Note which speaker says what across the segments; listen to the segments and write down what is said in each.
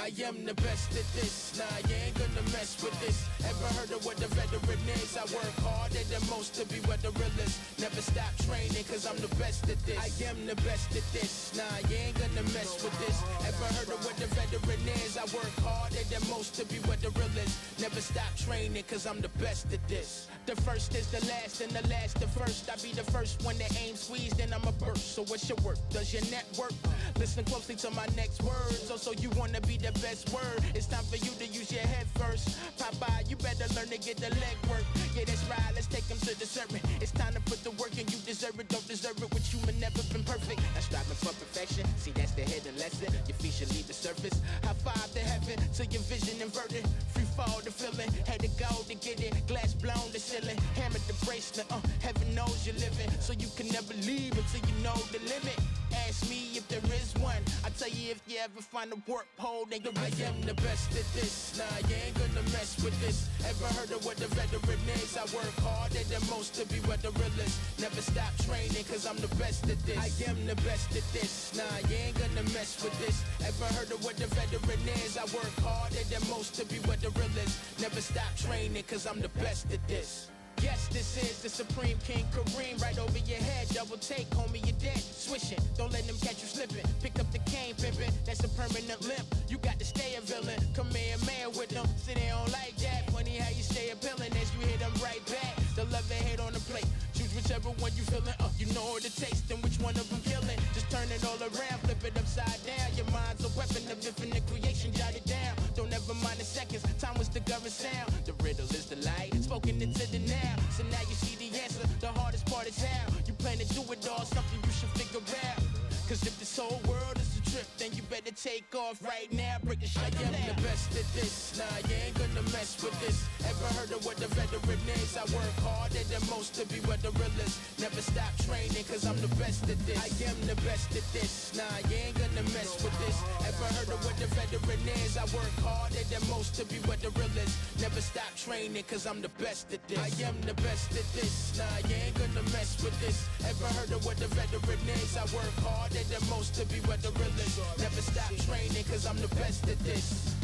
Speaker 1: I am the best at this. Nah, you ain't gonna mess with this. Ever heard of what a veteran is? I work harder than most to be what the real is. Never stop training cause I'm the best at this. I am the best at this. Nah, you ain't gonna mess with this. Ever heard of what a veteran is? I work harder than most to be what the real is. Never stop training cause I'm the best at this. The first is the last and the last the first. I be the first one that aim squeeze, then I'ma burst. So what's your work? Does your network? Listen closely to my next words. Also you wanna be the best word. It's time for you to use your head first. Popeye, you better learn to get the leg work. Yeah, that's right, let's take them to the serpent. It's time to put the work in, you deserve it, don't deserve it. With human never been perfect. Not striving for perfection, see that's the hidden lesson. Your feet should leave the surface. High five to heaven, till your vision inverted. Free fall to feeling, had to go to get it. Glass blown to ceiling, hammered the bracelet. Heaven knows you're living, so you can never leave until you know the limit. Ask me if there is one. I tell you if you ever find a work pole, then you're I am the best at this. Nah, you ain't gonna mess with this. Ever heard of what a veteran is? I work harder than most to be what the real is. Never stop training cause I'm the best at this. I am the best at this. Nah, you ain't gonna mess with this. Ever heard of what a veteran is? I work harder than most to be what the real is. Never stop training cause I'm the best at this. Yes, this is the Supreme King Kareem. Right over your head, double take, homie, you're dead. Swishing, don't let them catch you slipping. Pick up the cane, pimpin', that's a permanent limp. You got to stay a villain, come here, man with them. Say they don't like that, funny how you stay appealing as you hit them right back. The love and hate on the plate, choose whichever one you feelin'. You know what it takes, then which one of them killing. Just turn it all around, flip it upside down. Your mind's a weapon of infinite creation, jot it down. Don't ever mind the seconds, time was the govern sound. The riddle is the light, spoken into the now. So now you see the answer, the hardest part is how you plan to do it all, something you should figure out. Cause if this whole world is a trip, then you better take off right now, break the shit down. I am the best at this, nah, you ain't gonna mess with this. Ever heard of what a veteran is? I work harder than most to be what the real is. Never stop training cause I'm the best at this. I am the best at this, nah, you ain't gonna mess with this. Ever heard of what a veteran is? I work harder than most to be what the real is. Never stop training cause I'm the best at this. I am the best at this, nah, you ain't gonna mess with this. Ever heard of what a veteran is? I work harder than most to be what the real is. Never stop training cause I'm the best at this.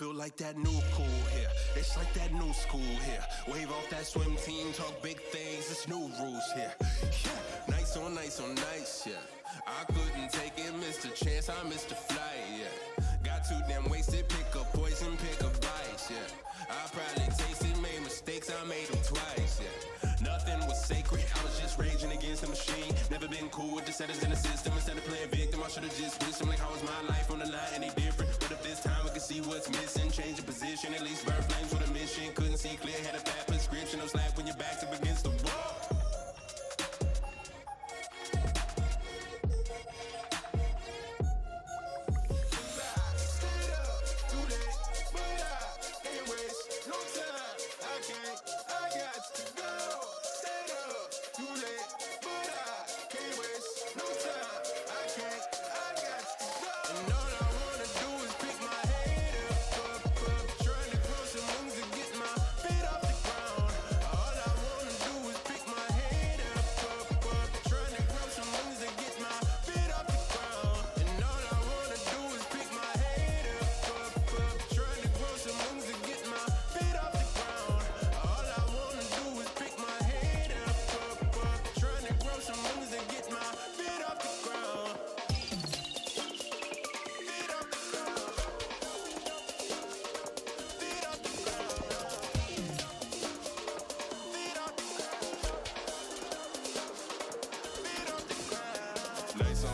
Speaker 2: Feel like that new cool here. It's like that new school here. Wave off that swim team, talk big things. It's new rules here. Yeah. Nice on nice on nice, yeah. I couldn't take it, missed a chance, I missed a flight, yeah. Got too damn wasted, pick up poison, pick up vice, yeah. I probably tasted, made mistakes, I made them twice, yeah. Nothing was sacred, I was just raging against the machine. Never been cool with the settings in the system. Instead of playing victim, I should've just switched them. Like how was my life on the line, any different? But if this time we could see what's missing, change the position, at least burn flames with a mission. Couldn't see clear, had a bad prescription. No slack when your back's up against the wall.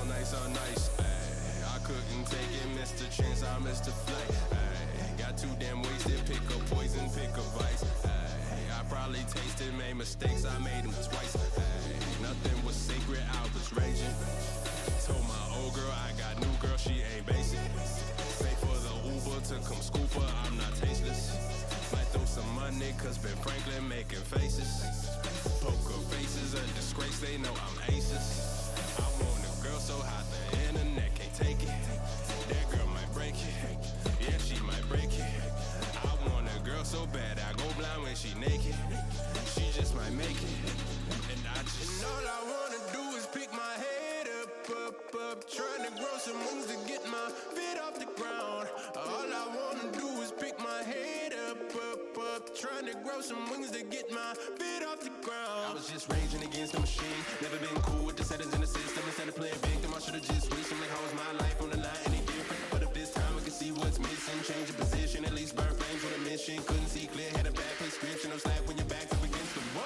Speaker 2: Nice on nice, ayy. I couldn't take it, missed a chance, I missed a flight, ayy. Got too damn wasted, pick up poison, pick up vice, ayy. I probably tasted, made mistakes, I made them twice, ayy. Nothing was sacred, I was raging. Told my old girl I got new girl, she ain't basic. Pay for the Uber to come scoop her, I'm not tasteless. Might throw some money, cause Ben Franklin making faces. Poker faces, a disgrace, they know I'm aces. I want a girl so hot the internet can't take it. That girl might break it, yeah, she might break it. I want a girl so bad I go blind when she naked. She just might make it, and I just. And all I wanna do is pick my head up, trying to grow some moves to get my feet off the ground. All I wanna do is pick my head up, trying to grow some wings to get my feet off the ground. I was just raging against the machine. Never been cool with the settings in the system. Instead of playing victim, I should've just switched them. Like how was my life on the line, any different? But if this time we could see what's missing, change the position, at least burn flames with a mission. Couldn't see clear, had a bad prescription. No slack when your back's up against the wall.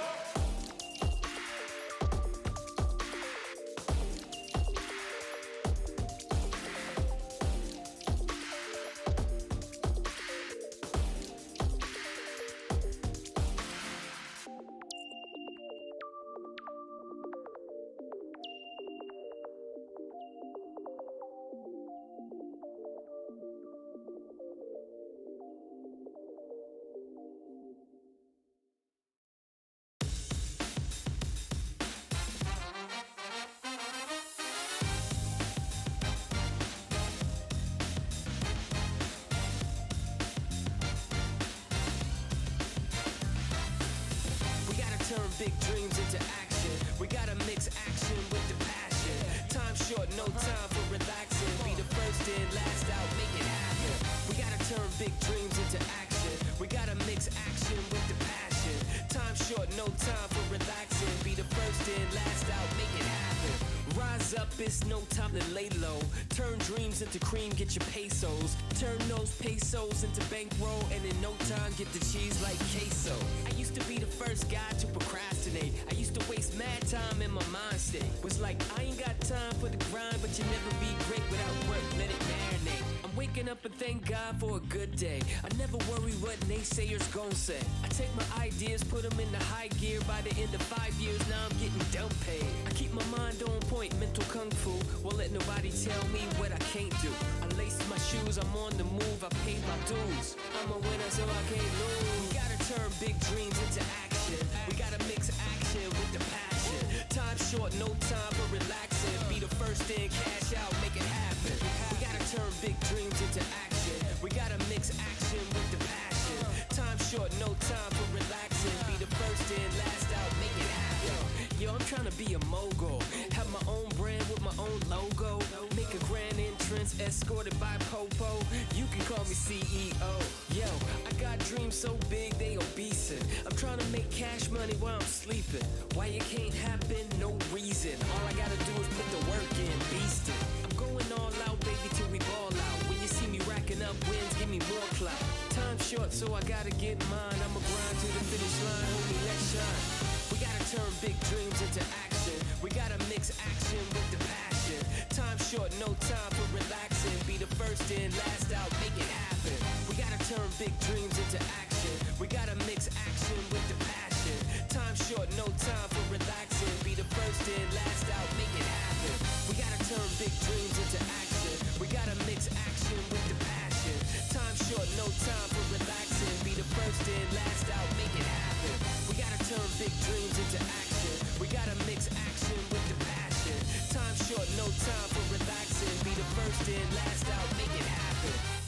Speaker 2: Big dreams into action. We gotta mix action with the passion. Time short, no time for relaxing. Be the first in, last out, make it happen. We gotta turn big dreams into action. We gotta mix action with the passion. Time short, no time for relaxing. Be the first in, last out, make it happen. Rise up, it's no time to lay low. Turn dreams into cream, get your pesos. Turn those pesos into bankroll, and in no time get the cheese like queso. I used to be the first guy to procrastinate. I used to waste mad time in my mind state. Was like, I ain't got time for the grind, but you never be great without work, let it marinate. I'm waking up and thank God for a good day. I never worry what naysayers gon' say. I take my ideas, put them into high gear. By the end of 5 years, now I'm getting dumb paid. I keep my mind on point, mental kung fu. Won't let nobody tell me what I can't do. I laced my shoes, I'm on the move, I paid my dues. I'm a winner, so I can't lose. We gotta turn big dreams into action. We gotta mix action with the passion. Time short, no time for relaxing. Be the first in, cash out, make it happen. We gotta turn big dreams into action. We gotta mix action with the passion. Time short, no time for relaxing. Be the first in, last out, make it happen. Yo, Yo, I'm trying to be a mogul. Have my own brand with my own logo. Make a grand entrance, escorted by Popo. You can call me CEO. Yo, I got dreams so big they obese it. I'm trying to make cash money while I'm sleeping. Why it can't happen? No reason. All I gotta do is put the work in, beast it. I'm going all out, baby, till we ball out. When you see me racking up wins, give me more clout. Time's short, so I gotta get mine. I'ma grind to the finish line, homie, let's shine. We gotta turn big dreams into action. We gotta mix action with the passion. Time short, no time for relaxing. Be the first in, last out, make it happen. We gotta turn big dreams into action. We gotta mix action with the passion. Time short, no time for relaxing. Be the first in, last out, make it happen. We gotta turn big dreams into action. We gotta mix action with the passion. Time short, no time for relaxing. Be the first in, last out, make it happen. We gotta turn big dreams into action. We gotta mix action with the passion. Time short, no time for relaxing. Be the first in, last out, make it happen.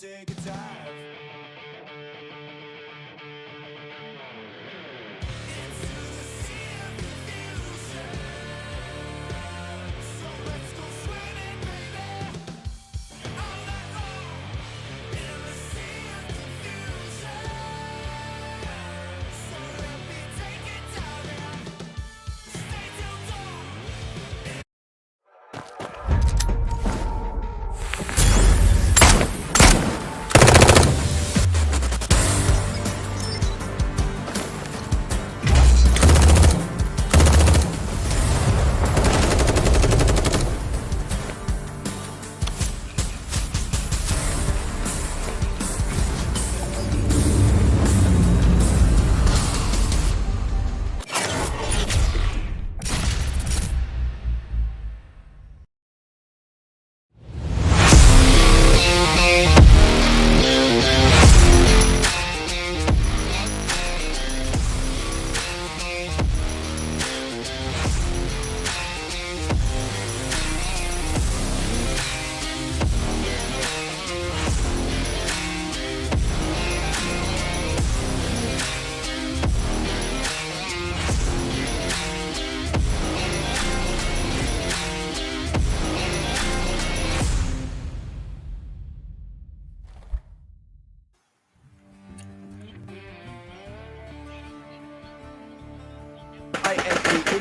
Speaker 1: Take a dive.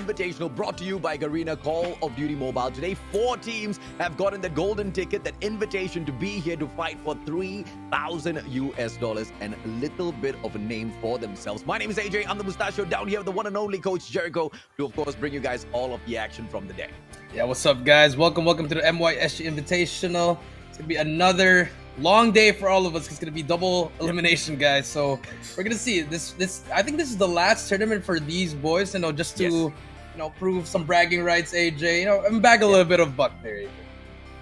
Speaker 3: Invitational brought to you by Garena Call of Duty Mobile. Today, 4 teams have gotten the golden ticket, that invitation to be here to fight for $3,000 and a little bit of a name for themselves. My name is AJ. I'm the Mustachio, down here with the one and only Coach Jericho to, of course, bring you guys all of the action from the day.
Speaker 4: Yeah, what's up, guys? Welcome to the MYSG Invitational. It's gonna be another long day for all of us. It's gonna be double elimination, guys. So we're gonna see this. I think this is the last tournament for these boys. Just to prove some bragging rights, AJ. And bag a little bit of buck there, AJ.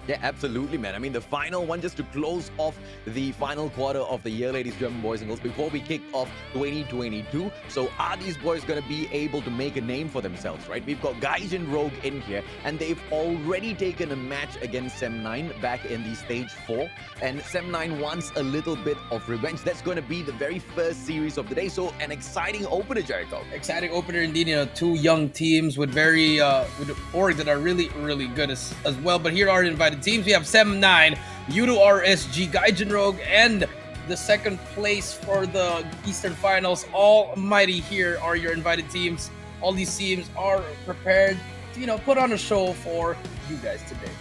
Speaker 3: Yeah, absolutely, man. I mean, the final one, just to close off the final quarter of the year, ladies, German boys and girls, before we kick off 2022. So are these boys going to be able to make a name for themselves, right? We've got Gaijin Rogue in here, and they've already taken a match against Sem9 back in the stage 4. And Sem9 wants a little bit of revenge. That's going to be the very first series of the day. So an exciting opener, Jericho.
Speaker 4: Exciting opener indeed. Two young teams with very with orgs that are really, really good as well. But here are invited teams. We have Sem9, Yudu RSG, Gaijin Rogue, and the second place for the Eastern Finals. Almighty here are your invited teams. All these teams are prepared to, put on a show for you guys today.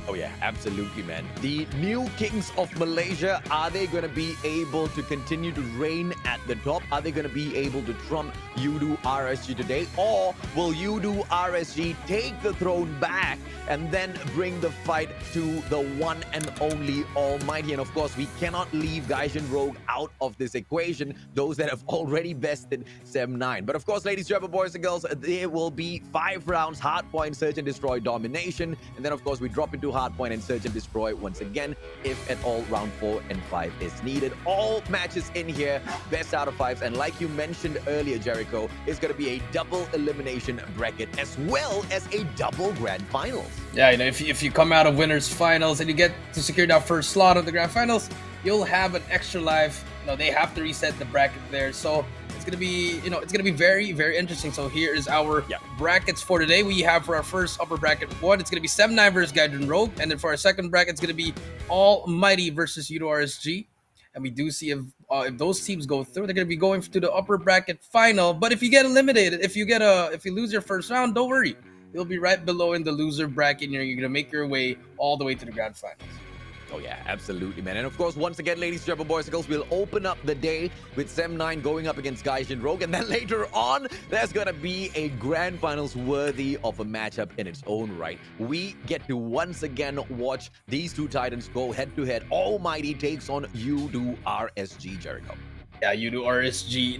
Speaker 3: Oh yeah, absolutely, man. The new kings of Malaysia, are they going to be able to continue to reign at the top? Are they going to be able to trump Yudu RSG today? Or will Yudu RSG take the throne back and then bring the fight to the one and only Almighty? And of course, we cannot leave Gaijin Rogue out of this equation, those that have already bested Sem9. But of course, ladies, German boys and girls, there will be 5 rounds, hardpoint, search and destroy, domination. And then of course, we drop into hardpoint and search and destroy once again, if at all round 4 and 5 is needed. All matches in here, best out of 5s, and like you mentioned earlier, Jericho, it's going to be a double elimination bracket as well as a double grand finals.
Speaker 4: Yeah, if you come out of winners finals and you get to secure that first slot of the grand finals, you'll have an extra life. They have to reset the bracket there, so it's gonna be it's gonna be very, very interesting. So here is our brackets for today. We have for our first upper bracket one, it's gonna be Sem9 versus Gaijin Rogue, and then for our second bracket, it's gonna be Almighty versus Yudu RSG. And we do see if those teams go through, they're gonna be going to the upper bracket final. But if you get eliminated, if you lose your first round, don't worry, you'll be right below in the loser bracket. You're gonna make your way all the way to the grand finals.
Speaker 3: Oh yeah, absolutely, man. And of course, once again, ladies, German boys and girls, we'll open up the day with Sem9 going up against Gaijin Rogue. And then later on, there's going to be a grand finals worthy of a matchup in its own right. We get to once again watch these two titans go head to head. Almighty takes on Yudu RSG, Jericho.
Speaker 4: Yeah, Yudu RSG,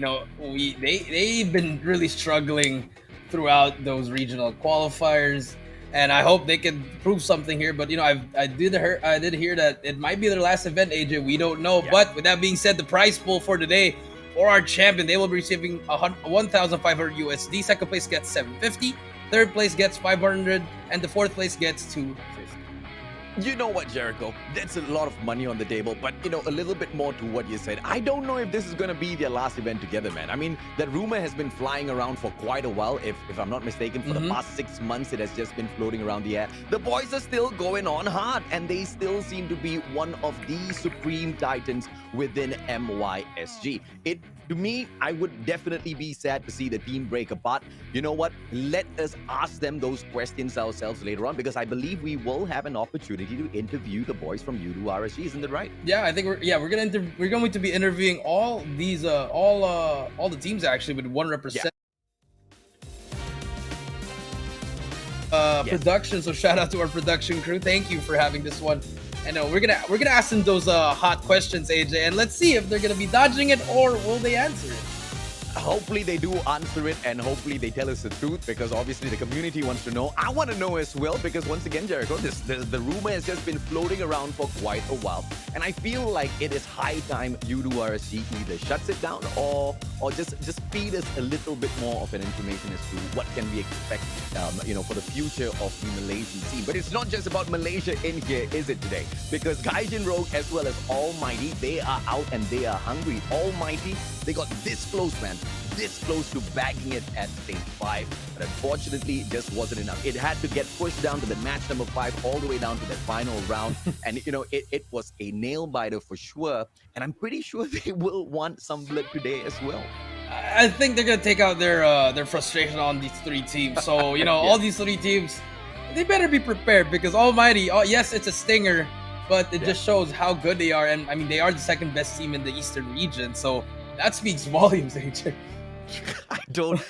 Speaker 4: they've been really struggling throughout those regional qualifiers. And I hope they can prove something here. But I did hear that it might be their last event, AJ. We don't know. Yeah. But with that being said, the prize pool for today for our champion, they will be receiving 1,500 USD. Second place gets 750. Third place gets 500, and the fourth place gets 250.
Speaker 3: You know what, Jericho? That's a lot of money on the table, but a little bit more to what you said. I don't know if this is going to be their last event together, man. I mean, that rumor has been flying around for quite a while. If I'm not mistaken, for the past 6 months, it has just been floating around the air. The boys are still going on hard, and they still seem to be one of the supreme titans within MYSG. To me, I would definitely be sad to see the team break apart. You know what? Let us ask them those questions ourselves later on, because I believe we will have an opportunity to interview the boys from Yudu RSG. Isn't that right?
Speaker 4: Yeah, I think we're going to be interviewing all these all the teams actually with one representative. Production. So shout out to our production crew. Thank you for having this one. And we're gonna ask them those hot questions, AJ, and let's see if they're gonna be dodging it or will they answer it.
Speaker 3: Hopefully they do answer it, and hopefully they tell us the truth, because obviously the community wants to know. I want to know as well, because once again, Jericho, the rumor has just been floating around for quite a while, and I feel like it is high time Yudu RSG either shuts it down or just feed us a little bit more of an information as to what can we expect, for the future of the Malaysian team. But it's not just about Malaysia in here, is it today? Because Gaijin Rogue as well as Almighty, they are out and they are hungry. Almighty, they got this close, man. This close to bagging it at stage 5, but unfortunately it just wasn't enough. It had to get pushed down to the match number 5, all the way down to that final round, and it was a nail biter for sure, and I'm pretty sure they will want some blood today as well.
Speaker 4: I think they're gonna take out their frustration on these three teams. So all these three teams, they better be prepared because Almighty. Oh yes, it's a stinger, but it just shows how good they are. And I mean, they are the second best team in the Eastern region. So that speaks volumes, AJ.
Speaker 3: I don't,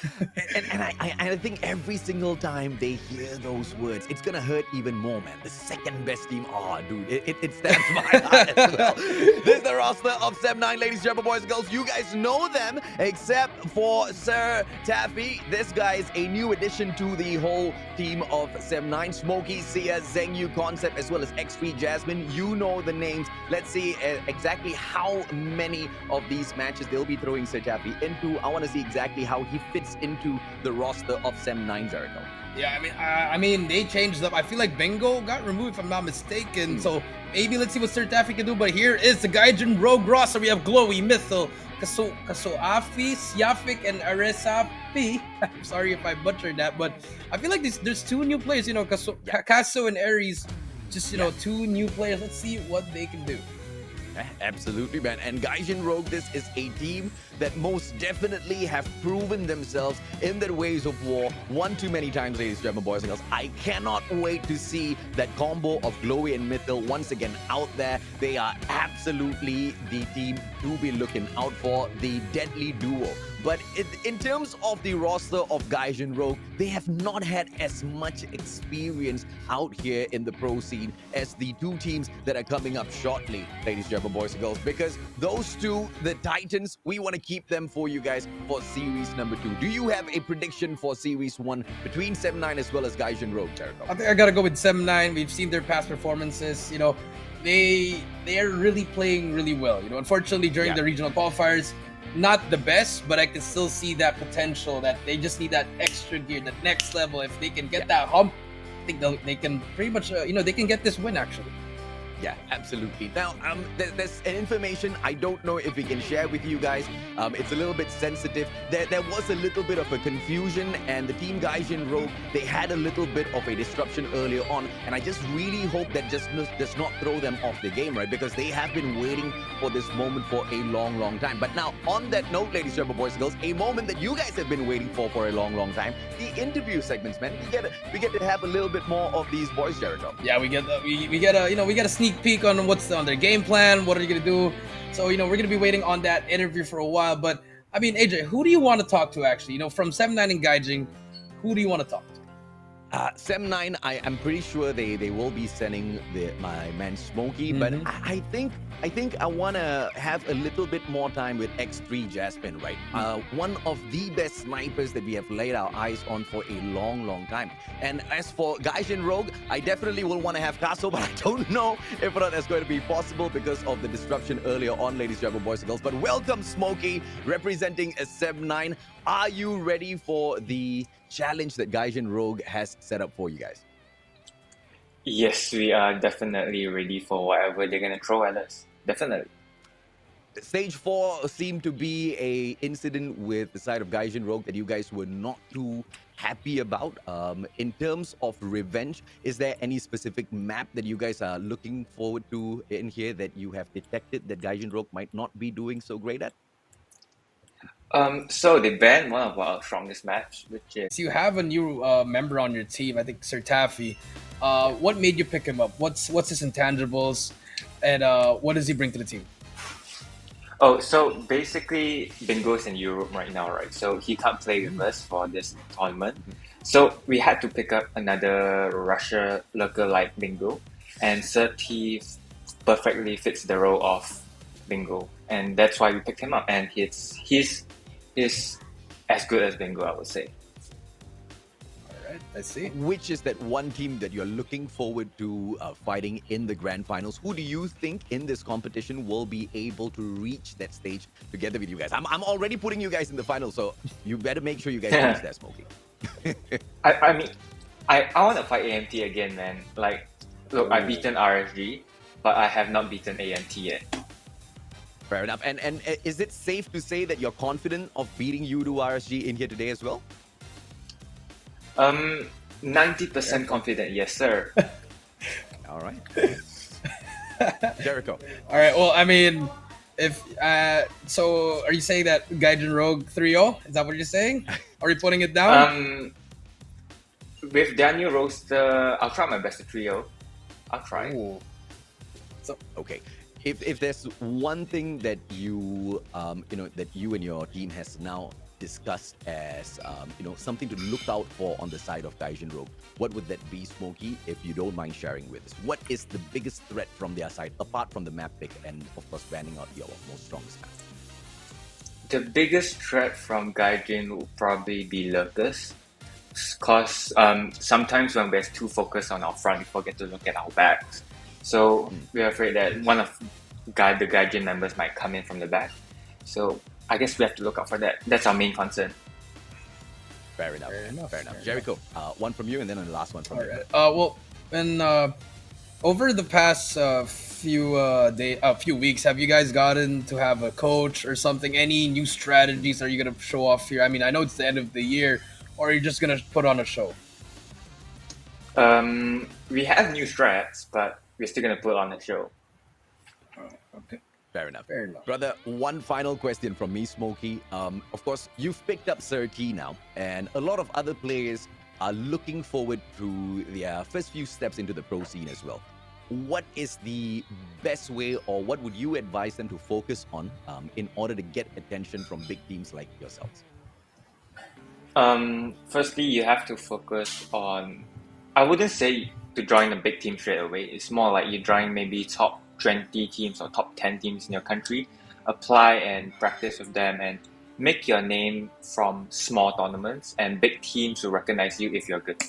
Speaker 3: and I think every single time they hear those words, it's gonna hurt even more, man. The second best team, oh, dude, it stabs my heart as well. This is the roster of Sem9, ladies, gentlemen, boys, and girls. You guys know them, except for Sir Taffy. This guy is a new addition to the whole team of Sem9. Smokey, Sia, Zengyu, Concept, as well as X3 Jasmine. You know the names. Let's see exactly how many of these matches they'll be throwing Sir Taffy into. I want to see exactly how he fits into the roster of Sem9, Jericho.
Speaker 4: Yeah, I mean, they changed up. I feel like Bingo got removed, if I'm not mistaken. So maybe let's see what Sir Taffy can do. But here is the Gaijin Rogue roster. We have Glowy, Mythil, Kasoafi, Siafik, and Aresapi. I'm sorry if I butchered that, but I feel like there's two new players. Kaso and Ares. Just two new players. Let's see what they can do.
Speaker 3: Absolutely, man. And Gaijin Rogue, this is a team that most definitely have proven themselves in their ways of war one too many times, ladies and gentlemen, boys and girls. I cannot wait to see that combo of Glowy and Mythil once again out there. They are absolutely the team to be looking out for, the deadly duo. But in terms of the roster of Gaijin Rogue, they have not had as much experience out here in the pro scene as the two teams that are coming up shortly, ladies and gentlemen, boys and girls, because those two, the Titans, we want to keep them for you guys for series number 2. Do you have a prediction for series 1 between Sem9 as well as Gaijin Rogue, Jericho?
Speaker 4: I think I gotta go with Sem9. We've seen their past performances. They are really playing really well. Unfortunately during the regional qualifiers, not the best, but I can still see that potential that they just need that extra gear, that next level. If they can get that hump, I think they can pretty much, they can get this win actually.
Speaker 3: Yeah, absolutely. Now, there's an information I don't know if we can share with you guys. It's a little bit sensitive. There was a little bit of a confusion, and the team Gaijin Rogue, they had a little bit of a disruption earlier on, and I just really hope that just does not throw them off the game, right? Because they have been waiting for this moment for a long, long time. But now, on that note, ladies and gentlemen, boys and girls, a moment that you guys have been waiting for a long, long time, the interview segments, man. We get to have a little bit more of these boys, Jericho.
Speaker 4: Yeah, we get a sneak peek on what's on their game plan, what are you gonna do. So we're gonna be waiting on that interview for a while. But I mean, AJ, who do you want to talk to actually? From Sem9 and Gaijin, who do you want to talk to?
Speaker 3: Sem9, I am pretty sure they will be sending my man Smokey, but I think I want to have a little bit more time with X3 Jasmine, right? One of the best snipers that we have laid our eyes on for a long, long time. And as for Gaijin Rogue, I definitely will want to have Kaso, but I don't know if that's going to be possible because of the disruption earlier on, ladies and gentlemen, boys and girls. But welcome, Smokey, representing Sem9. Are you ready for the challenge that Gaijin Rogue has set up for you guys?
Speaker 5: Yes, we are definitely ready for whatever they're gonna throw at us. Definitely.
Speaker 3: Stage 4 seemed to be a incident with the side of Gaijin Rogue that you guys were not too happy about. In terms of revenge, is there any specific map that you guys are looking forward to in here that you have detected that Gaijin Rogue might not be doing so great at?
Speaker 5: So they banned one of our strongest maps, which is...
Speaker 4: So you have a new member on your team, I think Sir Taffy. What made you pick him up? What's his intangibles, and what does he bring to the team?
Speaker 5: Oh, so basically Bingo's in Europe right now, right? So he can't play with us for this tournament. So we had to pick up another Russia lurker like Bingo, and Sir T perfectly fits the role of Bingo, and that's why we picked him up. And he's as good as Bingo, I would say.
Speaker 4: Alright, I see.
Speaker 3: Which is that one team that you're looking forward to fighting in the grand finals? Who do you think in this competition will be able to reach that stage together with you guys? I'm already putting you guys in the finals, so you better make sure you guys reach that, Smokey.
Speaker 5: I mean, I want to fight AMT again, man. Like, look, I've beaten RSG, but I have not beaten AMT yet.
Speaker 3: Fair enough. And is it safe to say that you're confident of beating Udo RSG in here today as well?
Speaker 5: 90% confident, yes, sir.
Speaker 3: All right. Jericho.
Speaker 4: All right. Well, I mean, If so, are you saying that Gaijin Rogue 3-0? Is that what you're saying? Are you putting it down?
Speaker 5: With their new roster, I'll try my best to trio. I'll try.
Speaker 4: Ooh.
Speaker 3: Okay. If there's one thing that you that you and your team has now discussed as something to look out for on the side of Gaijin Rogue, what would that be, Smokey? If you don't mind sharing with us, what is the biggest threat from their side apart from the map pick and of course banning out your most strongest map?
Speaker 5: The biggest threat from Gaijin will probably be lurkers. Because sometimes when we're too focused on our front, we forget to look at our backs. So we're afraid that one of the Gaijin members might come in from the back. So I guess we have to look out for that. That's our main concern.
Speaker 3: Fair enough. Jericho, one from you and then the last one from you.
Speaker 4: Right. Well, and over the past few weeks, have you guys gotten to have a coach or something? Any new strategies are you gonna show off here? I mean, I know it's the end of the year, or are you just gonna put on a show?
Speaker 5: We have new strats, but we're still gonna put on a show.
Speaker 4: Okay.
Speaker 3: Fair enough.
Speaker 4: Fair enough.
Speaker 3: Brother, one final question from me, Smokey. Of course, you've picked up Sir T now, and a lot of other players are looking forward to their first few steps into the pro scene as well. What is the best way, or what would you advise them to focus on in order to get attention from big teams like yourselves?
Speaker 5: Firstly, you have to focus on, I wouldn't say to join a big team straight away. It's more like you join maybe top 20 teams or top 10 teams in your country, apply and practice with them, and make your name from small tournaments, and big teams will recognize you if you're good.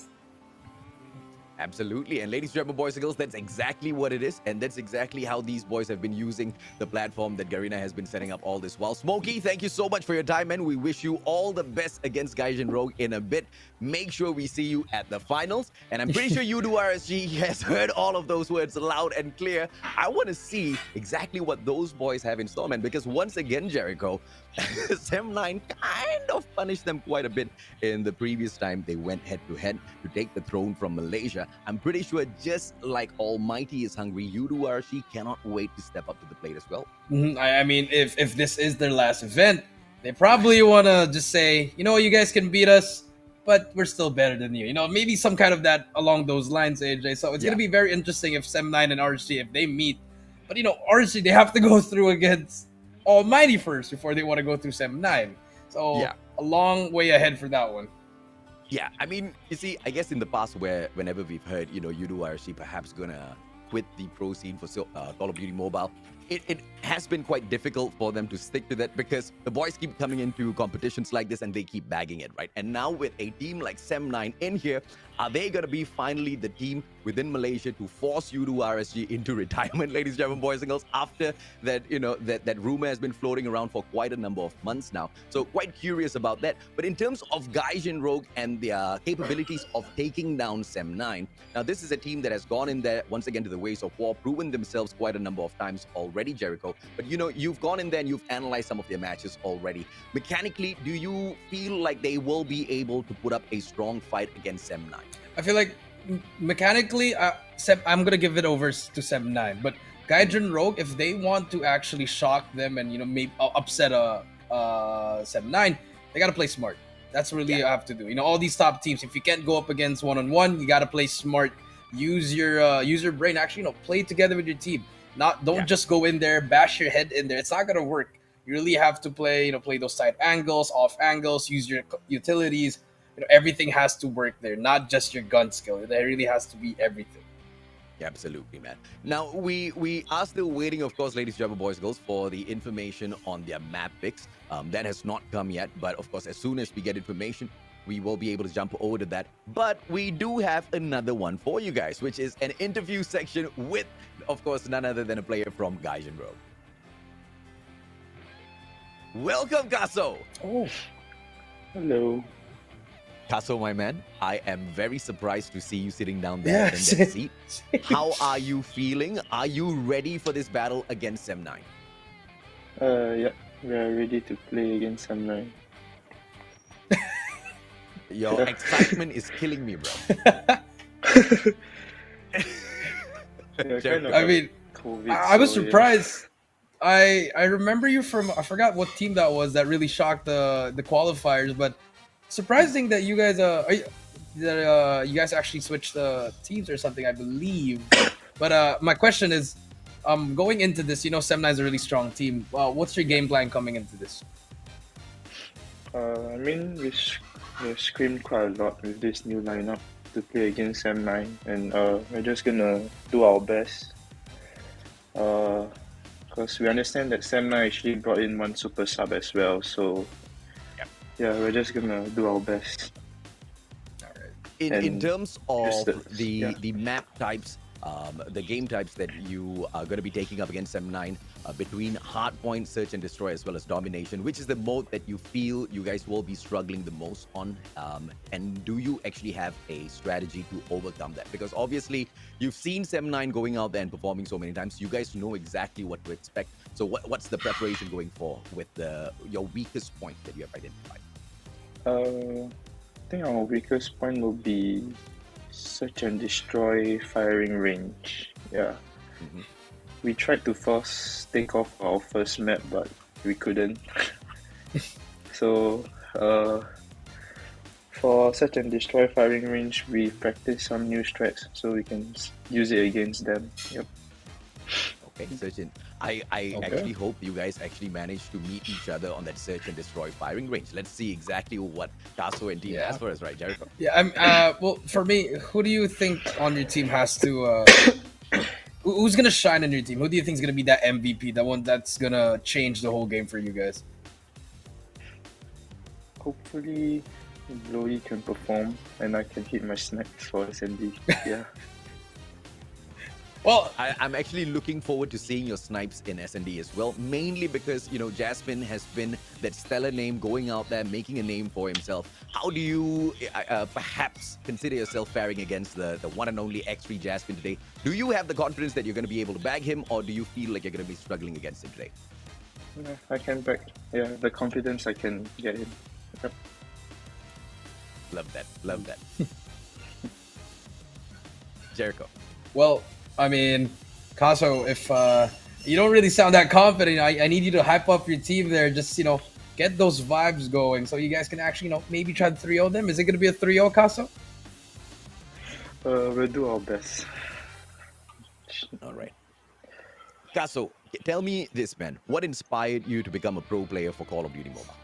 Speaker 3: Absolutely. And ladies and gentlemen, boys and girls, that's exactly what it is. And that's exactly how these boys have been using the platform that Garena has been setting up all this while. Smokey, thank you so much for your time, man. We wish you all the best against Gaijin Rogue in a bit. Make sure we see you at the finals. And I'm pretty sure you do RSG has heard all of those words loud and clear. I want to see exactly what those boys have in store, man. Because once again, Jericho, Sem9 kind of punished them quite a bit in the previous time they went head-to-head to take the throne from Malaysia. I'm pretty sure just like Almighty is hungry, UDORC cannot wait to step up to the plate as well.
Speaker 4: I mean, if this is their last event, they probably want to just say, you guys can beat us, but we're still better than you. Maybe some kind of that along those lines, AJ. So it's going to be very interesting if Sem9 and RSG, if they meet. But, RSG, they have to go through against Almighty first before they want to go through Sem9. So a long way ahead for that one.
Speaker 3: Yeah, I mean, you see, I guess in the past whenever we've heard, UDORC perhaps gonna quit the pro scene for Call of Duty Mobile, it has been quite difficult for them to stick to that because the boys keep coming into competitions like this and they keep bagging it, right? And now with a team like Sem9 in here, are they going to be finally the team within Malaysia to force UDORC into retirement, ladies and gentlemen, boys and girls, after that, that rumor has been floating around for quite a number of months now. So quite curious about that. But in terms of Gaijin Rogue and their capabilities of taking down Sem9, now this is a team that has gone in there once again to the ways of war, proven themselves quite a number of times already, Jericho. But you've gone in there and you've analyzed some of their matches already. Mechanically, do you feel like they will be able to put up a strong fight against Sem9?
Speaker 4: I feel like mechanically, I'm gonna give it over to Sem9. But Gaijin Rogue, if they want to actually shock them and maybe upset Sem9, they gotta play smart. That's really you have to do. All these top teams, if you can't go up against one-on-one, you gotta play smart. Use your brain. Actually, play together with your team. Don't just go in there, bash your head in there. It's not gonna work. You really have to play those side angles, off angles, use your utilities. Everything has to work there, not just your gun skill. There really has to be everything.
Speaker 3: Absolutely, man. Now, we are still waiting, of course, ladies and gentlemen, boys and girls, for the information on their map picks. That has not come yet, but of course, as soon as we get information, we will be able to jump over to that. But we do have another one for you guys, which is an interview section with, of course, none other than a player from Gaijin Rogue. Welcome, Kaso.
Speaker 6: Oh, hello.
Speaker 3: Kaso, my man, I am very surprised to see you sitting down there in that seat. How are you feeling? Are you ready for this battle against Sem9?
Speaker 6: Yeah, we are ready to play against Sem9.
Speaker 3: Your excitement is killing me, bro.
Speaker 6: Yeah,
Speaker 4: I mean, I was surprised. I remember you from, I forgot what team that was that really shocked the qualifiers, but surprising that you guys you guys actually switched teams or something, I believe. But my question is, going into this, you know, Semna is a really strong team. What's your game plan coming into this?
Speaker 6: I mean, we screamed quite a lot with this new lineup to play against M9, and we're just gonna do our best. Because we understand that Sam9 actually brought in one super sub as well, so yeah, we're just gonna do our best.
Speaker 4: All right.
Speaker 3: In
Speaker 6: And
Speaker 3: terms of
Speaker 6: yeah.
Speaker 3: the map types, the game types that you are going to be taking up against M9, between hardpoint, search and destroy, as well as domination, which is the mode that you feel you guys will be struggling the most on? And do you actually have a strategy to overcome that? Because obviously you've seen M9 going out there and performing so many times. You guys know exactly what to expect. So what's the preparation going for with your weakest point that you have identified?
Speaker 6: I think our weakest point will be search and destroy firing range. Yeah.
Speaker 3: Mhm.
Speaker 6: We tried to force take off our first map, but we couldn't. So, for search and destroy firing range, we practice some new strats so we can use it against them. Yep.
Speaker 3: Okay, search and I actually hope you guys actually manage to meet each other on that search and destroy firing range. Let's see exactly what Tasso and team has for us, right, Jericho?
Speaker 4: Yeah, well, for me, who do you think on your team has to who's gonna shine on your team? Who do you think is gonna be that MVP, the one that's gonna change the whole game for you guys?
Speaker 6: Hopefully, Blowy can perform and I can hit my snacks for SND. Yeah.
Speaker 4: Well,
Speaker 3: I'm actually looking forward to seeing your snipes in S&D as well, mainly because, you know, Jasmine has been that stellar name going out there, making a name for himself. How do you perhaps consider yourself faring against the one and only X3 Jasmine today? Do you have the confidence that you're going to be able to bag him, or do you feel like you're going to be struggling against him today?
Speaker 6: Yeah, I can back. Yeah, the confidence I can get him. Yep.
Speaker 3: Love that. Love that. Jericho.
Speaker 4: well, I mean, Caso, if you don't really sound that confident, I need you to hype up your team there. Just, you know, get those vibes going so you guys can actually, you know, maybe try to 3-0 them. Is it going to be a 3-0, Caso?
Speaker 6: We'll do our best.
Speaker 3: All right. Caso, tell me this, man. What inspired you to become a pro player for Call of Duty Mobile?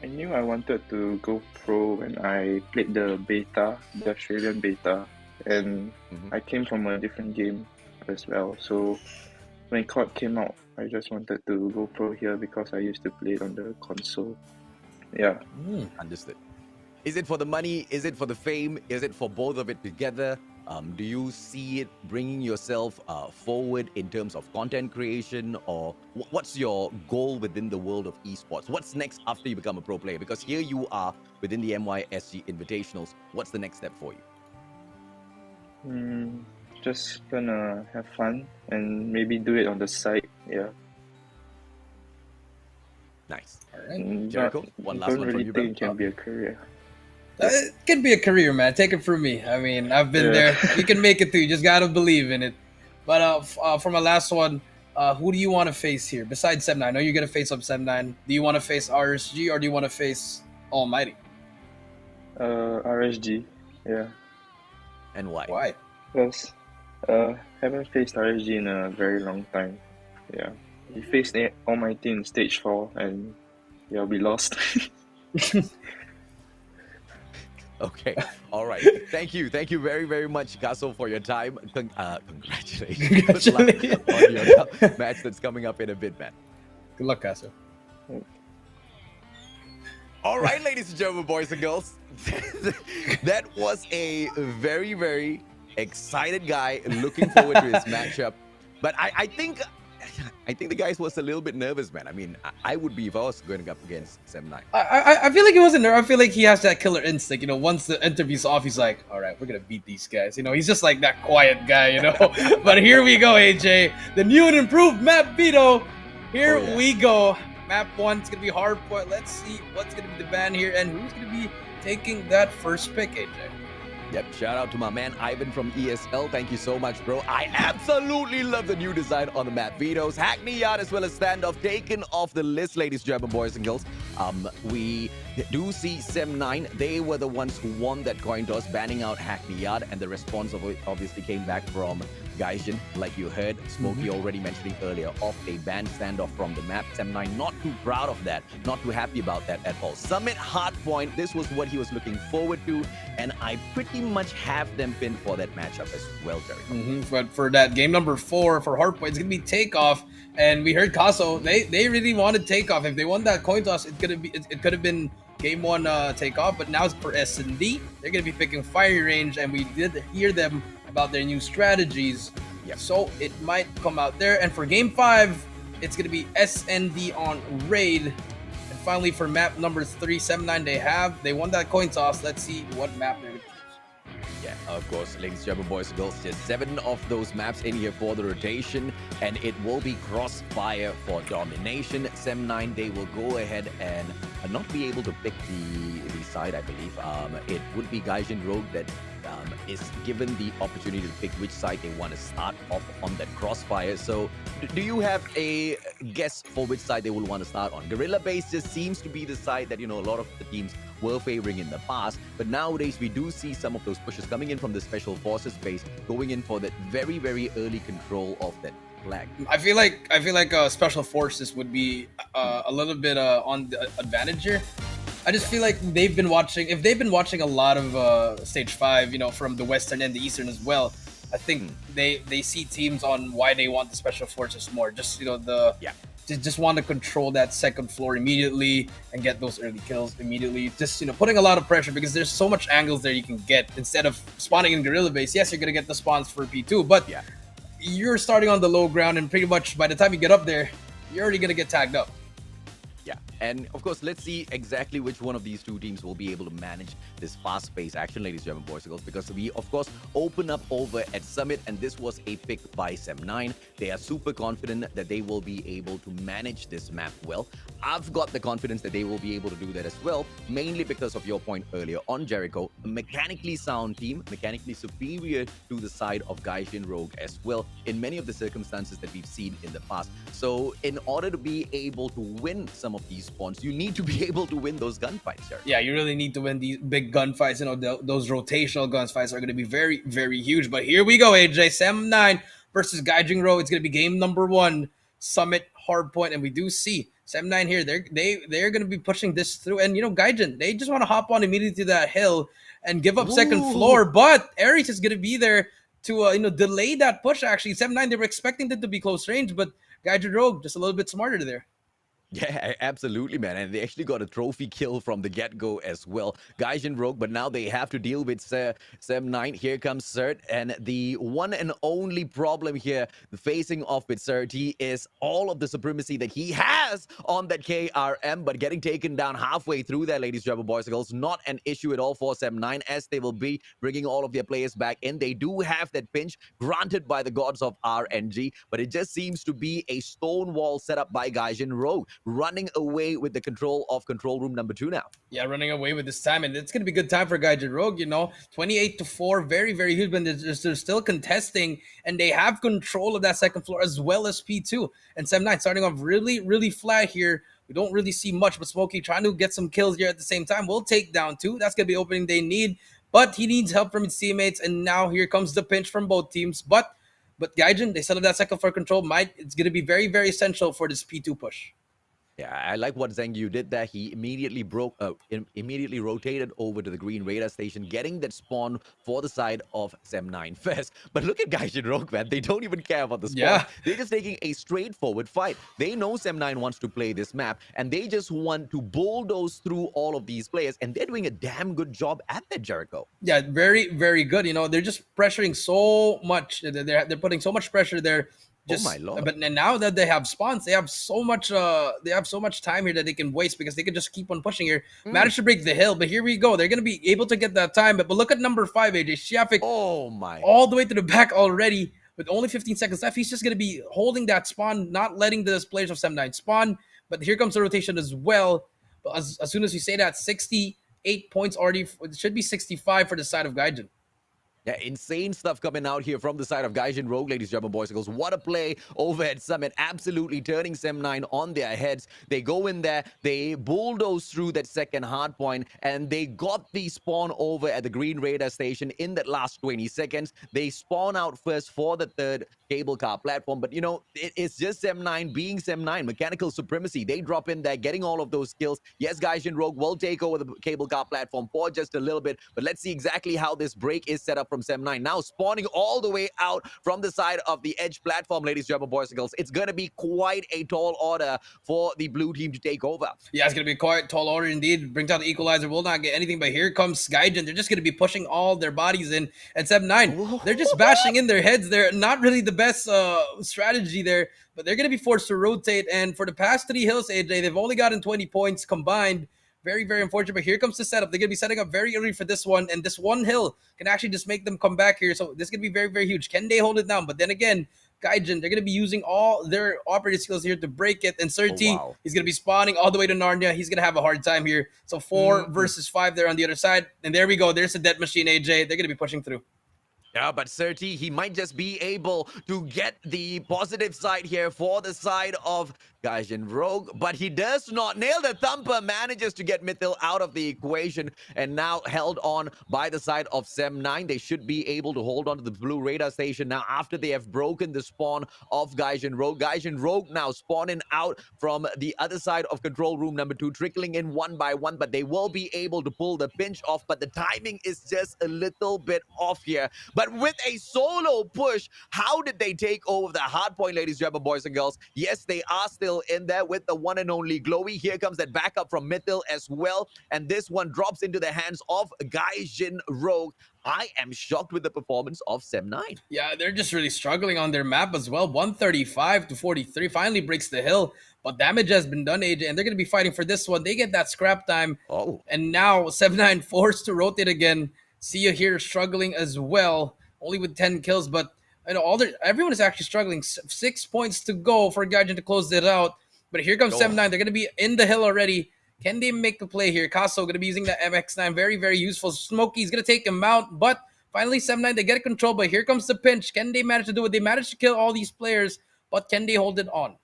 Speaker 6: I knew I wanted to go pro when I played the beta, the Australian beta, and I came from a different game as well. So when COD came out, I just wanted to go pro here because I used to play it on the console. Yeah.
Speaker 3: Understood. Is it for the money? Is it for the fame? Is it for both of it together? Do you see it bringing yourself forward in terms of content creation, or what's your goal within the world of esports? What's next after you become a pro player? Because here you are within the MYSG Invitationals. What's the next step for you?
Speaker 6: Just gonna have fun and maybe do it on the side. Yeah.
Speaker 3: Nice.
Speaker 6: And
Speaker 3: Jericho, one last
Speaker 6: don't
Speaker 3: one from
Speaker 6: really
Speaker 3: you,
Speaker 6: think it
Speaker 3: bro.
Speaker 6: can be a career.
Speaker 4: It can be a career, man. Take it from me. I mean, I've been there. You can make it too. You just gotta believe in it. But for my last one, who do you want to face here besides Sem9? I know you're gonna face up Sem9. Do you want to face RSG or do you want to face Almighty?
Speaker 6: RSG. Yeah.
Speaker 3: And why?
Speaker 4: Why?
Speaker 6: Because haven't faced RSG in a very long time. Yeah. We faced Almighty in stage 4 and yeah, we lost.
Speaker 3: Okay. All right. Thank you. Thank you very, very much, Caso, for your time. Congratulations. Good luck on your match that's coming up in a bit, man.
Speaker 4: Good luck, Caso.
Speaker 3: All right, ladies and gentlemen, boys and girls. That was a very, very excited guy looking forward to his matchup. But I think the guys was a little bit nervous, man. I mean, I would be if I was going up against Sem9.
Speaker 4: I feel like he wasn't nervous. I feel like he has that killer instinct. You know, once the interview's off, he's like, all right, we're going to beat these guys. You know, he's just like that quiet guy, you know. But here we go, AJ. The new and improved map Vito. Here we go. Map 1, it's going to be hard point. Let's see what's going to be the ban here and who's going to be taking that first pick, AJ.
Speaker 3: Yep, shout out to my man Ivan from ESL. Thank you so much, bro. I absolutely love the new design on the map. Vito's Hackney Yard as well as Standoff taken off the list, ladies, German boys and girls. We do see Sem9. They were the ones who won that coin toss, banning out Hackney Yard, and the response of it obviously came back from Gaijin, like you heard Smokey already mentioning earlier, off a banned Standoff from the map. Sem9 not too proud of that, not too happy about that at all. Summit Hardpoint, this was what he was looking forward to, and I pretty much have them pinned for that matchup as well, Jerry.
Speaker 4: But for that game number 4 for Hardpoint, it's gonna be Takeoff, and we heard Kaso. They really wanted Takeoff. If they won that coin toss, it could have been game 1 Takeoff. But now it's for S&D. They're gonna be picking Fire Range, and we did hear them about their new strategies.
Speaker 3: Yep.
Speaker 4: So it might come out there. And for game 5, it's gonna be SND on Raid. And finally for map number 3, Sem9, they won that coin toss. Let's see what map they're gonna choose.
Speaker 3: Yeah, of course, ladies, German boys and girls, just 7 of those maps in here for the rotation, and it will be crossfire for domination. Sem9, they will go ahead and not be able to pick the side, I believe. It would be Gaijin Rogue that is given the opportunity to pick which side they want to start off on that crossfire. So do you have a guess for which side they will want to start on? Guerrilla base just seems to be the side that, a lot of the teams were favoring in the past, but nowadays we do see some of those pushes coming in from the special forces base, going in for that very, very early control of that flag.
Speaker 4: I feel like special forces would be a little bit on the advantage here. I just feel like they've been watching a lot of stage 5, from the western and the eastern as well. I think they see teams on why they want the special forces more. Just just want to control that second floor immediately and get those early kills immediately. Just putting a lot of pressure, because there's so much angles there you can get instead of spawning in guerrilla base. Yes, you're gonna get the spawns for P2, but you're starting on the low ground, and pretty much by the time you get up there, you're already gonna get tagged up.
Speaker 3: Yeah, and of course, let's see exactly which one of these two teams will be able to manage this fast-paced action, ladies, German boys and girls, because we, of course, open up over at Summit, and this was a pick by Sem9. They are super confident that they will be able to manage this map well. I've got the confidence that they will be able to do that as well, mainly because of your point earlier on, Jericho. A mechanically sound team, mechanically superior to the side of Gaijin Rogue as well, in many of the circumstances that we've seen in the past. So in order to be able to win some of these spawns, you need to be able to win those gunfights, Jericho.
Speaker 4: Yeah, you really need to win these big gunfights. Those rotational gunfights are going to be very, very huge. But here we go, AJ. Sem9 versus Gaijin Rogue. It's going to be game number 1, Summit Hardpoint, and we do see Sem9 here. They're going to be pushing this through, and Gaijin, they just want to hop on immediately to that hill and give up second floor. But Ares is going to be there to delay that push. Actually, Sem9, they were expecting it to be close range, but Gaijin Rogue just a little bit smarter there.
Speaker 3: Yeah, absolutely, man. And they actually got a trophy kill from the get-go as well. Gaijin Rogue, but now they have to deal with Sem9. Here comes Cert, and the one and only problem here, the facing off with Cert, is all of the supremacy that he has on that KRM, but getting taken down halfway through there, ladies, German boys and girls, not an issue at all for Sem9, as they will be bringing all of their players back in. They do have that pinch granted by the gods of RNG, but it just seems to be a stone wall set up by Gaijin Rogue, running away with the control of control room number 2 now.
Speaker 4: Yeah, running away with this time, and it's going to be a good time for Gaijin Rogue, 28-4, very, very huge, but they're still contesting, and they have control of that second floor as well as P2. And Sem9 starting off really, really flat here. We don't really see much, but Smokey trying to get some kills here at the same time. We'll take down 2. That's going to be opening they need, but he needs help from his teammates, and now here comes the pinch from both teams. But Gaijin, they set up that second floor control. It's going to be very, very essential for this P2 push.
Speaker 3: Yeah, I like what Zengyu did there. He immediately immediately rotated over to the green radar station, getting that spawn for the side of Sem9 first. But look at Gaijin Rogue, man. They don't even care about the spawn.
Speaker 4: Yeah.
Speaker 3: They're just taking a straightforward fight. They know Sem9 wants to play this map, and they just want to bulldoze through all of these players, and they're doing a damn good job at that, Jericho.
Speaker 4: Yeah, very, very good. They're just pressuring so much. They're putting so much pressure there.
Speaker 3: Oh my lord!
Speaker 4: But now that they have spawns, they have so much. They have so much time here that they can waste, because they can just keep on pushing here. Managed to break the hill, but here we go. They're gonna be able to get that time. But look at number 5, AJ Shiafik.
Speaker 3: Oh my!
Speaker 4: All the way to the back already with only 15 seconds left. He's just gonna be holding that spawn, not letting the players of Sem9 spawn. But here comes the rotation as well. But as soon as you say that, 68 points already. It should be 65 for the side of Gaijin.
Speaker 3: Yeah, insane stuff coming out here from the side of Gaijin Rogue, ladies and gentlemen, boys and girls. What a play over at Summit. Absolutely turning Sem9 on their heads. They go in there, they bulldoze through that second hard point, and they got the spawn over at the Green Radar station in that last 20 seconds. They spawn out first for the third cable car platform, but it's just Sem9 being Sem9. Mechanical supremacy. They drop in there, getting all of those kills. Yes, Gaijin Rogue will take over the cable car platform for just a little bit, but let's see exactly how this break is set up from Sem9. Now spawning all the way out from the side of the edge platform, ladies and gentlemen, boys and girls. It's going to be quite a tall order for the blue team to take over.
Speaker 4: Yeah, it's going to be quite tall order indeed. Brings out the equalizer. Will not get anything, but here comes Gaijin. They're just going to be pushing all their bodies in. And Sem9, they're just bashing in their heads. They're not really the best strategy there, but they're going to be forced to rotate. And for the past 3 hills, AJ, they've only gotten 20 points combined. Very, very unfortunate. But here comes the setup. They're going to be setting up very early for this one. And this one hill can actually just make them come back here. So this is going to be very, very huge. Can they hold it down? But then again, Gaijin, they're going to be using all their operating skills here to break it. And Surti, he's going to be spawning all the way to Narnia. He's going to have a hard time here. So 4 versus 5 there on the other side. And there we go. There's a death machine, AJ. They're going to be pushing through.
Speaker 3: Yeah, but Surti, he might just be able to get the positive side here for the side of Gaijin Rogue, but he does not nail the thumper, manages to get Mithil out of the equation, and now held on by the side of Sem9. They should be able to hold on to the blue radar station now after they have broken the spawn of Gaijin Rogue. Gaijin Rogue now spawning out from the other side of control room number 2, trickling in one by one, but they will be able to pull the pinch off, but the timing is just a little bit off here. But with a solo push, how did they take over the hard point, ladies and gentlemen, boys and girls? Yes, they are still in there with the one and only Glowy. Here comes that backup from Mithil as well, and this one drops into the hands of Gaijin Rogue. I am shocked with the performance of Sem9.
Speaker 4: Yeah, they're just really struggling on their map as well. 135 to 43 finally breaks the hill, but damage has been done, AJ, and they're going to be fighting for this one. They get that scrap time, and now Sem9 forced to rotate again. Sia here struggling as well, only with 10 kills, but everyone is actually struggling. 6 points to go for Gaijin to close it out. But here comes Sem9. They're going to be in the hill already. Can they make the play here? Kaso going to be using the MX9. Very, very useful. Smokey's going to take him out. But finally, Sem9, they get control. But here comes the pinch. Can they manage to do it? They managed to kill all these players. But can they hold it on?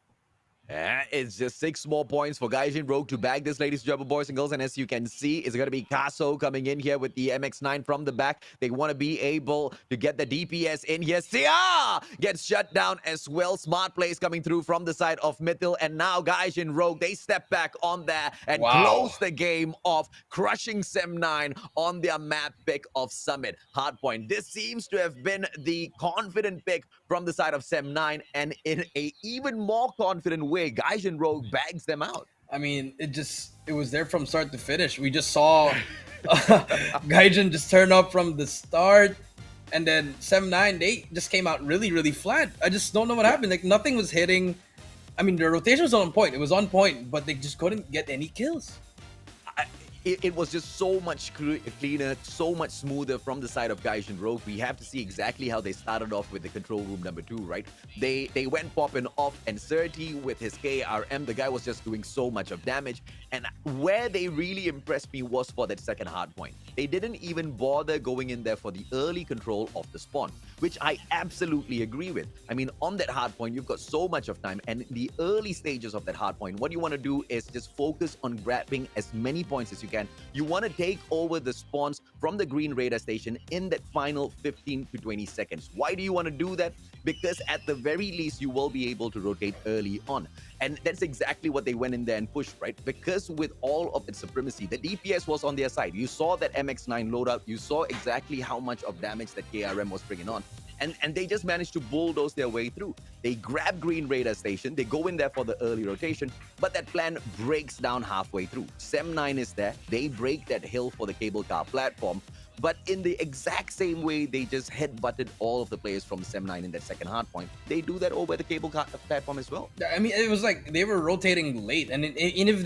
Speaker 3: It's just 6 more points for Gaijin Rogue to bag this, ladies and gentlemen, boys and girls. And as you can see, it's going to be Kaso coming in here with the MX9 from the back. They want to be able to get the DPS in here. Sia gets shut down as well. Smart plays coming through from the side of Mithil. And now Gaijin Rogue, they step back on there and close the game off, crushing Sem9 on their map pick of Summit. Hardpoint. This seems to have been the confident pick from the side of Sem9, and in a even more confident way, Gaijin Rogue bags them out.
Speaker 4: I mean, it was there from start to finish. We just saw Gaijin just turn up from the start, and then Sem9, they just came out really, really flat. I just don't know what happened. Like, nothing was hitting. I mean, the rotation was on point. It was on point, but they just couldn't get any kills.
Speaker 3: It was just so much cleaner, so much smoother from the side of Gaijin Rogue. We have to see exactly how they started off with the control room number 2, right? They went popping off, and Surti with his KRM, the guy was just doing so much of damage. And where they really impressed me was for that second hard point. They didn't even bother going in there for the early control of the spawn, which I absolutely agree with. I mean, on that hard point, you've got so much of time, and the early stages of that hard point, what you want to do is just focus on grabbing as many points as you can. You want to take over the spawns from the green radar station in that final 15 to 20 seconds. Why do you want to do that? Because at the very least, you will be able to rotate early on. And that's exactly what they went in there and pushed, right? Because with all of its supremacy, the DPS was on their side. You saw that MX9 loadout. You saw exactly how much of damage that KRM was bringing on. And they just managed to bulldoze their way through. They grab Green Radar Station. They go in there for the early rotation. But that plan breaks down halfway through. Sem9 is there. They break that hill for the cable car platform. But in the exact same way, they just headbutted all of the players from Sem9 in that second hard point. They do that over the cable car platform as well.
Speaker 4: I mean, it was like they were rotating late, and if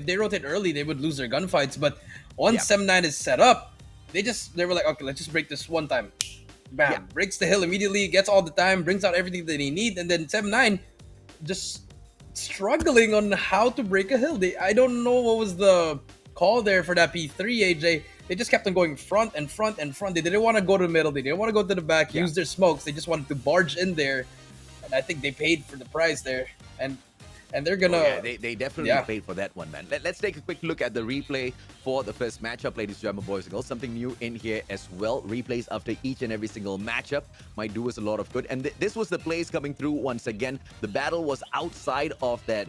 Speaker 4: they rotate early, they would lose their gunfights. But once Sem9 is set up, they were like, okay, let's just break this one time. Bam, breaks the hill immediately, gets all the time, brings out everything that they need, and then Sem9 just struggling on how to break a hill. I don't know what was the call there for that P3, AJ. they just kept on going front and front and front. They didn't want to go to the middle. They didn't want to go to the back,
Speaker 3: Yeah.
Speaker 4: use their smokes. They just wanted to barge in there. And I think they paid for the price there. And they're gonna.
Speaker 3: Oh, yeah, they definitely
Speaker 4: yeah.
Speaker 3: paid for that one, man. Let's take a quick look at the replay for the first matchup, ladies and gentlemen, boys and girls. Something new in here as well. Replays after each and every single matchup might do us a lot of good. And this was the plays coming through once again. The battle was outside of that,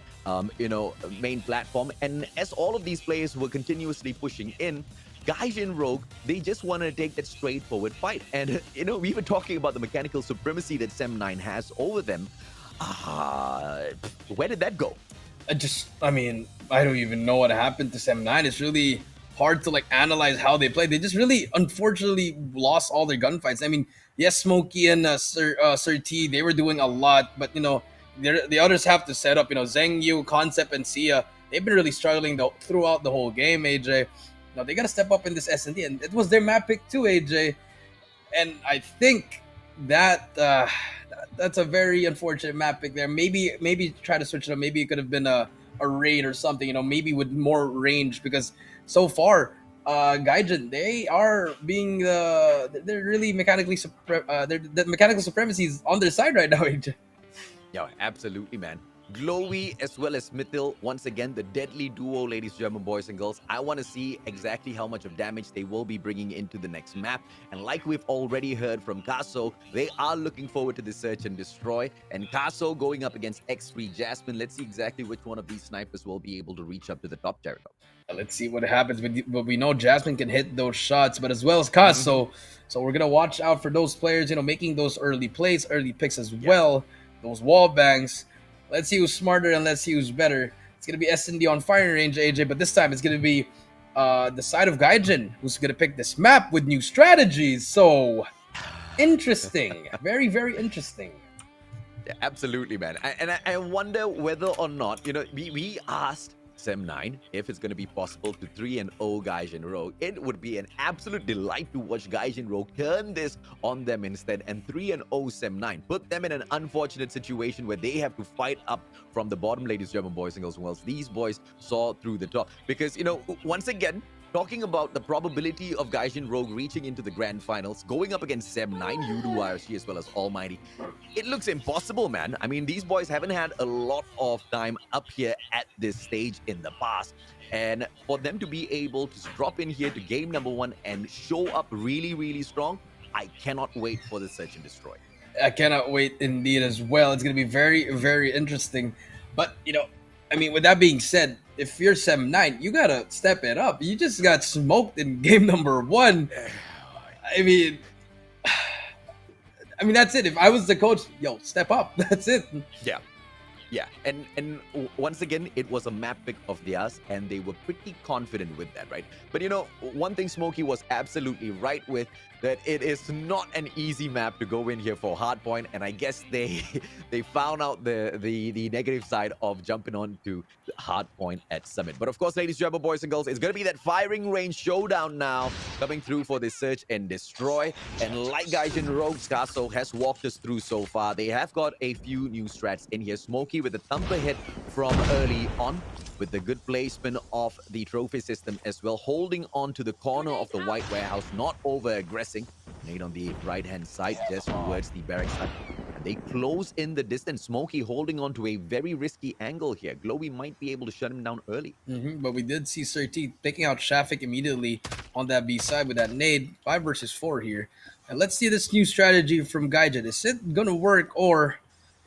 Speaker 3: main platform. And as all of these players were continuously pushing in, Gaijin Rogue, they just wanted to take that straightforward fight. And, we were talking about the mechanical supremacy that Sem9 has over them. Where did that go?
Speaker 4: I don't even know what happened to Sem9. It's really hard to analyze how they played. They just really, unfortunately, lost all their gunfights. I mean, yes, Smokey and Sir T, they were doing a lot, but the others have to set up. Zheng Yu, Concept, and Sia, they've been really struggling throughout the whole game. AJ, they gotta step up in this S&D, and it was their map pick too, AJ. And I think that that's a very unfortunate map pick there. Maybe try to switch it up. Maybe it could have been a raid or something, maybe with more range, because so far Gaijin, they are being they're really mechanically the mechanical supremacy is on their side right now. AJ.
Speaker 3: Yeah, absolutely, man. Glowy as well as Smithil, once again, the deadly duo, ladies and gentlemen, boys and girls. I want to see exactly how much of damage they will be bringing into the next map. And like we've already heard from Kaso, they are looking forward to the search and destroy. And Kaso going up against X3 Jasmine. Let's see exactly which one of these snipers will be able to reach up to the top, Jericho.
Speaker 4: Let's see what happens. But we know Jasmine can hit those shots, but as well as Kaso. So we're going to watch out for those players, making those early plays, early picks as well. Those wall bangs. Let's see who's smarter and let's see who's better. It's going to be S&D on firing range, AJ, but this time it's going to be the side of Gaijin who's going to pick this map with new strategies. So, interesting. Very, very interesting.
Speaker 3: Yeah, absolutely, man. I wonder whether or not, we asked Sem9 if it's going to be possible to 3-0 Gaijin Rogue. It would be an absolute delight to watch Gaijin Rogue turn this on them instead and 3-0 Sem9. Put them in an unfortunate situation where they have to fight up from the bottom, ladies and gentlemen, boys and girls. Whilst these boys saw through the top. Because, once again, talking about the probability of Gaijin Rogue reaching into the grand finals, going up against Sem9, Yudu RSG, as well as Almighty, it looks impossible, man. I mean, these boys haven't had a lot of time up here at this stage in the past. And for them to be able to drop in here to game number 1 and show up really, really strong, I cannot wait for the search and destroy.
Speaker 4: I cannot wait indeed as well. It's going to be very, very interesting. But, with that being said, if you're Sem9, you got to step it up. You just got smoked in game number 1. I mean, that's it. If I was the coach, step up. That's it.
Speaker 3: Yeah. Yeah, and once again, it was a map pick of theirs, and they were pretty confident with that, right? But one thing Smokey was absolutely right with, that it is not an easy map to go in here for Hardpoint, and I guess they found out the negative side of jumping on to Hardpoint at Summit. But of course, ladies and gentlemen, boys and girls, it's going to be that firing range showdown now coming through for this search and destroy. And like Gaijin Rogue's Castle has walked us through so far, they have got a few new strats in here. Smokey with a thumper hit from early on, with the good placement of the trophy system as well, holding on to the corner of the white warehouse, not over-aggressing. Nade on the right-hand side, just towards the barracks side. And they close in the distance. Smokey holding on to a very risky angle here. Glowy might be able to shut him down early.
Speaker 4: But we did see Sir T taking out Shafik immediately on that B side with that nade. 5 versus 4 here. And let's see this new strategy from Gaijin. Is it going to work, or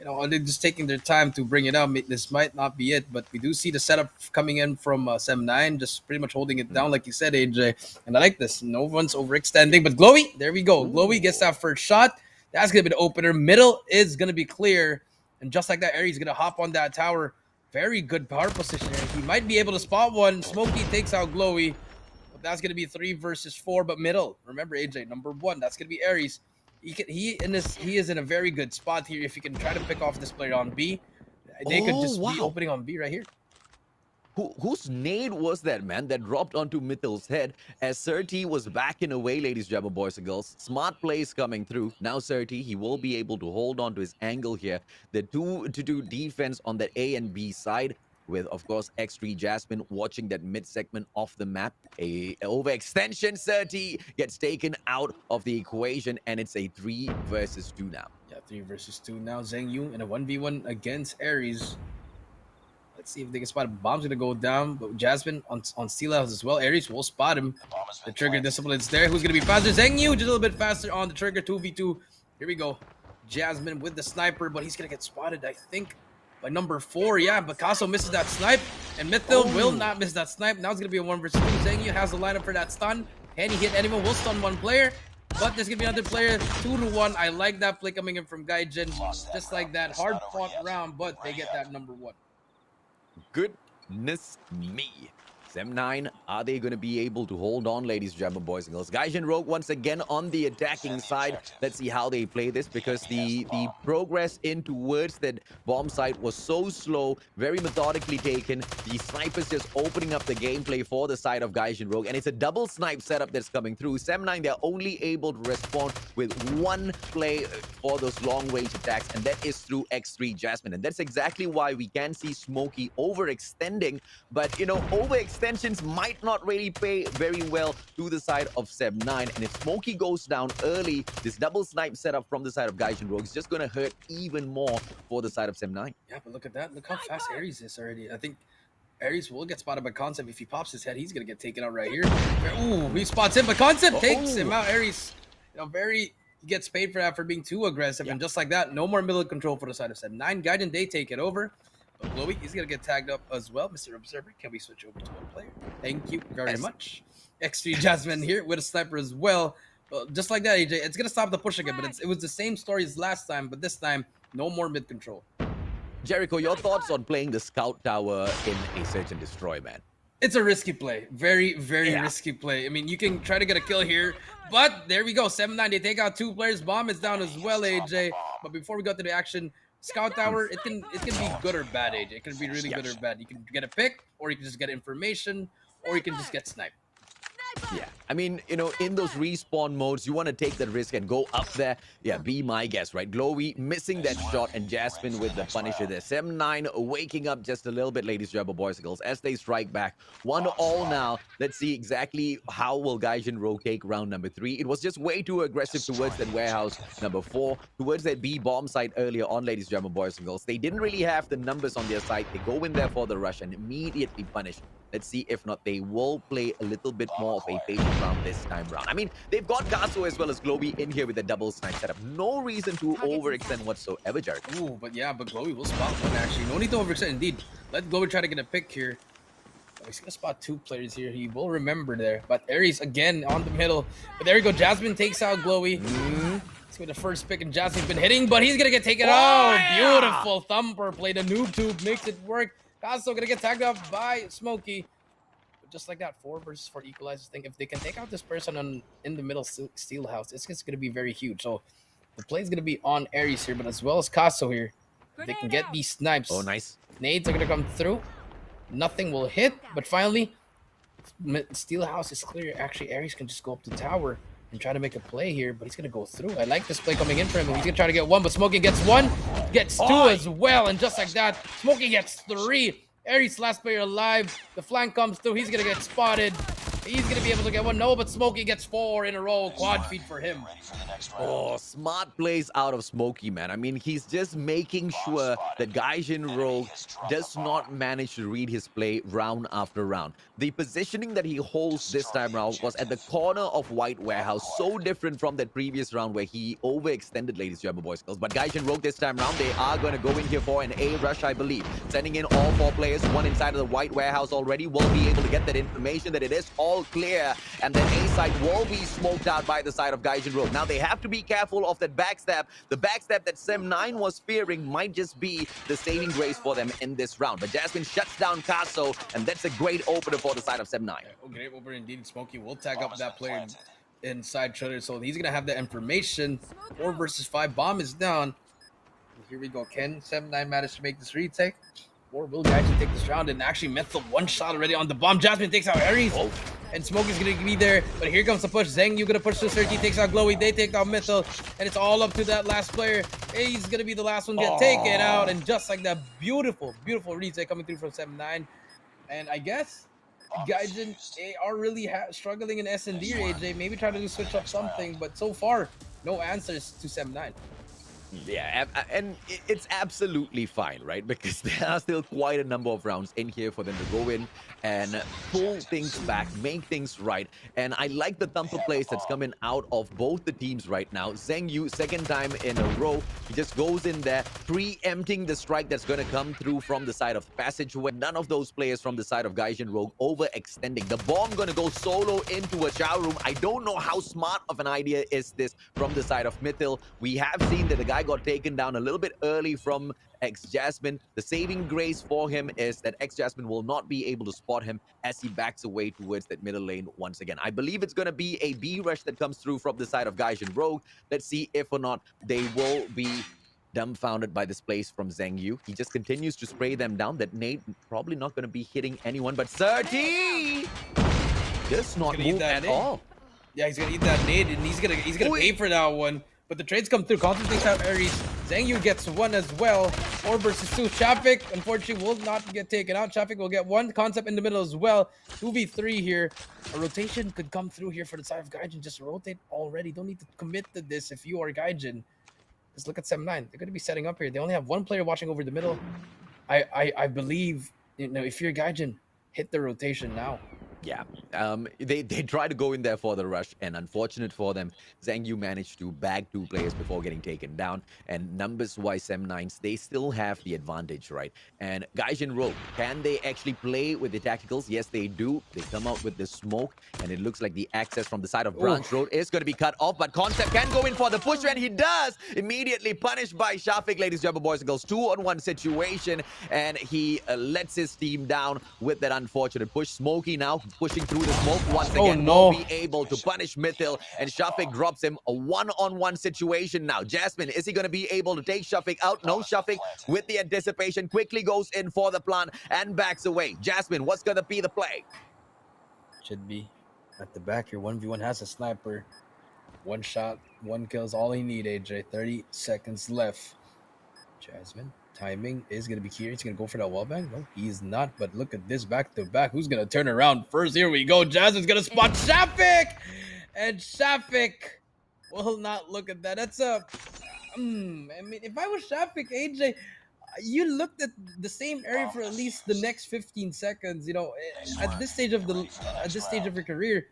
Speaker 4: are they just taking their time to bring it up? This might not be it, but we do see the setup coming in from Sem9, just pretty much holding it down, like you said, AJ. And I like this. No one's overextending, but Glowy, there we go. Glowy gets that first shot. That's going to be the opener. Middle is going to be clear. And just like that, Aries going to hop on that tower. Very good power position here. He might be able to spot one. Smokey takes out Glowy. But that's going to be 3 versus 4, but middle. Remember, AJ, number 1. That's going to be Aries. He is in a very good spot here. If he can try to pick off this player on B, they could just be opening on B right here.
Speaker 3: Whose nade was that, man, that dropped onto Mithel's head as Sir T was backing away, ladies and gentlemen, boys and girls. Smart plays coming through. Now Sir T, he will be able to hold on to his angle here. The 2-2 defense on that A and B side. with, of course, X3 Jasmine watching that mid segment of the map. A overextension 30 gets taken out of the equation, and it's a 3 versus 2 now.
Speaker 4: Yeah, 3 versus 2 now. Zheng Yu in a 1v1 against Aries. Let's see if they can spot him. Bomb's gonna go down, but Jasmine on Steel House as well. Aries will spot him. The trigger discipline's there. Who's gonna be faster? Zheng Yu just a little bit faster on the trigger. 2v2. Here we go. Jasmine with the sniper, but he's gonna get spotted, I think, by number 4. Yeah, Picasso misses that snipe, and Mythil will not miss that snipe. Now it's gonna be a 1 versus 2. Zheng Yu has the lineup for that stun. Can he hit anyone? Will stun one player. But there's gonna be another player, 2-1. I like that play coming in from Gaijin. Just like that, hard fought round, but they get that number 1.
Speaker 3: Goodness me. Sem9, are they going to be able to hold on, ladies and gentlemen, boys and girls? Gaijin Rogue once again on the attacking side. Let's see how they play this, because the progress in towards that bomb site was so slow, very methodically taken. The snipers just opening up the gameplay for the side of Gaijin Rogue, and it's a double snipe setup that's coming through. Sem9, they're only able to respond with one play for those long-range attacks, and that is through X3 Jasmine. And that's exactly why we can see Smokey overextending, but, you know, overextensions might not really pay very well to the side of Sem9. And if Smokey goes down early, this double snipe setup from the side of Gaijin Rogue is just going to hurt even more for the side of Sem9.
Speaker 4: Yeah, but look at that. Look how fast Aries is already. I think Aries will get spotted by Concept. If he pops his head, he's going to get taken out right here. Ooh, he spots him, but Concept takes him out. Aries, you know, he gets paid for that, for being too aggressive. And just like that, no more middle control for the side of Sem9. Gaijin, they take it over. But Glowy is going to get tagged up as well. Mr. Observer, can we switch over to one player? Thank you very much. X3 Jasmine here with a sniper as well. Just like that, AJ, it's going to stop the push again, but it was the same story as last time, but this time, no more mid control.
Speaker 3: Jericho, your thoughts on playing the scout tower in a search and destroy, man?
Speaker 4: It's a risky play. Very, very risky play. I mean, you can try to get a kill here, but there we go. 7-9, they take out 2 players. Bomb is down as well, AJ. But before we go to the action, Scout Tower, it can be good or bad, AJ. It can be really good or bad. You can get a pick, or you can just get information, or you can just get sniped.
Speaker 3: Yeah, I mean, you know, in those respawn modes, you want to take that risk and go up there. Yeah, be my guest, right? Glowy missing that shot, and Jasmine with the Punisher there. Sem9 waking up just a little bit, ladies and gentlemen, boys and girls, as they strike back. 1-all now. Let's see exactly how will Gaijin Rogue take round number 3. It was just way too aggressive towards that warehouse number 4, towards that B bomb site earlier on, ladies and gentlemen, boys and girls. They didn't really have the numbers on their side. They go in there for the rush and immediately punish. Let's see if not they will play a little bit more of a patient round this time round. I mean, they've got Gaso as well as Glowy in here with a double snipe setup. No reason to overextend whatsoever, Jared.
Speaker 4: Ooh, but yeah, but Glowy will spot one actually. No need to overextend. Indeed, let Glowy try to get a pick here. Oh, he's gonna spot 2 players here. He will remember there. But Aries again on the middle. But there we go. Jasmine takes out Glowy. Let's go with the first pick, and Jasmine's been hitting, but he's gonna get taken out. Beautiful thumper play. The noob tube makes it work. Gaso gonna get tagged up by Smokey. But just like that, 4 versus 4 equalizers thing. If they can take out this person in the middle steel house, it's just gonna be very huge. So the play is gonna be on Aries here, but as well as Caso here. If they can get these snipes.
Speaker 3: Oh, nice.
Speaker 4: Nades are gonna come through. Nothing will hit, but finally, steel house is clear. Actually, Aries can just go up the tower and try to make a play here, but he's gonna go through. I like this play coming in for him. He's gonna try to get 1, but Smokey gets 1, gets 2 as well, and just like that, Smokey gets 3. Aries last player alive. The flank comes through. He's gonna get spotted. He's gonna be able to get 1. No, but Smokey gets 4 in a row. Quad feed for him.
Speaker 3: Oh, smart plays out of Smokey, man. I mean, he's just making sure that Gaijin Rogue does not manage to read his play round after round. The positioning that he holds this time round was at the corner of White Warehouse, so different from that previous round where he overextended, ladies and gentlemen, boys and girls. But Gaijin Rogue this time round, they are going to go in here for an A rush, I believe. Sending in all 4 players, 1 inside of the White Warehouse already, will be able to get that information that it is all clear, and then A side will be smoked out by the side of Gaijin Rogue. Now they have to be careful of that backstab. The backstab that Sem9 was fearing might just be the saving grace for them in this round. But Jasmine shuts down Caso, and that's a great opener for the side of Sem9.
Speaker 4: Oh, great opener indeed. Smokey will tag up that player inside Shutter, so he's gonna have the information. 4 versus 5. Bomb is down. Here we go. Can Sem9 manage to make this retake? Or will Gaijin take this round? And actually, Mythil 1 shot already on the bomb. Jasmine takes out Aries. And Smokey's gonna be there. But here comes the push. Zheng Yu gonna push to 30. Takes out Glowy. They take out Mythil. And it's all up to that last player. He's gonna be the last one to get taken out, and just like that, beautiful retake coming through from 7-9. And I guess Gaijin are really struggling in S&D, AJ. Maybe try to switch up something, but so far, no answers to 7-9.
Speaker 3: Yeah, and it's absolutely fine, right? Because there are still quite a number of rounds in here for them to go in and pull things back, make things right. And I like the thumper plays that's coming out of both the teams right now. Zheng Yu, second time in a row, he just goes in there, preempting the strike that's going to come through from the side of the passageway. None of those players from the side of Gaijin Rogue overextending. The bomb going to go solo into a shower room. I don't know how smart of an idea is this from the side of Mythil. We have seen that the guy got taken down a little bit early from X-Jasmine. The saving grace for him is that X-Jasmine will not be able to spot him as he backs away towards that middle lane once again. I believe it's going to be a B rush that comes through from the side of Gaijin Rogue. Let's see if or not they will be dumbfounded by this place from Zheng Yu. He just continues to spray them down. That nade probably not going to be hitting anyone, but 30 does not move at all.
Speaker 4: Yeah, he's gonna eat that nade, and he's gonna pay for that one. But the trades come through. Constance takes out Ares. Zheng Yu gets one as well. 4 versus 2. Shafik, unfortunately, will not get taken out. Shafik will get one. Concept in the middle as well. 2v3 here. A rotation could come through here for the side of Gaijin. Just rotate already. Don't need to commit to this if you are Gaijin. Just look at 7-9. They're going to be setting up here. They only have one player watching over the middle. I believe, if you're Gaijin, hit the rotation now.
Speaker 3: Yeah, they try to go in there for the rush, and unfortunate for them, Zheng Yu managed to bag 2 players before getting taken down. And numbers-wise, M9s, they still have the advantage, right? And Gaijin Rogue, can they actually play with the tacticals? Yes, they do. They come out with the smoke, and it looks like the access from the side of Branch Road is going to be cut off, but Concept can go in for the push, and he does! Immediately punished by Shafik, ladies and gentlemen, boys and girls. 2-on-1 situation, and he lets his team down with that unfortunate push. Smokey now pushing through the smoke once again, will be able to punish Mythil, and Shafik drops him. A 1-on-1 situation now. Jasmine, is he going to be able to take Shafik out? No, Shafik with the anticipation quickly goes in for the plant and backs away. Jasmine, what's going to be the play?
Speaker 4: Should be at the back here. 1v1 has a sniper. 1 shot, 1 kill is all he need, AJ. 30 seconds left. Jasmine. Timing is going to be here. He's going to go for that wallbang. No, he's not. But look at this back-to-back. Who's going to turn around first? Here we go. Jasmine's going to spot Shafik. And Shafik will not look at that. That's a... I mean, if I was Shafik, AJ, you looked at the same area for at least the next 15 seconds. At this stage of your career,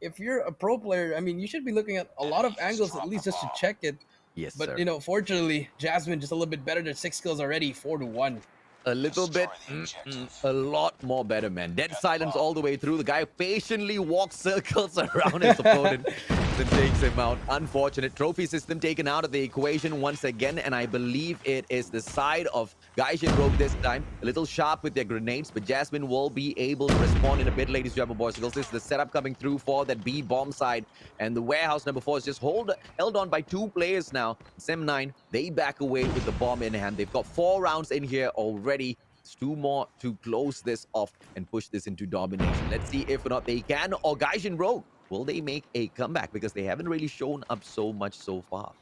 Speaker 4: if you're a pro player, I mean, you should be looking at a lot of angles at least just to check it.
Speaker 3: Yes,
Speaker 4: but
Speaker 3: sir.
Speaker 4: Fortunately, Jasmine just a little bit better. There's 6 kills already, 4-1.
Speaker 3: A little bit, a lot more better, man. Dead silence all the way through. The guy patiently walks circles around his opponent and takes him out. Unfortunate. Trophy system taken out of the equation once again, and I believe it is the side of Gaijin Rogue this time. A little sharp with their grenades, but Jasmine will be able to respond in a bit, ladies and gentlemen, boys and girls. This is the setup coming through for that B bomb side, and the warehouse number 4 is just held on by 2 players now. Sem9, they back away with the bomb in hand. They've got 4 rounds in here already. It's 2 more to close this off and push this into domination. Let's see if or not they can, or Gaijin Rogue, will they make a comeback? Because they haven't really shown up so much so far.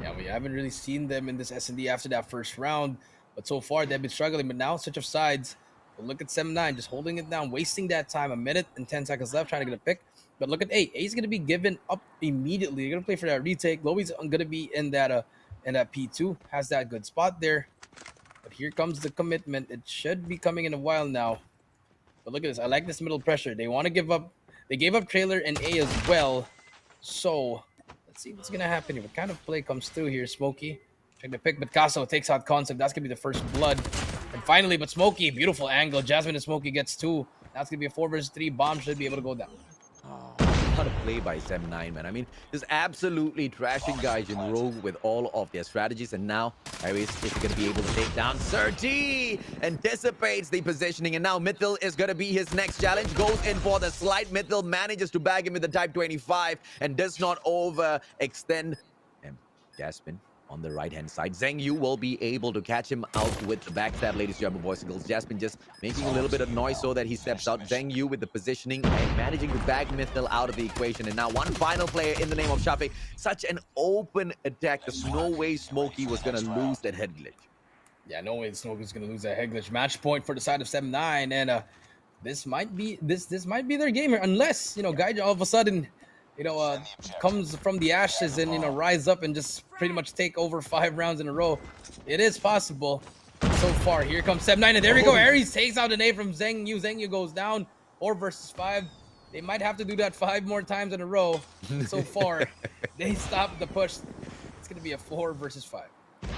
Speaker 4: Yeah, we haven't really seen them in this S&D after that first round. But so far, they've been struggling. But now, switch of sides. But look at 7-9, just holding it down, wasting that time. 1 minute and 10 seconds left, trying to get a pick. But look at A. A's going to be given up immediately. They're going to play for that retake. Lowy's going to be in that P2. Has that good spot there. But here comes the commitment. It should be coming in a while now. But look at this. I like this middle pressure. They want to give up. They gave up trailer and A as well. So let's see what's going to happen here. What kind of play comes through here, Smokey? Check the pick, but Casso takes out Concept. That's going to be the first blood. And finally, but Smokey, beautiful angle. Jasmine and Smokey gets 2. That's going to be a 4 versus 3. Bomb should be able to go down.
Speaker 3: What a play by Sem9, man. I mean, just absolutely trashing Gaijin Rogue with all of their strategies. And now, Ares is going to be able to take down Surti. Anticipates the positioning. And now Mythil is going to be his next challenge. Goes in for the slide. Mythil manages to bag him with the Type 25 and does not overextend. And Jasmine on the right-hand side. Zheng Yu will be able to catch him out with the backstab, ladies and gentlemen, boys and girls. Jasmine just making a little bit of noise so that he steps out. Zheng Yu with the positioning and managing to bag Mythil out of the equation. And now one final player in the name of Shafiq. Such an open attack. There's no way Smokey was going to lose that head glitch.
Speaker 4: Yeah, no way Smokey's going to lose that head glitch. Match point for the side of 7-9. And this might be their game here. Unless, Gaija all of a sudden, comes from the ashes and, rise up and just pretty much take over 5 rounds in a row. It is possible. So far, here comes 7-9, and there we go. Aries takes out an A from Zheng Yu. Zheng Yu goes down, 4 versus 5. They might have to do that 5 more times in a row. So far, they stopped the push. It's going to be a 4 versus 5.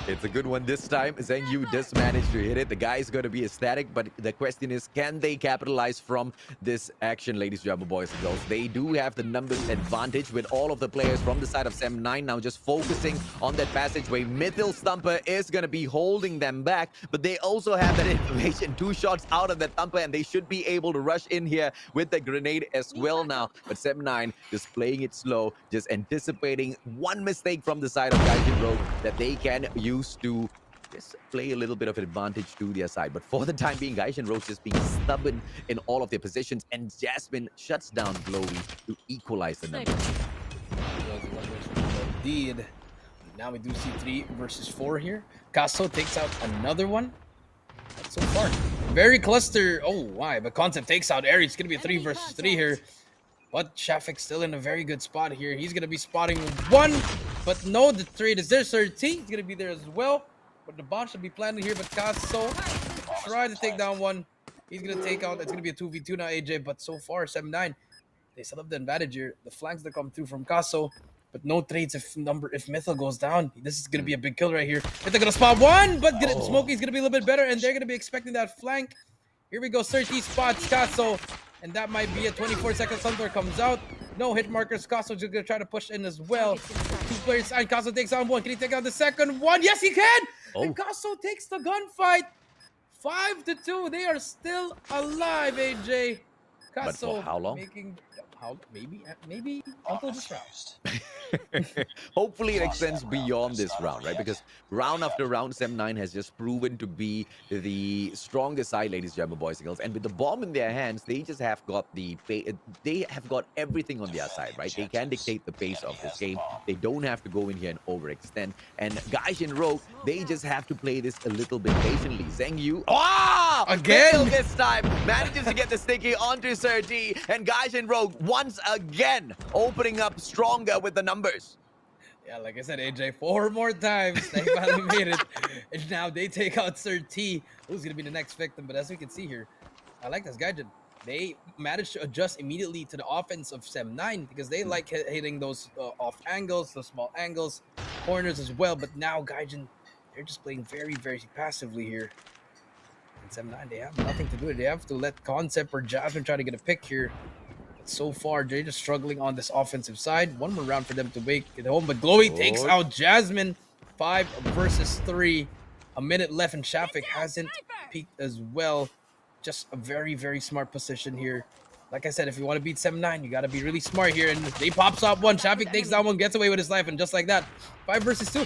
Speaker 3: It's a good one this time. Zheng Yu does manage to hit it. The guy is going to be ecstatic, but the question is, can they capitalize from this action, ladies and gentlemen, boys and girls? They do have the numbers advantage with all of the players from the side of 7-9 now just focusing on that passageway. Mythil Thumper is going to be holding them back, but they also have that information. 2 shots out of that Thumper, and they should be able to rush in here with the grenade as well now. But 7-9 just playing it slow, just anticipating one mistake from the side of Gaijin Rogue that they can use to just play a little bit of advantage to their side. But for the time being, Gaijin Rogue just being stubborn in all of their positions, and Jasmine shuts down Glowy to equalize the numbers.
Speaker 4: Indeed. Now we do see 3 versus 4 here. Casso takes out another one. So far, very cluster. Oh, why? But Concept takes out Aries. It's going to be a 3 versus 3 here. But Shafiq's still in a very good spot here. He's going to be spotting 1. But no, the trade is there. Sir T, he's going to be there as well. But the bomb should be planted here. But Casso try to take down 1. He's going to take out. It's going to be a 2v2 now, AJ. But so far, 7-9. They still have the advantage here. The flanks that come through from Casso. But no trades if Mythil goes down. This is going to be a big kill right here. Mythil going to spot 1. But Smokey's going to be a little bit better. And they're going to be expecting that flank. Here we go. Sir T spots Casso. And that might be a 24-second Suntor comes out. No hit markers. Casso just going to try to push in as well. 2 players and Casso takes on 1. Can he take out the second one? Yes, he can! And Casso takes the gunfight. 5-2. They are still alive, AJ. Casso
Speaker 3: But for how long?
Speaker 4: Maybe until this round.
Speaker 3: Hopefully it extends beyond this round, right? Because round after round, 7-9 has just proven to be the strongest side, ladies and gentlemen, boys and girls. And with the bomb in their hands, they just have got they have got everything on their side, right? They can dictate the pace of this game. They don't have to go in here and overextend. And Gaijin Rogue, they just have to play this a little bit patiently. Zheng Yu,
Speaker 4: again
Speaker 3: this time manages to get the sticky onto Sir D, and Gaijin Rogue once again opening up stronger with the numbers.
Speaker 4: Yeah, like I said, AJ, 4 more times they finally made it. And now they take out Sir T, who's going to be the next victim. But as we can see here, I like this Gaijin. They managed to adjust immediately to the offense of 7-9 because they like hitting those off angles, those small angles, corners as well. But now Gaijin, they're just playing very, very passively here. And 7-9, they have nothing to do. They have to let Concept or Jasmine try to get a pick here. So far, they're just struggling on this offensive side. 1 more round for them to make it home. But Glowy takes out Jasmine. 5 versus 3. A minute left, and Shafiq hasn't peaked as well. Just a very, very smart position here. Like I said, if you want to beat 7-9, you got to be really smart here. And they pops up 1. Shafiq takes down 1, gets away with his life. And just like that, 5 versus 2.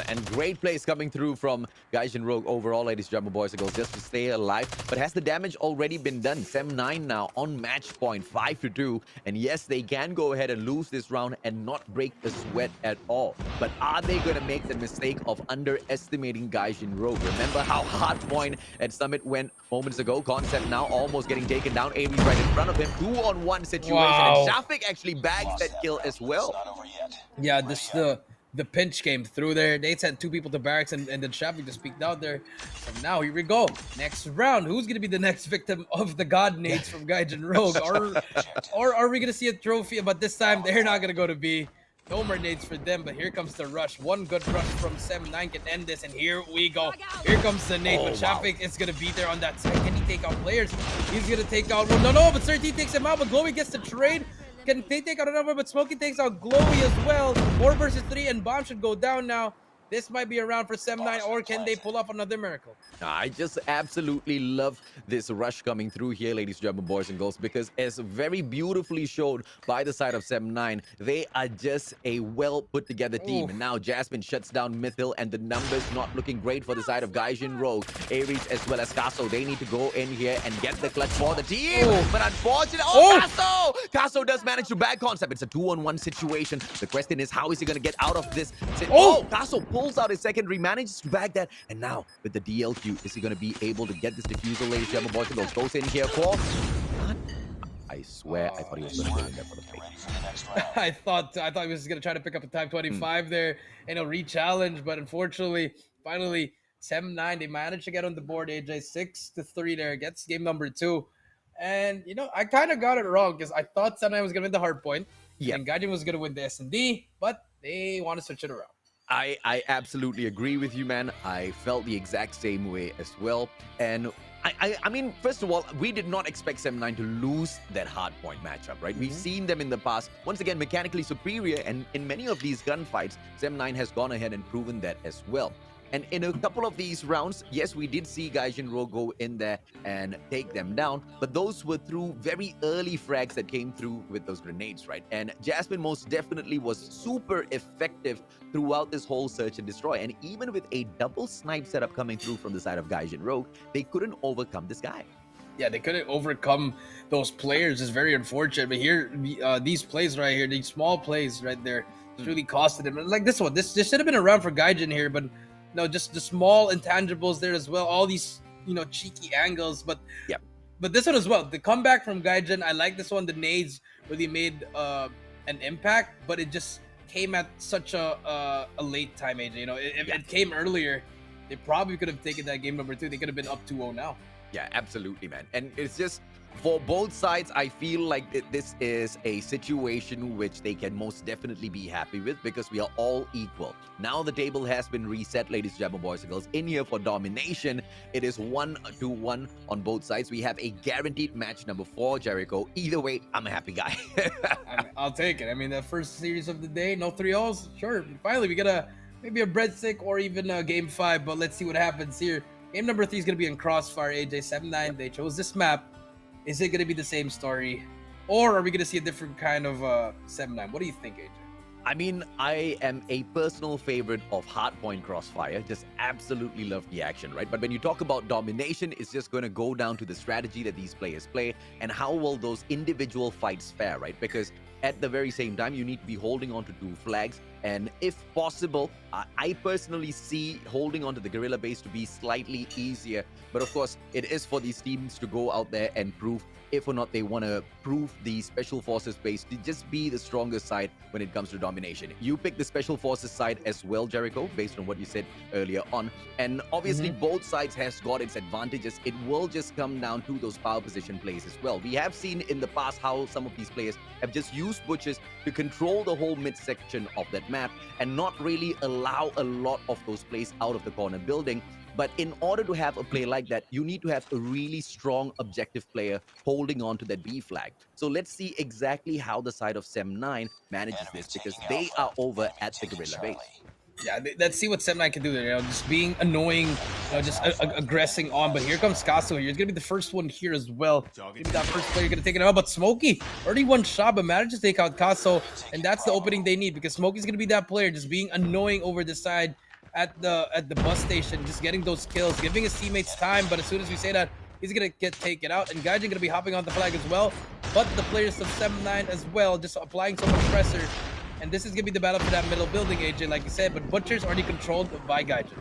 Speaker 3: And great plays coming through from Gaijin Rogue overall, ladies and gentlemen, boys and girls, just to stay alive. But has the damage already been done? 7-9 now on match point, 5-2. And yes, they can go ahead and lose this round and not break the sweat at all. But are they going to make the mistake of underestimating Gaijin Rogue? Remember how hard point at Summit went moments ago? Concept now almost getting taken down. Aries right in front of him. 2-on-1 situation.
Speaker 4: Wow.
Speaker 3: And Shafiq actually bags that kill as well.
Speaker 4: Yeah, the pinch came through there. They sent 2 people to barracks, and then Shafiq just peeked out there. And now here we go. Next round. Who's going to be the next victim of the God Nades from Gaijin Rogue? Or are we going to see a trophy? But this time, they're not going to go to B. No more nades for them, but here comes the rush. 1 good rush from 7-9 can end this, and here we go. Here comes the nade, but Shafiq is going to be there on that side. Can he take out players? He's going to take out 1. No, but Sir T takes him out, but Glowy gets the trade. Can they take out another, but Smokey takes out Glowy as well. 4 versus 3, and Bomb should go down now. this might be around for Sem9, or can they pull off another miracle?
Speaker 3: I just absolutely love this rush coming through here, ladies and gentlemen, boys and girls, because as very beautifully showed by the side of Sem9, they are just a well put together team.
Speaker 4: Oof.
Speaker 3: And now Jasmine shuts down Mythil, and the numbers not looking great for the side of Gaijin Rogue. Aries as well as Kaso, they need to go in here and get the clutch for the team.
Speaker 4: Oof.
Speaker 3: But unfortunately, Kaso does manage to bag concept. It's a 2-on-1 situation. The question is, how is he going to get out of this? Kaso pulls out his secondary, manages to bag that, and now with the DLQ, is he going to be able to get this diffusal, ladies and gentlemen, boys and girls? Goes in here for... I swear, I thought he was going to go in there for the fake.
Speaker 4: I thought he was going to try to pick up a time 25 there and a re-challenge, but unfortunately, finally, Sem9, they managed to get on the board. AJ 6-3 there, gets game number 2. And, you know, I kind of got it wrong because I thought Sem9 was going to win the hard point.
Speaker 3: Yeah.
Speaker 4: And Gaijin was going to win the S&D, but they want to switch it around.
Speaker 3: I absolutely agree with you, man. I felt the exact same way as well. And I mean, first of all, we did not expect Sem9 to lose that hard point matchup, right? We've seen them in the past, once again, mechanically superior. And in many of these gunfights, Sem9 has gone ahead and proven that as well. And in a couple of these rounds, yes, we did see Gaijin Rogue go in there and take them down, but those were through very early frags that came through with those grenades, right? And Jasmine most definitely was super effective throughout this whole search and destroy. And even with a double snipe setup coming through from the side of Gaijin Rogue, they couldn't overcome this guy.
Speaker 4: Yeah, they couldn't overcome those players. It's very unfortunate. But here, these plays right here, these small plays right there, it's really costed them. Like this one, this should have been around for Gaijin here, but no, just the small intangibles there as well. All these, you know, cheeky angles. But
Speaker 3: yeah,
Speaker 4: but this one as well. The comeback from Gaijin, I like this one. The nades really made an impact, but it just came at such a late time, AJ. You know, if it came earlier, they probably could have taken that game number 2. They could have been up 2-0 now.
Speaker 3: Yeah, absolutely, man. And it's just, for both sides, I feel like this is a situation which they can most definitely be happy with because we are all equal. Now the table has been reset, ladies and gentlemen, boys and girls. In here for domination, it is 1-1 on both sides. We have a guaranteed match number 4, Jericho. Either way, I'm a happy guy.
Speaker 4: I'll take it. I mean, the first series of the day, no 3-0s. Sure, finally, we get maybe a breadstick or even a game 5, but let's see what happens here. Game number 3 is going to be in Crossfire, AJ. Sem9, they chose this map. Is it going to be the same story? Or are we going to see a different kind of Sem9? What do you think, AJ?
Speaker 3: I mean, I am a personal favorite of Hardpoint Crossfire. Just absolutely love the action, right? But when you talk about domination, it's just going to go down to the strategy that these players play and how will those individual fights fare, right? Because at the very same time, you need to be holding on to 2 flags. And if possible, I personally see holding on to the guerrilla base to be slightly easier. But of course, it is for these teams to go out there and prove if or not they want to prove the Special Forces base to just be the strongest side when it comes to domination. You pick the Special Forces side as well, Jericho, based on what you said earlier on. And obviously, both sides has got its advantages. It will just come down to those power position plays as well. We have seen in the past how some of these players have just used butchers to control the whole midsection of that map and not really allow a lot of those plays out of the corner building. But in order to have a play like that, you need to have a really strong objective player holding on to that B flag. So let's see exactly how the side of Sem9 manages this because they are over at the guerrilla base.
Speaker 4: Yeah, let's see what Sem9 can do there. You know, just being annoying, you know, just aggressing on. But here comes Kaso here. He's going to be the first one here as well. Maybe that first player going to take it out. But Smokey already one shot, but managed to take out Kaso. And that's the opening they need because Smokey's going to be that player, just being annoying over the side at the bus station, just getting those kills, giving his teammates time. But as soon as we say that, he's going to get taken out. And Gaijin going to be hopping on the flag as well. But the players of Sem9 as well, just applying so much pressure. And this is going to be the battle for that middle building, AJ, like you said. But Butcher's already controlled by Gaijin.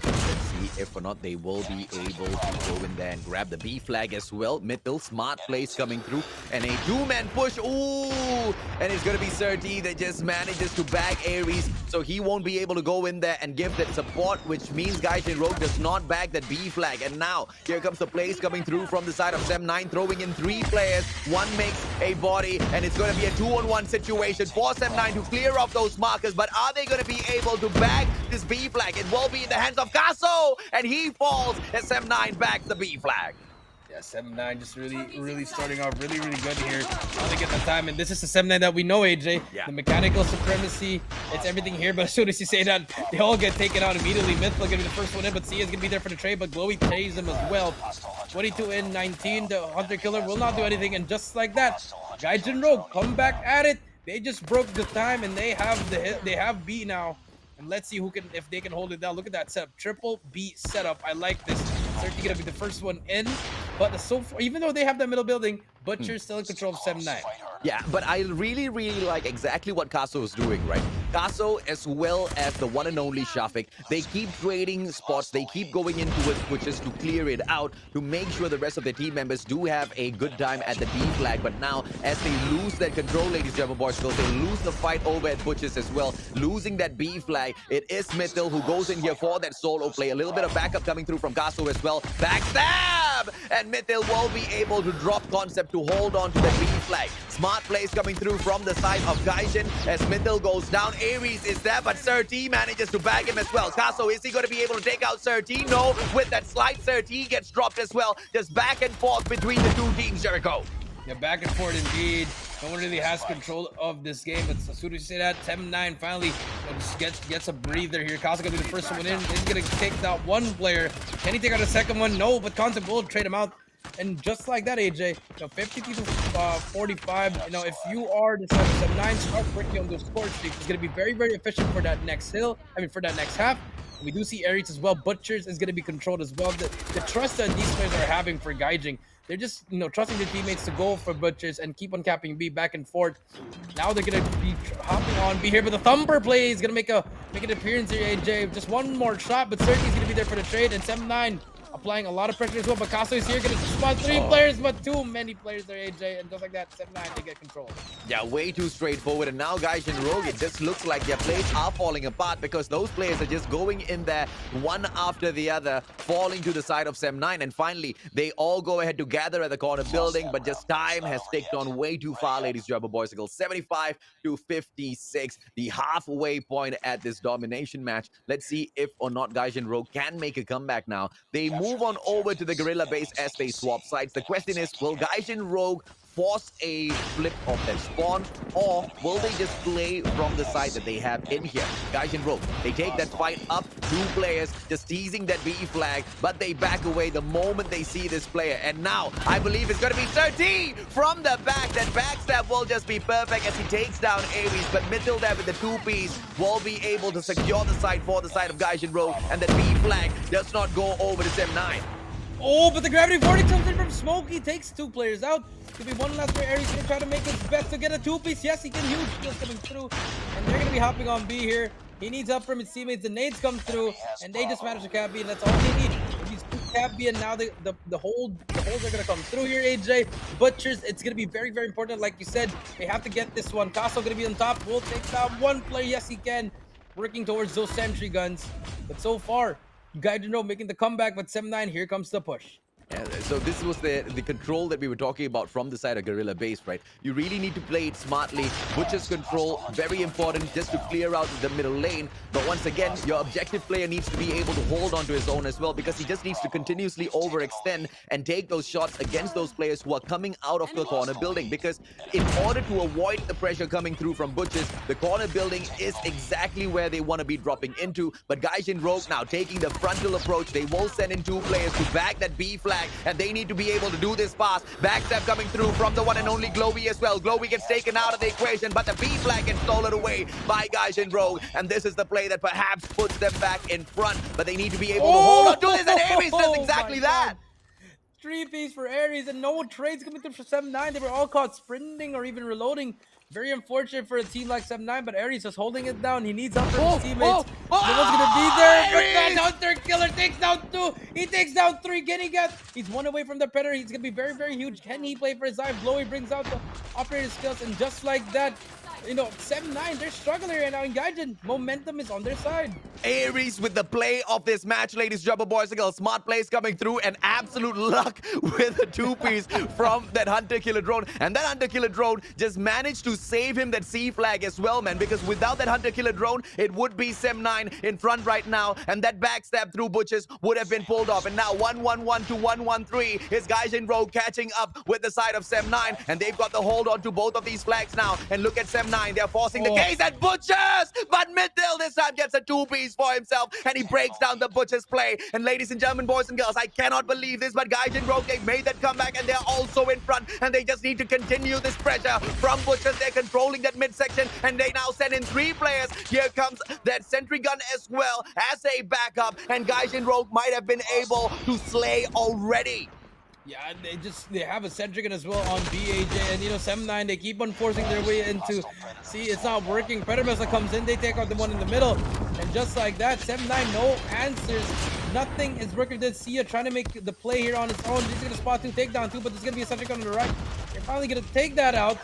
Speaker 3: Let's see if or not they will be able to go in there and grab the B flag as well. Mythil, smart plays coming through. And a 2-man push. Ooh! And it's going to be Surti that just manages to bag Aries. So he won't be able to go in there and give that support, which means Gaijin Rogue does not bag that B flag. And now, here comes the plays coming through from the side of Sem9, throwing in 3 players. One makes a body, and it's going to be a 2-on-1 situation for Sem9 to clear off those markers. But are they going to be able to bag this B flag? It will be in the hands of Kaso, and he falls as Sem9 bags the B flag.
Speaker 4: Yeah, 7-9 just really starting off really good here. Trying to get the time, and this is the 7-9 that we know, AJ.
Speaker 3: Yeah.
Speaker 4: The mechanical supremacy, it's everything here, but as soon as you say that, they all get taken out immediately. Mythla gonna be the first one in, but Sia is gonna be there for the trade, but Glowy pays him as well. 22 in, 19, the Hunter Killer will not do anything, and just like that, Gaijin Rogue come back at it. They just broke the time, and they have the hit, they have B now. And let's see if they can hold it down. Look at that setup, triple B setup. I like this. Certainly gonna be the first one in, but so far, even though they have that middle building, Butcher's still in control of 7-9.
Speaker 3: Yeah, but I really like exactly what Kaso is doing, right? Kaso, as well as the one and only Shafiq, they keep trading spots, they keep going into it, which is to clear it out, to make sure the rest of the team members do have a good time at the D flag. But now, as they lose that control, ladies and gentlemen, boys, girls, they lose the fight over at Butchers as well, losing that B flag. It is Mithil who goes in here for that solo play. A little bit of backup coming through from Kaso as well. Backstab! And Mithil will be able to drop concept to hold on to the B flag. Smart plays coming through from the side of Gaijin as Mithil goes down. Ares is there, but Sir T manages to bag him as well. Kaso, is he going to be able to take out Sir T? No, with that slide, Sir T gets dropped as well. Just back and forth between the two teams, Jericho.
Speaker 4: Yeah, back and forth indeed. No one really has control of this game, but as soon as you say that, 7-9 finally just gets a breather here. Kaso gonna be the first one in. He's gonna take out one player. Can he take out a second one? No, but Concept will trade him out. And just like that, AJ, 52 to 45. If you are the 7-9, start working on those score streaks. It's gonna be very efficient for that next hill. For that next half. We do see Ares as well. Butchers is gonna be controlled as well. The trust that these players are having for Gaijin. They're just, trusting their teammates to go for Butchers and keep on capping B back and forth. Now they're gonna be hopping on B here, but the Thumper play is gonna make an appearance here, AJ. Just one more shot, but Serki's gonna be there for the trade, and 7-9 applying a lot of pressure as well. But Kaso is here, gonna spot 3 players, but too many players there, AJ. And just like that, 7-9, they get control.
Speaker 3: Yeah, way too straightforward. And now, guys, in Rogue, it just looks like their plays are falling apart because those players are just going in there one after the other, falling to the side of 7-9. And finally, they all go ahead to gather at the corner building, but just time has ticked on way too far, ladies and gentlemen, boys and girls. 75 to 56, the halfway point at this domination match. Let's see if or not Gaijin Rogue can make a comeback now. They move on over to the Gorilla base as they swap sides. The question is, will Gaijin Rogue force a flip of their spawn, or will they just play from the side that they have in here? Gaijin Rogue, they take that fight up, 2 players just teasing that B flag, but they back away the moment they see this player. And now, I believe it's going to be 13 from the back. That backstab will just be perfect as he takes down Ares, but Mithil there with the 2-piece will be able to secure the side for the side of Gaijin Rogue, and that B flag does not go over to 7-9.
Speaker 4: Oh, but the gravity vortex comes in from Smokey, takes 2 players out. Could be one last player. Ares gonna try to make his best to get a 2-piece. Yes, he can. Huge kills coming through, and they're gonna be hopping on B here. He needs help from his teammates. The nades come through, and they just manage to cap B, and that's all they need. These 2 cap B, and now the holes are gonna come through here. AJ Butchers, it's gonna be very important. Like you said, they have to get this one. Castle gonna be on top. Will take down 1 player. Yes, he can. Working towards those sentry guns, but so far, Gaijin Rogue making the comeback, but 7-9, here comes the push.
Speaker 3: Yeah, so this was the control that we were talking about from the side of Gorilla base, right? You really need to play it smartly. Butcher's control, very important just to clear out the middle lane. But once again, your objective player needs to be able to hold on to his own as well, because he just needs to continuously overextend and take those shots against those players who are coming out of the corner building. Because in order to avoid the pressure coming through from Butchers, the corner building is exactly where they want to be dropping into. But Gaijin Rogue now taking the frontal approach. They will send in 2 players to back that B flag, and they need to be able to do this fast. Backstep coming through from the one and only Glowy as well. Glowy gets taken out of the equation, but the B flag gets stolen away by Gaijin Rogue, and this is the play that perhaps puts them back in front, but they need to be able to hold on to this, and Ares does exactly that.
Speaker 4: 3-piece for Ares, and no trades coming through for 7-9. They were all caught sprinting or even reloading. Very unfortunate for a team like 7-9, but Ares is holding it down. He needs help from his teammates. No one's gonna be there, but that Hunter Killer takes down 2. He takes down 3. Can he get? He's 1 away from the Predator. He's gonna be very huge. Can he play for his life? Glowy brings out the operator skills, and just like that, 7-9, they're struggling right now, and Gaijin, momentum is on their side.
Speaker 3: Aries with the play of this match, ladies and gentlemen, boys and girls. Smart plays coming through, and absolute luck with a two-piece from that Hunter Killer drone. And that Hunter Killer drone just managed to save him that C flag as well, man. Because without that Hunter Killer drone, it would be Sem9 in front right now. And that backstab through Butchers would have been pulled off. And now 1-1-1 to 1-1-3 is Gaijin Rogue catching up with the side of Sem9. And they've got the hold on to both of these flags now. And look at Sem9. They're forcing the case at Butchers. But Midhill this time gets a two-piece for himself, and he breaks down the Butcher's play. And ladies and gentlemen, boys and girls, I cannot believe this, but Gaijin Rogue, they've made that comeback, and they're also in front, and they just need to continue this pressure from Butchers. They're controlling that midsection, and they now send in 3 players. Here comes that sentry gun as well as a backup, and Gaijin Rogue might have been able to slay already.
Speaker 4: Yeah, they have a sentry gun as well on BAJ, and Sem9, they keep on forcing their way into. See, it's not working. Predator comes in, they take out the one in the middle, and just like that, Sem9, no answers. Nothing is working. Then Sia trying to make the play here on his own. He's gonna spot 2, take down 2, but there's gonna be a sentry gun on the right. They're finally gonna take that out.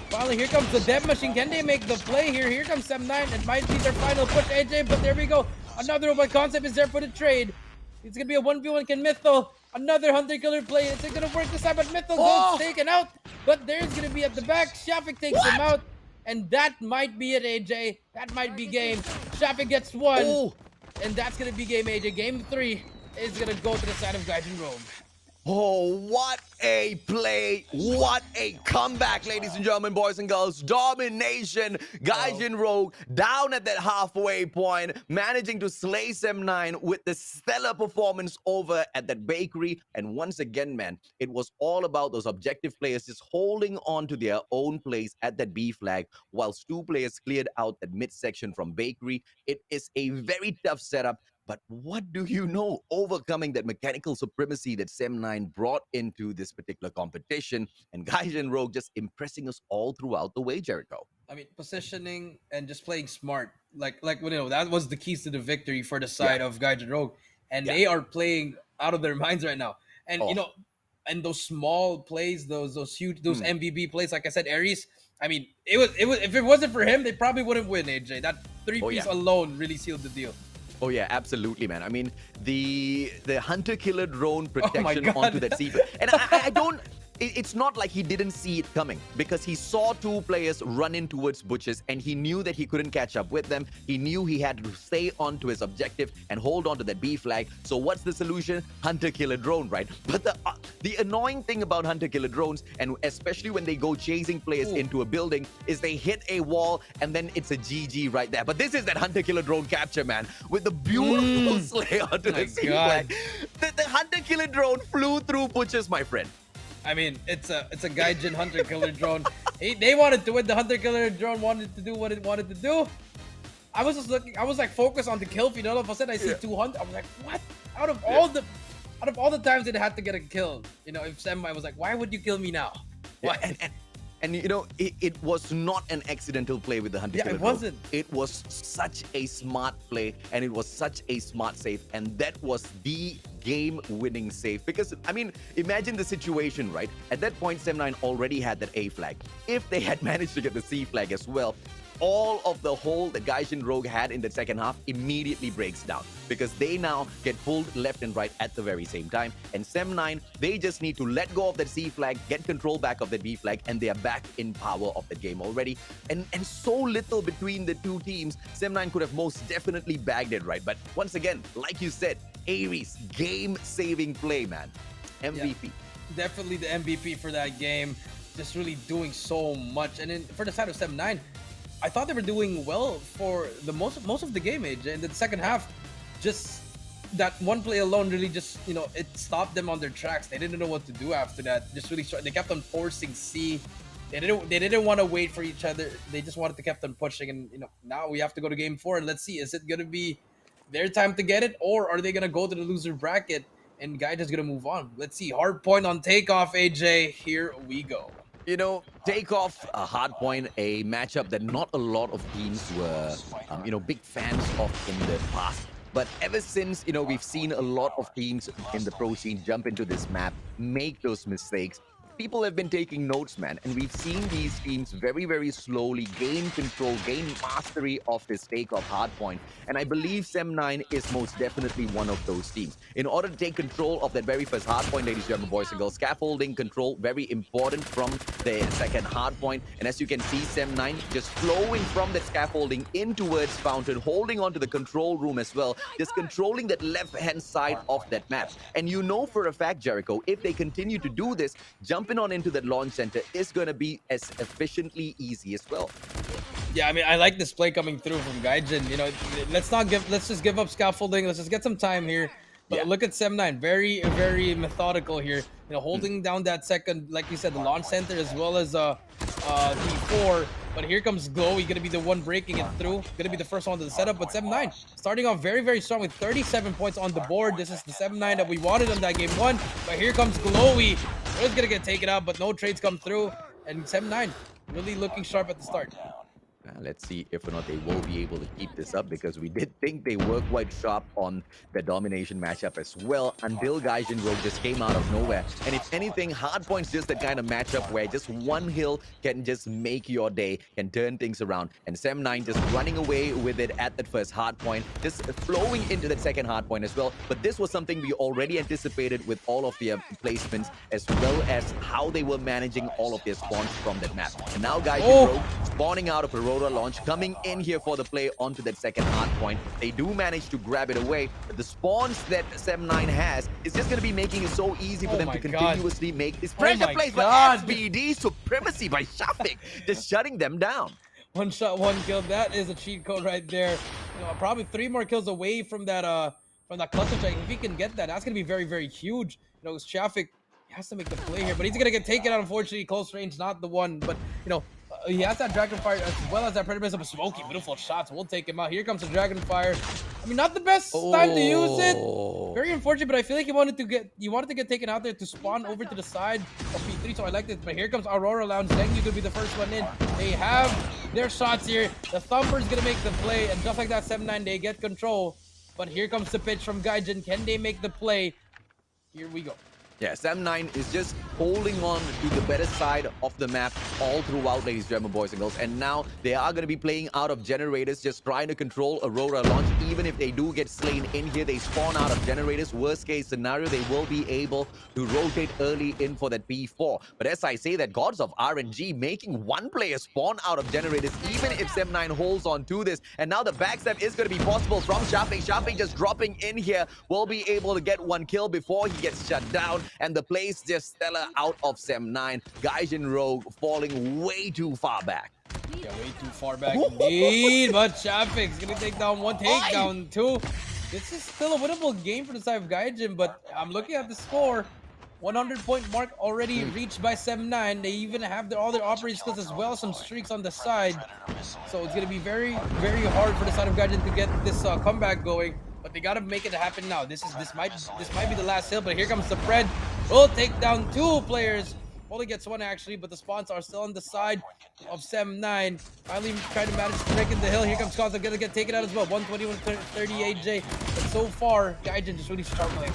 Speaker 4: Finally, here comes the death machine. Can they make the play here? Here comes Sem9. It might be their final push, AJ, but there we go. Another robot concept is there for the trade. It's gonna be a 1v1. Can Mythil? Another Hunter Killer play. Is it gonna work this time? But Mythil goes taken out. But there's gonna be at the back. Shafik takes him out. And that might be it, AJ. That might be game. Shafik gets 1. And that's gonna be game, AJ. Game 3 is gonna go to the side of Gaijin Rogue.
Speaker 3: Oh, what a play. What a comeback, ladies and gentlemen, boys and girls. Domination. Gaijin Rogue down at that halfway point, managing to slay Sem9 with the stellar performance over at that bakery. And once again, man, it was all about those objective players just holding on to their own place at that B flag, whilst 2 players cleared out that midsection from bakery. It is a very tough setup. But what do you know? Overcoming that mechanical supremacy that Sem9 brought into this particular competition, and Gaijin Rogue just impressing us all throughout the way, Jericho.
Speaker 4: I mean, positioning and just playing smart. Like that was the keys to the victory for the side of Gaijin Rogue. And they are playing out of their minds right now. And, and those small plays, those huge, those MVP plays, like I said, Aries, I mean, it was if it wasn't for him, they probably wouldn't win, AJ. That 3-piece alone really sealed the deal.
Speaker 3: Oh yeah, absolutely, man. I mean, the Hunter Killer drone protection onto that C. And I don't... It's not like he didn't see it coming, because he saw 2 players run in towards Butchers, and he knew that he couldn't catch up with them. He knew he had to stay on to his objective and hold on to that B flag. So what's the solution? Hunter Killer drone, right? But the annoying thing about Hunter Killer drones, and especially when they go chasing players into a building, is they hit a wall and then it's a GG right there. But this is that Hunter Killer drone capture, man, with the beautiful slay onto the C flag. The Hunter Killer drone flew through Butchers, my friend.
Speaker 4: I mean, it's a Gaijin Hunter Killer drone. They wanted to win. The Hunter Killer drone wanted to do what it wanted to do. I was just looking. I was like focused on the kill feed. All of a sudden, I see 200. I was like, what? Out of all the times it had to get a kill, if Sem9 was like, why would you kill me now? Why?
Speaker 3: And it was not an accidental play with the Hunter Killer.
Speaker 4: It wasn't.
Speaker 3: It was such a smart play, and it was such a smart save, and that was the game-winning save. Because, I mean, imagine the situation, right? At that point, Sem9 already had that A flag. If they had managed to get the C flag as well, all of the hole that Gaijin Rogue had in the second half immediately breaks down, because they now get pulled left and right at the very same time. And Sem9, they just need to let go of that C flag, get control back of the B flag, and they are back in power of the game already. And so little between the 2 teams, Sem9 could have most definitely bagged it, right? But once again, like you said, Aries, game-saving play, man. MVP.
Speaker 4: Yeah, definitely the MVP for that game. Just really doing so much. And then for the side of Sem9, I thought they were doing well for the most of the game, AJ. And the second half, just that one play alone really just, it stopped them on their tracks. They didn't know what to do after that. Just really they kept on forcing C. They didn't want to wait for each other. They just wanted to keep on pushing. And now we have to go to game 4, and let's see, is it gonna be their time to get it, or are they gonna go to the loser bracket and Gaijin's gonna move on? Let's see. Hard point on takeoff, AJ. Here we go.
Speaker 3: Takeoff, a hard point, a matchup that not a lot of teams were, big fans of in the past. But ever since, we've seen a lot of teams in the pro scene jump into this map, make those mistakes. people have been taking notes, man, and we've seen these teams very, very slowly gain control, gain mastery of this takeoff hardpoint. And I believe Sem9 is most definitely one of those teams. In order to take control of that very first hardpoint, ladies and gentlemen, boys and girls, scaffolding control, very important from the second hardpoint. And as you can see, Sem9 just flowing from that scaffolding in towards Fountain, holding on to the control room as well, just controlling that left-hand side of that map. And you know for a fact, Jericho, if they continue to do this, jumping on into that launch center is going to be as efficiently easy as well.
Speaker 4: Yeah, I mean, I like this play coming through from Gaijin. You know, let's just give up scaffolding. Let's just get some time here. But look at Sem9, very, very methodical here. You know, holding down that second, like you said, the launch center as well as D4. But here comes Glowy, gonna be the one breaking it through. Gonna be the first one to the setup. But Sem9 starting off very, very strong with 37 points on the board. This is the Sem9 that we wanted on that game one. But here comes Glowy. It's gonna get taken out, but no trades come through. And Sem9 really looking sharp at the start.
Speaker 3: Let's see if or not they will be able to keep this up, because we did think they were quite sharp on the domination matchup as well until Gaijin Rogue just came out of nowhere. And if anything, Hardpoint's just that kind of matchup where just one hill can just make your day, can turn things around. And Sem9 just running away with it at that first Hardpoint, just flowing into that second Hardpoint as well. But this was something we already anticipated with all of their placements, as well as how they were managing all of their spawns from that map. And now Gaijin Rogue spawning out of Aurora launch, coming in here for the play onto that second hard point. They do manage to grab it away, but the spawns that Sem9 has is just going to be making it so easy for them to continuously make this pressure plays. But SBD supremacy by Shafiq, just shutting them down.
Speaker 4: One shot, one kill. That is a cheat code right there. You know, probably 3 more kills away from that cluster check. If he can get that, that's gonna be very, very huge. You know, Shafiq has to make the play here, but he's gonna get taken out. Unfortunately, close range, not the one. But you know, he has that Dragonfire as well as that Predator of Smoky. Beautiful shots. We'll take him out. Here comes the Dragonfire. I mean, not the best time to use it. Very unfortunate, but I feel like he wanted to get taken out there to spawn over to the side of P3. So I like this. But here comes Aurora Lounge. Zenyu could be the first one in. They have their shots here. The Thumper's gonna make the play, and just like that, Sem9 they get control. But here comes the pitch from Gaijin. Can they make the play? Here we go.
Speaker 3: Yeah, Sem9 is just holding on to the better side of the map all throughout, ladies and gentlemen, boys and girls. And now they are going to be playing out of generators, just trying to control Aurora launch. Even if they do get slain in here, they spawn out of generators. Worst case scenario, they will be able to rotate early in for that P4. But as I say, that gods of RNG making one player spawn out of generators, even if Sem9 holds on to this. And now the backstab is going to be possible from Shafiq. Shafiq just dropping in here will be able to get one kill before he gets shut down. And the plays just stellar out of Sem9. Gaijin Rogue falling way too far back.
Speaker 4: Yeah, way too far back indeed. But Shafiq's gonna take down one, takedown two. This is still a winnable game for the side of Gaijin, but I'm looking at the score. 100-point mark already reached by Sem9. They even have all their operating skills as well, some streaks on the side. So it's gonna be very, very hard for the side of Gaijin to get this comeback going. But they gotta make it happen now. This might be the last hill, but here comes the Pred. Will take down 2 players. Only gets 1 actually, but the spawns are still on the side of Sem9. Finally trying to manage to break in the hill. Here comes Kaza, gonna get taken out as well. 120, 130 AJ. But so far, Gaijin just really struggling.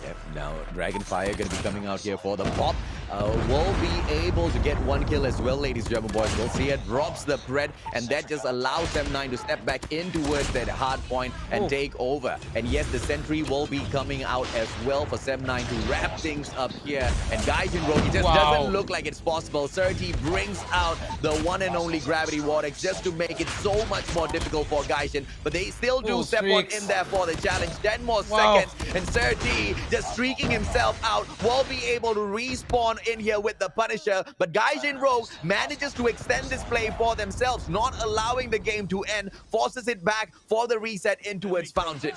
Speaker 3: Yep, now Dragonfire gonna be coming out here for the pop. Will be able to get 1 kill as well, ladies and gentlemen, boys. We'll see it drops the Pred, and that just allows Sem9 to step back in towards that hard point and take over. And yes, the sentry will be coming out as well for Sem9 to wrap things up here. And Gaijin Rogue, it just doesn't look like it's possible. Surti brings out the one and only Gravity Vortex just to make it so much more difficult for Gaijin. But they still do step on in there for the challenge. 10 more seconds, and Surti just streaking himself out, will be able to respawn in here with the Punisher, but Gaijin Rogue manages to extend this play for themselves, not allowing the game to end, forces it back for the reset into its Fountain.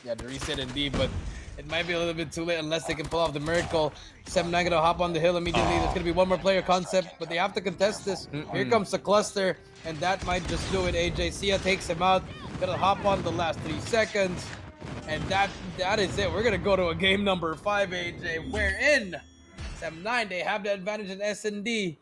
Speaker 4: Yeah, the reset indeed, but it might be a little bit too late unless they can pull off the miracle. Sem9 gonna hop on the hill immediately. There's gonna be 1 more player concept, but they have to contest this. Here comes the cluster, and that might just do it. AJ Sia takes him out. Gonna hop on the last 3 seconds, and that is it. We're gonna go to a game number 5, AJ. We're in Sem9, they have the advantage in S&D.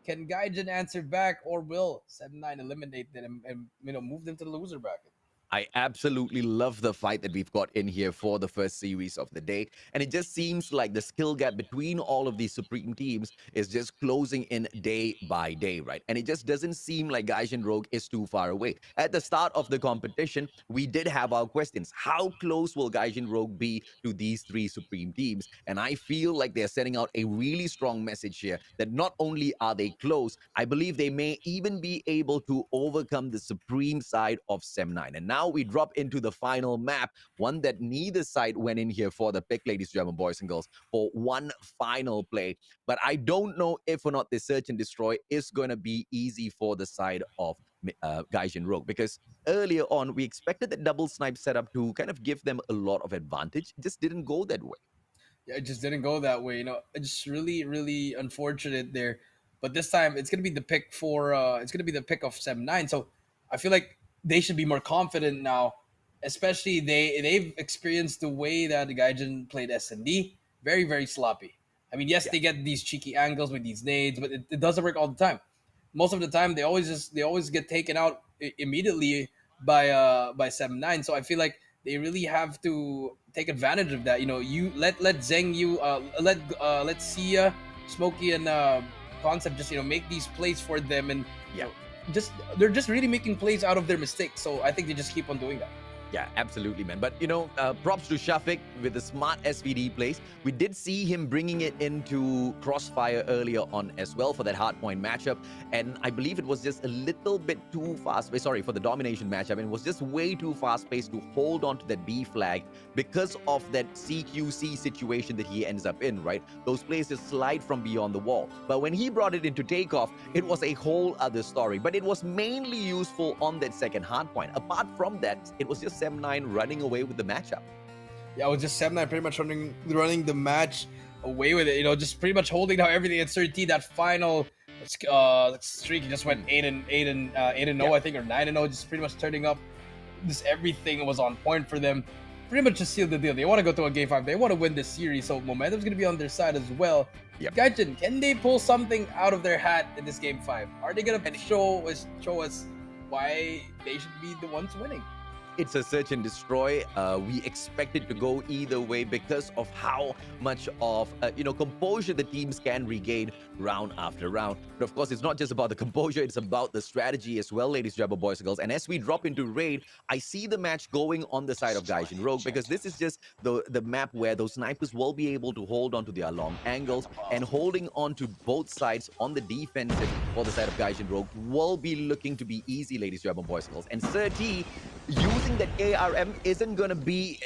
Speaker 4: Can Gaijin answer back, or will Sem9 eliminate them and move them to the loser bracket?
Speaker 3: I absolutely love the fight that we've got in here for the first series of the day. And it just seems like the skill gap between all of these Supreme teams is just closing in day by day, right? And it just doesn't seem like Gaijin Rogue is too far away. At the start of the competition, we did have our questions. How close will Gaijin Rogue be to these three Supreme teams? And I feel like they're sending out a really strong message here that not only are they close, I believe they may even be able to overcome the Supreme side of Sem9. And now we drop into the final map, one that neither side went in here for the pick, ladies and gentlemen, boys and girls, for one final play. But I don't know if or not this search and destroy is going to be easy for the side of Gaijin Rogue, because earlier on we expected the double snipe setup to kind of give them a lot of advantage. It just didn't go that way.
Speaker 4: Yeah, it just didn't go that way. It's just really, really unfortunate there. But this time, it's gonna be the pick for. It's gonna be the pick of Sem9. So I feel like they should be more confident now. Especially they've experienced the way that the Gaijin played S&D. Very, very sloppy. I mean, yes, they get these cheeky angles with these nades, but it doesn't work all the time. Most of the time, they always get taken out immediately by Sem9. So I feel like they really have to take advantage of that. You let Zheng you let Sia, Smokey, and Concept just make these plays for them, and they're just really making plays out of their mistakes. So I think they just keep on doing that.
Speaker 3: Yeah, absolutely, man. But, props to Shafiq with the smart SVD plays. We did see him bringing it into Crossfire earlier on as well for that hardpoint matchup. And I believe it was just a little bit too fast. Sorry, for the domination matchup. And it was just way too fast-paced to hold on to that B flag because of that CQC situation that he ends up in, right? Those plays just slide from beyond the wall. But when he brought it into takeoff, it was a whole other story. But it was mainly useful on that second hardpoint. Apart from that, it was just Sem9 running away with the matchup.
Speaker 4: Yeah, it was just Sem9 pretty much running the match away with it. Just pretty much holding down everything. At 30, that final streak, he just went 8-0, I think, or 9-0, just pretty much turning up. Just everything was on point for them. Pretty much just sealed the deal. They want to go to a game 5. They want to win this series, so momentum's going to be on their side as well. Gaijin, can they pull something out of their hat in this game 5? Are they going to show us why they should be the ones winning?
Speaker 3: It's a search and destroy. We expect it to go either way because of how much of composure the teams can regain round after round. But of course, it's not just about the composure, it's about the strategy as well, ladies and gentlemen, boys and girls. And as we drop into raid, I see the match going on the side of Gaijin Rogue, because this is just the map where those snipers will be able to hold on to their long angles, and holding on to both sides on the defensive for the side of Gaijin Rogue will be looking to be easy, ladies and gentlemen, boys and girls. And 30 using that ARM isn't going to be,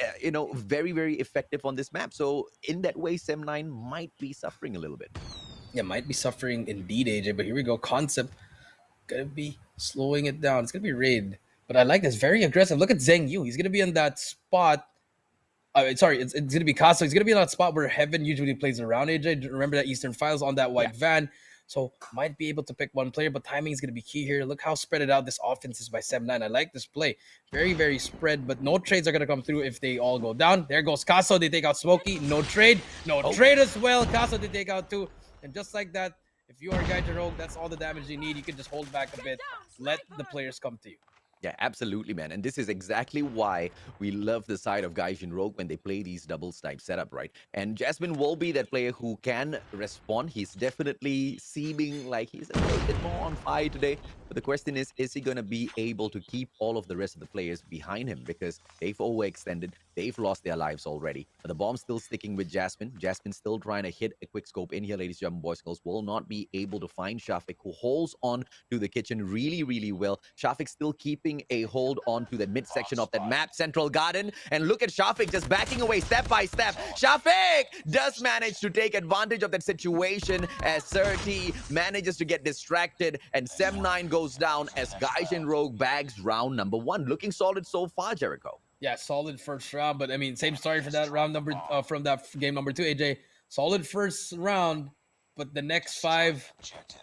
Speaker 3: very, very effective on this map. So in that way, Sem9 might be suffering a little bit.
Speaker 4: Yeah, might be suffering indeed, AJ. But here we go. Concept going to be slowing it down. It's going to be Raid. But I like this. Very aggressive. Look at Zheng Yu. He's going to be in that spot. It's going to be Caso. He's going to be in that spot where Heaven usually plays around, AJ. Remember that Eastern Files on that white van. So might be able to pick one player, but timing is going to be key here. Look how spread it out this offense is by Sem9. I like this play. Very, very spread, but no trades are going to come through if they all go down. There goes Caso. They take out Smokey. No trade. No trade as well. Caso they take out too. And just like that, if you are Gaijin Rogue, that's all the damage you need. You can just hold back a bit. Let the players come to you.
Speaker 3: Yeah, absolutely, man. And this is exactly why we love the side of Gaijin Rogue when they play these double snipe setup, right? And Jasmine will be that player who can respond. He's definitely seeming like he's a little bit more on fire today. But the question is he going to be able to keep all of the rest of the players behind him? Because they've overextended. They've lost their lives already. But the bomb's still sticking with Jasmine. Jasmine still trying to hit a quick scope in here, ladies and gentlemen, boys and girls. Will not be able to find Shafiq, who holds on to the kitchen really, really well. Shafiq still keeping a hold on to the midsection of that map, Central Garden. And look at Shafiq just backing away step by step. Shafiq does manage to take advantage of that situation as 30 manages to get distracted, and Sem9 goes down as Gaijin Rogue bags round number 1. Looking solid so far, Jericho.
Speaker 4: Yeah, solid first round, but I mean, same story for that round number from that game number 2, AJ. Solid first round, but the next 5,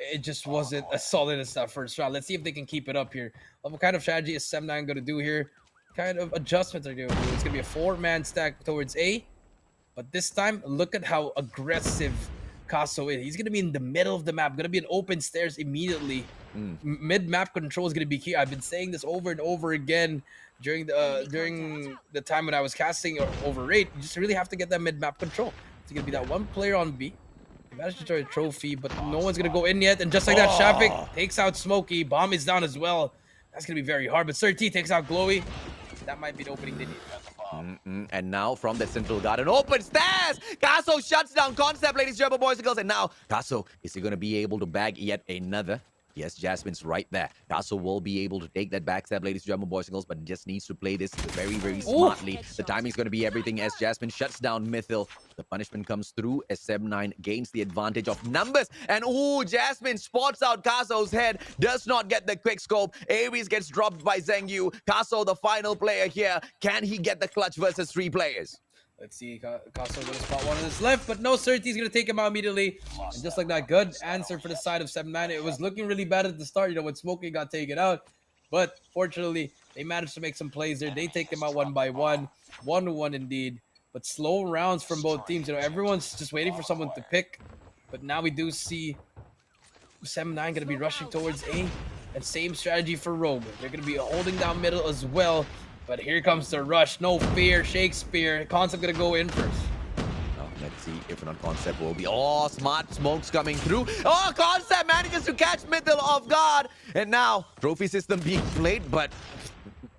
Speaker 4: it just wasn't as solid as that first round. Let's see if they can keep it up here. What kind of strategy is Sem9 going to do here? Kind of adjustments are going to do. It's going to be a 4-man stack towards A, but this time, look at how aggressive Caso is. He's going to be in the middle of the map, going to be an open stairs immediately. Mid-map control is going to be key. I've been saying this over and over again during the time when I was casting over rate, you just really have to get that mid map control. It's gonna be that one player on B. He managed to try a trophy, but no one's gonna go in yet. And just like that, Shafik takes out Smokey. Bomb is down as well. That's gonna be very hard. But Sir T takes out Glowy. That might be the opening they need.
Speaker 3: And now from the central garden, open stairs! Casso shuts down Concept, ladies and gentlemen, boys and girls. And now, Casso, is he going to be able to bag yet another? Yes, Jasmine's right there. Casso will be able to take that backstab, ladies and gentlemen, boys and girls, but just needs to play this very, very smartly. The timing's going to be everything as Jasmine shuts down Mythil. The punishment comes through as 7-9 gains the advantage of numbers. And Jasmine spots out Casso's head, does not get the quick scope. Aries gets dropped by Zhengyu. Casso, the final player here. Can he get the clutch versus 3 players?
Speaker 4: Let's see, Casso gonna spot one on his left, but no, Certainty's gonna take him out immediately. And just like that, good answer for the side of 7-9. It was looking really bad at the start, when Smokey got taken out. But fortunately, they managed to make some plays there. They take them out one by one. 1-1 indeed. But slow rounds from both teams. Everyone's just waiting for someone to pick. But now we do see 7-9 gonna be rushing towards A. And same strategy for Rogue. They're gonna be holding down middle as well. But here comes the rush. No fear. Shakespeare. Concept gonna go in first.
Speaker 3: Let's see if not Concept will be. Smart smokes coming through. Concept manages to catch Mythil off guard. And now, trophy system being played, but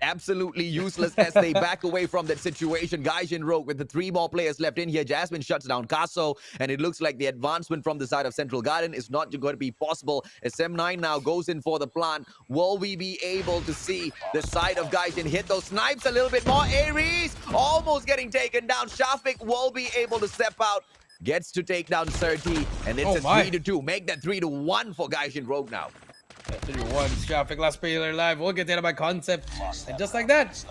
Speaker 3: absolutely useless as they back away from that situation. Gaijin Rogue with the 3 more players left in here. Jasmine shuts down Casso, and it looks like the advancement from the side of Central Garden is not going to be possible. As M9 now goes in for the plant. Will we be able to see the side of Gaijin hit those snipes a little bit more? Aries almost getting taken down. Shafik will be able to step out. Gets to take down Serti, and it's a 3-2. Make that 3-1 for Gaijin Rogue now.
Speaker 4: 3-1. Shafik, last player alive. We'll get hit by Concept. And just like that,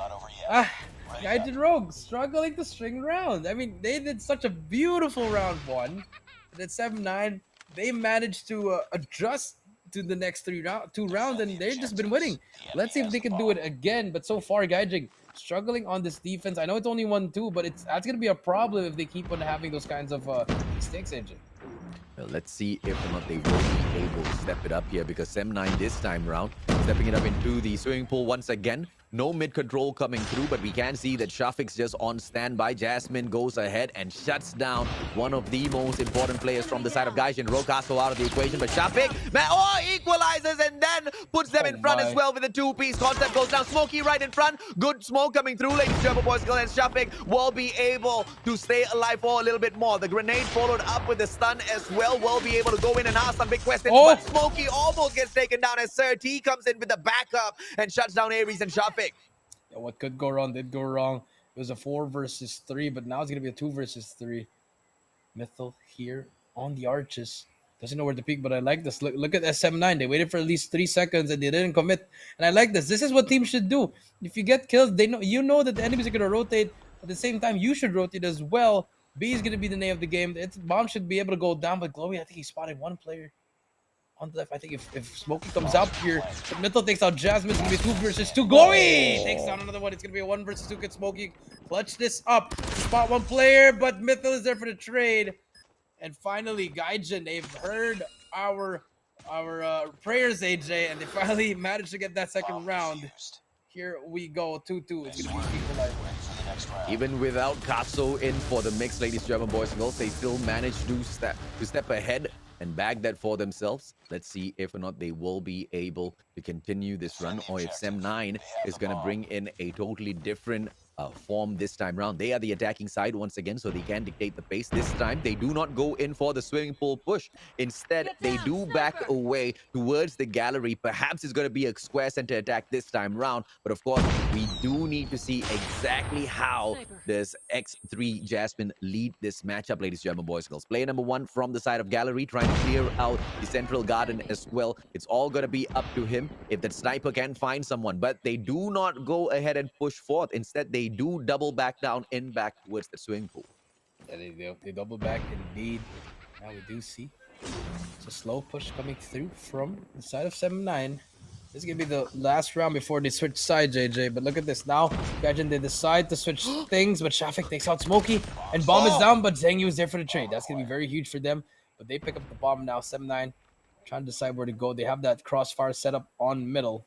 Speaker 4: Gaijin Rogue struggling to string round. I mean, they did such a beautiful round 1. And at 7-9, they managed to adjust to the next 2 rounds, and they've just been winning. Let's see if they can do it again. But so far, Gaijin struggling on this defense. I know it's only 1-2, but that's going to be a problem if they keep on having those kinds of mistakes, AJ.
Speaker 3: Well, let's see if or not they will be able to step it up here, because M9 this time round, stepping it up into the swimming pool once again. No mid control coming through, but we can see that Shafik's just on standby. Jasmine goes ahead and shuts down one of the most important players from the side of Gaijin. Rokaso out of the equation, but Shafik, equalizes and then puts them in front as well with a 2-piece. Concept goes down. Smokey right in front. Good smoke coming through, ladies and gentlemen, boys and girls, and Shafik will be able to stay alive for a little bit more. The grenade followed up with the stun as well. Will be able to go in and ask some big questions, but Smokey almost gets taken down as Sir T comes in with the backup and shuts down Aries and Shafik.
Speaker 4: Yeah, what could go wrong did go wrong. It was a 4 versus 3, but now it's gonna be a 2 versus 3. Mythil here on the arches. Doesn't know where to peek, but I like this. Look at SM9. They waited for at least 3 seconds and they didn't commit. And I like this. This is what teams should do. If you get killed, you know that the enemies are gonna rotate. At the same time, you should rotate as well. B is gonna be the name of the game. Bomb should be able to go down, but Glowy, I think he's spotting 1 player on the left. I think if Smokey comes out here, Mythil takes out Jasmine. It's going to be 2 versus 2. Glowy takes down another one. It's going to be a 1 versus 2. Can Smokey clutch this up? Spot 1 player, but Mythil is there for the trade. And finally, Gaijin, they've heard our prayers, AJ, and they finally managed to get that second round. Here we go, 2-2. It's going to be equalizer.
Speaker 3: Even without Casso in for the mix, ladies and gentlemen, boys and girls, they still managed to step ahead and bag that for themselves. Let's see if or not they will be able to continue this run, or if Sem9 is going to bring in a totally different form this time round. They are the attacking side once again, so they can dictate the pace. This time, they do not go in for the swimming pool push. Instead, they do back away towards the gallery. Perhaps it's going to be a square center attack this time round, but of course, we do need to see exactly how does X3 Jasmine lead this matchup, ladies and gentlemen, boys and girls. Player number 1 from the side of gallery, trying to clear out the central garden as well. It's all going to be up to him if that sniper can find someone, but they do not go ahead and push forth. Instead, they do double back down in back towards the swimming pool.
Speaker 4: Yeah, they double back indeed. Now we do see it's a slow push coming through from the side of 7-9. This is gonna be the last round before they switch sides, JJ. But look at this now. Gaijin, they decide to switch things, but Shafik takes out Smokey, and bomb is down. But Zhengyu is there for the trade. That's gonna be very huge for them. But they pick up the bomb now. 7-9 trying to decide where to go. They have that crossfire set up on middle.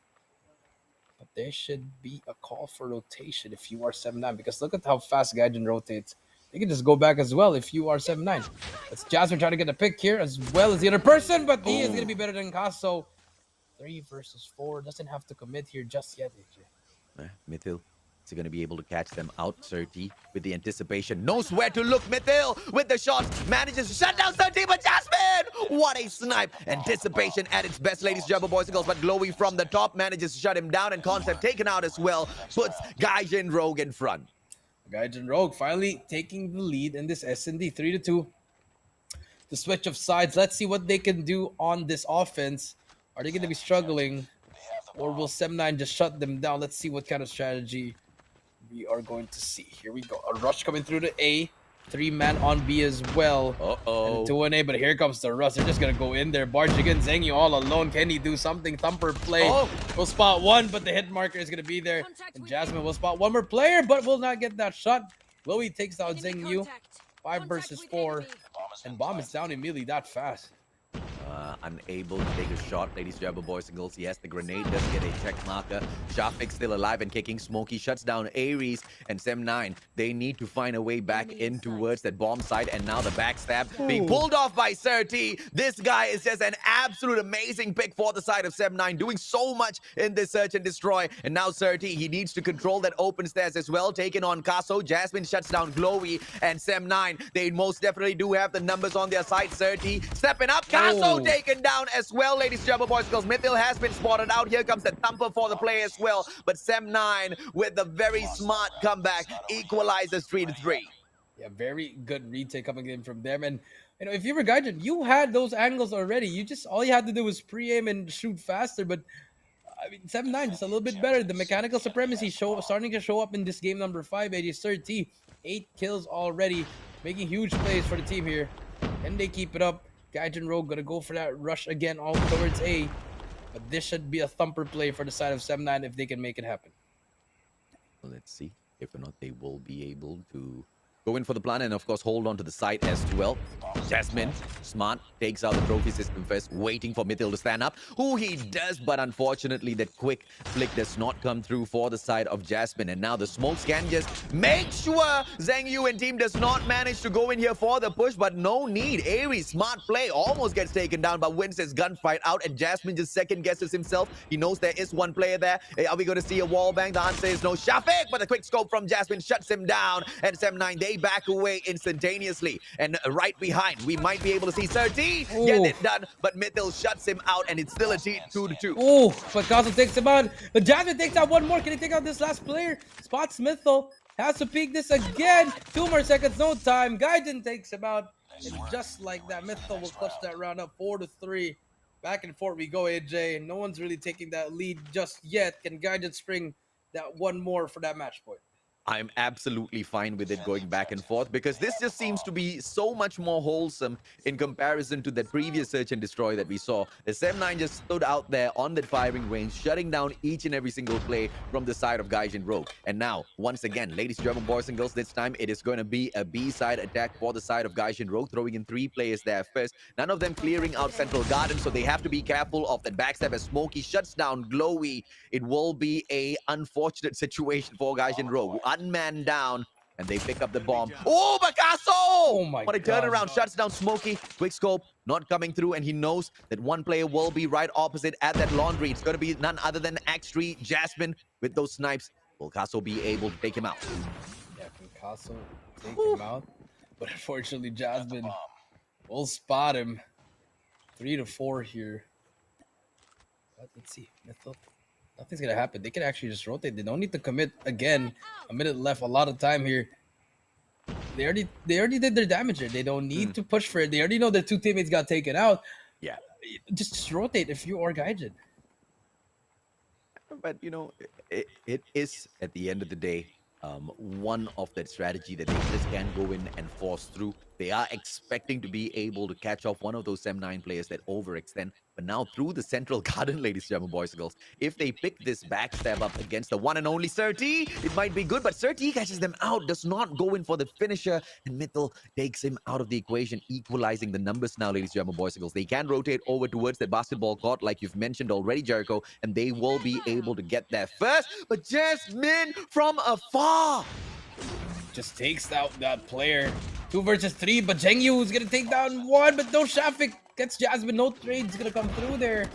Speaker 4: But there should be a call for rotation if you are 7-9, because look at how fast Gaijin rotates. They can just go back as well if you are 7-9. That's Jasmine trying to get a pick here as well as the other person, but he is going to be better than Kaso. 3 versus 4. Doesn't have to commit here just yet, AJ.
Speaker 3: Mithil is he going to be able to catch them out. Surti with the anticipation knows where to look. Mithil with the shots manages to shut down Surti, but Jasmine, what a snipe! Anticipation at its best, ladies and gentlemen, boys and girls. But Glowy from the top manages to shut him down, and Concept taken out as well. Puts Gaijin Rogue in front.
Speaker 4: Gaijin Rogue finally taking the lead in this S&D 3-2. The switch of sides. Let's see what they can do on this offense. Are they going to be struggling, or will 7-9 just shut them down? Let's see what kind of strategy we are going to see. Here we go. A rush coming through to A. 3-man on B as well. And 2-1A, but here comes the rush. They're just going to go in there. Barge again. Zengyu all alone. Can he do something? Thumper play. Will spot one, but the hit marker is going to be there. And Jasmine will spot one more player, but will not get that shot. Chloe takes out Zengyu. 5 versus 4. And Bomb is down immediately that fast.
Speaker 3: Unable to take a shot, ladies and gentlemen, boys and girls. Yes, the grenade does get a check marker. Shafiq still alive and kicking. Smokey shuts down Ares, and 7-9. They need to find a way back in towards that bomb site, and now the backstab being pulled off by Surti. This guy is just an absolute amazing pick for the side of 7-9, doing so much in this search and destroy. And now Surti, he needs to control that open stairs as well, taking on Kaso. Jasmine shuts down Glowy, and 7-9. They most definitely do have the numbers on their side. Surti stepping up. Kaso taken down as well, ladies and gentlemen, boys and girls. Mithil has been spotted out. Here comes the thumper for the play as well. But 7-9 with the very smart comeback equalizes 3-3.
Speaker 4: Yeah, very good retake coming in from them. And you know, if you were Gaijin, you had those angles already. All you had to do was pre-aim and shoot faster. But I mean, 7-9 just a little bit better. The mechanical supremacy starting to show up in this game number 5. 30, 8 kills already, making huge plays for the team here. And they keep it up. Gaijin Rogue gonna go for that rush again all towards A. But this should be a thumper play for the side of 7-9 if they can make it happen.
Speaker 3: Let's see if or not they will be able to go in for the plan and, of course, hold on to the side as well. Jasmine, smart, takes out the trophy system first, waiting for Mithil to stand up, who he does, but unfortunately, that quick flick does not come through for the side of Jasmine. And now the smoke scan just makes sure Zengyu and team does not manage to go in here for the push, but no need. Aries, smart play, almost gets taken down, but wins his gunfight out, and Jasmine just second guesses himself. He knows there is one player there. Are we going to see a wall bang? The answer is no. Shafiq, but a quick scope from Jasmine shuts him down, and 7-9, they back away instantaneously. And right behind, we might be able to see Surti get it done, but Mithil shuts him out, and it's still a 2-2.
Speaker 4: Oh, but Kaso takes him out. But Jasmine takes out one more. Can he take out this last player? Spots Mithil. Has to peek this again. 2 more seconds, no time. Gaijin takes him out. And just like that, Mithil will clutch that round up 4-3. Back and forth we go, AJ. No one's really taking that lead just yet. Can Gaijin spring that one more for that match point?
Speaker 3: I'm absolutely fine with it going back and forth, because this just seems to be so much more wholesome in comparison to that previous search and destroy that we saw. The 7-9 just stood out there on that firing range, shutting down each and every single play from the side of Gaijin Rogue. And now, once again, ladies and gentlemen, boys and girls, this time it is going to be a B-side attack for the side of Gaijin Rogue, throwing in 3 players there first. None of them clearing out Central Garden, so they have to be careful of that backstab as Smokey shuts down Glowy. It will be a unfortunate situation for Gaijin Rogue. Unmanned down, and they pick up the bomb. Oh, Picasso!
Speaker 4: Oh my
Speaker 3: What a
Speaker 4: God.
Speaker 3: turnaround. Shuts down Smokey. Quick scope, not coming through, and he knows that one player will be right opposite at that laundry. It's going to be none other than X3 Jasmine with those snipes. Will Picasso be able to take him out?
Speaker 4: Yeah, can Picasso take him out? But unfortunately, Jasmine will spot him. 3-4 here. But let's see. Mithil. Nothing's gonna happen. They can actually just rotate. They don't need to commit again. A minute left. A lot of time here. They already did their damage here. They don't need to push for it. They already know their 2 teammates got taken out.
Speaker 3: Yeah.
Speaker 4: Just rotate if you are Gaijin.
Speaker 3: But, you know, it is, at the end of the day, one of that strategy that they just can't go in and force through. They are expecting to be able to catch off one of those Sem9 players that overextend. But now through the central garden, ladies and gentlemen, boys and girls, if they pick this backstab up against the one and only Surti, it might be good. But Surti catches them out, does not go in for the finisher, and Mitchell takes him out of the equation, equalizing the numbers now, ladies and gentlemen, boys and girls. They can rotate over towards that basketball court, like you've mentioned already, Jericho, and they will be able to get there first. But Jasmine from afar
Speaker 4: just takes out that player. 2 versus 3, but Zheng Yu is gonna take down 1, but no Shafik gets Jasmine. No trade's gonna come through there.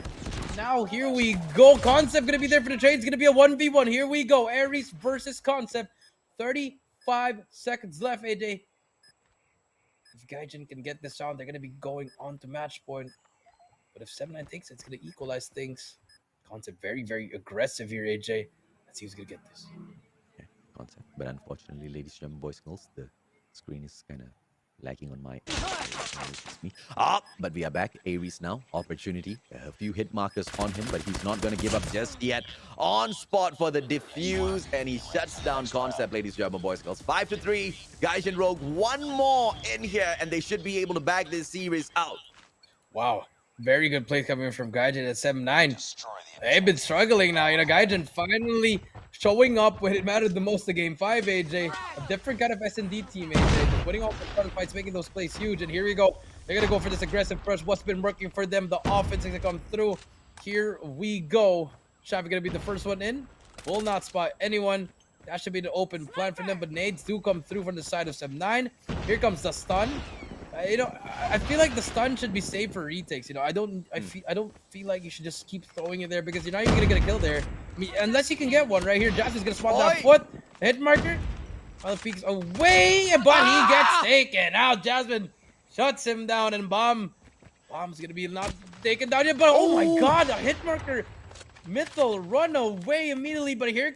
Speaker 4: Now here we go. Concept gonna be there for the trade. It's gonna be a 1v1. Here we go. Aries versus Concept. 35 seconds left, AJ. If Gaijin can get this round, they're gonna be going on to match point. But if 7-9 takes it, it's gonna equalize things. Concept very, very aggressive here, AJ. Let's see who's gonna get this.
Speaker 3: Yeah, Concept. But unfortunately, ladies and gentlemen, boys and girls, the screen is kind of lacking on my end. It's me. But we are back. Aries now. Opportunity. A few hit markers on him, but he's not going to give up just yet. On spot for the defuse, and he shuts down Concept, ladies and gentlemen, boys and girls. 5-3. Gaijin Rogue, one more in here, and they should be able to back this series out.
Speaker 4: Wow. Very good play coming from Gaijin at 7-9. They've been struggling now. You know, Gaijin finally showing up when it mattered the most to Game 5, AJ. A different kind of S&D team, AJ. Just winning off the front fights, making those plays huge. And here we go. They're going to go for this aggressive push. What's been working for them? The offense is going to come through. Here we go. Shafi going to be the first one in. Will not spot anyone. That should be the open plan for them. But nades do come through from the side of 7-9. Here comes the stun. You know, I feel like the stun should be saved for retakes. You know, I don't feel like you should just keep throwing it there because you're not even gonna get a kill there. I mean, unless you can get one right here. Jasmine's gonna spot that foot. Hit marker. Other peaks away, but he gets taken out. Jasmine shuts him down, and Bomb's gonna be not taken down yet. But oh my God, a hit marker. Mythal run away immediately. But here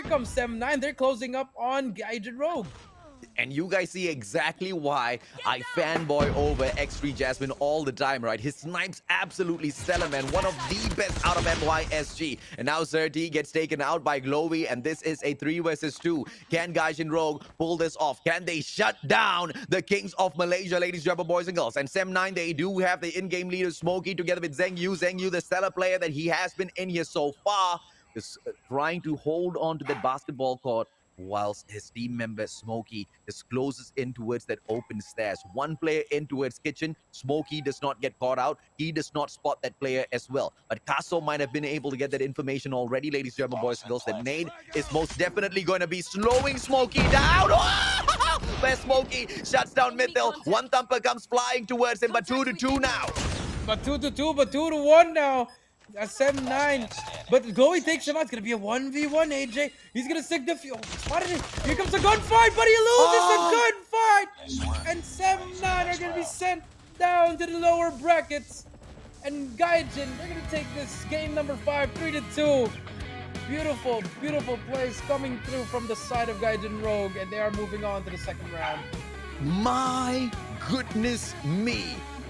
Speaker 4: comes 7-9. They're closing up on Gaijin Rogue.
Speaker 3: And you guys see exactly why I fanboy over X3 Jasmine all the time, right? His snipes absolutely stellar, man. One of the best out of MYSG. And now Surti gets taken out by Glowy, and this is a 3 versus 2. Can Gaijin Rogue pull this off? Can they shut down the Kings of Malaysia, ladies and gentlemen, boys and girls? And Sem9, they do have the in-game leader Smokey together with Zheng Yu. Zheng Yu, the stellar player that he has been in here so far, is trying to hold on to that basketball court, whilst his team member Smokey just closes in towards that open stairs. One player in towards kitchen. Smokey does not get caught out. He does not spot that player as well. But Kaso might have been able to get that information already, ladies and gentlemen, boys and girls. That nade is most definitely going to be slowing Smokey down. Where Smokey shuts down Mythil. One thumper comes flying towards him, but 2-2 now.
Speaker 4: But 2-2, but 2-1 now. That's 7-9. But Glowy takes him out. It's going to be a 1v1, AJ. He's going to stick the fuel. Spotted it. Here comes a gunfight, but he loses the gunfight. And 7-9 are going to be sent down to the lower brackets. And Gaijin, they're going to take this game number 5, 3-2. Beautiful, beautiful plays coming through from the side of Gaijin Rogue. And they are moving on to the second round.
Speaker 3: My goodness me.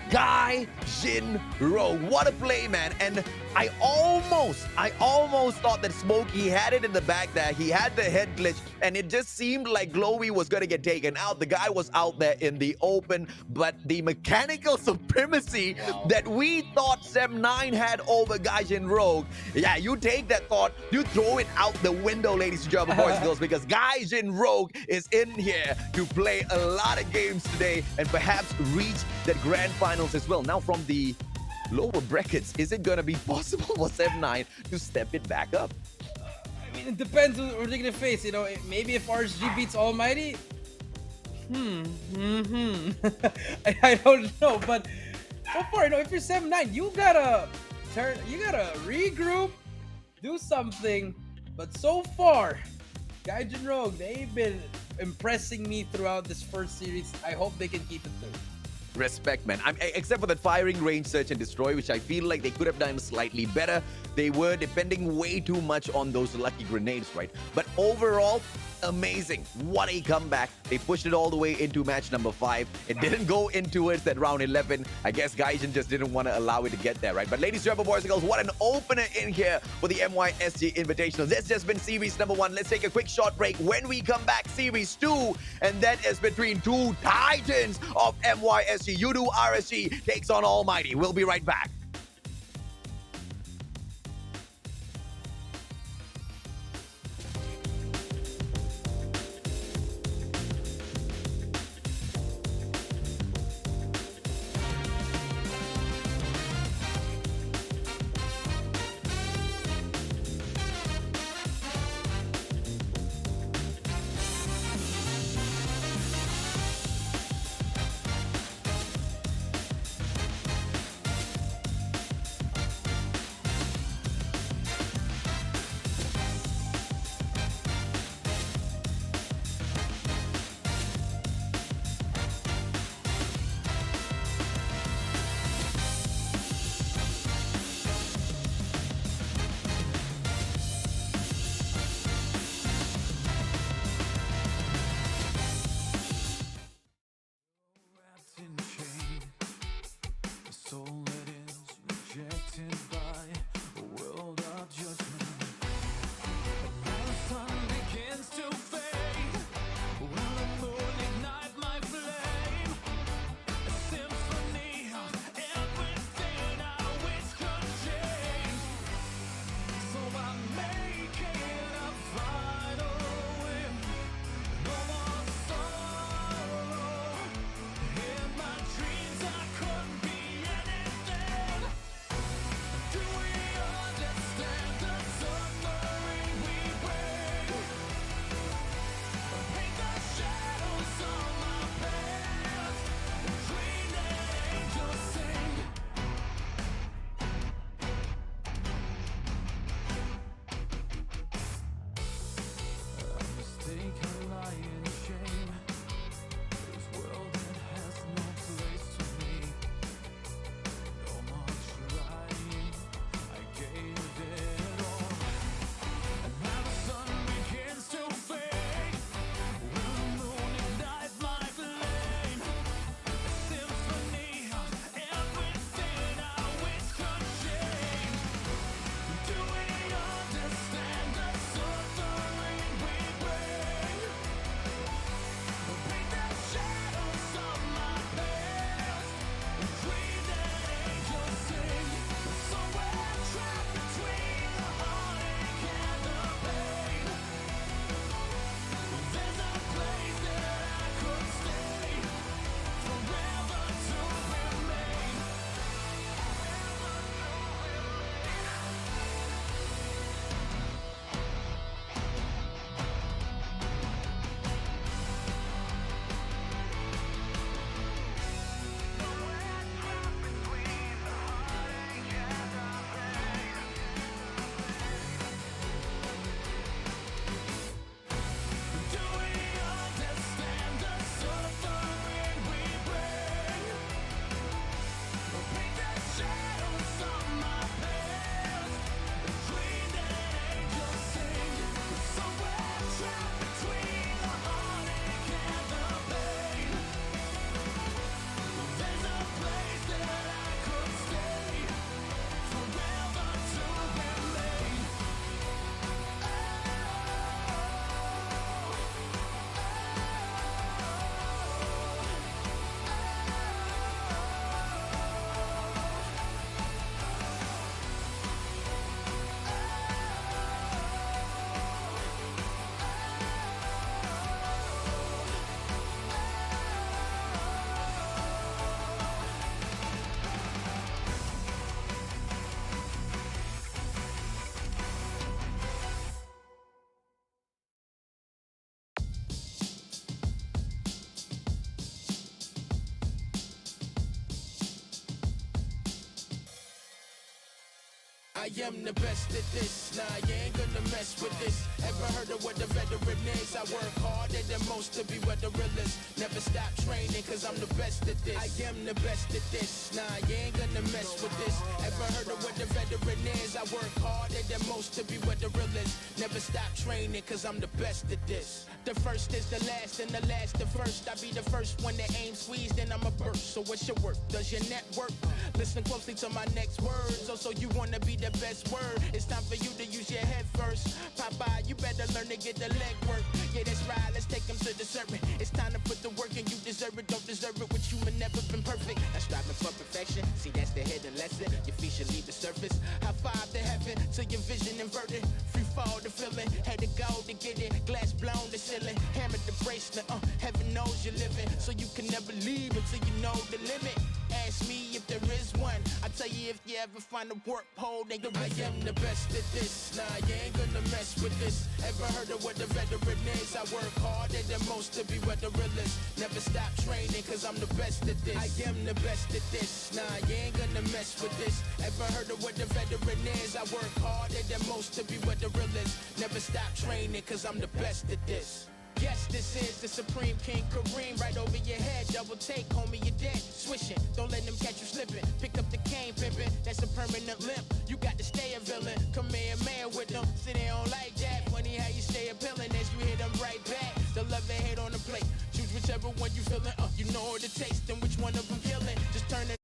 Speaker 3: Gaijin Rogue. What a play, man. And I almost thought that Smokey had it in the back there. He had the head glitch, and it just seemed like Glowy was going to get taken out. The guy was out there in the open, but the mechanical supremacy that we thought Sem9 had over Gaijin Rogue, yeah, you take that thought, you throw it out the window, ladies and gentlemen, boys and girls, because Gaijin Rogue is in here to play a lot of games today and perhaps reach that grand finals as well. Now from the lower brackets, is it going to be possible for 7-9 to step it back up?
Speaker 4: I mean, it depends on what they're going to face. You know, maybe if RSG beats Almighty, I don't know. But so far, you know, if you're 7-9, you gotta regroup, do something. But so far, Gaijin Rogue, they've been impressing me throughout this first series. I hope they can keep it through.
Speaker 3: Respect, man. Except for that firing range, search and destroy, which I feel like they could have done slightly better. They were depending way too much on those lucky grenades, right? But overall, amazing. What a comeback. They pushed it all the way into match number 5. It didn't go in towards that round 11. I guess Gaijin just didn't want to allow it to get there, right? But ladies and gentlemen, boys and girls, what an opener in here for the MYSG Invitational. This has been series number 1. Let's take a quick short break. When we come back, series 2. And that is between two titans of MYSG. Yudu RSG takes on Almighty. We'll be right back.
Speaker 1: I am the best at this. Nah, you ain't gonna mess with this. Ever heard of what the veteran is? I work harder than most to be what the real is. Never stop training, cause I'm the best at this. I am the best at this. Nah, you ain't gonna mess with this. Ever heard of what the veteran is? I work harder than most to be what the real is. Never stop training, cause I'm the best at this. The first is the last, and the last the first. I be the first one that aim squeezed, then I'm a burst. So what's your work? Does your network? Listen closely to my next words. Also, you wanna be the best word. It's time for you to use your head first. Popeye, you better learn to get the leg work. Yeah, that's right, let's take them to the serpent. It's time to put the work in, you deserve it, don't deserve it. With human never been perfect. I'm striving for perfection. See, that's the hidden lesson. Your feet should leave the surface. High five to heaven, till your vision inverted. Free fall to feeling. Had to go to get it. Glass blown to ceiling. Hammered the bracelet. Heaven knows you're living. So you can never leave until you know the limit. Ask me if there is one. I tell you if you ever find a work pole, then I am the best at this. Nah, you ain't gonna mess with this. Ever heard of what the veteran is? I work harder than most to be what the real is. Never stop training, cause I'm the best at this. I am the best at this. Nah, you ain't gonna mess with this. Ever heard of what the veteran is? I work harder than most to be what the real is. Never stop training, cause I'm the best at this. Yes, this is the Supreme King Kareem. Right over your head, double take, homie, you're dead. Swishing, don't let them catch you slipping. Pick up the cane, pimping, that's a permanent limp. You got to stay a villain, come here, man with them. Sit there on like that, funny how you stay appealing as you hit them right back. The love and hate on the plate, choose whichever one you feeling. You know the taste and which one of them killing. Just turn it.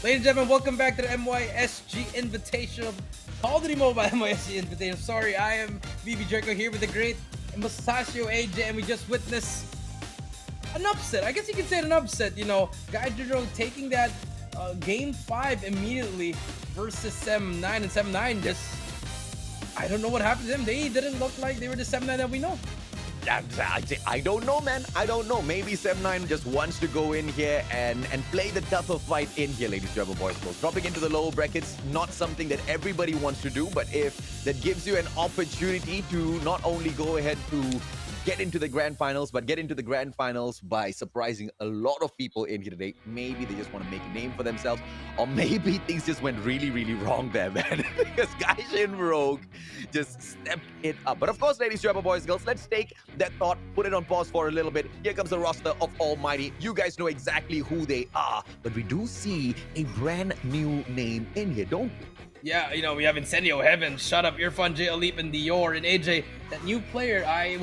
Speaker 4: Ladies and gentlemen, welcome back to the MYSG Invitational, Call of Duty Mobile MYSG Invitational. Sorry, I am BB Jerko here with the great Mustachio AJ, and we just witnessed an upset. I guess you could say an upset, you know. Guy General taking that game 5 immediately versus Sem 9, and Sem 9 just, I don't know what happened to them. They didn't look like they were the Sem 9 that we know.
Speaker 3: I don't know, man. I don't know. Maybe Sem9 just wants to go in here and play the tougher fight in here, ladies and gentlemen, boys and girls. Dropping into the lower brackets, not something that everybody wants to do, but if that gives you an opportunity to not only go ahead to get into the grand finals, but get into the grand finals by surprising a lot of people in here today. Maybe they just want to make a name for themselves, or maybe things just went really, really wrong there, man. Because Gaishin Rogue just stepped it up. But of course, ladies and gentlemen, boys and girls, let's take that thought, put it on pause for a little bit. Here comes the roster of Almighty. You guys know exactly who they are, but we do see a brand new name in here, don't we?
Speaker 4: Yeah, you know, we have Incendio, Heaven, Shut Up, Irfan, J. Alip, and Dior, and AJ. That new player, I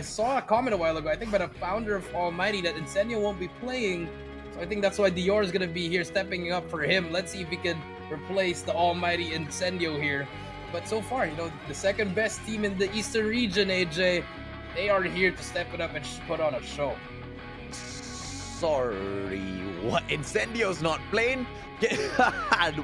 Speaker 4: saw a comment a while ago, I think by the founder of Almighty, that Incendio won't be playing. So I think that's why Dior is going to be here, stepping up for him. Let's see if he can replace the Almighty Incendio here. But so far, you know, the second best team in the Eastern region, AJ, they are here to step it up and put on a show.
Speaker 3: Sorry, what? Incendio's not playing?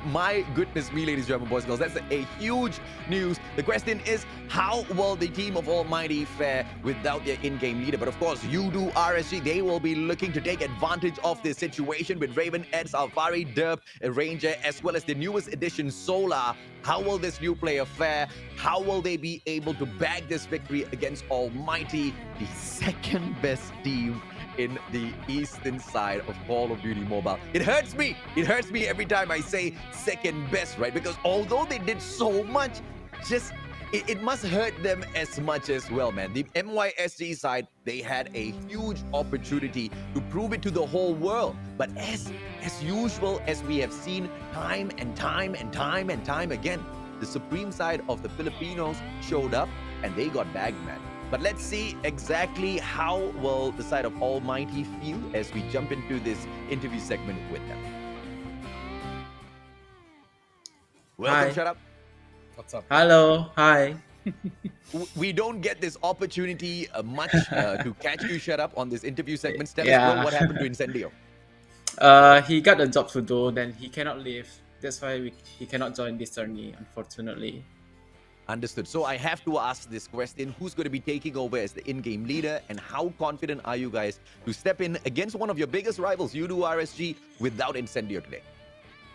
Speaker 3: My goodness me, ladies and gentlemen, boys and girls, that's a huge news. The question is, how will the team of Almighty fare without their in-game leader? But of course, Udo RSG, they will be looking to take advantage of this situation with Raven, Ed, Alvari, Derp, Ranger, as well as the newest addition, Solar. How will this new player fare? How will they be able to bag this victory against Almighty, the second best team in the eastern side of Call of Duty Mobile? It hurts me every time I say second best, right? Because although they did so much, just it must hurt them as much as well, man. The MYSG side, they had a huge opportunity to prove it to the whole world, but as usual, as we have seen time and time again, the supreme side of the Filipinos showed up, and they got bagged, man. But let's see exactly how will the side of Almighty feel as we jump into this interview segment with them. Welcome,
Speaker 7: Hi.
Speaker 3: Shut Up.
Speaker 4: What's up?
Speaker 7: Hello. Hi.
Speaker 3: We don't get this opportunity much to catch you, Shut Up, on this interview segment. Tell us,
Speaker 7: Yeah.
Speaker 3: bro, what happened to Incendio?
Speaker 7: He got a job to do, then he cannot leave. That's why he cannot join this journey, unfortunately.
Speaker 3: Understood. So I have to ask this question. Who's going to be taking over as the in-game leader, and how confident are you guys to step in against one of your biggest rivals, you do RSG, without Incendio today?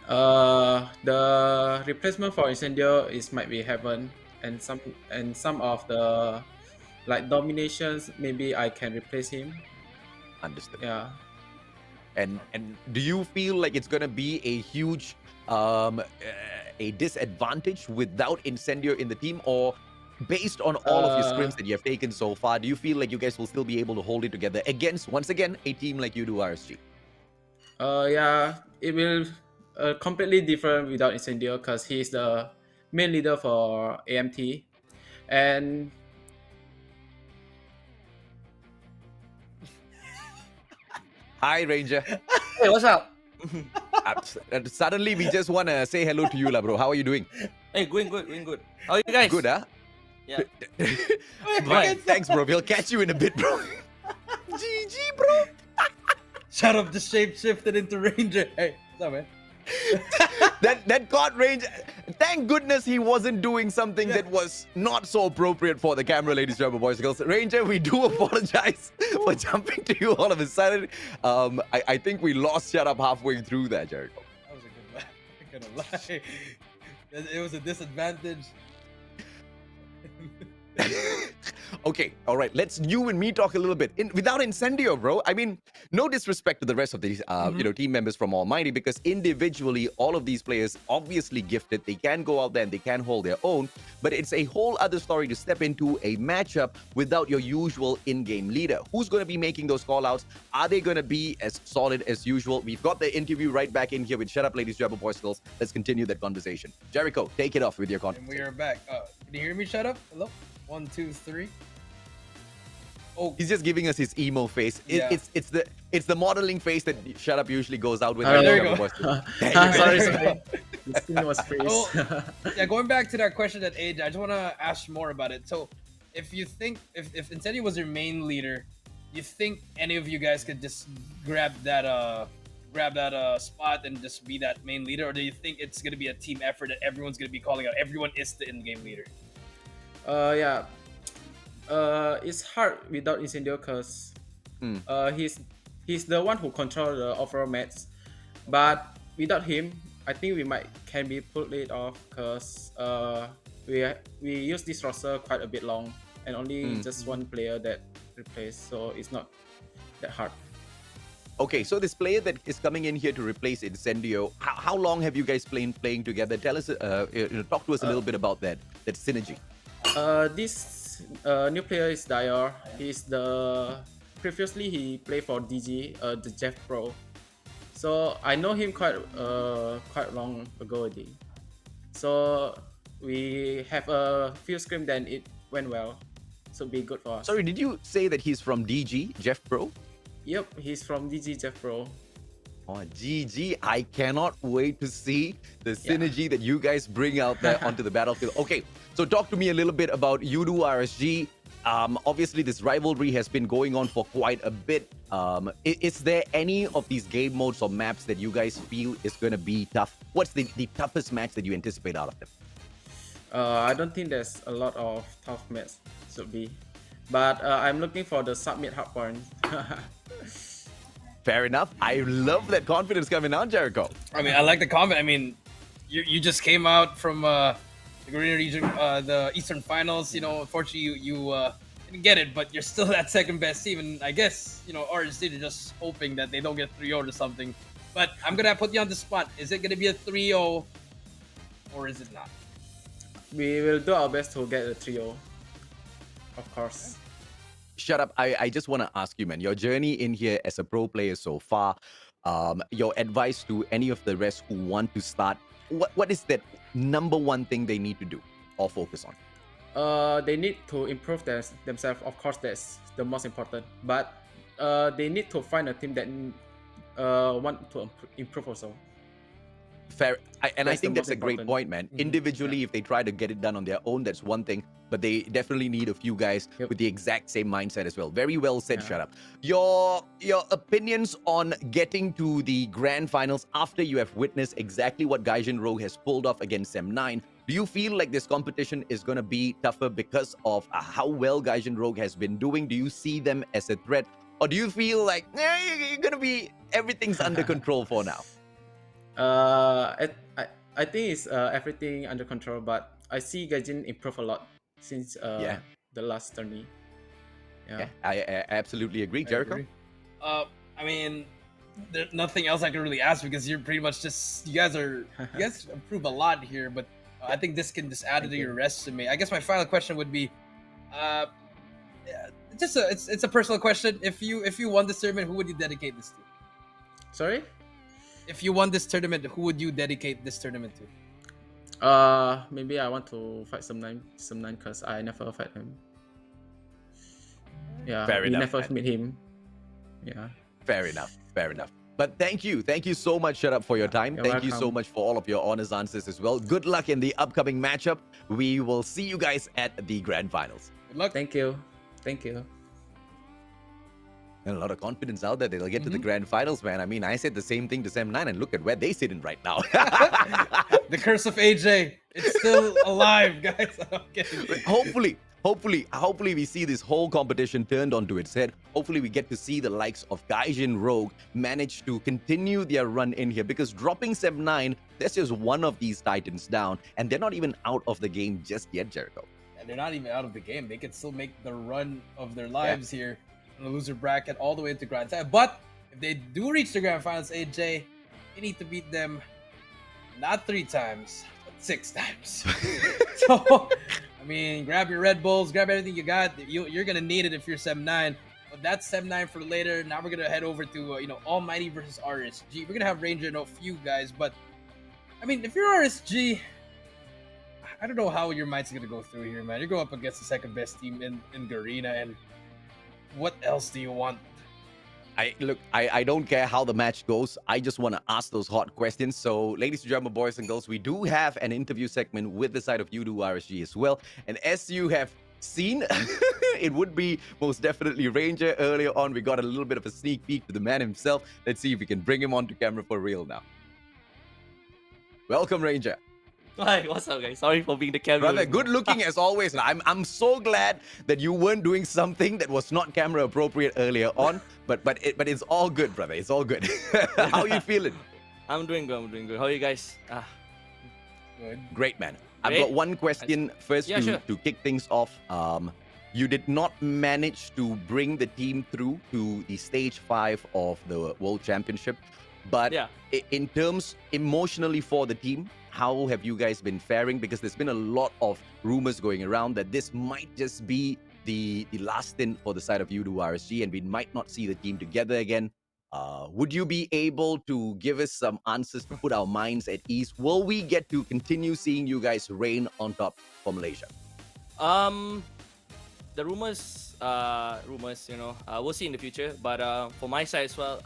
Speaker 7: The replacement for Incendio might be Heaven, and some of the like dominations, maybe I can replace him.
Speaker 3: Understood.
Speaker 7: Yeah.
Speaker 3: And do you feel like it's going to be a huge a disadvantage without Incendio in the team, or based on all of your scrims that you have taken so far, do you feel like you guys will still be able to hold it together against, once again, a team like you do RSG?
Speaker 7: Yeah, it will completely different without Incendio because he's the main leader for AMT, and
Speaker 3: Hi, Ranger.
Speaker 8: Hey, what's up?
Speaker 3: Suddenly, we just want to say hello to you, lah, bro. How are you doing?
Speaker 8: Hey, going good. How are you guys?
Speaker 3: Good, huh?
Speaker 8: Yeah.
Speaker 3: Right. Thanks, bro. We'll catch you in a bit, bro. GG, bro.
Speaker 4: Shut up, just shape-shifted into Ranger. Hey, what's up, man?
Speaker 3: that caught Ranger. Thank goodness he wasn't doing something that was not so appropriate for the camera, ladies and gentlemen, boys and girls. Ranger, we do apologize for jumping to you all of a sudden. I think we lost Shut Up halfway through that, Jericho.
Speaker 4: That was a good laugh. I'm not gonna lie. It was a disadvantage.
Speaker 3: Okay, all right. Let's you and me talk a little bit without Incendio, bro. I mean, no disrespect to the rest of these, team members from Almighty, because individually, all of these players obviously gifted. They can go out there and they can hold their own. But it's a whole other story to step into a matchup without your usual in-game leader. Who's going to be making those call-outs? Are they going to be as solid as usual? We've got the interview right back in here with Shut Up, ladies and gentlemen, boys and girls. Let's continue that conversation. Jericho, take it off with your
Speaker 4: And
Speaker 3: content.
Speaker 4: we are back. Can you hear me? Shut up. Hello. 1, 2, 3. Oh,
Speaker 3: He's just giving us his emo face.
Speaker 4: Yeah.
Speaker 3: It's the modeling face that Shut Up usually goes out with.
Speaker 7: There
Speaker 4: you go.
Speaker 7: sorry. The screen was freeze.
Speaker 4: Oh, yeah, going back to that question that Age, I just want to ask more about it. So, if you think if Incendio was your main leader, you think any of you guys could just grab that spot and just be that main leader, or do you think it's gonna be a team effort that everyone's gonna be calling out? Everyone is the in-game leader.
Speaker 7: Yeah. It's hard without Incendio because he's the one who controls the overall match. But without him, I think we can be pulled it off because we use this roster quite a bit long and only just one player that replaced, so it's not that hard.
Speaker 3: Okay, so this player that is coming in here to replace Incendio, how long have you guys playing together? Tell us, talk to us a little bit about that synergy.
Speaker 7: This new player is Dyer. Previously he played for DG, the Jeff Pro. So I know him quite long ago already. So we have a few scrims, then it went well. So be good for us.
Speaker 3: Sorry, did you say that he's from DG, Jeff Pro?
Speaker 7: Yep, he's from DG Jeff Pro.
Speaker 3: Oh, GG. I cannot wait to see the synergy that you guys bring out there onto the battlefield. Okay, so talk to me a little bit about Udo RSG. Obviously, this rivalry has been going on for quite a bit. Is there any of these game modes or maps that you guys feel is going to be tough? What's the toughest match that you anticipate out of them?
Speaker 7: I don't think there's a lot of tough maps should be. But I'm looking for the submit hard point.
Speaker 3: Fair enough. I love that confidence coming out, Jericho.
Speaker 4: I mean, I like the comment. I mean, you just came out from the Korean region, the Eastern Finals. You know, unfortunately, you didn't get it, but you're still that second best team. And I guess, RSG are just hoping that they don't get 3-0 or something. But I'm going to put you on the spot. Is it going to be a 3-0 or is it not?
Speaker 7: We will do our best to get a 3-0, of course.
Speaker 3: Shut up. I just want to ask you, man, your journey in here as a pro player so far, your advice to any of the rest who want to start, what is that number one thing they need to do or focus on?
Speaker 7: they need to improve themselves. Of course, that's the most important. But they need to find a team that want to improve also.
Speaker 3: Fair. I
Speaker 7: That's the
Speaker 3: think that's
Speaker 7: most
Speaker 3: a great
Speaker 7: important.
Speaker 3: point, man. Individually, if they try to get it done on their own, that's one thing. But they definitely need a few guys
Speaker 7: Yep.
Speaker 3: with the exact same mindset as well. Very well said,
Speaker 7: Yeah.
Speaker 3: Shut Up. Your opinions on getting to the grand finals after you have witnessed exactly what Gaijin Rogue has pulled off against M9. Do you feel like this competition is going to be tougher because of how well Gaijin Rogue has been doing? Do you see them as a threat? Or do you feel like you're going to be everything's under control for now?
Speaker 7: I think it's everything under control, but I see Gaijin improve a lot since the last tourney.
Speaker 3: Yeah, I absolutely agree, Jericho.
Speaker 4: agree. I mean, there's nothing else I can really ask because you're pretty much you guys improve a lot here, but I think this can just add to your resume. I guess my final question would be, it's a personal question. If you won this tournament, who would you dedicate this to?
Speaker 7: Sorry?
Speaker 4: If you won this tournament, who would you dedicate this tournament to?
Speaker 7: Maybe I want to fight some nine because I never fight him. Yeah,
Speaker 3: Fair
Speaker 7: we
Speaker 3: enough,
Speaker 7: never
Speaker 3: man.
Speaker 7: meet him. Yeah.
Speaker 3: Fair enough. But thank you so much, Shut Up, for your time.
Speaker 7: You're
Speaker 3: Thank you so
Speaker 7: welcome.
Speaker 3: much for all of your honest answers as well. Good luck in the upcoming matchup. We will see you guys at the grand finals.
Speaker 4: Good luck.
Speaker 7: Thank you.
Speaker 3: And a lot of confidence out there. They'll get to the grand finals, man. I mean, I said the same thing to Sam9, and look at where they sit in right now.
Speaker 4: The curse of AJ. It's still alive, guys. I'm kidding.
Speaker 3: Hopefully we see this whole competition turned onto its head. Hopefully we get to see the likes of Gaijin Rogue manage to continue their run in here, because dropping Sam9, that's just one of these titans down, and they're not even out of the game just yet, Jericho.
Speaker 4: And they're not even out of the game. They can still make the run of their lives here in the loser bracket all the way to grand finals. But if they do reach the grand finals, AJ, you need to beat them not 3 times, but 6 times. So, I mean, grab your Red Bulls, grab everything you got. You're gonna need it if you're Sem9. But that's Sem9 for later. Now we're gonna head over to Almighty versus RSG. We're gonna have Ranger and a few guys, but I mean, if you're RSG, I don't know how your mind's gonna go through here, man. You're going up against the second best team in Garena, and what else do you want?
Speaker 3: I don't care how the match goes. I just want to ask those hot questions. So, ladies and gentlemen, boys and girls, we do have an interview segment with the side of Udo RSG as well. And as you have seen, it would be most definitely Ranger. Earlier on, we got a little bit of a sneak peek to the man himself. Let's see if we can bring him onto camera for real now. Welcome, Ranger.
Speaker 8: Hi, what's up, guys? Sorry for being the camera.
Speaker 3: Brother, good looking as always. I'm so glad that you weren't doing something that was not camera appropriate earlier on. But it's all good, brother. It's all good. How you feeling?
Speaker 8: I'm doing good. How are you guys?
Speaker 4: Good.
Speaker 3: Great, man. I've
Speaker 8: Great.
Speaker 3: got one question first
Speaker 8: Yeah, sure.
Speaker 3: to kick things off. You did not manage to bring the team through to the stage 5 of the World Championship. But
Speaker 8: Yeah.
Speaker 3: in terms emotionally for the team, how have you guys been faring? Because there's been a lot of rumors going around that this might just be the last stint for the side of Udo RSG, and we might not see the team together again. Would you be able to give us some answers to put our minds at ease? Will we get to continue seeing you guys reign on top for Malaysia?
Speaker 8: The rumors, we'll see in the future. But for my side as well,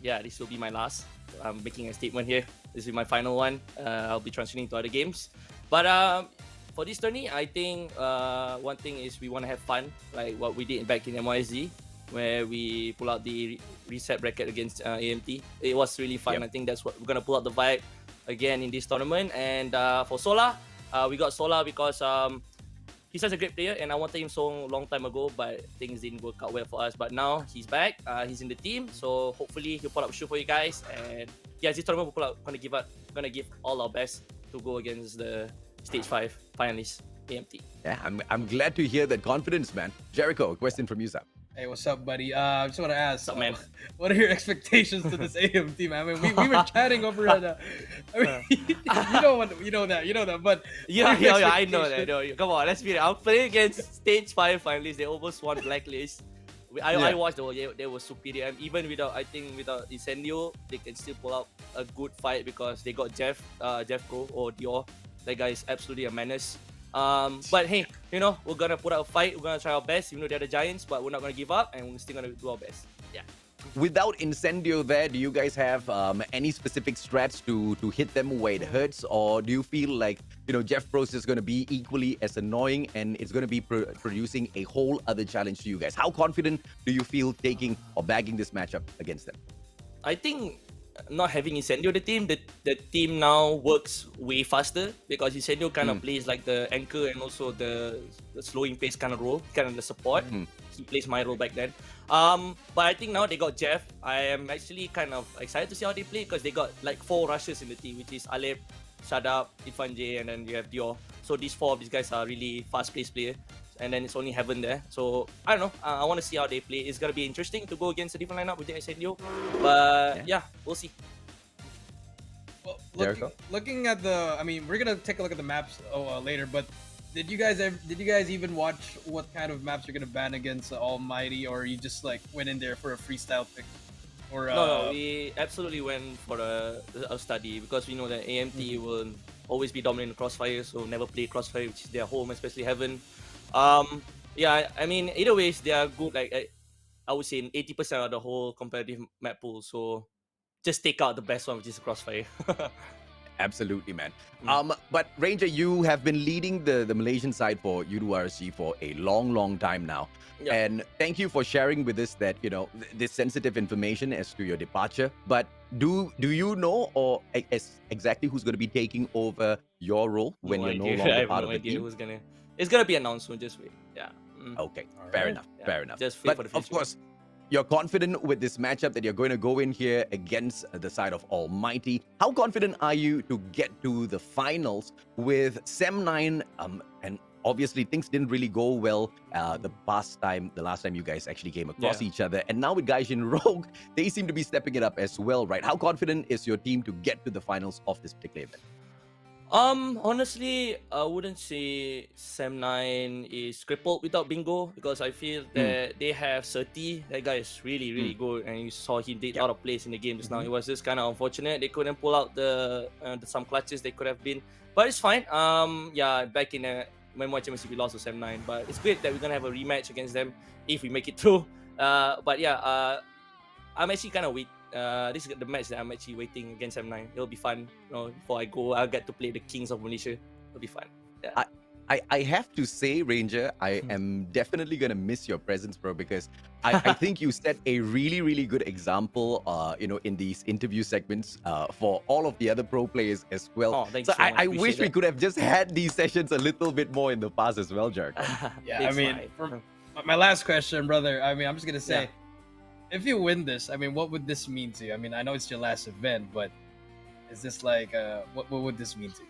Speaker 8: this will be my last. I'm making a statement here. This is my final one. I'll be transitioning to other games. But for this tourney, I think one thing is we want to have fun, like what we did back in MYSG, where we pull out the reset bracket against AMT. It was really fun.
Speaker 3: Yep.
Speaker 8: I think that's what we're gonna pull out the vibe again in this tournament. And for Sola, we got Sola because he's such a great player, and I wanted him so long time ago, but things didn't work out well for us. But now he's back. He's in the team, so hopefully he'll pull up a shoe for you guys. And yeah, this tournament we'll pull out. Gonna give all our best to go against the stage 5 finalists, AMT.
Speaker 3: Yeah, I'm glad to hear that confidence, man. Jericho, a question from you, Sam.
Speaker 4: Hey, what's up, buddy? I just want to ask,
Speaker 8: What's up, man?
Speaker 4: what are your expectations to this AMT, man? I mean, we were chatting over at, I mean, you know that, but
Speaker 8: Yeah,
Speaker 4: what are your
Speaker 8: I know that.
Speaker 4: expectations?
Speaker 8: Come on, let's be real. I'm playing against stage 5 finalists. They almost won Blacklist. I watched they were superior. And even without Incendio, they can still pull out a good fight because they got Jeff Pro or Dior. That guy is absolutely a menace. But hey, you know, we're gonna put out a fight. We're gonna try our best, even though they're the Giants, but we're not gonna give up, and we're still gonna do our best. Yeah.
Speaker 3: Without Incendio there, do you guys have any specific strats to hit them where it hurts, or do you feel like Jeff Pro's is going to be equally as annoying and it's going to be producing a whole other challenge to you guys? How confident do you feel taking or bagging this matchup against them?
Speaker 8: I think not having Incendio the team now works way faster because Incendio kind of plays like the anchor and also the slowing pace kind of role, kind of the support. He plays my role back then. But I think now they got Jeff. I am actually kind of excited to see how they play because they got like 4 rushers in the team, which is Alep, Shadab, Irfan J, and then you have Dior. So these 4 of these guys are really fast-paced players. And then it's only Heaven there. So I don't know. I want to see how they play. It's gonna be interesting to go against a different lineup with the Incendio. But yeah, we'll see.
Speaker 4: Well, looking at the, I mean, we're gonna take a look at the maps later. But did you guys even watch what kind of maps you're gonna ban against Almighty, or you just like went in there for a freestyle pick? Or
Speaker 8: no, we absolutely went for a study because we know that AMT will always be dominant in Crossfire, so never play Crossfire, which is their home, especially Heaven. Yeah, I mean, either ways, they are good. Like I would say, in 80% of the whole competitive map pool. So just take out the best one, which is Crossfire.
Speaker 3: Absolutely, man. But Ranger, you have been leading the Malaysian side for U2RSG for a long time now.
Speaker 8: Yeah.
Speaker 3: And thank you for sharing with us that, this sensitive information as to your departure. But do you know or exactly who's going to be taking over your role when you're no longer part of the team?
Speaker 8: It's gonna be announced soon. Just wait. Yeah.
Speaker 3: Okay. Fair enough.
Speaker 8: Yeah.
Speaker 3: Fair enough.
Speaker 8: Just wait
Speaker 3: but
Speaker 8: for the future.
Speaker 3: of course, you're confident with this matchup that you're going to go in here against the side of Almighty. How confident are you to get to the finals with Sem9? And obviously things didn't really go well the last time you guys actually came across each other. And now with Gaijin Rogue, they seem to be stepping it up as well, right? How confident is your team to get to the finals of this particular event?
Speaker 8: Honestly, I wouldn't say Sem9 is crippled without Bingo because I feel that they have Surti. That guy is really good, and you saw he did out of place in the game just now. It was just kind of unfortunate they couldn't pull out the some clutches they could have been, but it's fine. Yeah, back in Memoir Championship we lost to Sem9, but it's great that we're gonna have a rematch against them if we make it through. But yeah, I'm actually kind of weak. This is the match that I'm actually waiting against M9. It'll be fun. Before I go, I'll get to play the Kings of Malaysia. It'll be fun. Yeah.
Speaker 3: I have to say, Ranger, I am definitely gonna miss your presence, bro, because I think you set a really good example, in these interview segments for all of the other pro players as well.
Speaker 8: Oh, thanks
Speaker 3: so
Speaker 8: so much.
Speaker 3: I wish we
Speaker 8: that.
Speaker 3: could have just had these sessions a little bit more in the past as well, Jerk.
Speaker 4: Yeah, I mean, my last question, brother. I mean, I'm just gonna say.
Speaker 8: Yeah.
Speaker 4: If you win this, I mean, what would this mean to you? I mean, I know it's your last event, but is this like, what would this mean to you?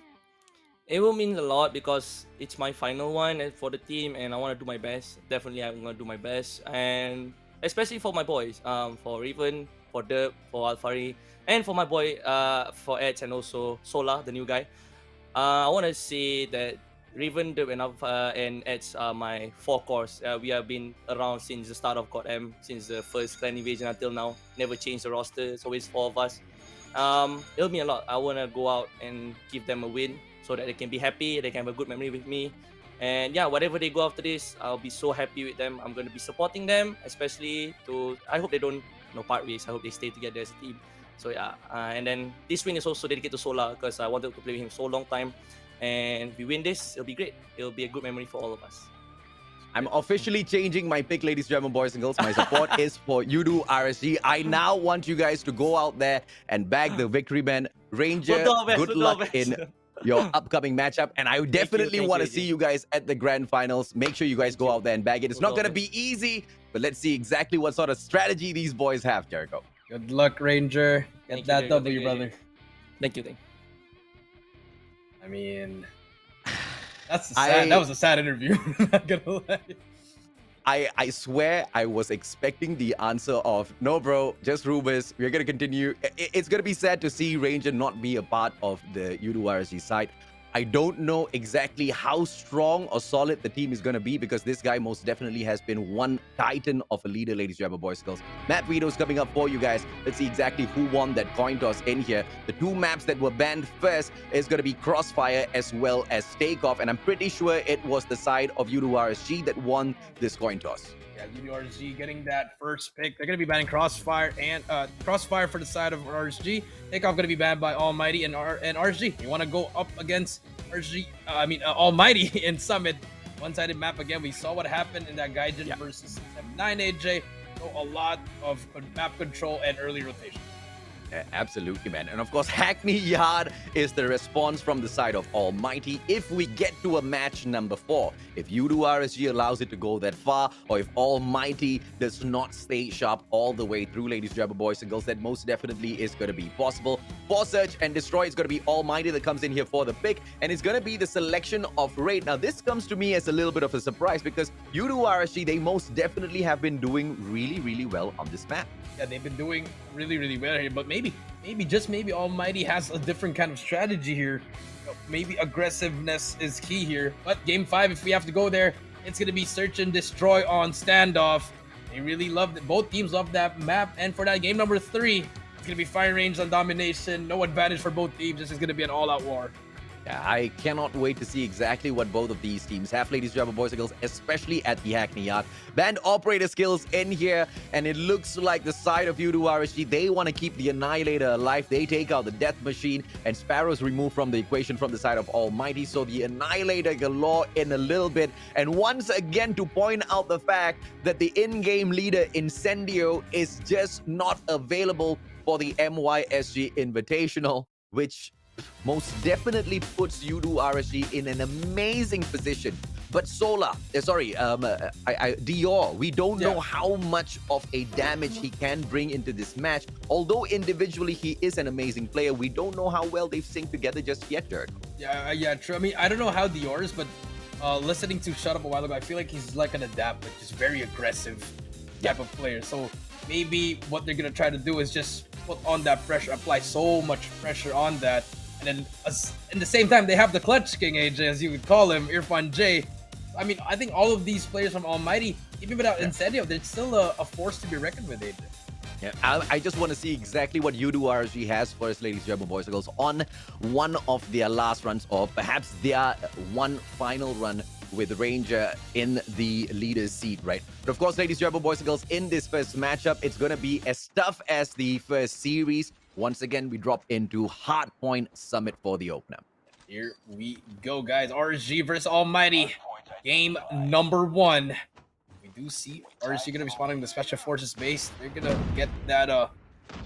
Speaker 8: It will mean a lot because it's my final one for the team, and I want to do my best. Definitely, I'm gonna do my best, and especially for my boys, for Raven, for Derp, for Alfari, and for my boy, for Edge, and also Sola, the new guy. I want to say that Raven, Derp, and Edge are my 4 cores. We have been around since the start of God M, since the first clan invasion until now. Never changed the roster. It's always 4 of us. It'll mean a lot. I want to go out and give them a win so that they can be happy. They can have a good memory with me. And yeah, whatever they go after this, I'll be so happy with them. I'm going to be supporting them, especially I hope they don't part ways. I hope they stay together as a team. So yeah, and then this win is also dedicated to Sola because I wanted to play with him so long time. And if we win this, it'll be great. It'll be a good memory for all of us.
Speaker 3: I'm officially changing my pick, ladies and gentlemen, boys and girls. My support is for U2RSG. I now want you guys to go out there and bag the victory, man. Ranger, good luck in your upcoming matchup. And I definitely want to see you guys at the grand finals. Make sure you guys go out there and bag it. It's not going to be easy, but let's see exactly what sort of strategy these boys have, Jericho.
Speaker 4: Good luck, Ranger. Get that W, brother.
Speaker 8: Thank you.
Speaker 4: I mean, that was a sad interview. I'm not gonna lie.
Speaker 3: I swear I was expecting the answer of, no, bro, just rumors. We're going to continue. It's going to be sad to see Ranger not be a part of the U2RSG side. I don't know exactly how strong or solid the team is going to be, because this guy most definitely has been one titan of a leader, ladies and gentlemen, boys and girls. Map videos coming up for you guys. Let's see exactly who won that coin toss in here. The two maps that were banned first is going to be Crossfire as well as Takeoff, and I'm pretty sure it was the side of U2RSG that won this coin toss.
Speaker 4: Yeah, URSG getting that first pick. They're going to be banning Crossfire and Crossfire for the side of RSG. Takeoff going to be banned by Almighty and RSG. You want to go up against Almighty in Summit. One-sided map again. We saw what happened in that Gaijin versus M9 AJ. So a lot of map control and early rotation.
Speaker 3: Absolutely, man. And of course, Hackney Yard is the response from the side of Almighty. If we get to a match number 4, if U2RSG allows it to go that far, or if Almighty does not stay sharp all the way through, ladies and gentlemen, boys and girls, that most definitely is going to be possible. For Search and Destroy, it's going to be Almighty that comes in here for the pick, and it's going to be the selection of Raid. Now, this comes to me as a little bit of a surprise, because U2RSG, they most definitely have been doing really, really well on this map.
Speaker 4: Yeah, they've been doing really, really well here, but maybe Almighty has a different kind of strategy here. Maybe aggressiveness is key here. But game 5, if we have to go there, it's going to be Search and Destroy on Standoff. They really love it. Both teams love that map. And for that game number 3, it's going to be fire range on domination. No advantage for both teams. This is going to be an all-out war.
Speaker 3: Yeah, I cannot wait to see exactly what both of these teams have, ladies and gentlemen, boys and girls, especially at the Hackney Yard. Band operator skills in here, and it looks like the side of U2RSG, they want to keep the Annihilator alive. They take out the Death Machine, and Sparrow's removed from the equation from the side of Almighty. So the Annihilator galore in a little bit. And once again, to point out the fact that the in-game leader, Incendio, is just not available for the MYSG Invitational, which most definitely puts U2RSG in an amazing position. But Dior, we don't know how much of a damage he can bring into this match. Although individually he is an amazing player, we don't know how well they've synced together just yet, Dirk.
Speaker 4: Yeah, true. I mean, I don't know how Dior is, but listening to Shut Up a while ago, I feel like he's like an adapt, but just very aggressive type of player. So maybe what they're going to try to do is just put on that pressure, apply so much pressure on that. And then, in the same time, they have the Clutch King, AJ, as you would call him, Irfan J. I mean, I think all of these players from Almighty, even without Incendio, they're still a force to be reckoned with, AJ.
Speaker 3: Yeah, I just want to see exactly what U2RSG has for us, ladies and gentlemen, boys and girls, on one of their last runs, or perhaps their one final run with Ranger in the leader's seat, right? But of course, ladies and gentlemen, boys and girls, in this first matchup, it's going to be as tough as the first series. Once again, we drop into Hardpoint Summit for the opener.
Speaker 4: Here we go, guys. RSG versus Almighty. Game number 1. We do see RSG going to be spawning the Special Forces base. They're going to get that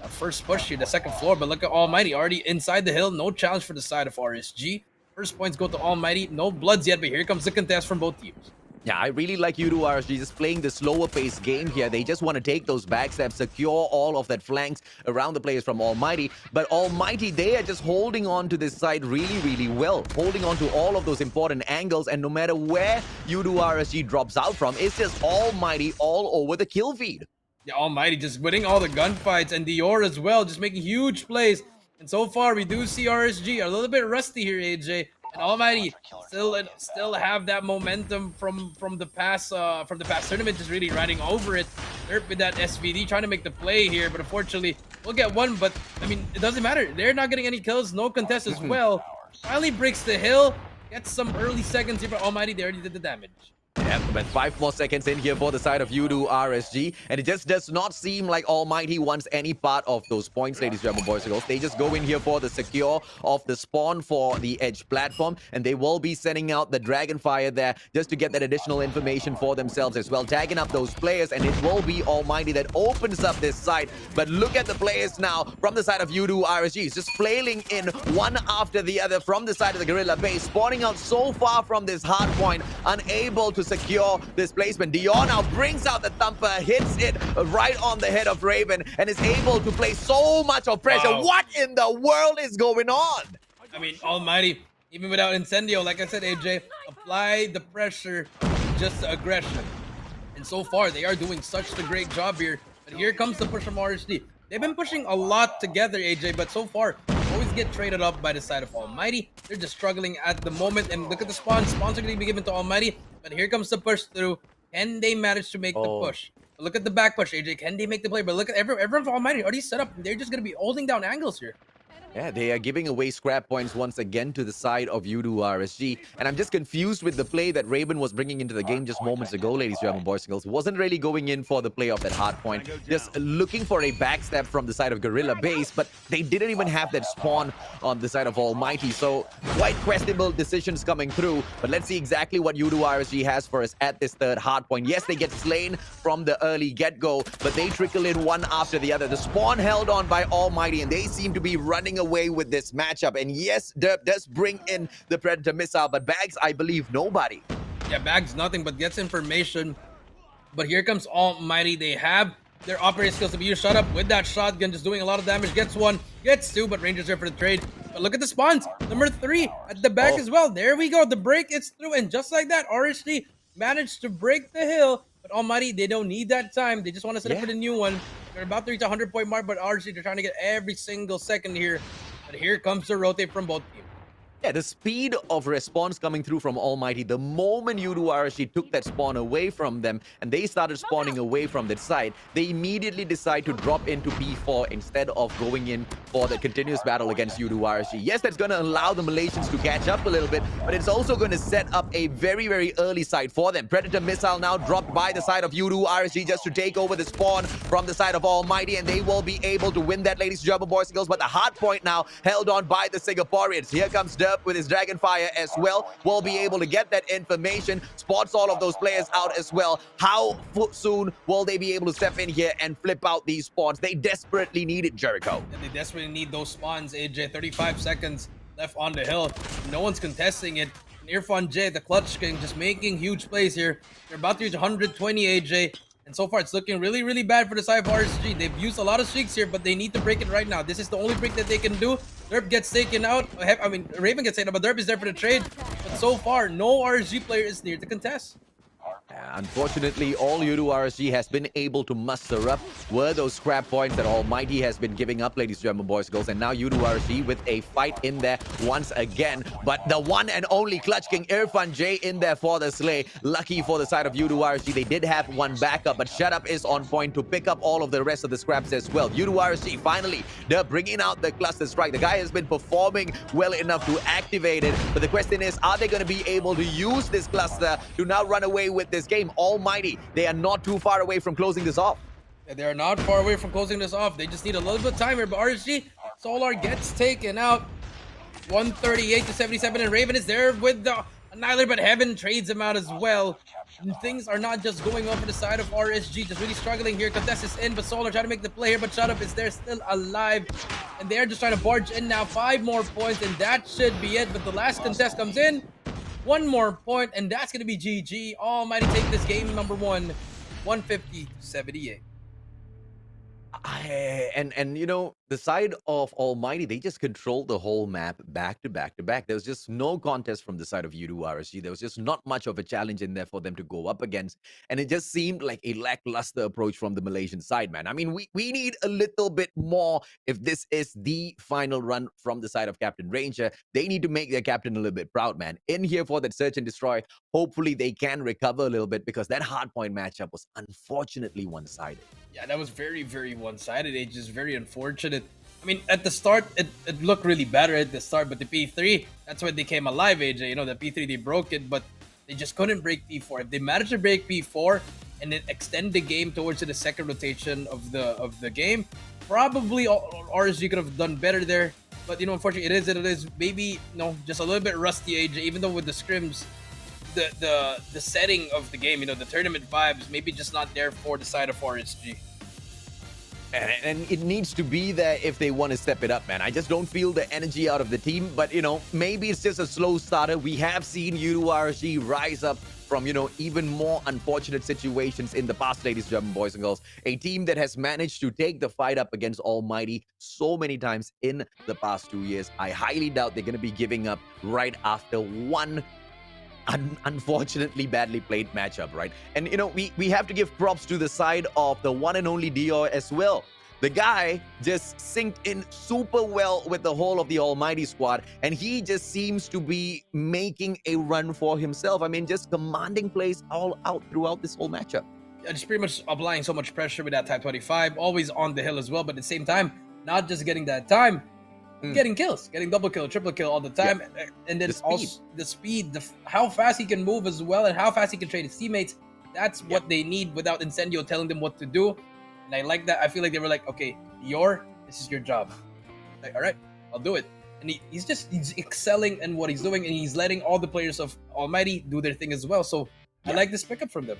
Speaker 4: first push here, the second floor. But look at Almighty already inside the hill. No challenge for the side of RSG. First points go to Almighty. No bloods yet, but here comes the contest from both teams.
Speaker 3: Yeah, I really like U2RSG just playing the slower pace game here. They just want to take those backstabs, secure all of that flanks around the players from Almighty. But Almighty, they are just holding on to this side really, really well. Holding on to all of those important angles. And no matter where U2RSG drops out from, it's just Almighty all over the kill feed.
Speaker 4: Yeah, Almighty just winning all the gunfights. And Dior as well, just making huge plays. And so far, we do see RSG a little bit rusty here, AJ. And Almighty still have that momentum from the past tournament, just really riding over it. They're with that SVD trying to make the play here, but unfortunately we'll get one. But I mean, it doesn't matter. They're not getting any kills, no contest as well. Finally breaks the hill, gets some early seconds here, but Almighty, they already did the damage.
Speaker 3: Yeah, but 5 more seconds in here for the side of U2RSG, and it just does not seem like Almighty wants any part of those points, ladies and gentlemen, boys and girls. They just go in here for the secure of the spawn for the edge platform, and they will be sending out the Dragonfire there just to get that additional information for themselves as well, tagging up those players, and it will be Almighty that opens up this side. But look at the players now from the side of U2RSG. It's just flailing in one after the other from the side of the Guerrilla base, spawning out so far from this hard point, unable to secure this placement. Dior now brings out the thumper, hits it right on the head of Raven, and is able to place so much of pressure.
Speaker 4: Wow.
Speaker 3: What in the world is going on?
Speaker 4: I mean, Almighty, even without Incendio, like I said, AJ, apply the pressure, just the aggression. And so far, they are doing such a great job here. But here comes the push from RSG. They've been pushing a lot together, AJ, but so far, always get traded up by the side of Almighty. They're just struggling at the moment. And look at the spawns. Spawns are going to be given to Almighty. But here comes the push through. Can they manage to make the push? But look at the back push, AJ. Can they make the play? But look at everyone for Almighty already set up. They're just going to be holding down angles here.
Speaker 3: Yeah, they are giving away scrap points once again to the side of Udu RSG. And I'm just confused with the play that Raven was bringing into the game just moments ago, ladies and gentlemen, boys and girls. Wasn't really going in for the play of that hard point. Just looking for a backstab from the side of Gorilla Base, but they didn't even have that spawn on the side of Almighty. So quite questionable decisions coming through. But let's see exactly what Udu RSG has for us at this third hard point. Yes, they get slain from the early get-go, but they trickle in one after the other. The spawn held on by Almighty, and they seem to be running away with this matchup. And yes, Derp does bring in the Predator missile, but Bags, I believe, nobody.
Speaker 4: Yeah, Bags nothing but gets information. But here comes Almighty. They have their operating skills to be used. Shut up with that shotgun, just doing a lot of damage. Gets one, gets two, but Rangers there for the trade. But look at the spawns. Number 3 at the back as well. There we go. The break is through, and just like that, RSG managed to break the hill. But Almighty, they don't need that time. They just want to set up for the new one. They're about to reach a 100-point mark, but RSG, they're trying to get every single second here. But here comes the rotate from both teams.
Speaker 3: Yeah, the speed of response coming through from Almighty, the moment Udu RSG took that spawn away from them and they started spawning away from that side, they immediately decide to drop into P4 instead of going in for the continuous battle against Udu RSG. Yes, that's going to allow the Malaysians to catch up a little bit, but it's also going to set up a very, very early side for them. Predator missile now dropped by the side of Udu RSG just to take over the spawn from the side of Almighty, and they will be able to win that, ladies and gentlemen, boys and girls. But the hard point now held on by the Singaporeans. Here comes Derp with his Dragonfire as well. Will be able to get that information, spots all of those players out as well. How soon will they be able to step in here and flip out these spawns? They desperately need it, Jericho.
Speaker 4: And they desperately need those spawns, AJ. 35 seconds left on the hill. No one's contesting it. And Irfan J, the Clutch King, just making huge plays here. They're about to reach 120, AJ. And so far, it's looking really, really bad for the side of RSG. They've used a lot of streaks here, but they need to break it right now. This is the only break that they can do. Derp gets taken out. I mean, Raven gets taken out, but Derp is there for the trade. But so far, no RSG player is near to contest.
Speaker 3: Unfortunately, all Udu RSG has been able to muster up were those scrap points that Almighty has been giving up, ladies and gentlemen, boys and girls. And now Udu RSG with a fight in there once again. But the one and only Clutch King Irfan J in there for the slay. Lucky for the side of Udu RSG, they did have one backup, but Shut Up is on point to pick up all of the rest of the scraps as well. Udu RSG, finally, they're bringing out the cluster strike. The guy has been performing well enough to activate it. But the question is, are they going to be able to use this cluster to now run away with this game? Almighty, they are not too far away from closing this off.
Speaker 4: Yeah, they are not far away from closing this off. They just need a little bit of time here. But RSG, Solar gets taken out. 138 to 77, and Raven is there with the Annihilator, but Heaven trades him out as well. And things are not just going over the side of RSG, just really struggling here. Contest is in, but Solar trying to make the play here, but Shut Up is there still alive. And they're just trying to barge in now. 5 more points, and that should be it. But the last contest comes in. 1 more point, and that's going to be GG. Almighty take this game number 1, 150-78.
Speaker 3: And you know, the side of Almighty, they just controlled the whole map back to back to back. There was just no contest from the side of Udu RSG. There was just not much of a challenge in there for them to go up against. And it just seemed like a lackluster approach from the Malaysian side, man. I mean, we need a little bit more if this is the final run from the side of Captain Ranger. They need to make their captain a little bit proud, man. In here for that search and destroy. Hopefully they can recover a little bit, because that hardpoint matchup was unfortunately one-sided.
Speaker 4: Yeah, that was very, very one-sided. It's just very unfortunate. I mean, at the start, it looked really better at the start, but the P3, that's when they came alive, AJ. You know, the P3, they broke it, but they just couldn't break P4. If they managed to break P4 and then extend the game towards the second rotation of the game, probably RSG could have done better there. But, you know, unfortunately, it is. Maybe, you know, just a little bit rusty, AJ, even though with the scrims, the setting of the game, you know, the tournament vibes, maybe just not there for the side of RSG.
Speaker 3: And it needs to be there if they want to step it up, man. I just don't feel the energy out of the team. But, you know, maybe it's just a slow starter. We have seen Udu RSG rise up from, you know, even more unfortunate situations in the past, ladies and gentlemen, boys and girls. A team that has managed to take the fight up against Almighty so many times in the past 2 years. I highly doubt they're going to be giving up right after one unfortunately badly played matchup, right? And, you know, we have to give props to the side of the one and only Dior as well. The guy just synced in super well with the whole of the Almighty squad, and he just seems to be making a run for himself. I mean, just commanding plays all out throughout this whole matchup.
Speaker 4: Yeah, just pretty much applying so much pressure with that Type 25, always on the hill as well, but at the same time, not just getting that time, getting kills, getting double kill, triple kill all the time, and then also the speed, how fast he can move as well, and how fast he can trade his teammates. That's what they need without Incendio telling them what to do. And I like that. I feel like they were like, okay, this is your job. Like, all right, I'll do it. And he's excelling in what he's doing, and he's letting all the players of Almighty do their thing as well. So I like this pickup from them.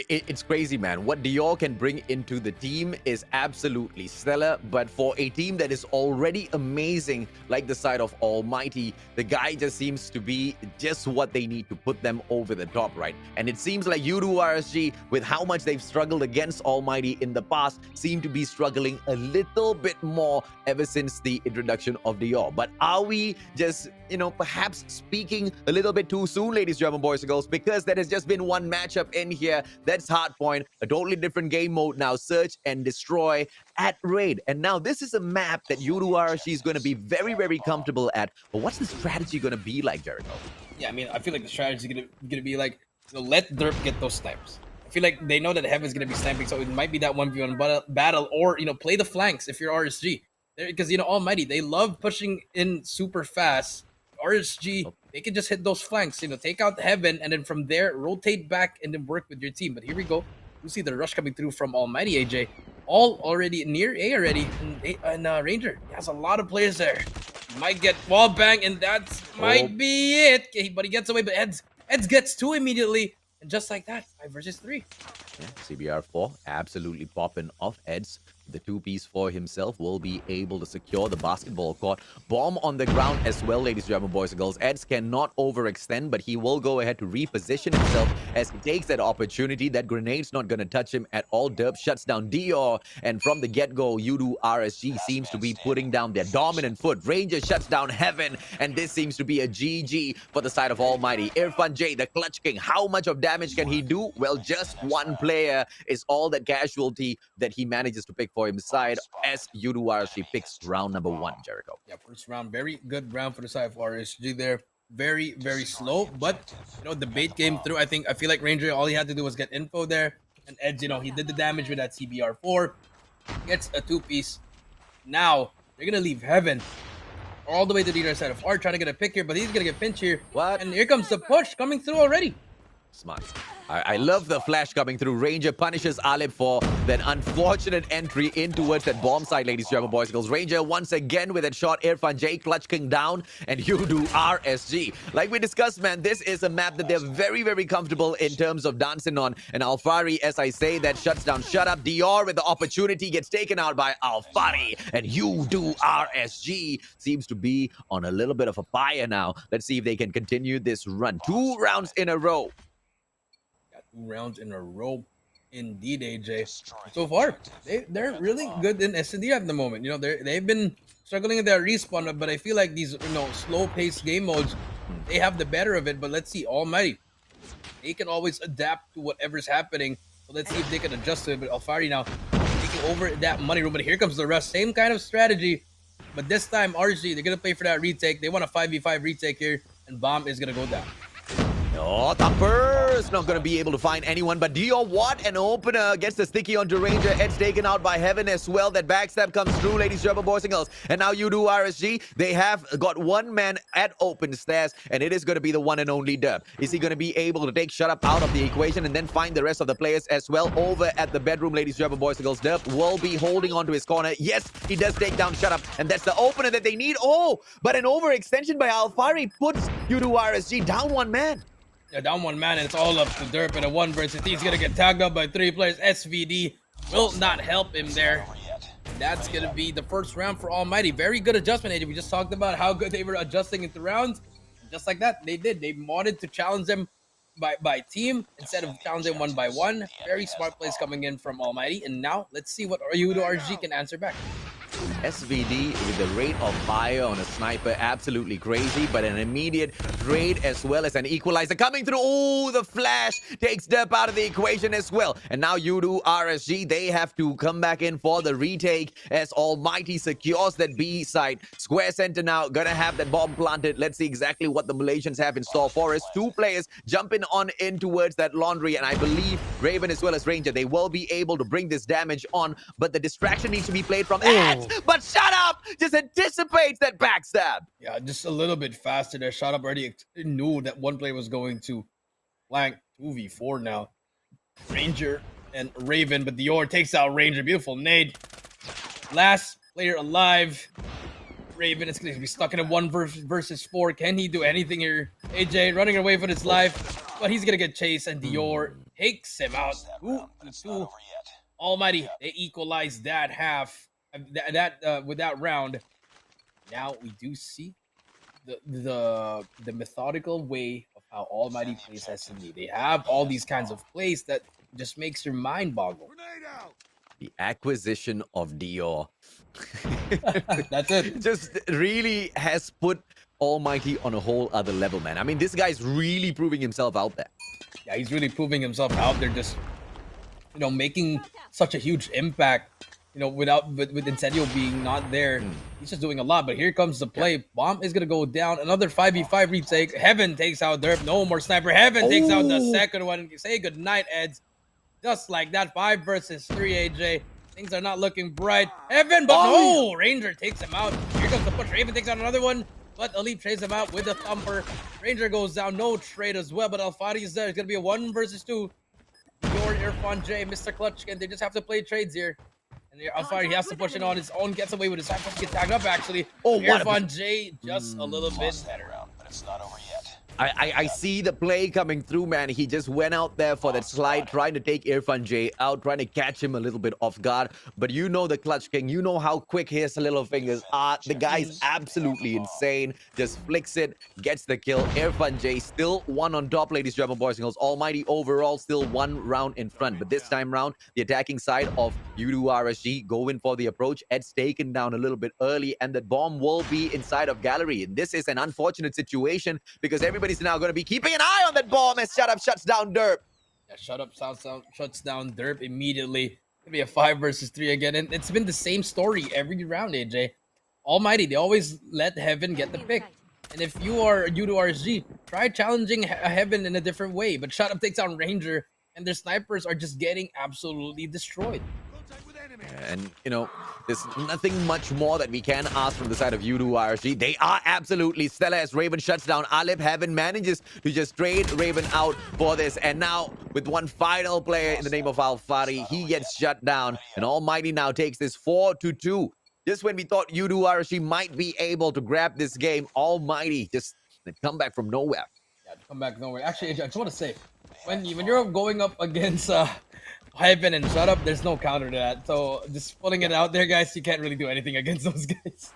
Speaker 3: It's crazy, man. What Dior can bring into the team is absolutely stellar. But for a team that is already amazing, like the side of Almighty, the guy just seems to be just what they need to put them over the top, right? And it seems like Yudu RSG, with how much they've struggled against Almighty in the past, seem to be struggling a little bit more ever since the introduction of Dior. But are we just, perhaps speaking a little bit too soon, ladies, German boys and girls? Because there has just been one matchup in here. That's Hardpoint, a totally different game mode now, search and destroy at raid. And now this is a map that Yudu RSG is going to be very, very comfortable at. But what's the strategy going to be like, Jericho?
Speaker 4: Yeah, I mean, I feel like the strategy is gonna be like, let Derp get those snipes. I feel like they know that Heaven's gonna be sniping, so it might be that 1v1 battle, or play the flanks if you're RSG. Because Almighty, they love pushing in super fast. RSG, they can just hit those flanks, take out Heaven, and then from there, rotate back and then work with your team. But here we go. You see the rush coming through from Almighty AJ. All already near A already. And Ranger, he has a lot of players there. He might get wall bang, and that might be it. Okay, but he gets away, but Eds gets 2 immediately. And just like that, 5 versus 3.
Speaker 3: Yeah, CBR4 absolutely popping off Eds. The 2-piece for himself will be able to secure the basketball court. Bomb on the ground as well, ladies and gentlemen, boys and girls. Eds cannot overextend, but he will go ahead to reposition himself as he takes that opportunity. That grenade's not going to touch him at all. Derp shuts down Dior, and from the get-go, Yudu RSG seems to be putting down their dominant foot. Ranger shuts down Heaven, and this seems to be a GG for the side of Almighty. Irfan J, the Clutch King, how much of damage can he do? Well, just one player is all that casualty that he manages to pick for his side as Yudu RSG picks round number 1, Jericho.
Speaker 4: Yeah, first round, very good round for the side of RSG there. Very, very slow, but the bait came through. I feel like Ranger, all he had to do was get info there, and Edge, he did the damage with that CBR4, gets a 2-piece. Now they're gonna leave Heaven all the way to the other side of R, trying to get a pick here, but he's gonna get pinched here.
Speaker 3: What?
Speaker 4: And here comes the push coming through already.
Speaker 3: Smart. I love the flash coming through. Ranger punishes Alip for that unfortunate entry in towards that bomb side, ladies and gentlemen, boys and girls. Ranger once again with that shot. Irfan J, Clutch King down, and Yudu RSG. Like we discussed, man, this is a map that they're very, very comfortable in terms of dancing on. And Alfari, as I say, that shuts down Shut Up. Dior with the opportunity gets taken out by Alfari. And Yudu RSG seems to be on a little bit of a fire now. Let's see if they can continue this run. 2 rounds in a row.
Speaker 4: 2 rounds in a row, indeed, AJ. So far, they're really good in S&D at the moment. They've been struggling in their respawn, but I feel like these slow-paced game modes, they have the better of it. But let's see, Almighty, they can always adapt to whatever's happening. So let's see if they can adjust to it. But Alfari now taking over that money room. But here comes the rush, same kind of strategy, but this time RG, they're gonna play for that retake. They want a 5v5 retake here, and Bomb is gonna go down.
Speaker 3: Oh, Thumper's not going to be able to find anyone, but Dior, what an opener. Gets the sticky onto Ranger. Edge taken out by Heaven as well. That backstab comes through, ladies and gentlemen, boys and girls. And now Yudu RSG, they have got one man at open stairs, and it is going to be the one and only Derp. Is he going to be able to take Shut Up out of the equation and then find the rest of the players as well over at the bedroom, ladies and gentlemen, boys and girls? Derp will be holding onto his corner. Yes, he does take down Shut Up, and that's the opener that they need. Oh, but an overextension by Alfari puts Yudu RSG down one man.
Speaker 4: Yeah, down one man, and it's all up to Derp in a 1 versus 3. He's gonna get tagged up by 3 players. SVD will not help him there. That's gonna be the first round for Almighty. Very good adjustment, AJ. We just talked about how good they were adjusting into rounds. Just like that, they did. They wanted to challenge them by team instead of challenging 1 by 1. Very smart plays coming in from Almighty. And now let's see what Yudu RG can answer back.
Speaker 3: SVD with the rate of fire on a sniper, absolutely crazy, but an immediate trade as well as an equalizer coming through. Oh, the flash takes Derp out of the equation as well. And now Yudu RSG, they have to come back in for the retake as Almighty secures that B side. Square center now gonna have that bomb planted. Let's see exactly what the Malaysians have in store for us. Two players jumping on in towards that laundry, and I believe Raven as well as Ranger, they will be able to bring this damage on, but the distraction needs to be played from Eds. But Shut Up just anticipates that backstab.
Speaker 4: Yeah, just a little bit faster there. Shut Up already knew that one player was going to flank 2v4 now. Ranger and Raven, but Dior takes out Ranger. Beautiful nade. Last player alive. Raven is going to be stuck in a 1 versus 4. Can he do anything here? AJ running away for his life, but he's going to get chased, and Dior takes him out. 2-2. Almighty, they equalized that half. With that round. Now we do see the methodical way of how Almighty plays SME. They have all these kinds of plays that just makes your mind boggle.
Speaker 3: The acquisition of Dior.
Speaker 4: That's it.
Speaker 3: Just really has put Almighty on a whole other level, man. I mean, this guy's really proving himself out there.
Speaker 4: Yeah, he's really proving himself out there, just making such a huge impact. With Incendio being not there, he's just doing a lot. But here comes the play. Bomb is gonna go down. Another 5v5 retake. Heaven takes out Derp. No more sniper. Heaven takes out the second one. Say goodnight, Eds. Just like that. 5 versus 3, AJ. Things are not looking bright. Heaven, but no! Ranger takes him out. Here comes the push. Raven takes out another one. But Elite trades him out with a thumper. Ranger goes down. No trade as well. But Alfari is there. It's gonna be a 1 versus 2. Your Irfan J, Mr. Clutch, and they just have to play trades here. And Alfari, he has to push it on his own, gets away with his side, gets tagged up actually. Irfan J just a little bit better. But it's not over yet.
Speaker 3: I see the play coming through, man. He just went out there for that slide, trying to take Irfan J out, trying to catch him a little bit off guard. But you know the Clutch King. You know how quick his little fingers are. The guy's absolutely insane. Just flicks it, gets the kill. Irfan J still one on top, ladies and gentlemen, boys and girls. Almighty overall still 1 round in front. But this time round, the attacking side of Yudu RSG go in for the approach. Ed's taken down a little bit early, and the bomb will be inside of Gallery. And this is an unfortunate situation because everybody's now going to be keeping an eye on that bomb as Shut Up shuts down Derp.
Speaker 4: Yeah, Shut Up shuts down Derp immediately. It'll be a 5 versus 3 again. And it's been the same story every round, AJ. Almighty, they always let Heaven get the pick. And if you are Yudu RSG, try challenging Heaven in a different way. But Shut Up takes on Ranger, and their snipers are just getting absolutely destroyed.
Speaker 3: And, there's nothing much more that we can ask from the side of Yudu RSG. They are absolutely stellar as Raven shuts down Alip. Heaven manages to just trade Raven out for this. And now, with one final player in the name of Alfari, he gets shut down. And Almighty now takes this 4-2. Just when we thought Yudu RSG might be able to grab this game, Almighty just come back from nowhere.
Speaker 4: Yeah, come back nowhere. Actually, AJ, I just want to say, when you're going up against Heaven and Shut Up, there's no counter to that. So just pulling it out there, guys, you can't really do anything against those guys.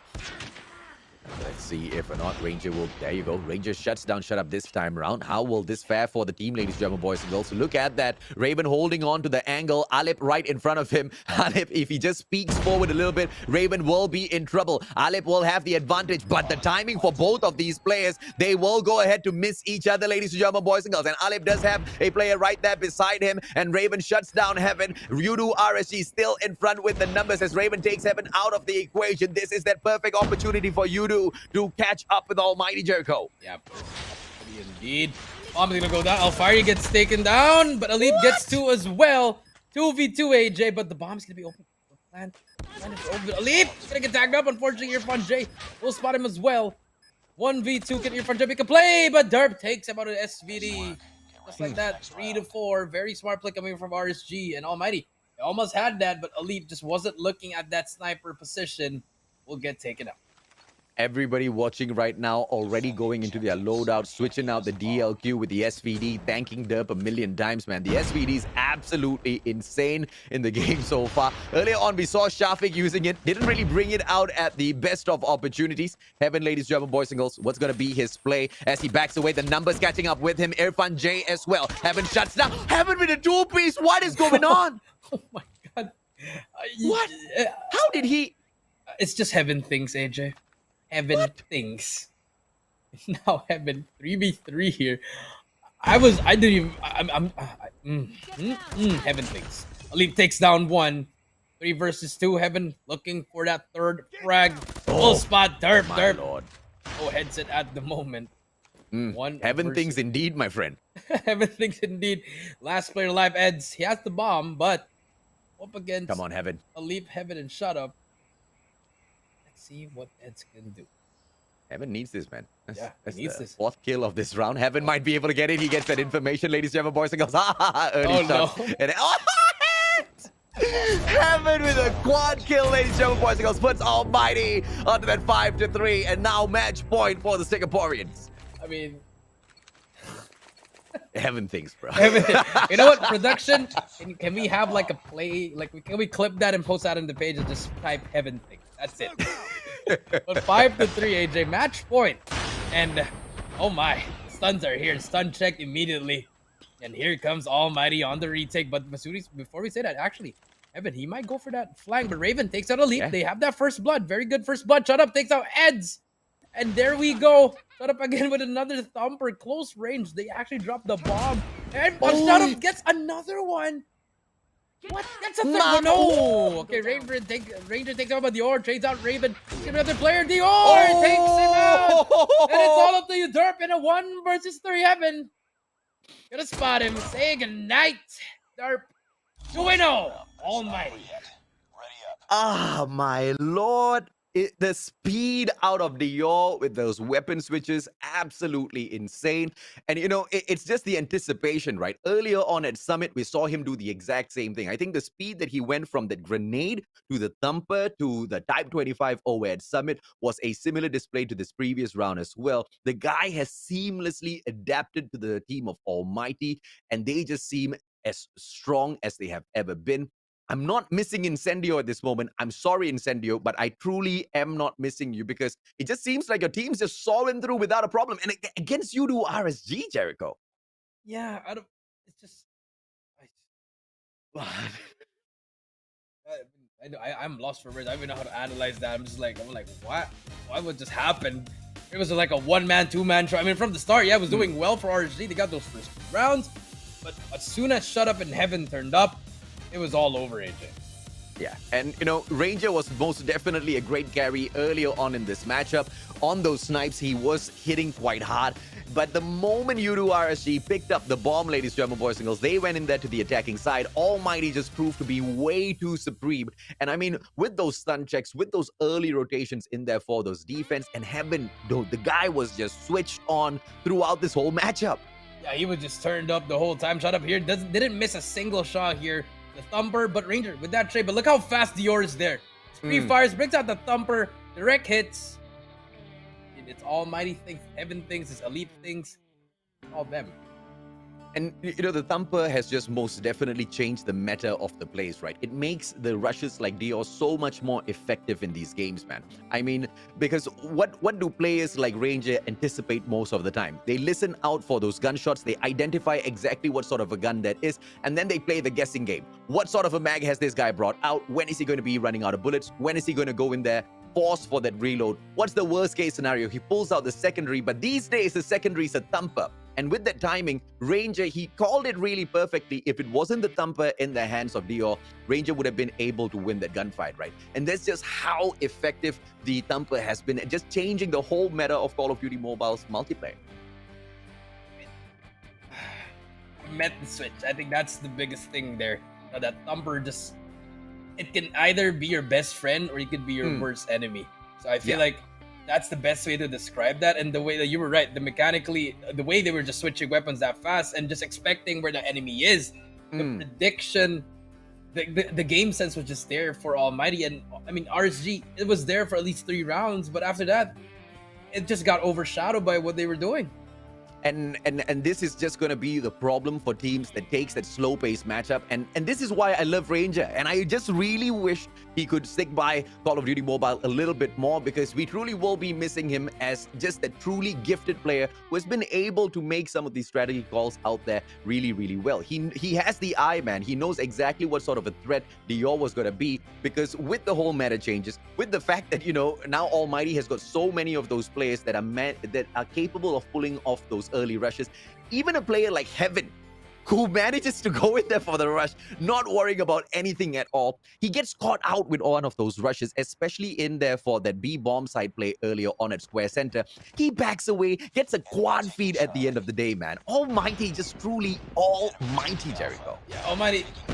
Speaker 3: Let's see if or not Ranger will... There you go. Ranger shuts down Shut Up this time around. How will this fare for the team, ladies and gentlemen, boys and girls? So look at that. Raven holding on to the angle. Alip right in front of him. Alip, if he just peeks forward a little bit, Raven will be in trouble. Alip will have the advantage, but the timing for both of these players, they will go ahead to miss each other, ladies and gentlemen, boys and girls. And Alip does have a player right there beside him, and Raven shuts down Heaven. Yudu RSG still in front with the numbers as Raven takes Heaven out of the equation. This is that perfect opportunity for Yudu to catch up with Almighty Jericho.
Speaker 4: Yeah, indeed. Bomb's gonna go down. Alfari gets taken down, but Alip gets 2 as well. 2v2 AJ, but the bomb's gonna be open. Plan is open. Alip gonna get tagged up. Unfortunately, Irfan J will spot him as well. 1v2, can Irfan J make a play? But Derp takes him out of SVD. Just like that, 3-4. Very smart play coming from RSG and Almighty. They almost had that, but Alip just wasn't looking at that sniper position. Will get taken out.
Speaker 3: Everybody watching right now already going into their loadout, switching out the DLQ with the SVD, thanking Derp a million times, man. The SVD is absolutely insane in the game so far. Earlier on, we saw Shafiq using it. Didn't really bring it out at the best of opportunities. Heaven, ladies and gentlemen, boys and girls, what's going to be his play as he backs away? The numbers catching up with him. Irfan J as well. Heaven shuts down. Heaven with a 2-piece. What is going on?
Speaker 4: Oh my God.
Speaker 3: What? How did he...
Speaker 4: It's just Heaven thinks, AJ. Heaven thinks. Now Heaven 3v3 here. I didn't even. Heaven thinks. Alip takes down one. 3 versus 2. Heaven looking for that third frag. Full spot. Derp.
Speaker 3: My lord.
Speaker 4: No headset at the moment. One
Speaker 3: Heaven
Speaker 4: versus-
Speaker 3: thinks indeed, my friend.
Speaker 4: Heaven thinks indeed. Last player alive, Eds. He has the bomb, but up against
Speaker 3: Come on, Heaven.
Speaker 4: Alip, Heaven, and Shut Up. Let's see what Eds can do.
Speaker 3: Heaven needs this, man.
Speaker 4: Yeah, he
Speaker 3: That's
Speaker 4: needs
Speaker 3: the
Speaker 4: this.
Speaker 3: 4th kill of this round. Heaven might be able to get it. He gets that information, ladies and gentlemen, boys and girls. Early
Speaker 4: Oh,
Speaker 3: shot.
Speaker 4: no.
Speaker 3: And Heaven with a quad kill, ladies and gentlemen, boys and girls. Puts Almighty onto that 5-3. And now match point for the Singaporeans.
Speaker 4: I mean,
Speaker 3: Heaven thinks, bro.
Speaker 4: Heaven, you know what? Production, can we have like a play? Like, can we clip that and post that on the page and just type Heaven thinks? That's it. But 5-3, AJ, match point. And oh my, stuns are here. Stun checked immediately. And here comes Almighty on the retake. But Masuri, before we say that, actually, Evan, he might go for that flank. But Raven takes out a leap.
Speaker 3: Yeah.
Speaker 4: They have that first blood. Very good first blood. Shut Up takes out Eds. And there we go. Shut Up again with another thumper. Close range. They actually dropped the bomb. And Shut Up gets another one. What? That's a third one. No. Okay, Ranger takes out by Dior. Trades out Raven. Get another player. Dior takes him out. And it's all up to you, Derp, in a 1 versus 3 Heaven. Gotta spot him. Say goodnight, Derp. 2-0. Almighty.
Speaker 3: Ah, my lord. The speed out of Dior with those weapon switches, absolutely insane. And, you know, it's just the anticipation, right? Earlier on at Summit, we saw him do the exact same thing. I think the speed that he went from that grenade to the thumper to the Type 25 over at Summit was a similar display to this previous round as well. The guy has seamlessly adapted to the team of Almighty, and they just seem as strong as they have ever been. I'm not missing Incendio at this moment. I'm sorry, Incendio, but I truly am not missing you because it just seems like your team's just sawing through without a problem. And against you do RSG, Jericho.
Speaker 4: Yeah, it's just. I'm lost for words. I don't even know how to analyze that. I'm like, what? What just happened? It was like a 1-man, 2-man try. I mean, from the start, yeah, it was doing well for RSG. They got those first 2 rounds. But as soon as Shut Up and Heaven turned up, it was all over, AJ.
Speaker 3: Yeah, and you know, Ranger was most definitely a great carry earlier on in this matchup. On those snipes, he was hitting quite hard. But the moment Udu RSG picked up the bomb, ladies and gentlemen, boys and girls, they went in there to the attacking side. Almighty just proved to be way too supreme. And I mean, with those stun checks, with those early rotations in there for those defense, and Heaven, the guy was just switched on throughout this whole matchup.
Speaker 4: Yeah, he was just turned up the whole time. Shut Up here. Didn't miss a single shot here. The thumper, but Ranger with that trade. But look how fast Dior is there. Free fires, brings out the thumper, direct hits. It's Almighty things, Heaven things, it's Elite things, all them.
Speaker 3: And, you know, the thumper has just most definitely changed the meta of the plays, right? It makes the rushes like Dior so much more effective in these games, man. I mean, because what do players like Ranger anticipate most of the time? They listen out for those gunshots, they identify exactly what sort of a gun that is, and then they play the guessing game. What sort of a mag has this guy brought out? When is he going to be running out of bullets? When is he going to go in there? Pause for that reload. What's the worst case scenario? He pulls out the secondary, but these days the secondary is a thumper. And with that timing, Ranger, he called it really perfectly. If it wasn't the thumper in the hands of Dior, Ranger would have been able to win that gunfight, right? And that's just how effective the thumper has been, just changing the whole meta of Call of Duty Mobile's multiplayer.
Speaker 4: Met the switch. I think that's the biggest thing there. That thumper just, it can either be your best friend or it could be your worst enemy. So I feel like that's the best way to describe that. And the way that you were right, the way they were just switching weapons that fast and just expecting where the enemy is, the prediction, the game sense was just there for Almighty. And I mean, RSG, it was there for at least 3 rounds, but after that, it just got overshadowed by what they were doing.
Speaker 3: And this is just going to be the problem for teams that takes that slow paced matchup, and this is why I love Ranger, and I just really wish he could stick by Call of Duty Mobile a little bit more, because we truly will be missing him as just a truly gifted player who has been able to make some of these strategy calls out there really well. He has the eye, man. He knows exactly what sort of a threat Dior was going to be, because with the whole meta changes, with the fact that, you know, now Almighty has got so many of those players that are capable of pulling off those early rushes. Even a player like Heaven, who manages to go in there for the rush, not worrying about anything at all. He gets caught out with one of those rushes, especially in there for that B bomb side play earlier on at Square Center. He backs away, gets a quad feed at the end of the day, man. Almighty, just truly almighty, Jericho.
Speaker 4: Yeah,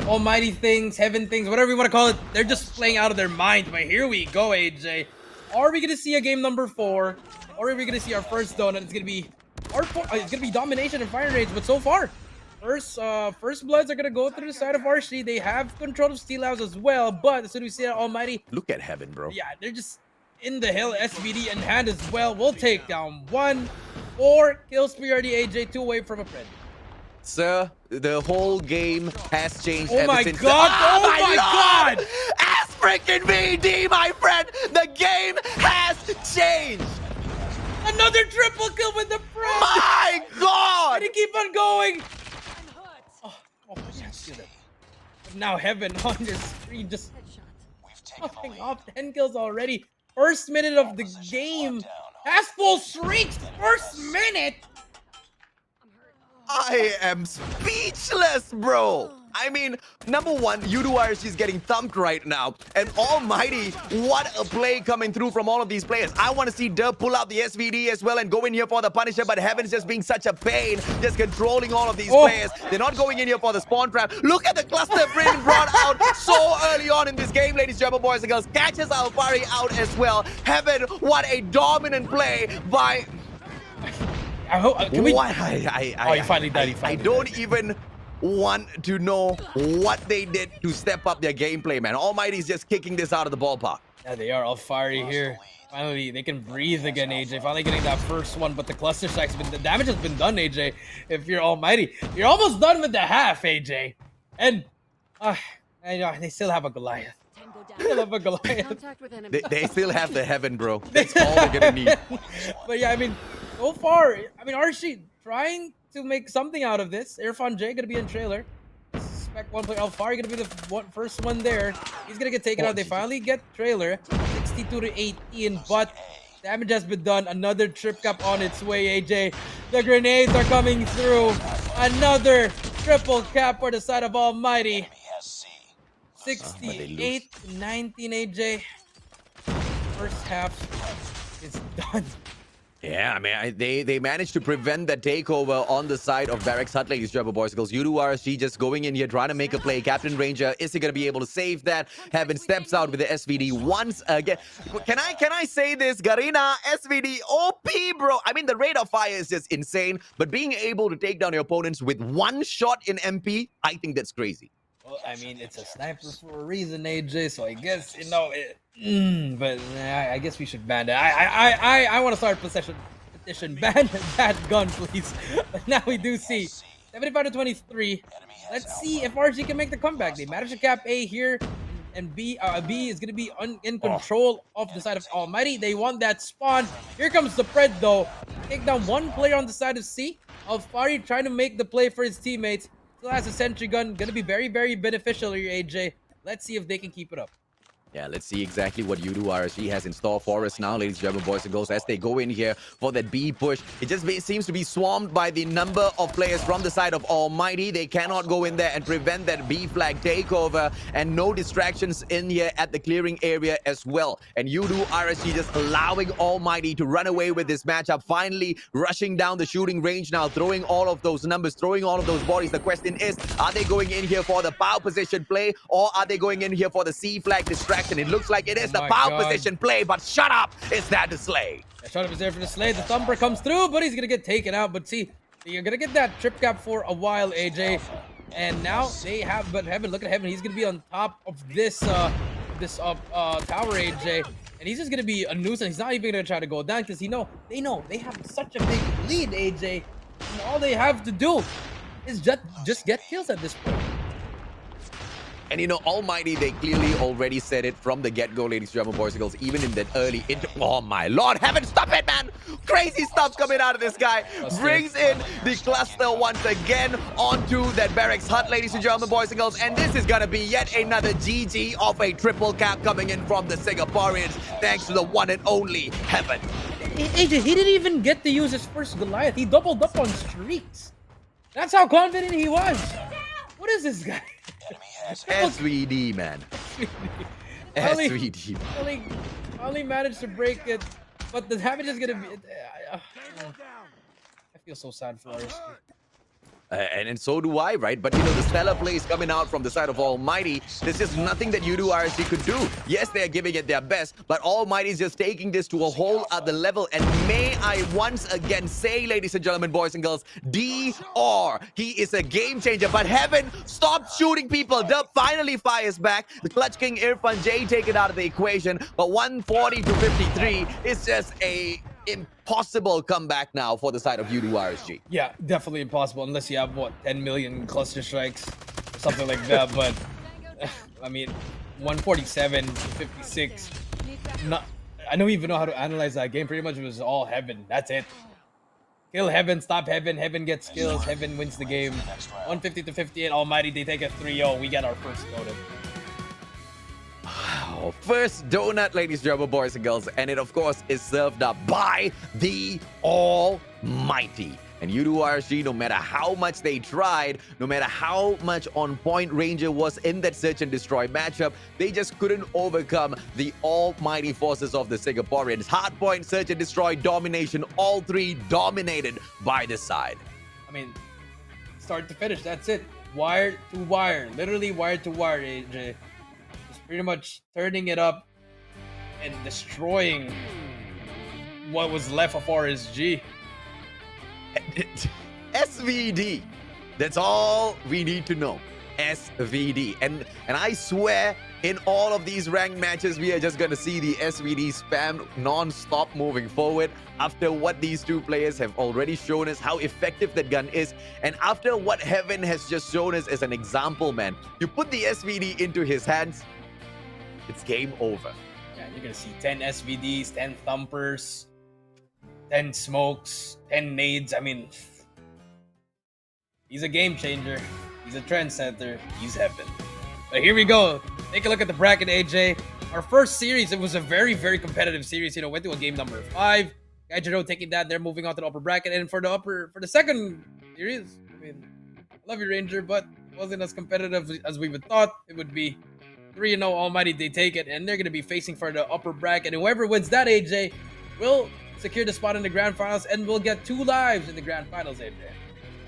Speaker 4: almighty things, heaven things, whatever you want to call it, they're just playing out of their mind. But here we go, AJ. Are we going to see a game number 4? Or are we going to see our first donut? It's going to be domination and fire rage, but so far, first bloods are gonna go through the side of RC. They have control of Steel House as well, but as soon as we see that Almighty,
Speaker 3: look at Heaven, bro.
Speaker 4: Yeah, they're just in the hill. SVD in hand as well. We'll take down 1. 4 kill spree already. AJ 2 away from a friend.
Speaker 3: Sir, the whole game has changed.
Speaker 4: Oh
Speaker 3: ever
Speaker 4: my
Speaker 3: since
Speaker 4: god! Oh my god!
Speaker 3: As freaking VD, my friend, the game has changed.
Speaker 4: Another triple kill with the friend.
Speaker 3: My god!
Speaker 4: And he keep on going. Oh, yes, get it. But now Heaven on your screen just popping off 10 kills already. First minute of the game. Has full streaks. First minute.
Speaker 3: I am speechless, bro. I mean, number one, UDRC is getting thumped right now. And Almighty, what a play coming through from all of these players. I want to see Derp pull out the SVD as well and go in here for the Punisher, but Heaven's just being such a pain, just controlling all of these players. They're not going in here for the spawn trap. Look at the cluster being brought out so early on in this game, ladies and gentlemen, boys and girls. Catches Alfari out as well. Heaven, what a dominant play by...
Speaker 4: Can we...
Speaker 3: he finally died. I don't even want to know what they did to step up their gameplay, man. Almighty's just kicking this out of the ballpark.
Speaker 4: Yeah, they are all fiery here. Finally, they can breathe again, AJ. Finally getting that first one, but the cluster strike's the damage has been done, AJ. If you're Almighty, you're almost done with the half, AJ. And they still have a Goliath. They still have a Goliath.
Speaker 3: They still have the Heaven, bro. That's all they're gonna need.
Speaker 4: But yeah, I mean, so far, Archie trying to make something out of this. Irfan J gonna be in trailer. Suspect one player. Alfari gonna be the first one there. He's gonna get taken out. They finally get trailer. 62-18, but damage has been done. Another trip cap on its way, AJ. The grenades are coming through. Another triple cap for the side of Almighty. 68-19, AJ. First half is done.
Speaker 3: Yeah, I mean, they managed to prevent the takeover on the side of Barracks Hut, ladies and gentlemen, boys and girls. UDRC just going in here, trying to make a play. Captain Ranger, is he going to be able to save that? Heaven steps out with the SVD once again. Can I say this? Garena, SVD, OP, bro. I mean, the rate of fire is just insane, but being able to take down your opponents with one shot in MP, I think that's crazy.
Speaker 4: Well, I mean, it's a sniper for a reason, AJ, so I guess, but I guess we should ban it. I want to start petition. Ban that gun, please. But now we do see 75-23. Let's see if RG can make the comeback. They managed to cap A here, and B is going to be in control of the side of Almighty. They want that spawn. Here comes the Pred, though. Take down one player on the side of C. Alfari trying to make the play for his teammates. Still has a sentry gun. Going to be very, very beneficial here, AJ. Let's see if they can keep it up.
Speaker 3: Yeah, let's see exactly what UDRC has in store for us now, ladies and gentlemen, boys and girls, as they go in here for that B push. It just seems to be swarmed by the number of players from the side of Almighty. They cannot go in there and prevent that B flag takeover, and no distractions in here at the clearing area as well. And UDRC just allowing Almighty to run away with this matchup, finally rushing down the shooting range now, throwing all of those numbers, throwing all of those bodies. The question is, are they going in here for the power position play, or are they going in here for the C flag distraction? It looks like it is the power position play, but shut up! It's there to slay.
Speaker 4: Yeah, shut up is there for the slay. The thumper comes through, but he's gonna get taken out. But see, you're gonna get that trip cap for a while, AJ. And now they have, but Heaven, look at Heaven. He's gonna be on top of this tower, AJ. And he's just gonna be a nuisance. He's not even gonna try to go down because they know they have such a big lead, AJ. And all they have to do is just get kills at this point.
Speaker 3: And you know, Almighty, they clearly already said it from the get-go, ladies and gentlemen, boys and girls, even in that early oh my lord, heaven, stop it, man! Crazy stuff coming out of this guy. Brings in the cluster once again onto that barracks hut, ladies and gentlemen, boys and girls, and this is gonna be yet another GG of a triple cap coming in from the Singaporeans, thanks to the one and only Heaven.
Speaker 4: AJ, he didn't even get to use his first Goliath. He doubled up on streaks. That's how confident he was. What is this guy?
Speaker 3: SVD, man. SVD.
Speaker 4: Only managed to break it, but the damage is gonna be. I feel so sad for RSG.
Speaker 3: And so do I, right? But you know, the stellar plays coming out from the side of Almighty, there's just nothing that you do RSG could do. Yes, they're giving it their best, but Almighty is just taking this to a whole other level. And may I once again say, ladies and gentlemen, boys and girls, DR, he is a game changer. But Heaven, stop shooting people. Dub finally fires back. The Clutch King Irfan J take it out of the equation. But 140 to 53 is just a impossible comeback now for the side of U2 RSG.
Speaker 4: Yeah, definitely impossible unless you have, what, 10 million cluster strikes or something like that. But, I mean, 147 to 56. I don't even know how to analyze that game. Pretty much it was all Heaven. That's it. Kill Heaven, stop Heaven. Heaven gets kills. Heaven wins the game. 150 to 58. Almighty, they take a 3-0. We get our first donut.
Speaker 3: First donut, ladies and gentlemen, boys and girls, and it of course is served up by the Almighty. And U2 RSG, no matter how much they tried, no matter how much on point Ranger was in that search and destroy matchup, they just couldn't overcome the almighty forces of the Singaporeans. Hardpoint, search and destroy, domination, all three dominated by this side.
Speaker 4: I mean, start to finish, that's it. Wire to wire, literally wire to wire, AJ. Pretty much turning it up and destroying what was left of RSG.
Speaker 3: SVD. That's all we need to know. SVD. And I swear, in all of these ranked matches, we are just going to see the SVD spam non-stop moving forward after what these two players have already shown us, how effective that gun is. And after what Heaven has just shown us as an example, man, you put the SVD into his hands, it's game over.
Speaker 4: Yeah, you're gonna see 10 SVDs, 10 thumpers, 10 smokes, 10 nades. I mean, he's a game changer. He's a trendsetter. He's Heaven. But here we go. Take a look at the bracket, AJ. Our first series, it was a very, very competitive series. You know, went to a game number 5. Gaijiro taking that. They're moving on to the upper bracket. And for the second series, I mean, I love you, Ranger, but it wasn't as competitive as we would thought it would be. 3-0 Almighty, they take it, and they're going to be facing for the upper bracket. And whoever wins that, AJ, will secure the spot in the grand finals and will get 2 lives in the grand finals, AJ.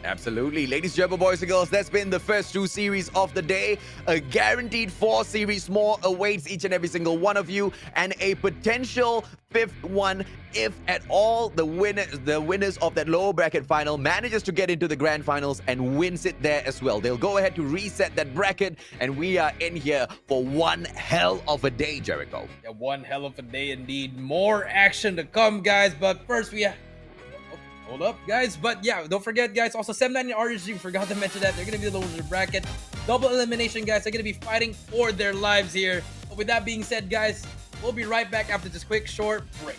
Speaker 3: Absolutely. Ladies and gentlemen, boys and girls, that's been the first 2 series of the day. A guaranteed 4 series more awaits each and every single one of you, and a potential 5th one if at all the winners of that lower bracket final manages to get into the grand finals and wins it there as well. They'll go ahead to reset that bracket, and we are in here for one hell of a day, Jericho.
Speaker 4: Yeah, one hell of a day indeed. More action to come, guys, but first we have... Hold up, guys. But yeah, don't forget, guys, also 7-9 and RSG, forgot to mention that. They're going to be the lowest in the bracket. Double elimination, guys. They're going to be fighting for their lives here. But with that being said, guys, we'll be right back after this quick, short break.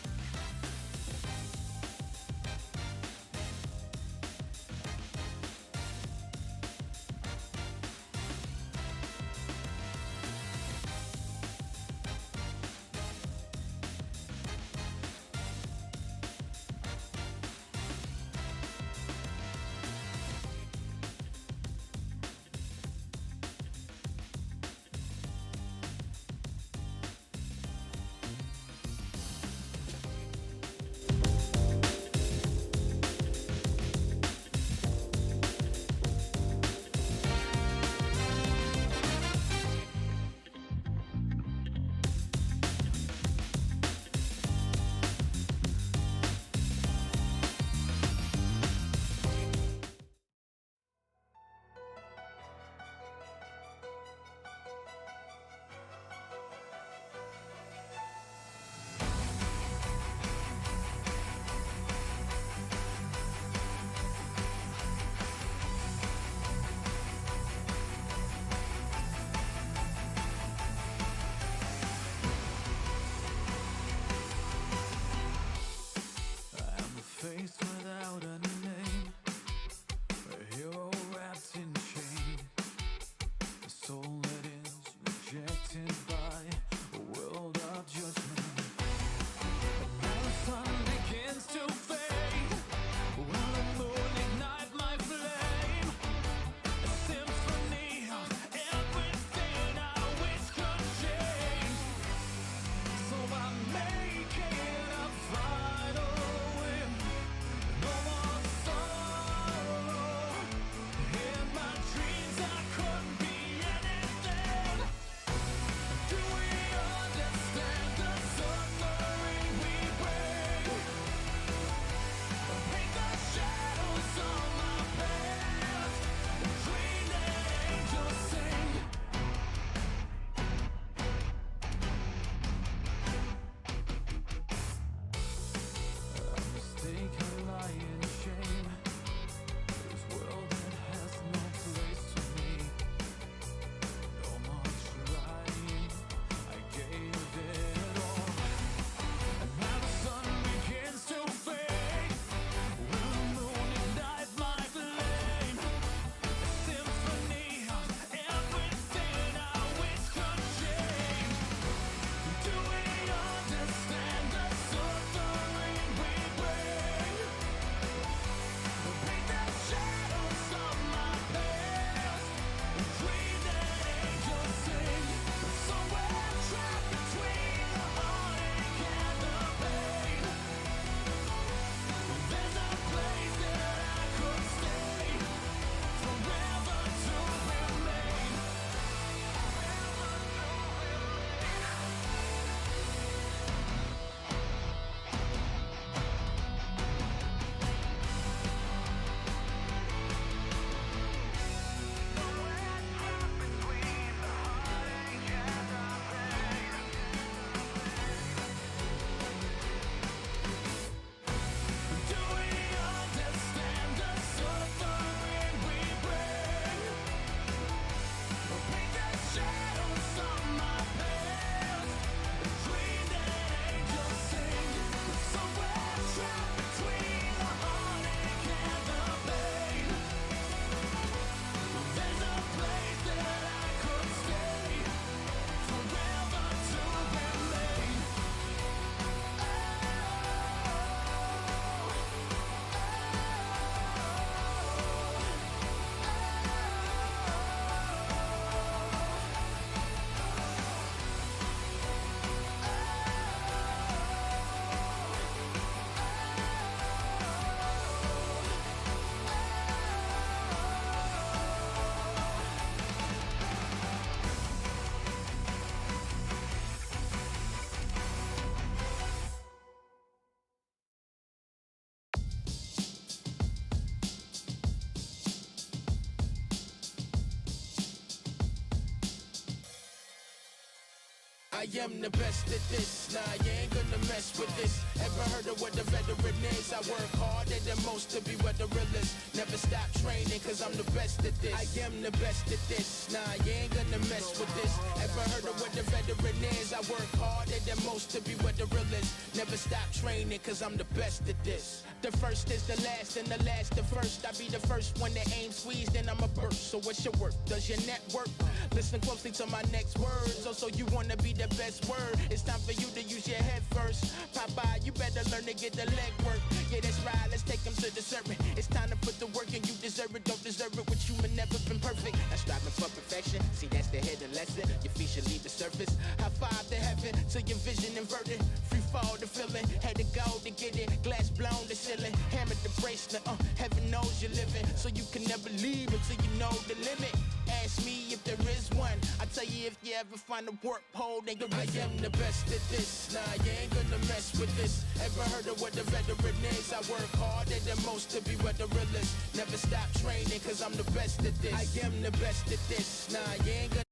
Speaker 1: I am the best at this. Nah, you ain't gonna mess with this. Ever heard of what the veteran is? I work harder than most to be what the real is. Never stop training, cause I'm the best at this. I am the best at this. Nah, you ain't gonna mess with this. Ever heard of what the veteran is? I work harder than most to be what the real is. Never stop training, cause I'm the best at this. The first is the last, and the last the first. I be the first one that aim squeeze, then I'm a burst. So what's your work? Does your network? Listen closely to my next words. Also, you wanna be the best word. It's time for you to use your head first. Popeye, you better learn to get the leg work. Yeah, that's right, let's take them to the serpent. It's time to put the work in, you deserve it, don't deserve it. With human never been perfect. Not striving for perfection. See, that's the hidden lesson. Your feet should leave the surface. High five to heaven, till your vision inverted. Free fall to feeling. Had to go to get it. Glass blown to ceiling. Hammered the bracelet. Heaven knows you're living. So you can never leave until you know the limit. Ask me if there is one. I tell you if you ever find a work pole, then I am the best at this. Nah, you ain't gonna mess with this. Ever heard of what the veteran is? I work harder than most to be what the real is. Never stop training, cause I'm the best at this. I am the best at this. Nah, you ain't gonna.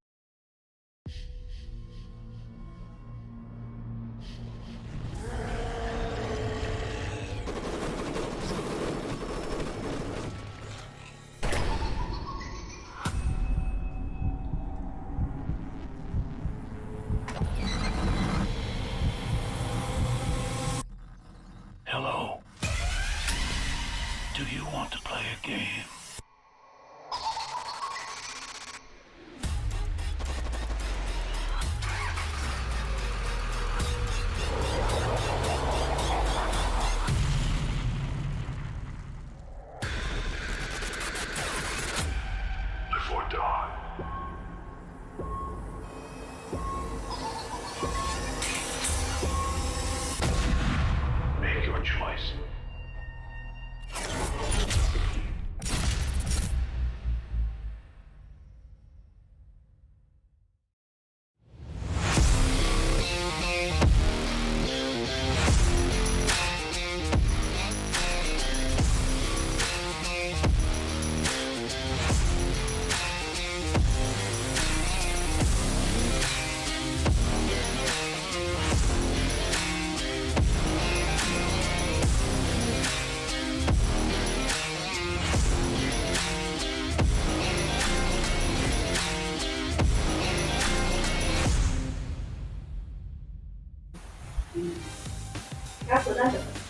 Speaker 9: Hello. Do you want to play a game? Before dawn. Make your choice.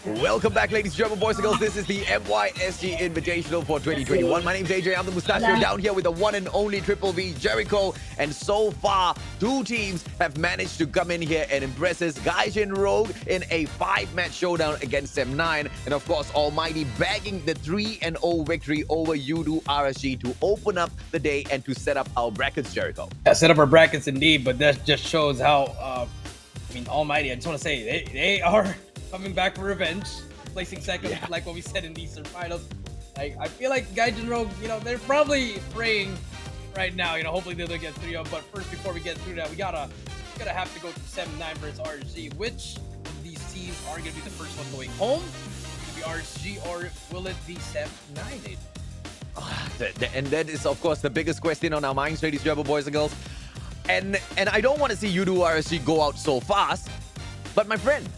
Speaker 3: Welcome back, ladies and gentlemen, boys and girls. This is the MYSG Invitational for 2021. My name's AJ. I'm the Mustachio down here with the one and only Triple V, Jericho. And so far, two teams have managed to come in here and impress us. Gaijin Rogue in a 5-match showdown against M9. And of course, Almighty bagging the 3-0 victory over Udo RSG to open up the day and to set up our brackets, Jericho.
Speaker 4: Yeah, set up our brackets indeed, but that just shows how, Almighty, I just want to say, they are coming back for revenge, placing second, like what we said in the Eastern Finals. I feel like Gaijin Rogue, they're probably praying right now, hopefully they'll get 3-0. But first, before we get through that, we gotta have to go to 7-9 versus RSG. Which of these teams are gonna be the first one going home? Will it be RSG or will it be 7-9?
Speaker 3: And that is, of course, the biggest question on our minds, ladies and gentlemen, boys and girls. And I don't want to see Udo RSG go out so fast, but my friend,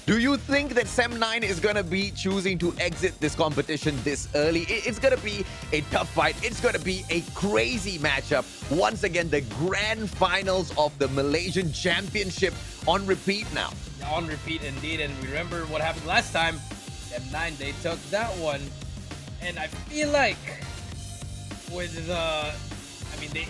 Speaker 3: do you think that Sem9 is going to be choosing to exit this competition this early? It's going to be a tough fight. It's going to be a crazy matchup. Once again, the grand finals of the Malaysian Championship on repeat now.
Speaker 4: On repeat, indeed. And we remember what happened last time. M9, they took that one. And I feel like with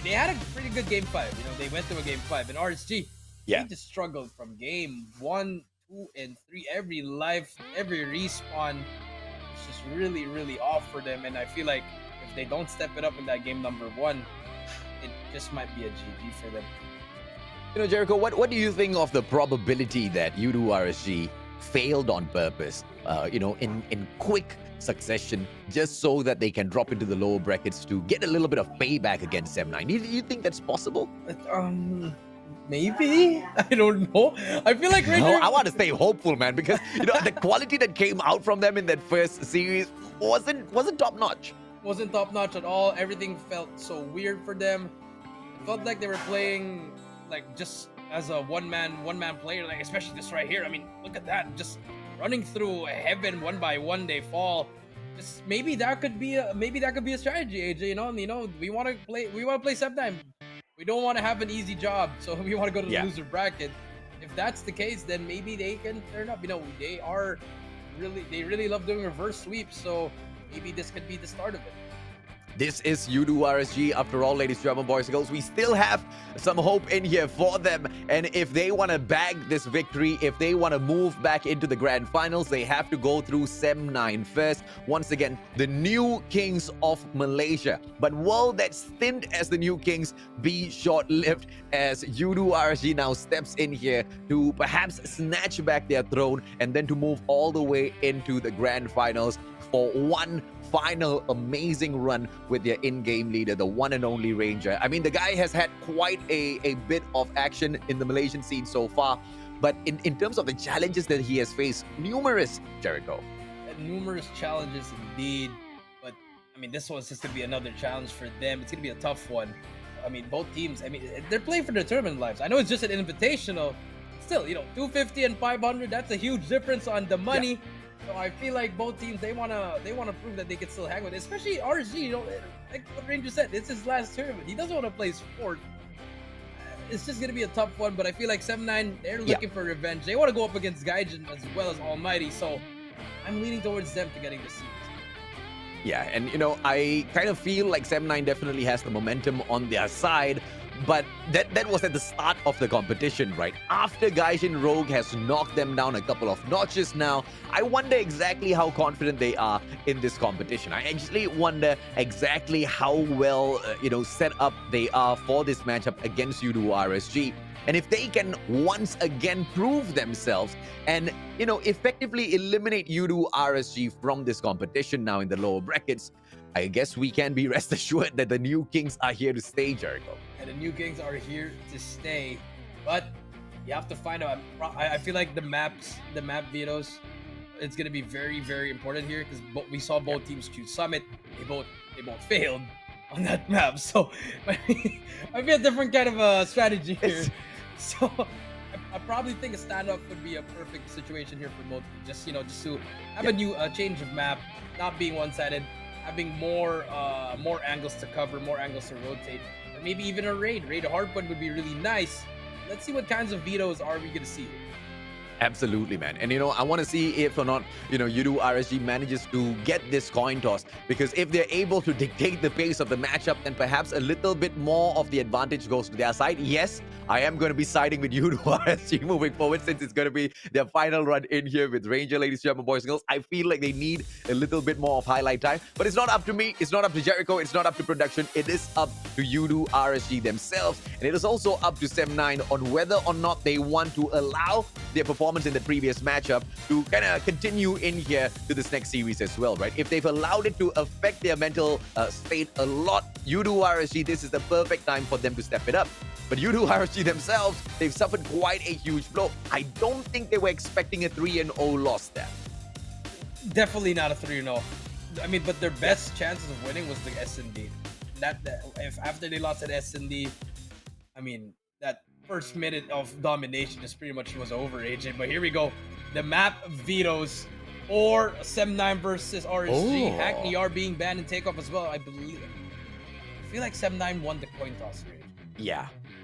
Speaker 4: they had a pretty good game 5. They went through a game 5. And RSG, they just struggled from game 1, 2, and 3. Every life, every respawn is just really, really off for them. And I feel like if they don't step it up in that game number 1, it just might be a GG for them.
Speaker 3: Jericho, what do you think of the probability that Udo RSG failed on purpose, in quick succession, just so that they can drop into the lower brackets to get a little bit of payback against M9? Do you think that's possible?
Speaker 4: Maybe, I don't know. I feel like
Speaker 3: I want to stay hopeful, man, because the quality that came out from them in that first series wasn't top notch.
Speaker 4: Wasn't top notch at all. Everything felt so weird for them. It felt like they were playing like just as a one-man player, like especially this right here. I mean, look at that, just running through heaven one by one. They fall. Just maybe that could be a strategy, AJ. We want to play Septime. We don't want to have an easy job, so we want to go to the loser bracket. If that's the case, then maybe they can turn up. They really love doing reverse sweeps, so maybe this could be the start of it.
Speaker 3: This is Udu RSG. After all, ladies and gentlemen, boys and girls, we still have some hope in here for them. And if they want to bag this victory, if they want to move back into the grand finals, they have to go through Sem9 first. Once again, the new kings of Malaysia. But will that stint as the new kings be short-lived as Udu RSG now steps in here to perhaps snatch back their throne and then to move all the way into the grand finals for one final amazing run with their in-game leader, the one and only Ranger. I mean, the guy has had quite a bit of action in the Malaysian scene so far, but in terms of the challenges that he has faced, numerous, Jericho.
Speaker 4: Numerous challenges indeed, but I mean, this one's just going to be another challenge for them. It's going to be a tough one. I mean, both teams, they're playing for their tournament lives. I know it's just an invitational. Still, 250 and 500, that's a huge difference on the money. Yeah. So I feel like both teams, they wanna prove that they can still hang with it. Especially RSG, like what Ranger said, it's his last tournament. He doesn't want to play sport. It's just gonna be a tough one, but I feel like Sem9, they're looking for revenge. They want to go up against Gaijin as well as Almighty, so I'm leaning towards them to getting the series.
Speaker 3: Yeah, and I kind of feel like Sem9 definitely has the momentum on their side. But that was at the start of the competition, right? After Gaijin Rogue has knocked them down a couple of notches now, I wonder exactly how confident they are in this competition. I actually wonder exactly how well, set up they are for this matchup against Udu RSG. And if they can once again prove themselves and, effectively eliminate Udu RSG from this competition now in the lower brackets, I guess we can be rest assured that the new kings are here to stay, Jericho.
Speaker 4: And the new kings are here to stay, but you have to find out. I feel like the map vetoes, it's gonna be very, very important here because we saw both teams choose Summit. They both failed on that map, so might be a different kind of a strategy here. So I probably think a standoff would be a perfect situation here for both. Just to have a new change of map, not being one-sided, having more angles to cover, more angles to rotate. Maybe even a raid hardpoint would be really nice. Let's see what kinds of vetoes are we gonna see.
Speaker 3: Absolutely, man. And I want to see if or not, Udu RSG manages to get this coin toss, because if they're able to dictate the pace of the matchup, then perhaps a little bit more of the advantage goes to their side. Yes, I am going to be siding with Udu RSG moving forward, since it's going to be their final run in here with Ranger, ladies and gentlemen, boys and girls. I feel like they need a little bit more of highlight time, but it's not up to me. It's not up to Jericho. It's not up to production. It is up to Udu RSG themselves. And it is also up to Sem9 on whether or not they want to allow their performance in the previous matchup to kind of continue in here to this next series as well, right? If they've allowed it to affect their mental state a lot, Udu RSG, this is the perfect time for them to step it up. But Udu RSG themselves, they've suffered quite a huge blow. I don't think they were expecting a 3-0 loss there.
Speaker 4: Definitely not a 3-0. But their best chances of winning was the S&D. If after they lost at S&D, that first minute of domination just pretty much was over, AJ. But here we go. The map vetoes or Sem9 versus RSG. Hackney are being banned and takeoff as well, I believe. I feel like Sem9 won the coin toss here.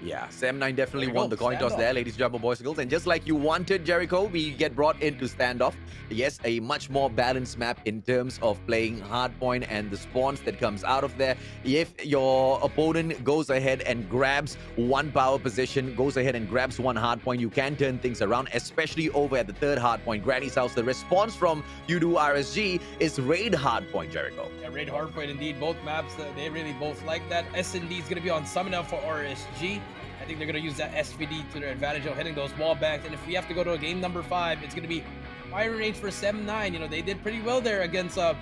Speaker 3: Yeah, Sem9 definitely won the coin toss there, ladies and gentlemen, boys and girls. And just like you wanted, Jericho, we get brought into standoff. Yes, a much more balanced map in terms of playing hardpoint and the spawns that comes out of there. If your opponent goes ahead and grabs one power position, goes ahead and grabs one hardpoint, you can turn things around, especially over at the third hardpoint, Granny's house. The response from Udu RSG is raid hardpoint, Jericho.
Speaker 4: Yeah, raid hardpoint indeed. Both maps, they really both like that. S&D is going to be on summon up for RSG. I think they're going to use that SVD to their advantage of hitting those wall banks. And if we have to go to a game number 5, it's going to be firing range for Sem9. They did pretty well there against a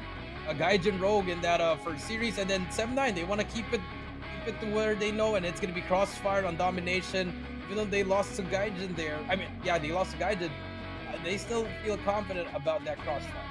Speaker 4: Gaijin Rogue in that first series. And then Sem9, they want to keep it to where they know, and it's going to be crossfire on domination. Even though they lost to Gaijin there. They lost to Gaijin. They still feel confident about that crossfire.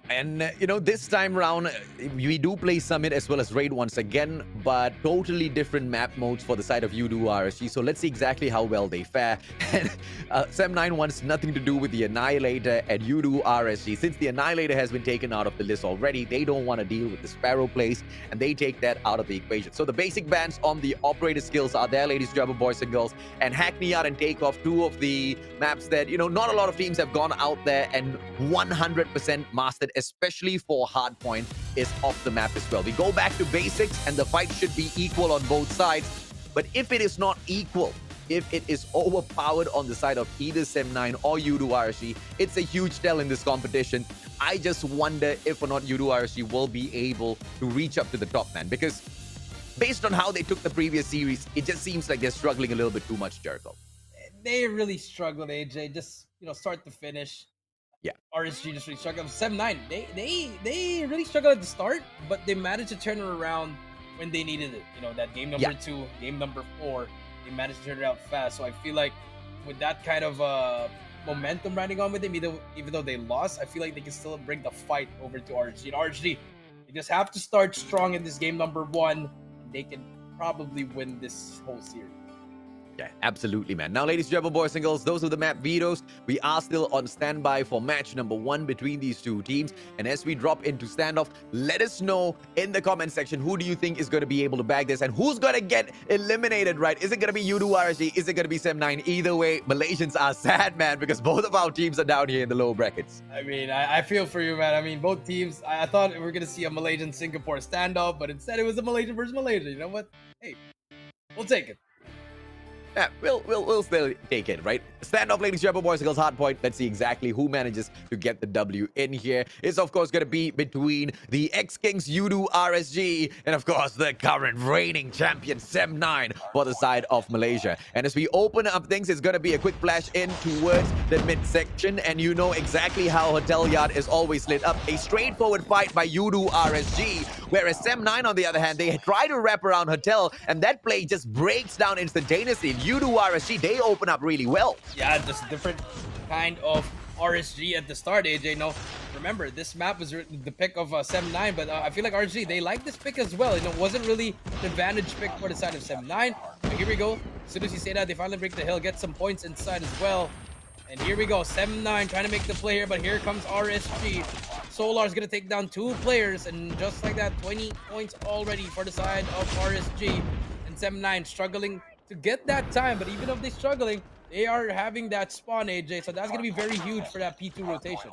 Speaker 3: And, this time around, we do play Summit as well as Raid once again, but totally different map modes for the side of Udu RSG. So let's see exactly how well they fare. And Sem9 wants nothing to do with the Annihilator and Udu RSG. Since the Annihilator has been taken out of the list already, they don't want to deal with the Sparrow plays, and they take that out of the equation. So the basic bans on the operator skills are there, ladies and gentlemen, boys and girls. And Hackney Out and Takeoff, two of the maps that, not a lot of teams have gone out there and 100% mastered, especially for Hardpoint, is off the map as well. We go back to basics, and the fight should be equal on both sides. But if it is not equal, if it is overpowered on the side of either Sem9 or Udu RSG, it's a huge tell in this competition. I just wonder if or not Udu RSG will be able to reach up to the top, man. Because based on how they took the previous series, it just seems like they're struggling a little bit too much, Jericho.
Speaker 4: They really struggled, AJ. Just, start to finish.
Speaker 3: Yeah.
Speaker 4: RSG just really struggled. 7-9, they really struggled at the start, but they managed to turn it around when they needed it. That game number 2, game number 4, they managed to turn it out fast. So I feel like with that kind of momentum riding on with them, even though they lost, I feel like they can still bring the fight over to RSG. And RSG, they just have to start strong in this game number 1, and they can probably win this whole series.
Speaker 3: Yeah, absolutely, man. Now, ladies and gentlemen, boys and girls, those are the map vetoes. We are still on standby for match number 1 between these two teams. And as we drop into standoff, let us know in the comment section, who do you think is going to be able to bag this and who's going to get eliminated, right? Is it going to be Udu RSG? Is it going to be Sem9? Either way, Malaysians are sad, man, because both of our teams are down here in the lower brackets.
Speaker 4: I mean, I feel for you, man. I mean, both teams, I thought we were going to see a Malaysian-Singapore standoff, but instead it was a Malaysian versus Malaysia. You know what? Hey, we'll take it.
Speaker 3: Yeah, we'll still take it, right? Standoff, ladies and gentlemen, boys and girls, Hardpoint. Let's see exactly who manages to get the W in here. It's, of course, going to be between the ex-Kings Udu RSG and, of course, the current reigning champion Sem9 for the side of Malaysia. And as we open up things, it's going to be a quick flash in towards the midsection. And you know exactly how Hotel Yard is always lit up. A straightforward fight by Udu RSG. Whereas Sem9, on the other hand, they try to wrap around Hotel, and that play just breaks down instantaneously. Udu RSG, they open up really well.
Speaker 4: Yeah, just a different kind of RSG at the start, AJ. No, remember, this map was the pick of Sem9, but I feel like RSG, they like this pick as well. It wasn't really the advantage pick for the side of Sem9. But here we go. As soon as you say that, they finally break the hill, get some points inside as well. And here we go, Sem9 trying to make the play here, but here comes RSG. Solar's going to take down 2 players, and just like that, 20 points already for the side of RSG. And Sem9 struggling to get that time, but even if they're struggling, they are having that spawn, AJ, so that's going to be very huge for that P2 rotation.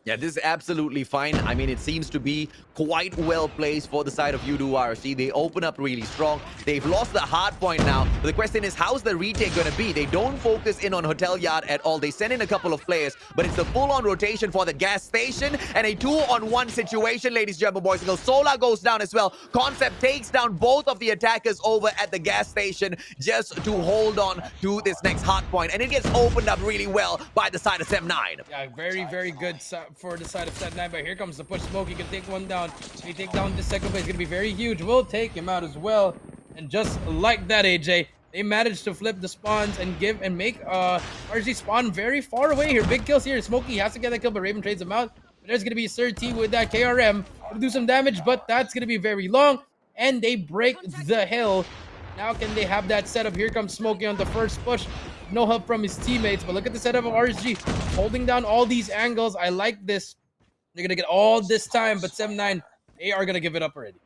Speaker 3: Yeah, this is absolutely fine. I mean, it seems to be quite well placed for the side of Udu RSG. They open up really strong. They've lost the hard point now. But the question is, how's the retake going to be? They don't focus in on Hotel Yard at all. They send in a couple of players, but it's a full-on rotation for the gas station and a 2-on-1 situation, ladies and gentlemen, boys and girls. Solar goes down as well. Concept takes down both of the attackers over at the gas station just to hold on to this next hard point. And it gets opened up really well by the side of Sem9.
Speaker 4: Yeah, very, very good for the side of Sem9, but here comes the push smoke. He can take one down. He take down the second place. It's going to be very huge. We'll take him out as well. And just like that, AJ, they managed to flip the spawns and make RG spawn very far away here. Big kills here. Smokey has to get that kill, but Raven trades him out. But there's going to be Sir T with that KRM. Gonna do some damage, but that's going to be very long. And they break the hill. Now can they have that setup? Here comes Smokey on the first push. No help from his teammates, but look at the setup of RSG. Holding down all these angles. I like this. They're going to get all this time, but Sem9, they are going to give it up already.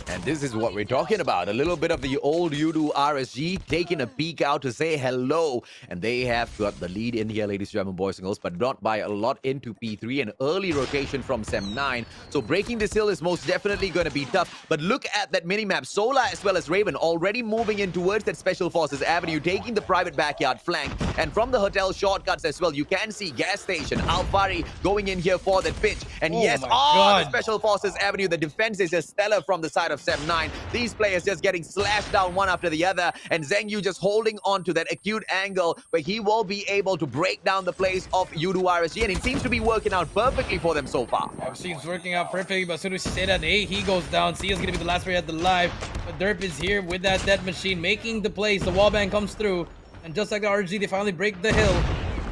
Speaker 3: And this is what we're talking about. A little bit of the old Udu RSG taking a peek out to say hello. And they have got the lead in here, ladies and gentlemen, boys and girls, but not by a lot into P3. An early rotation from Sem9. So breaking this hill is most definitely going to be tough. But look at that minimap. Solar as well as Raven already moving in towards that Special Forces Avenue, taking the private backyard flank. And from the hotel shortcuts as well, you can see gas station, Alfari going in here for that pitch. And yes, the Special Forces Avenue, the defense is just stellar from the side of Sem9. These players just getting slashed down one after the other, and Zhengyu just holding on to that acute angle where he will be able to break down the plays of Udu RSG, and it seems to be working out perfectly for them so far.
Speaker 4: It seems working out perfectly, but as soon as you say that, hey, he goes down. Sia is going to be the last player at the live, but Derp is here with that death machine making the plays. The wallbang comes through, and just like the RG, they finally break the hill.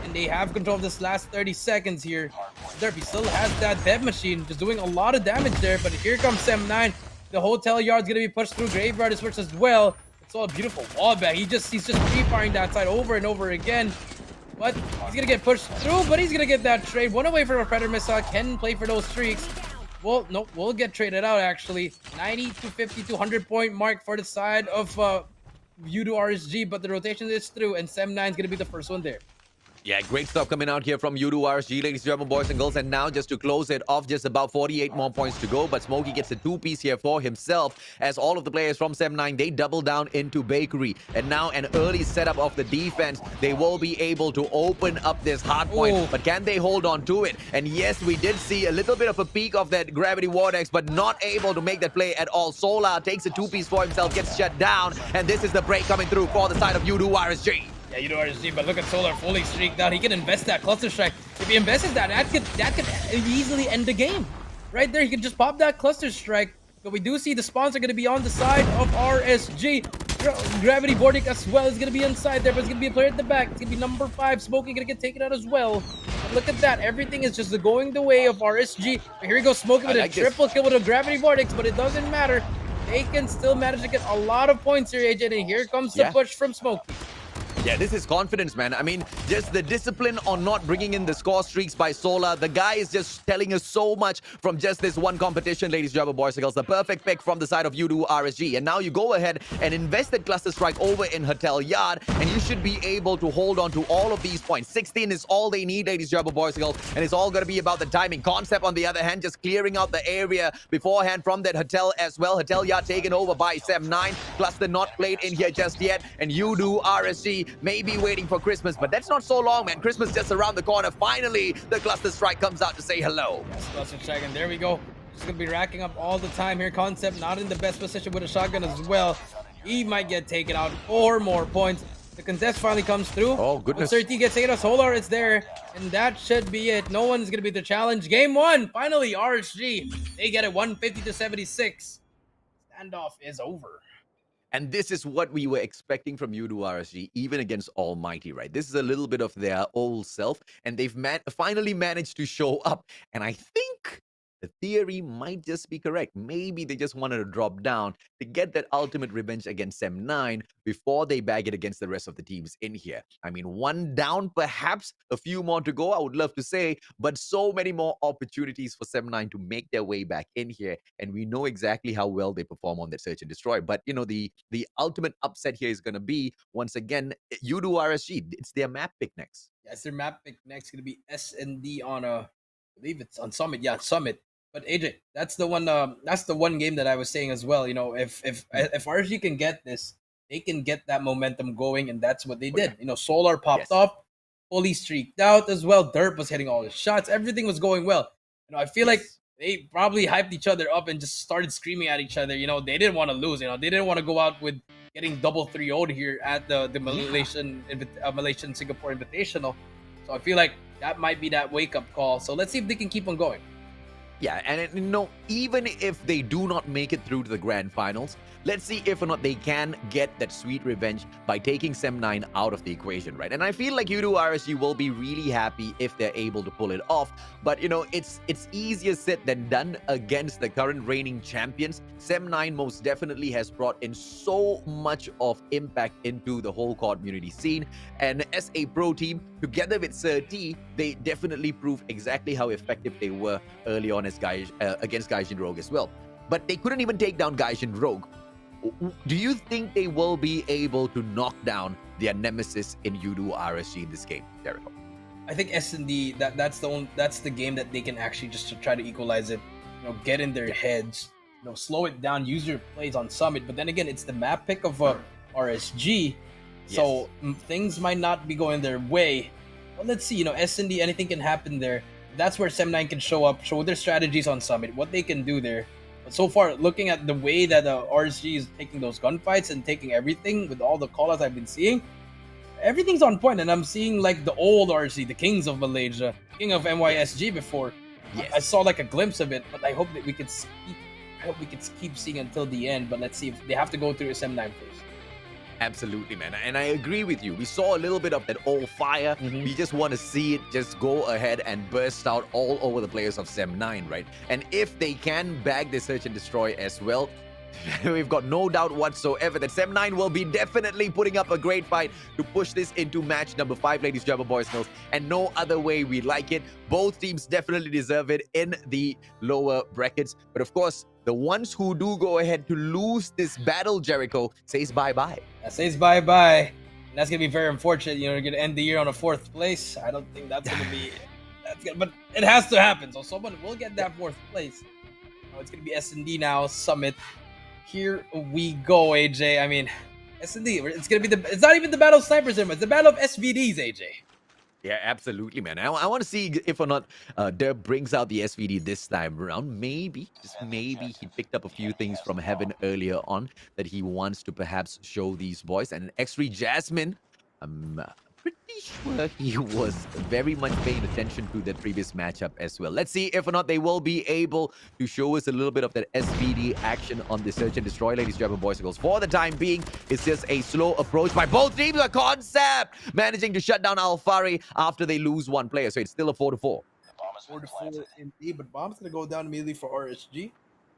Speaker 4: and they have control of this last 30 seconds here. Derpy still has that dev machine, just doing a lot of damage there, but here comes Sem9. The hotel yard's gonna be pushed through. Graveyard is switched as well. It's all a beautiful wall back. He's just pre-firing that side over and over again. But he's gonna get pushed through, but he's gonna get that trade. One away from a Predator Missile. Can play for those streaks. Well, no, we'll get traded out actually. 90 to 50 to 100 point mark for the side of Voodoo RSG, but the rotation is through, and Sem9 is gonna be the first one there.
Speaker 3: Yeah, great stuff coming out here from Voodoo RSG, ladies and gentlemen, boys and girls. And now just to close it off, just about 48 more points to go. But Smokey gets a 2-piece here for himself as all of the players from Sem9, they double down into Bakery. And now an early setup of the defense. They will be able to open up this hard point.
Speaker 4: Oh.
Speaker 3: But can they hold on to it? And yes, we did see a little bit of a peak of that Gravity Vortex, but not able to make that play at all. Solar takes a 2-piece for himself, gets shut down. And this is the break coming through for the side of Voodoo RSG.
Speaker 4: Yeah, you know RSG, but look at Solar fully streaked out. He can invest that Cluster Strike. If he invests that could easily end the game. Right there, he can just pop that Cluster Strike. But we do see the spawns are going to be on the side of RSG. Gravity Vortex as well is going to be inside there, but it's going to be a player at the back. It's going to be number 5. Smokey going to get taken out as well. But look at that. Everything is just going the way of RSG. But here we go, Smokey with a triple kill with a Gravity Vortex, but it doesn't matter. They can still manage to get a lot of points here, AJ. And here comes the push from Smokey.
Speaker 3: Yeah, this is confidence, man. I mean, just the discipline on not bringing in the score streaks by Solar. The guy is just telling us so much from just this one competition, ladies and gentlemen, boys and girls. The perfect pick from the side of Voodoo RSG. And now you go ahead and invest that Cluster Strike over in Hotel Yard, and you should be able to hold on to all of these points. 16 is all they need, ladies and gentlemen, boys and girls. And it's all going to be about the timing. Concept, on the other hand, just clearing out the area beforehand from that Hotel as well. Hotel Yard taken over by Sem9. Cluster not played in here just yet. And Voodoo RSG maybe waiting for Christmas, but that's not so long, man. Christmas just around the corner. Finally, the Cluster Strike comes out to say hello.
Speaker 4: Yes, Cluster Strike, and there we go. Just gonna be racking up all the time here. Concept not in the best position with a shotgun as well. He might get taken out. 4 more points. The contest finally comes through.
Speaker 3: Oh, goodness.
Speaker 4: 30 gets taken out. Solar, it's there. And that should be it. No one's gonna be the challenge. Game 1, finally, RSG. They get it 150 to 76. Standoff is over.
Speaker 3: And this is what we were expecting from Voodoo RSG, even against Almighty, right? This is a little bit of their old self, and they've finally managed to show up. And I think the theory might just be correct. Maybe they just wanted to drop down to get that ultimate revenge against Sem9 before they bag it against the rest of the teams in here. I mean, 1 down, perhaps a few more to go, I would love to say, but so many more opportunities for Sem9 to make their way back in here. And we know exactly how well they perform on that Search and Destroy. But, you know, the ultimate upset here is going to be, once again, Voodoo RSG. It's their map pick next.
Speaker 4: Yes, their map pick next going to be S&D on I believe it's on Summit. Yeah, Summit. But AJ, that's the one game that I was saying as well. You know, if RSG can get this, they can get that momentum going, and that's what they did. You know, Solar popped off, fully streaked out as well. Derp was hitting all his shots. Everything was going well. You know, I feel like they probably hyped each other up and just started screaming at each other. You know, they didn't want to lose. You know, they didn't want to go out with getting double 3-0'd here at the Malaysian Singapore Invitational. So I feel like that might be that wake up call. So let's see if they can keep on going.
Speaker 3: Yeah, and you know, even if they do not make it through to the grand finals, let's see if or not they can get that sweet revenge by taking Sem9 out of the equation, right? And I feel like Voodoo RSG will be really happy if they're able to pull it off. But, you know, it's easier said than done against the current reigning champions. Sem9 most definitely has brought in so much of impact into the whole community scene. And as a pro team, together with Sir T, they definitely prove exactly how effective they were early on as against Gaijin Rogue as well. But they couldn't even take down Gaijin Rogue. Do you think they will be able to knock down their nemesis in Voodoo RSG in this game, Jericho?
Speaker 4: I think S&D, that's the game that they can actually just to try to equalize it. You know, get in their heads, you know, slow it down, use your plays on Summit. But then again, it's the map pick of RSG, so things might not be going their way. But let's see, you know, S&D, anything can happen there. That's where Sem9 can show up, show their strategies on Summit, what they can do there. But so far, looking at the way that RSG is taking those gunfights and taking everything with all the callouts I've been seeing, everything's on point. And I'm seeing like the old RSG, the Kings of Malaysia, King of MYSG before. Yes. I saw like a glimpse of it, but I hope that we could keep seeing until the end. But let's see if they have to go through SM9 first.
Speaker 3: Absolutely, man. And I agree with you. We saw a little bit of that old fire. We just want to see it just go ahead and burst out all over the players of Sem9, right? And if they can bag the search and destroy as well, we've got no doubt whatsoever that Sem9 will be definitely putting up a great fight to push this into match number 5, ladies, gentlemen, boys, girls. And no other way we like it. Both teams definitely deserve it in the lower brackets. But of course, the ones who do go ahead to lose this battle, Jericho, says bye-bye.
Speaker 4: That says bye-bye. And that's going to be very unfortunate. You know, you're going to end the year on a 4th place. I don't think that's going to be... but it has to happen. So someone will get that 4th place. Oh, it's going to be S&D now, Summit. Here we go, AJ. I mean, S&D, it's going to be it's not even the battle of snipers anymore. It's the battle of SVDs, AJ.
Speaker 3: Yeah, absolutely, man. I want to see if or not Derb brings out the SVD this time around. Maybe, just maybe, he picked up a few things from Heaven earlier on that he wants to perhaps show these boys. And X3 Jasmine, I'm pretty sure he was very much paying attention to that previous matchup as well. Let's see if or not they will be able to show us a little bit of that SVD action on the Search and Destroy, ladies, gentlemen, boys and girls. For the time being, it's just a slow approach by both teams. A Concept managing to shut down Alfari after they lose one player. So it's still a 4-4.
Speaker 4: 4-4 indeed, but Bomb's going to go down immediately for RSG.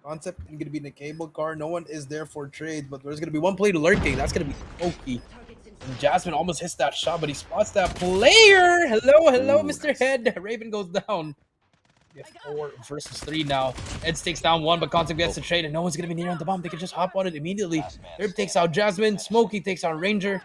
Speaker 4: Concept is going to be in the cable car. No one is there for trades, but there's going to be one play to lurking. That's going to be Oki. And Jasmine almost hits that shot, but he spots that player. Hello, Mr. Head. Raven goes down. We have 4 versus 3 now. Eds takes down 1, but Concept gets the trade, and no one's going to be near on the bomb. They can just hop on it immediately. Derp takes out Jasmine. Smokey takes out Ranger.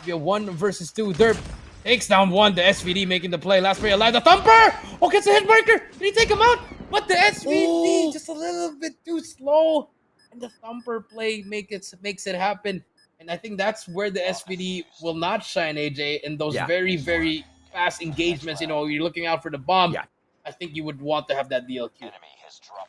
Speaker 4: Be a 1 versus 2. Derp takes down 1. The SVD making the play. Last player alive. The Thumper! Oh, gets a hit marker. Did he take him out? But the SVD just a little bit too slow. And the Thumper play makes it happen. And I think that's where the SVD will not shine, AJ, in those very, very fast engagements. You know, you're looking out for the bomb.
Speaker 3: Yeah.
Speaker 4: I think you would want to have that DLQ.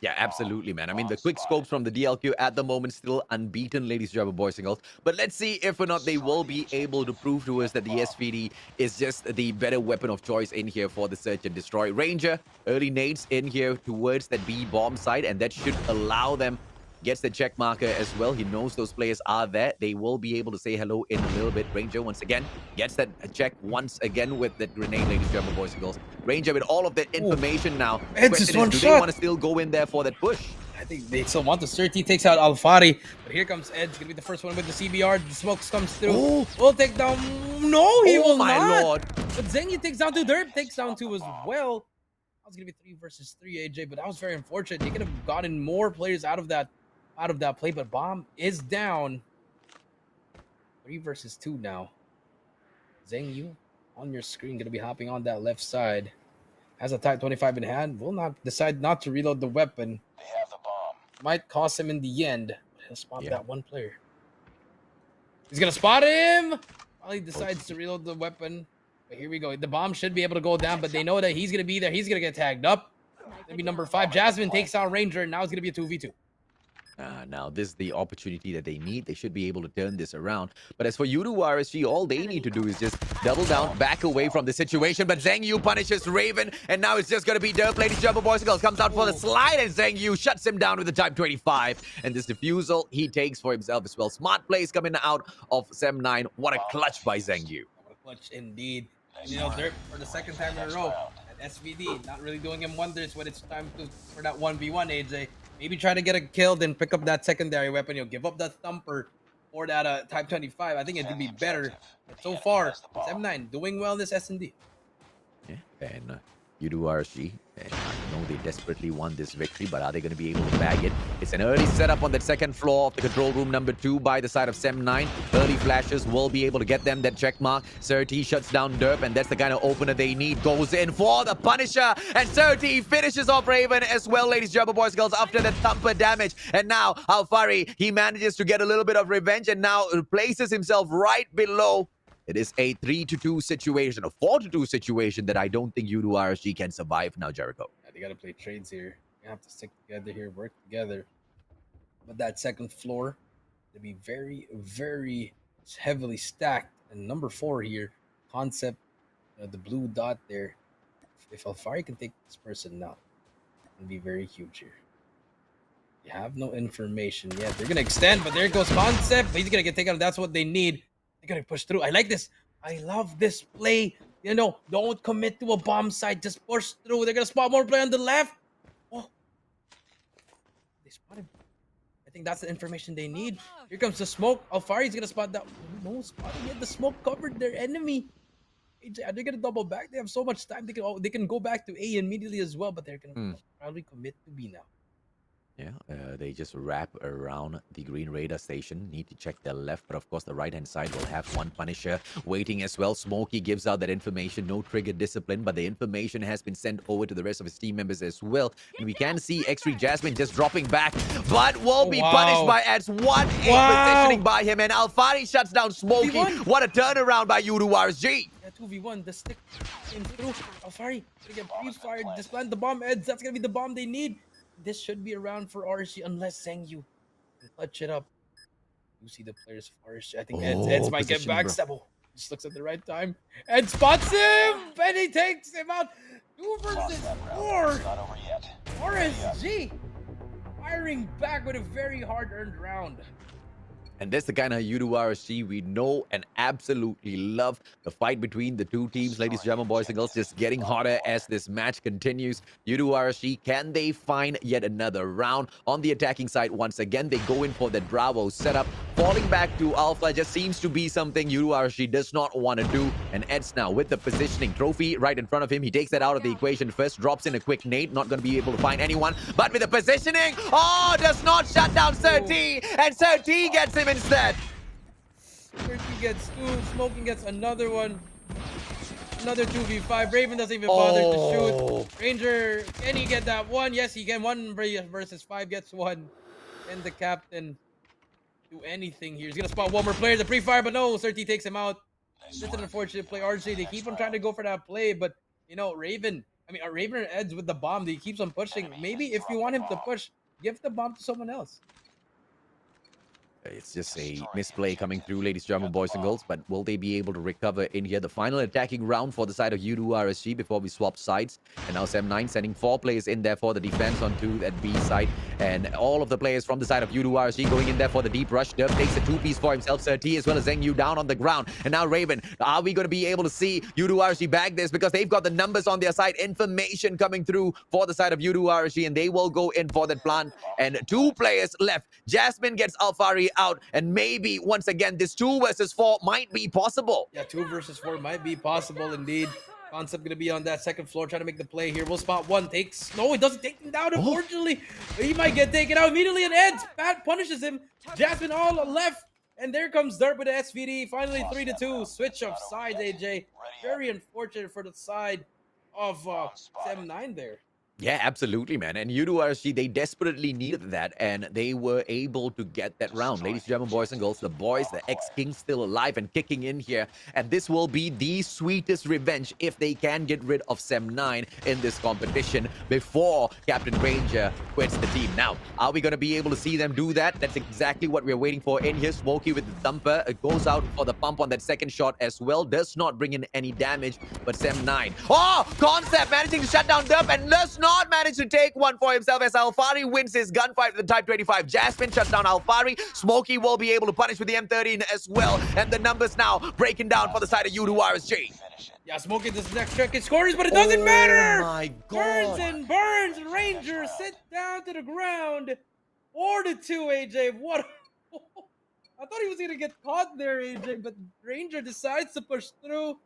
Speaker 3: Yeah, absolutely, man. I mean, the quick scopes from the DLQ at the moment still unbeaten, ladies and gentlemen, boys and girls. But let's see if or not they will be able to prove to us that the SVD is just the better weapon of choice in here for the Search and Destroy. Ranger, early nades in here towards that B bomb site, and that should allow them. Gets the check marker as well. He knows those players are there. They will be able to say hello in a little bit. Ranger, once again, gets that check once again with that grenade, ladies and gentlemen, boys and girls. Ranger with all of that information now. The question is, do they want to still go in there for that push?
Speaker 4: I think they still want the cert. He takes out Alfari. But here comes Ed's. Going to be the first one with the CBR. The smokes comes through. Will take down... No, he will not.
Speaker 3: Oh, my Lord.
Speaker 4: But Zengi takes down 2. Derp takes down 2 as well. That was going to be 3 versus 3, AJ. But that was very unfortunate. They could have gotten more players out of that play, but Bomb is down. 3 versus 2 now. Zheng Yu on your screen, gonna be hopping on that left side. Has a Type 25 in hand. Will not decide not to reload the weapon. They have the bomb. Might cost him in the end. He'll spot that one player. He's gonna spot him. While he decides to reload the weapon. But here we go. The bomb should be able to go down, but they know that he's gonna be there. He's gonna get tagged up. Gonna be number 5. Jasmine takes out Ranger, and now it's gonna be a 2v2.
Speaker 3: Now, this is the opportunity that they need. They should be able to turn this around. But as for Yudu RSG, all they need to do is just double down, back away from the situation. But Zheng Yu punishes Raven, and now it's just going to be Derp. Ladies and gentlemen, boys and girls, comes out for the slide, and Zheng Yu shuts him down with the Type 25. And this defusal he takes for himself as well. Smart plays coming out of Sem9. What a clutch by Zheng Yu.
Speaker 4: What a clutch indeed. And, you know, Derp, for the second time in a row, at SVD, not really doing him wonders when it's time for that 1v1, AJ. Maybe try to get a kill, then pick up that secondary weapon. You'll give up that Thumper or that Type 25. I think it could be better. But so far, M9 doing well in this S&D.
Speaker 3: Yeah, and Yudu RSG. And I know they desperately want this victory, but are they going to be able to bag it? It's an early setup on that second floor of the control room number 2 by the side of Sem9. Early flashes will be able to get them that check mark. Surti shuts down Derp, and that's the kind of opener they need. Goes in for the Punisher, and Surti finishes off Raven as well, ladies and gentlemen, boys and girls, after the thumper damage. And now Alfari, he manages to get a little bit of revenge, and now places himself right below. It is a 3-2 situation, a 4-2 situation that I don't think Yudu RSG can survive now, Jericho.
Speaker 4: Yeah, they got to play trades here. You have to stick together here, work together. But that second floor, to be very, very heavily stacked. And number 4 here, Concept, the blue dot there. If Alfari can take this person now, it'll be very huge here. You have no information yet. They're gonna extend, but there goes Concept. He's gonna get taken out. That's what they need. They're gonna push through. I like this. I love this play. You know, don't commit to a bomb site. Just push through. They're gonna spot more play on the left. Oh, they spotted. I think that's the information they need. Here comes the smoke. Alfari's gonna spot that. No spotting yet. The smoke covered their enemy. Are they gonna double back? They have so much time. They can go back to A immediately as well, but they're gonna probably commit to B now.
Speaker 3: Yeah, they just wrap around the green radar station. Need to check their left, but of course the right-hand side will have one Punisher waiting as well. Smokey gives out that information. No trigger discipline, but the information has been sent over to the rest of his team members as well. And we can see X3 Jasmine just dropping back, but will be punished by Eds. 1-8 positioning by him, and Alfari shuts down Smokey. What a turnaround by Yudu RSG.
Speaker 4: Yeah, 2v1. The stick came through. Alfari gonna get pre-fired. Just plant the bomb, Eds. That's gonna be the bomb they need. This should be around for RSG unless Zengyu can clutch it up. You see the players for RSG. I think Eds might get back. Sebo just looks at the right time. Ed spots him, and he takes him out. 2 versus 4. RSG firing back with a very hard-earned round.
Speaker 3: And that's the kind of Yudu RSG we know and absolutely love. The fight between the two teams, ladies and gentlemen, boys and girls, just getting hotter as this match continues. Yudu RSG, can they find yet another round? On the attacking side, once again, they go in for that Bravo setup. Falling back to Alpha just seems to be something Yudu RSG does not want to do. And Eds now with the positioning. Trophy right in front of him. He takes that out of the equation first, drops in a quick nade. Not going to be able to find anyone. But with the positioning, does not shut down Sir T. And Sir T gets him instead.
Speaker 4: Turkey gets 2, Smoking gets another one. Another 2v5. Raven doesn't even bother to shoot. Ranger, can he get that one? Yes, he can. 1 versus 5 gets 1. And the captain do anything here. He's gonna spot one more player. The pre-fire, but no, Sir T takes him out. That's an unfortunate play. RJ, they keep on trying to go for that play, but you know, Raven and Eds with the bomb, he keeps on pushing. Maybe if you want him to push, give the bomb to someone else.
Speaker 3: It's just a misplay coming through, ladies and gentlemen, boys and girls. But will they be able to recover in here? The final attacking round for the side of Yudu RSG before we swap sides. And now Sem9 sending 4 players in there for the defense onto that B side. And all of the players from the side of Yudu RSG going in there for the deep rush. Derp takes a 2-piece for himself. Sir T as well as Zengyu down on the ground. And now Raven. Are we going to be able to see Yudu RSG bag this? Because they've got the numbers on their side. Information coming through for the side of Yudu RSG. And they will go in for that plant. And 2 players left. Jasmine gets Alfari out. And maybe, once again, this 2 versus 4 might be possible.
Speaker 4: Yeah, 2 versus 4 might be possible indeed. Concept going to be on that second floor trying to make the play here. We'll spot 1. Takes... No, he doesn't take him down, unfortunately. He might get taken out immediately, and Eds Pat punishes him. Jasmine all left. And there comes Derp with the SVD. Finally, 3-2. Switch of sides, AJ. Very unfortunate for the side of Sem9 there.
Speaker 3: Yeah, absolutely, man. And Yudu RSG, they desperately needed that, and they were able to get that round. Ladies and gentlemen, boys and girls, the boys, the ex-Kings still alive and kicking in here. And this will be the sweetest revenge if they can get rid of Sem9 in this competition before Captain Ranger quits the team. Now, are we going to be able to see them do that? That's exactly what we're waiting for in here. Smokey with the thumper. It goes out for the pump on that second shot as well. Does not bring in any damage, but Sem9. Concept managing to shut down Derp and does not manage to take one for himself as Alfari wins his gunfight with the Type 25. Jasmine shuts down Alfari. Smokey will be able to punish with the M13 as well. And the numbers now breaking down for the side of Yudu RSG.
Speaker 4: Yeah, Smokey does next check his scores, but it doesn't matter!
Speaker 3: My God.
Speaker 4: Burns and Ranger sit down to the ground. 4-2, AJ. What? I thought he was going to get caught there, AJ, but Ranger decides to push through.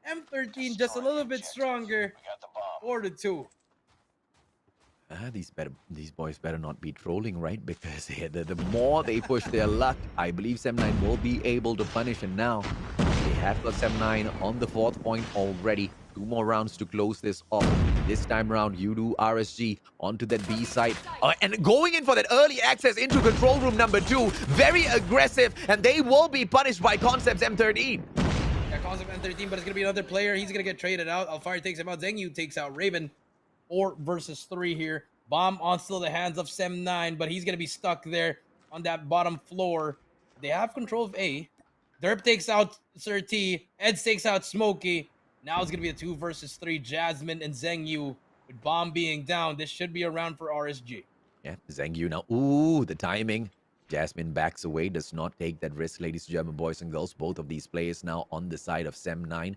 Speaker 4: M13 just a little bit stronger. 4-2.
Speaker 3: These boys better not be trolling, right? Because the more they push their luck, I believe Sem9 will be able to punish. And now they have got Sem9 on the 4th point already. 2 more rounds to close this off. This time around, Yudu RSG onto that B side. And going in for that early access into control room number 2. Very aggressive. And they will be punished by Concept's M13.
Speaker 4: Yeah, Concept M13, but it's going to be another player. He's going to get traded out. Alfari takes him out. Zengyu takes out Raven. 4 versus 3 here. Bomb on still the hands of Sem9, but he's going to be stuck there on that bottom floor. They have control of A. Derp takes out Sir T. Eds takes out Smokey. Now it's going to be a 2 versus 3. Jasmine and Zengyu with Bomb being down. This should be a round for RSG.
Speaker 3: Yeah, Zheng Yu now. Ooh, the timing. Jasmine backs away, does not take that risk, ladies and gentlemen, boys and girls. Both of these players now on the side of Sem9.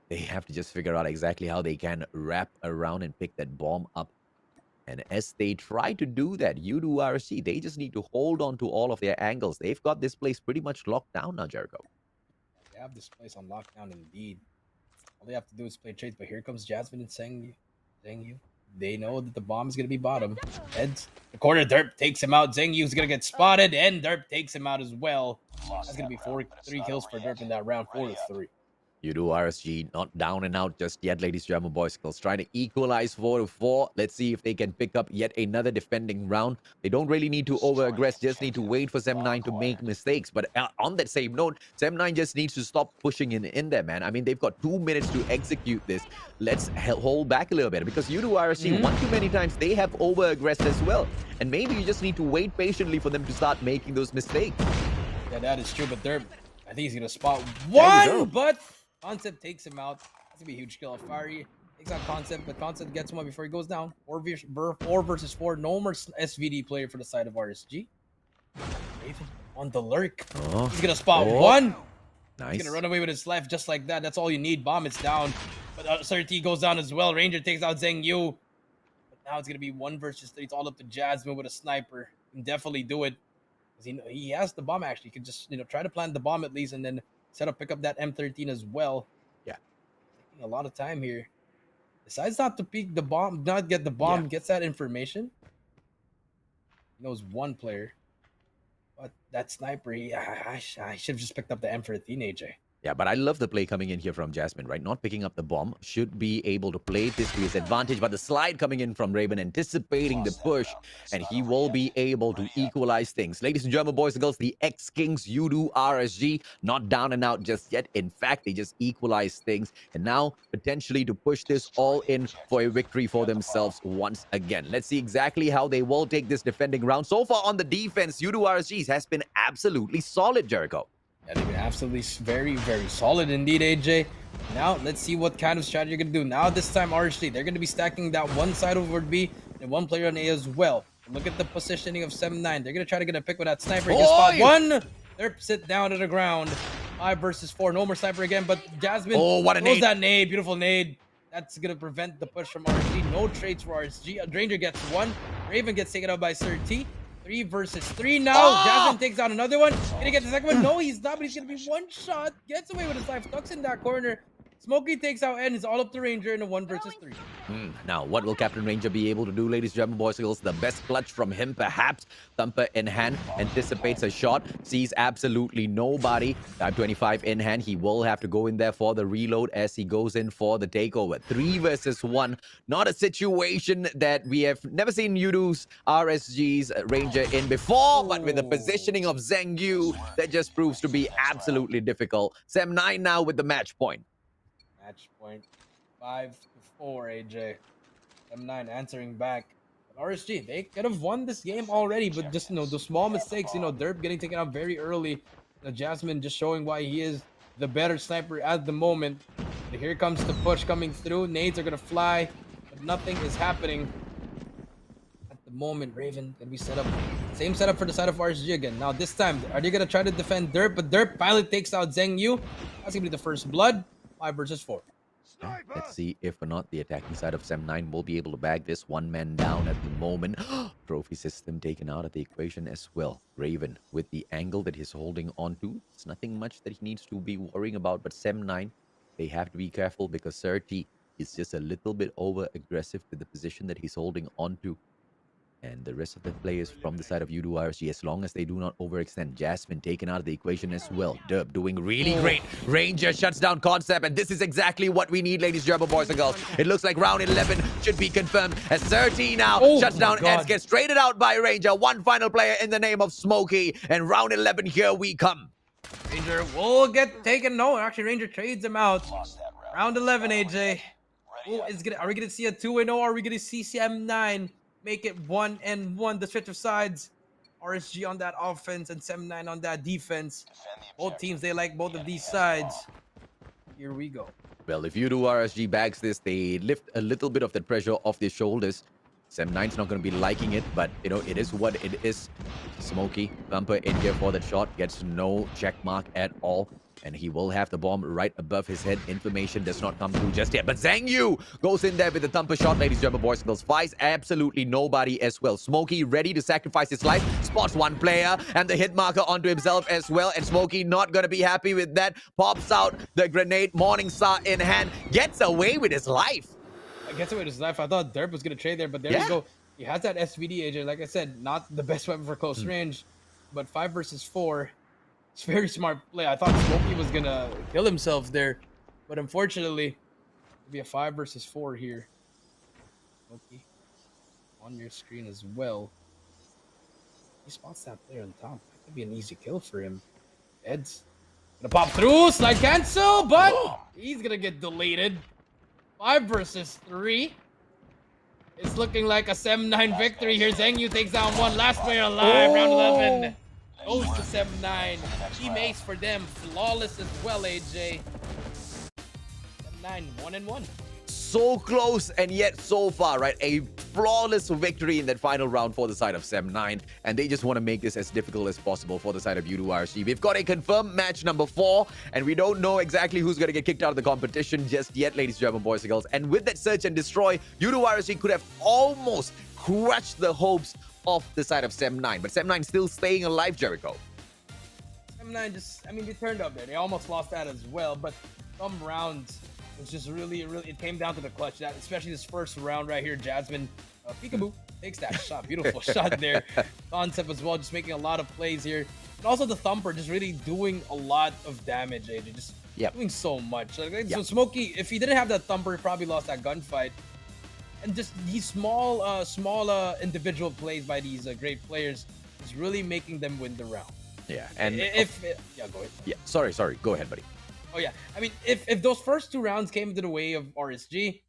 Speaker 3: They have to just figure out exactly how they can wrap around and pick that bomb up. And as they try to do that, Udo RSG, they just need to hold on to all of their angles. They've got this place pretty much locked down now, Jericho.
Speaker 4: They have this place on lockdown indeed. All they have to do is play trades, but here comes Jasmine and Zheng Yu. They know that the bomb is going to be bottom. Heads. The corner, Derp takes him out. Zheng Yu's going to get spotted, and Derp takes him out as well. That's going to be 3 kills for Derp in that round, 4-3.
Speaker 3: Udo RSG not down and out just yet, ladies and gentlemen, boys and girls. Trying to equalize 4-4. Let's see if they can pick up yet another defending round. They don't really need to over-aggress, just need to wait for Sem9 to make mistakes. But on that same note, Sem9 just needs to stop pushing in there, man. I mean, they've got 2 minutes to execute this. Let's hold back a little bit because Udo RSG, one too many times, they have over-aggressed as well. And maybe you just need to wait patiently for them to start making those mistakes.
Speaker 4: Yeah, that is true, but Derp, I think he's going to spot one, but Concept takes him out. That's going to be a huge kill. Fiery takes out Concept, but Concept gets one before he goes down. 4 versus 4. No more SVD player for the side of RSG. Raven on the lurk. He's going to spot one.
Speaker 3: Nice.
Speaker 4: He's going to run away with his life just like that. That's all you need. Bomb is down. But Surti goes down as well. Ranger takes out Zheng Yu. But now it's going to be 1 versus 3. It's all up to Jasmine with a sniper. He can definitely do it. He has the bomb, actually. He could just, try to plant the bomb at least and then pick up that M13 as well.
Speaker 3: Yeah.
Speaker 4: Taking a lot of time here. Decides not to peek the bomb, not get the bomb, gets that information. He knows one player. But that sniper, I should have just picked up the M13, AJ.
Speaker 3: Yeah, but I love the play coming in here from Jasmine, right? Not picking up the bomb. Should be able to play this to his advantage. But the slide coming in from Raven, anticipating the push. And he will be able to equalize things. Ladies and gentlemen, boys and girls, the X-Kings Udo RSG, not down and out just yet. In fact, they just equalize things. And now, potentially to push this all in for a victory for themselves once again. Let's see exactly how they will take this defending round. So far on the defense, Udo RSG has been absolutely solid, Jericho.
Speaker 4: Yeah, they've been absolutely very, very solid indeed, AJ. Now, let's see what kind of strategy you're going to do. Now, this time, RSG, they're going to be stacking that one side over B and one player on A as well. Look at the positioning of 7-9. They're going to try to get a pick with that sniper. He spot one. They're sit down to the ground. 5 versus 4. No more sniper again, but Jasmine throws that nade. Beautiful nade. That's going to prevent the push from RSG. No trades for RSG. Ranger gets 1. Raven gets taken out by Sir T. 3 versus 3 now. Jasmine takes out another one. Gonna get the second one. No, he's not, but he's gonna be one shot. Gets away with his life. Tucks in that corner. Smokey takes out N. It's all up to Ranger in a 1 versus 3.
Speaker 3: Now, what will Captain Ranger be able to do, ladies and gentlemen, boys and girls? The best clutch from him, perhaps. Thumper in hand, anticipates a shot, sees absolutely nobody. Type 25 in hand. He will have to go in there for the reload as he goes in for the takeover. 3 versus 1. Not a situation that we have never seen Udo's RSG's Ranger in before, but with the positioning of Zheng Yu, that just proves to be absolutely difficult. Sem9 now with the match point.
Speaker 4: Match point 5-4, AJ. M9 answering back. But RSG, they could have won this game already, but just, the small mistakes, Derp getting taken out very early. Jasmine just showing why he is the better sniper at the moment. But here comes the push coming through. Nades are going to fly, but nothing is happening. At the moment, Raven going to be set up. Same setup for the side of RSG again. Now, this time, are they going to try to defend Derp? But Derp finally takes out Zheng Yu. That's going to be the first blood. 5 versus 4.
Speaker 3: Let's see if or not the attacking side of Sem9 will be able to bag this. 1 man down at the moment. Trophy system taken out of the equation as well. Raven with the angle that he's holding on to. It's nothing much that he needs to be worrying about. But Sem9, they have to be careful because Surti is just a little bit over aggressive with the position that he's holding on to. And the rest of the players from the side of Udo RSG, as long as they do not overextend. Jasmine taken out of the equation as well. Derp doing really great. Ranger shuts down Concept, and this is exactly what we need, ladies and gentlemen, boys and girls. It looks like round 11 should be confirmed as 13 now shuts down Eds, gets traded out by Ranger. One final player in the name of Smokey, and round 11, here we come.
Speaker 4: Ranger will get taken. No, actually, Ranger trades him out. Round 11, AJ. Are we going to see a 2-0? Or are we going to see Sem9 make it 1-1, the stretch of sides? RSG on that offense and Sem9 on that defense. Both teams, they like both of these sides. Here we go.
Speaker 3: Well, if Udo RSG bags this, they lift a little bit of the pressure off their shoulders. Sem9's not going to be liking it, but, you know, it is what it is. Smokey, Thumper in here for that shot, gets no check mark at all. And he will have the bomb right above his head. Information does not come through just yet. But Zhang Yu goes in there with the thumper shot, ladies and gentlemen, boys and girls. Fights absolutely nobody as well. Smokey ready to sacrifice his life. Spots one player and the hit marker onto himself as well. And Smokey not going to be happy with that. Pops out the grenade. Morningstar in hand. Gets away with his life.
Speaker 4: I guess with his life. I thought Derp was going to trade there, but there you go. He has that SVD, AJ. Like I said, not the best weapon for close range, but 5 versus 4. It's very smart play. I thought Smokey was gonna kill himself there, but unfortunately, it'll be a 5 versus 4 here. Smokey on your screen as well. He spots that player on top. That could be an easy kill for him. Ed's gonna pop through, slide cancel, but he's gonna get deleted. 5 versus 3. It's looking like a Sem9 victory here. Zhang Yu takes down one last player alive. Round 11. Goes to Sem9. Team ace for them. Flawless as well, AJ. Sem9, 1-1.
Speaker 3: So close and yet so far, right? A flawless victory in that final round for the side of Sem9. And they just want to make this as difficult as possible for the side of U2RC. We've got a confirmed match number 4. And we don't know exactly who's going to get kicked out of the competition just yet, ladies and gentlemen, boys and girls. And with that search and destroy, U2RC could have almost crushed the hopes of the side of Sem9, but Sem9 still staying alive, Jericho.
Speaker 4: Sem9 just, I mean, they turned up there. They almost lost that as well, but some rounds was just really, it came down to the clutch. That, especially this first round right here, Jasmine, peekaboo, takes that shot. Beautiful shot there. Concept as well, just making a lot of plays here. And also the Thumper just really doing a lot of damage, AJ. Just doing so much. So Smokey, if he didn't have that Thumper, he probably lost that gunfight. And just these small individual plays by these great players is really making them win the round.
Speaker 3: Yeah, and
Speaker 4: go ahead.
Speaker 3: Yeah, sorry, go ahead, buddy.
Speaker 4: Oh yeah, I mean, if those first 2 rounds came to the way of RSG,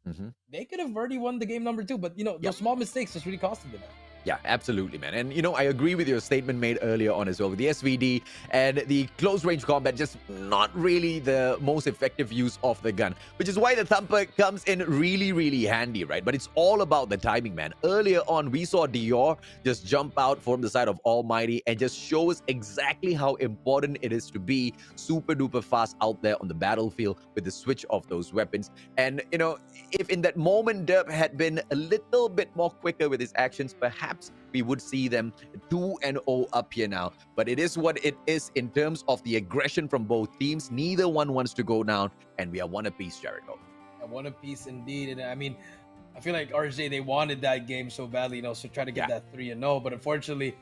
Speaker 4: they could have already won the game number 2. But you know, those small mistakes just really costed them.
Speaker 3: Yeah, absolutely, man. And, you know, I agree with your statement made earlier on as well. With the SVD and the close-range combat, just not really the most effective use of the gun, which is why the Thumper comes in really, really handy, right? But it's all about the timing, man. Earlier on, we saw Dior just jump out from the side of Almighty and just show us exactly how important it is to be super-duper fast out there on the battlefield with the switch of those weapons. And, you know, if in that moment Derp had been a little bit more quicker with his actions, perhaps we would see them 2-0 up here now. But it is what it is in terms of the aggression from both teams. Neither one wants to go down, and we are one apiece, Jericho.
Speaker 4: One apiece indeed. And I mean, I feel like RJ, they wanted that game so badly, you know, so try to get that 3-0. But unfortunately,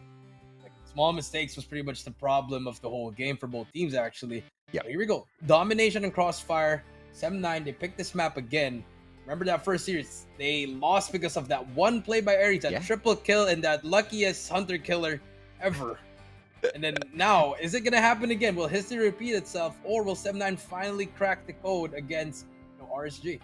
Speaker 4: like, small mistakes was pretty much the problem of the whole game for both teams, actually.
Speaker 3: Yeah.
Speaker 4: So here we go. Domination and Crossfire. Sem9, they picked this map again. Remember that first series? They lost because of that one play by Aries, that triple kill and that luckiest hunter killer ever. And then now, is it going to happen again? Will history repeat itself, or will Sem9 finally crack the code against RSG?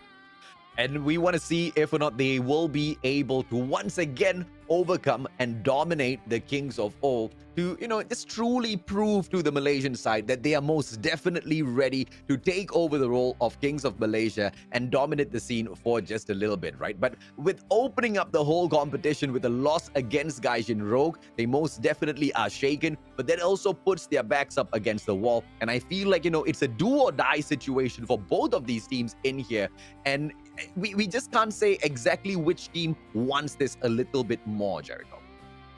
Speaker 3: And we want to see if or not they will be able to once again overcome and dominate the Kings of Old to, you know, just truly prove to the Malaysian side that they are most definitely ready to take over the role of Kings of Malaysia and dominate the scene for just a little bit, right? But with opening up the whole competition with a loss against Gaijin Rogue, they most definitely are shaken, but that also puts their backs up against the wall. And I feel like, you know, it's a do or die situation for both of these teams in here. And we just can't say exactly which team wants this a little bit more, Jericho.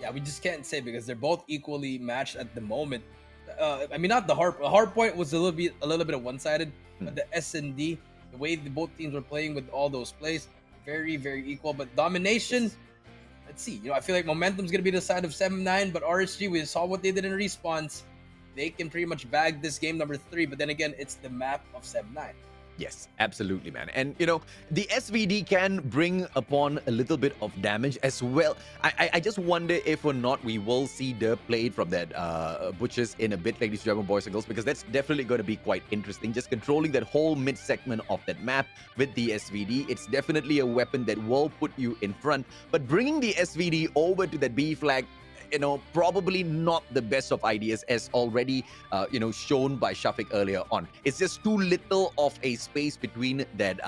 Speaker 4: Yeah, we just can't say because they're both equally matched at the moment. I mean, not the hard point was a little bit of one-sided, but the S&D, the way both teams were playing with all those plays, very, very equal. But domination, let's see. You know, I feel like momentum's gonna be the side of Sem9, but RSG, we saw what they did in response. They can pretty much bag this game number 3, but then again, it's the map of Sem9.
Speaker 3: Yes, absolutely, man. And, you know, the SVD can bring upon a little bit of damage as well. I just wonder if or not we will see Derp played from that Butchers in a bit, ladies and gentlemen, boys and girls, because that's definitely going to be quite interesting. Just controlling that whole mid-segment of that map with the SVD, it's definitely a weapon that will put you in front. But bringing the SVD over to that B flag, probably not the best of ideas, as already shown by Shafiq earlier on. It's just too little of a space between that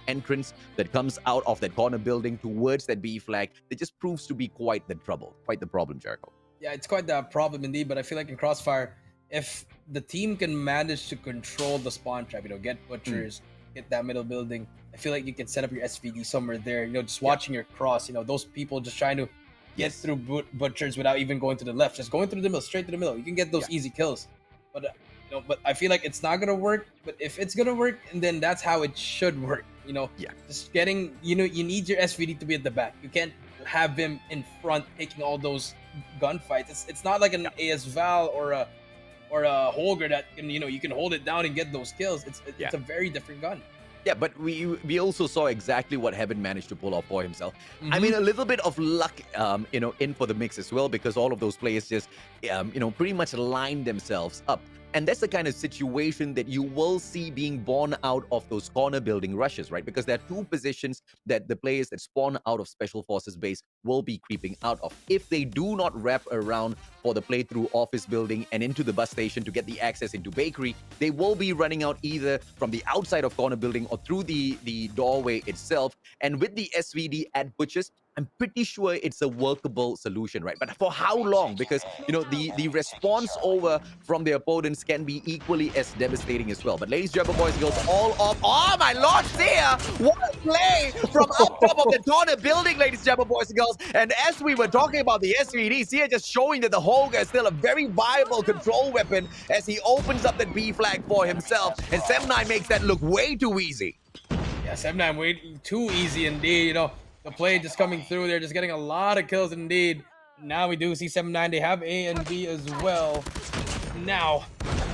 Speaker 3: entrance that comes out of that corner building towards that B flag. It just proves to be quite the problem, Jericho.
Speaker 4: Yeah, it's quite the problem indeed. But I feel like in Crossfire, if the team can manage to control the spawn trap, get butchers, get that middle building, I feel like you can set up your SVD somewhere there. Just watching your cross. Those people just trying to get through butchers without even going to the left, just going through the middle, straight to the middle. You can get those easy kills. But but I feel like it's not gonna work. But if it's gonna work, then that's how it should work. Just getting you need your SVD to be at the back. You can't have him in front taking all those gunfights. It's not like an AS Val or a Holger that can you can hold it down and get those kills. It's a very different gun.
Speaker 3: Yeah, but we also saw exactly what Heaven managed to pull off for himself. I mean, a little bit of luck, in for the mix as well, because all of those players just, pretty much lined themselves up. And that's the kind of situation that you will see being born out of those corner building rushes, right? Because there are two positions that the players that spawn out of Special Forces base will be creeping out of. If they do not wrap around for the playthrough office building and into the bus station to get the access into bakery, they will be running out either from the outside of corner building or through the doorway itself. And with the SVD at butchers, I'm pretty sure it's a workable solution, right? But for how long? Because, the response over from the opponents can be equally as devastating as well. But ladies and gentlemen, boys and girls, all of... Oh, my Lord, Sia! What a play from up top of the corner building, ladies and gentlemen, boys and girls. And as we were talking about the SVD, Sia just showing that the Holger is still a very viable control weapon as he opens up that B flag for himself. And Sem9 makes that look way too easy.
Speaker 4: Yeah, Sem9 way too easy indeed, The play just coming through. They're just getting a lot of kills indeed. Now we do see 7-9. They have A and B as well. Now,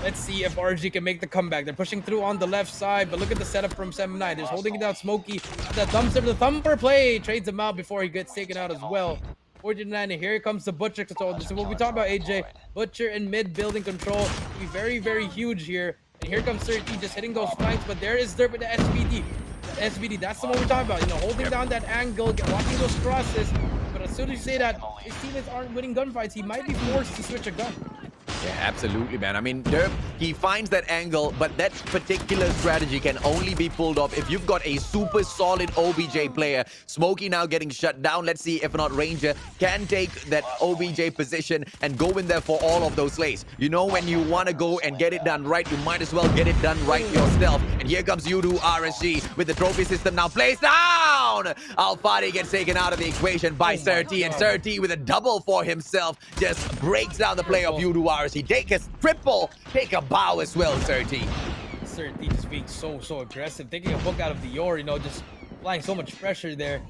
Speaker 4: let's see if RG can make the comeback. They're pushing through on the left side, but look at the setup from 7-9. They're holding it down. Smokey, the dumpster, the thumper play. Trades him out before he gets taken out as well. 49, and here comes the Butcher control. This is what we talk about, AJ. Butcher and mid building control. Be very, very huge here. And here comes 30 just hitting those flanks, but there is Derp with the SVD. SVD, that's the one we're talking about. Holding down that angle, watching those crosses. But as soon as you say that his teammates aren't winning gunfights, he might be forced to switch a gun.
Speaker 3: Yeah, absolutely, man. I mean, Derp, he finds that angle, but that particular strategy can only be pulled off if you've got a super solid OBJ player. Smokey now getting shut down. Let's see if not Ranger can take that OBJ position and go in there for all of those slays. When you want to go and get it done right, you might as well get it done right yourself. And here comes Yudu RSG with the trophy system now placed down. Al-Fadi gets taken out of the equation by Surti, and Surti with a double for himself just breaks down the play of Yudu RSG. Take a triple, take a bow as well, Surti.
Speaker 4: Surti just being so aggressive, taking a book out of the Dior, just applying so much pressure there.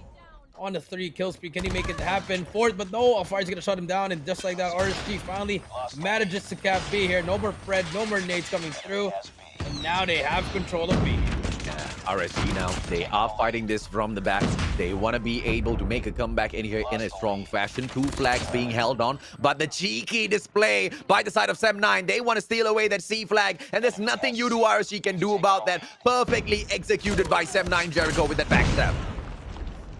Speaker 4: On the 3 kill spree, can he make it happen? Fourth, but no, Alfari's gonna shut him down, and just like that, RSG finally manages to cap B here. No more Fred, no more nades coming through, and now they have control of B.
Speaker 3: RSG now, they are fighting this from the back. They want to be able to make a comeback in here in a strong fashion. 2 flags being held on, but the cheeky display by the side of 7-9. They want to steal away that C flag, and there's nothing you do RSG can do about that. Perfectly executed by 7-9 Jericho with that backstab.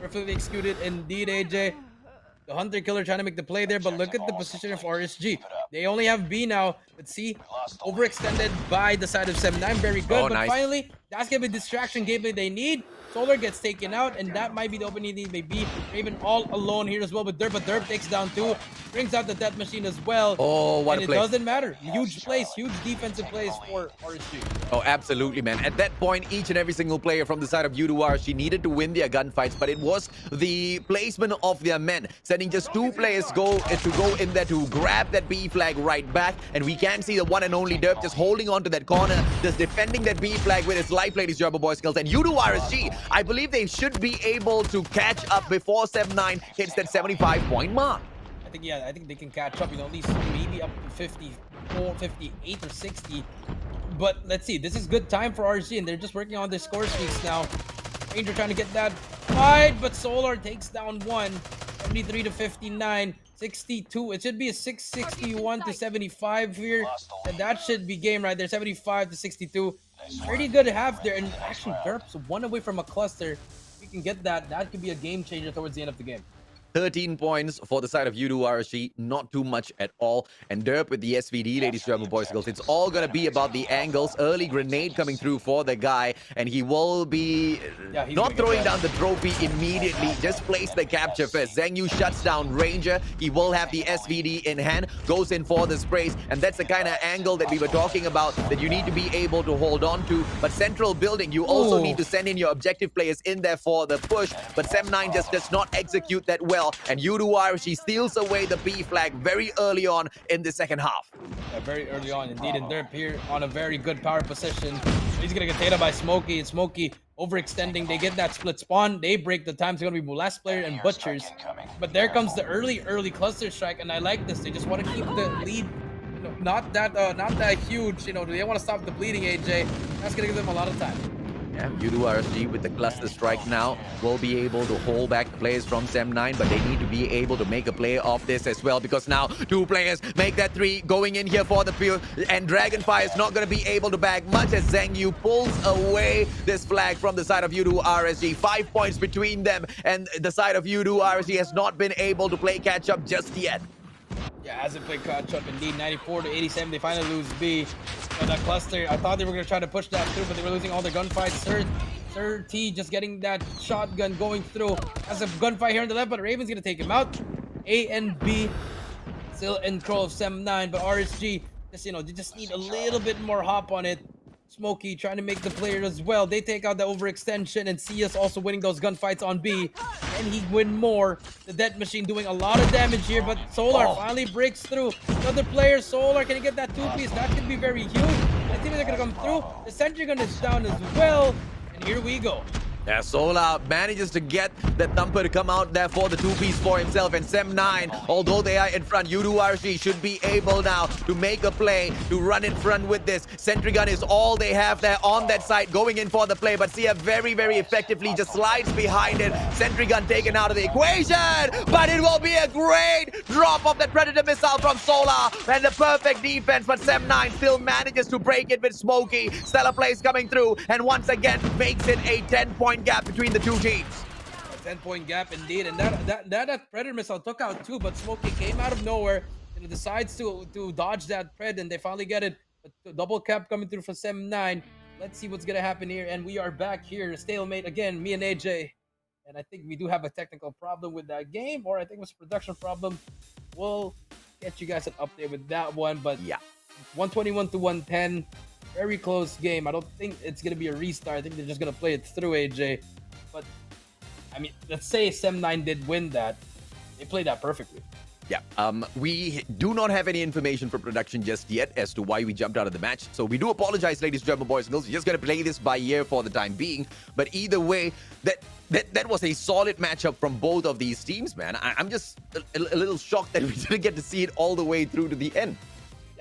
Speaker 4: Perfectly executed indeed, AJ. The Hunter Killer trying to make the play there, but look at the position of RSG. They only have B now. Let's see. Overextended by the side of 7-9. Very good. But finally, that's going to be distraction gameplay they need. Solar gets taken out, and that might be the opening they may be. Raven all alone here as well with Derp, but Derp takes down 2. Brings out the death machine as well.
Speaker 3: Oh, what a play.
Speaker 4: And it doesn't matter. Huge plays, huge defensive plays for RSG.
Speaker 3: Oh, absolutely, man. At that point, each and every single player from the side of U2RSG needed to win their gunfights, but it was the placement of their men, sending just 2 players to go in there to grab that B flag right back, and we can see the one and only Derp just holding on to that corner, just defending that B flag with his life, ladies and gentlemen, boys and girls. And U2RSG, I believe they should be able to catch up before 7-9 hits that 75-point mark.
Speaker 4: I think they can catch up, at least maybe up to 54, 58 or 60. But let's see, this is good time for RG, and they're just working on their score streaks now. Ranger trying to get that fight, but Solar takes down 1. 73 to 59, 62. It should be a 661 to 75 here, and that should be game right there. 75 to 62. Pretty good half there, and actually Derp's 1 away from a cluster. We can get that. That could be a game changer towards the end of the game.
Speaker 3: 13 points for the side of Udo RSG, not too much at all. And Derp with the SVD, ladies and gentlemen, boys and girls. It's all going to be about the angles. Early grenade coming through for the guy, and he will be not throwing down the trophy immediately. Just place the capture first. Zheng Yu shuts down Ranger. He will have the SVD in hand, goes in for the sprays, and that's the kind of angle that we were talking about that you need to be able to hold on to. But central building, you also need to send in your objective players in there for the push, but Sem9 just does not execute that well. And Udo RSG steals away the B flag very early on in the second half.
Speaker 4: Yeah, very early on, indeed. And Derp here on a very good power position. He's going to get taken by Smokey. And Smokey overextending. They get that split spawn. They break the time. It's going to be last player and Butchers. But there comes the early cluster strike. And I like this. They just want to keep the lead. You know, not that huge. You know, they want to stop the bleeding, AJ. That's going to give them a lot of time.
Speaker 3: Yeah, Udo RSG with the cluster strike now will be able to hold back the players from Sem9, but they need to be able to make a play of this as well, because now 2 players make that 3 going in here for the field, and Dragonfire is not going to be able to bag much as Zheng Yu pulls away this flag from the side of Udo RSG. 5 points between them, and the side of Udo RSG has not been able to play catch up just yet.
Speaker 4: Yeah, hasn't played catch up indeed. 94 to 87. They finally lose B. So that cluster, I thought they were going to try to push that through, but they were losing all their gunfights. Sir T just getting that shotgun going through. Has a gunfight here on the left, but Raven's going to take him out. A and B still in control of Sem9, but RSG, just, you know, they just need a little bit more hop on it. Smokey trying to make the player as well. They take out the overextension, and CS also winning those gunfights on B. And he win more. The Death Machine doing a lot of damage here, but Solar finally breaks through. Another player, Solar, can he get that 2-piece? That could be very huge. I think they're gonna come through. The Sentry Gun is down as well. And here we go.
Speaker 3: Yeah, Solar manages to get the Thumper to come out there for the 2-piece for himself, and Sem9, although they are in front, Udo RSG should be able now to make a play, to run in front with this. Sentry Gun is all they have there on that side, going in for the play, but Sia very, very effectively just slides behind it. Sentry Gun taken out of the equation, but it will be a great drop of the Predator missile from Solar, and the perfect defense, but Sem9 still manages to break it with Smokey. Stellar plays coming through, and once again makes it a 10-point gap between the two teams.
Speaker 4: A 10-point gap indeed, and that Predator missile took out 2, but Smokey came out of nowhere and decides to dodge that Pred, and they finally get it. A double cap coming through for Sem9. Let's see what's gonna happen here, and we are back here, stalemate again, me and AJ, and I think we do have a technical problem with that game, or I think it was a production problem. We'll get you guys an update with that one, but
Speaker 3: yeah,
Speaker 4: 121 to 110. Very close game. I don't think it's going to be a restart. I think they're just going to play it through, AJ. But, I mean, let's say Sem9 did win that. They played that perfectly.
Speaker 3: Yeah, we do not have any information from production just yet as to why we jumped out of the match. So we do apologize, ladies and gentlemen, boys and girls. We're just going to play this by ear for the time being. But either way, that was a solid matchup from both of these teams, man. I'm just a little shocked that we didn't get to see it all the way through to the end.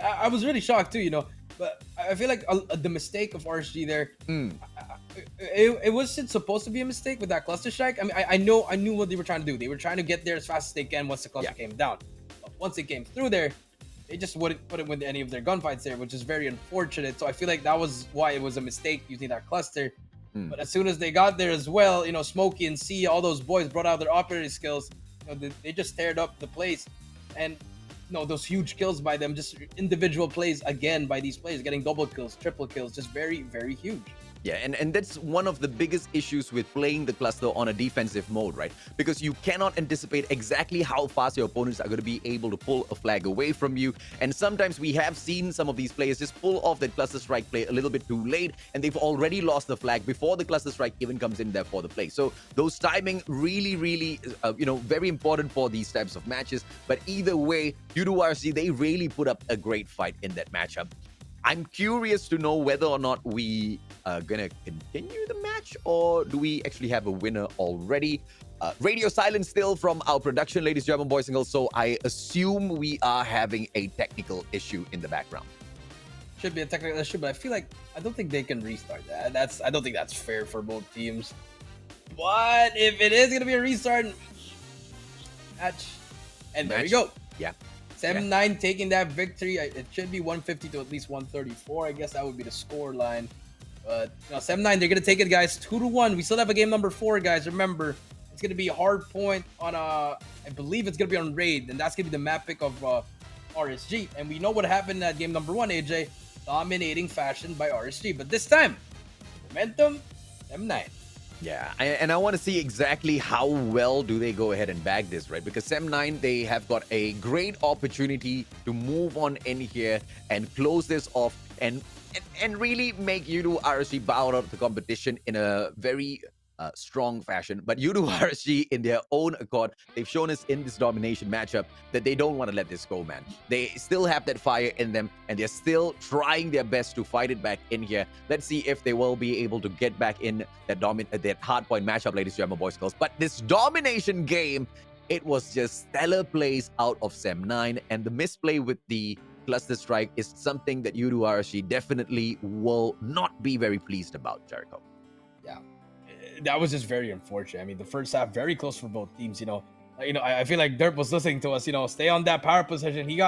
Speaker 4: I was really shocked, too, you know. But I feel like the mistake of RSG there, it wasn't supposed to be a mistake with that cluster strike. I mean, I knew what they were trying to do. They were trying to get there as fast as they can once the cluster came down. But once it came through there, they just wouldn't win any of their gunfights there, which is very unfortunate. So I feel like that was why it was a mistake using that cluster. But as soon as they got there as well, you know, Smokey and C, all those boys brought out their operating skills. You know, they just teared up the place. And no, those huge kills by them, just individual plays again by these players, getting double kills, triple kills, just very, very huge.
Speaker 3: Yeah, and that's one of the biggest issues with playing the cluster on a defensive mode, right? Because you cannot anticipate exactly how fast your opponents are going to be able to pull a flag away from you. And sometimes we have seen some of these players just pull off that cluster strike play a little bit too late, and they've already lost the flag before the cluster strike even comes in there for the play. So those timing really, very important for these types of matches. But either way, Udo RSG, they really put up a great fight in that matchup. I'm curious to know whether or not we are going to continue the match, or do we actually have a winner already? Radio silence still from our production, ladies and gentlemen, boys and girls, so I assume we are having a technical issue in the background.
Speaker 4: Should be a technical issue, but I don't think they can restart that. I don't think that's fair for both teams. But if it is going to be a restart match, and there we go.
Speaker 3: Yeah.
Speaker 4: Sem9 taking that victory. It should be 150 to at least 134. I guess that would be the score line. But you know, Sem9, they're gonna take it, guys. 2-1. We still have a game number 4, guys. Remember, It's gonna be hard point on I believe it's gonna be on Raid, and that's gonna be the map pick of RSG. And we know what happened at game number 1, AJ. Dominating fashion by RSG, but this time, momentum, M9.
Speaker 3: Yeah, and I want to see exactly how well do they go ahead and bag this, right? Because Sem9, they have got a great opportunity to move on in here and close this off and really make Yudu RSG bow out of the competition in a very strong fashion. But Yudu RSG, in their own accord, they've shown us in this domination matchup that they don't want to let this go, man. They still have that fire in them, and they're still trying their best to fight it back in here. Let's see if they will be able to get back in that hardpoint matchup, ladies and gentlemen, boys and girls. But this domination game, it was just stellar plays out of Sem9, and the misplay with the cluster strike is something that Yudu RSG definitely will not be very pleased about, Jericho.
Speaker 4: Yeah. That was just very unfortunate. I mean, the first half very close for both teams. I feel like Derp was listening to us. Stay on that power position. He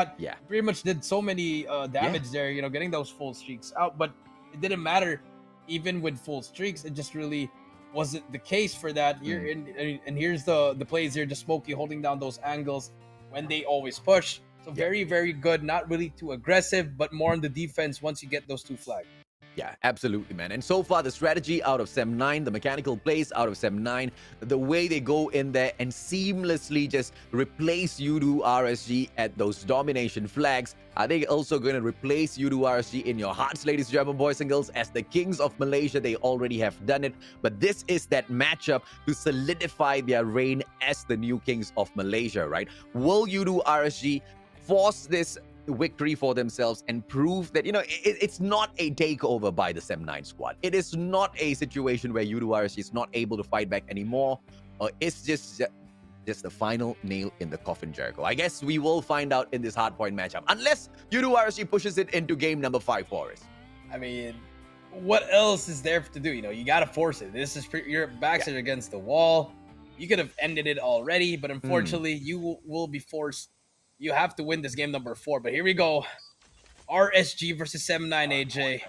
Speaker 4: pretty much did so many damage there. Getting those full streaks out, but it didn't matter. Even with full streaks, it just really wasn't the case for that. And here's the plays here. Just Smokey holding down those angles when they always push. So very, very good. Not really too aggressive, but more on the defense once you get those 2 flags.
Speaker 3: Yeah, absolutely, man. And so far, the strategy out of Sem9, the mechanical plays out of Sem9, the way they go in there and seamlessly just replace Yudu RSG at those domination flags. Are they also going to replace Yudu RSG in your hearts, ladies and gentlemen, boys and girls? As the Kings of Malaysia, they already have done it. But this is that matchup to solidify their reign as the new Kings of Malaysia, right? Will Yudu RSG force this victory for themselves and prove that, it's not a takeover by the Sem9 squad. It is not a situation where Yudu RSG is not able to fight back anymore. It's just the final nail in the coffin, Jericho. I guess we will find out in this hardpoint matchup, unless Yudu RSG pushes it into game number 5 for us.
Speaker 4: I mean, what else is there to do? You got to force it. This is your backs are against the wall. You could have ended it already, but unfortunately, you will be forced. You have to win this game number 4, but here we go. RSG versus Sem9, AJ.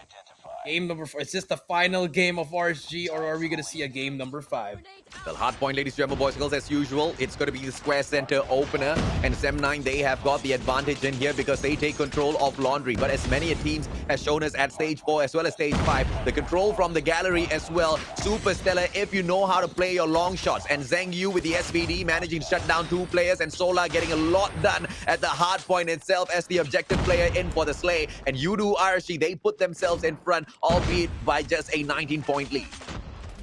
Speaker 4: Game number 4. Is this the final game of RSG, or are we going to see a game number 5?
Speaker 3: Well, hard point, ladies and gentlemen, boys and girls, as usual. It's going to be the square center opener. And Sem9, they have got the advantage in here because they take control of Laundry. But as many teams has shown us at stage 4 as well as stage 5, the control from the gallery as well. Super stellar if you know how to play your long shots. And Zheng Yu with the SVD managing to shut down 2 players. And Solar getting a lot done at the hard point itself as the objective player in for the slay. And Yudu RSG, they put themselves in front, albeit by just a 19-point lead.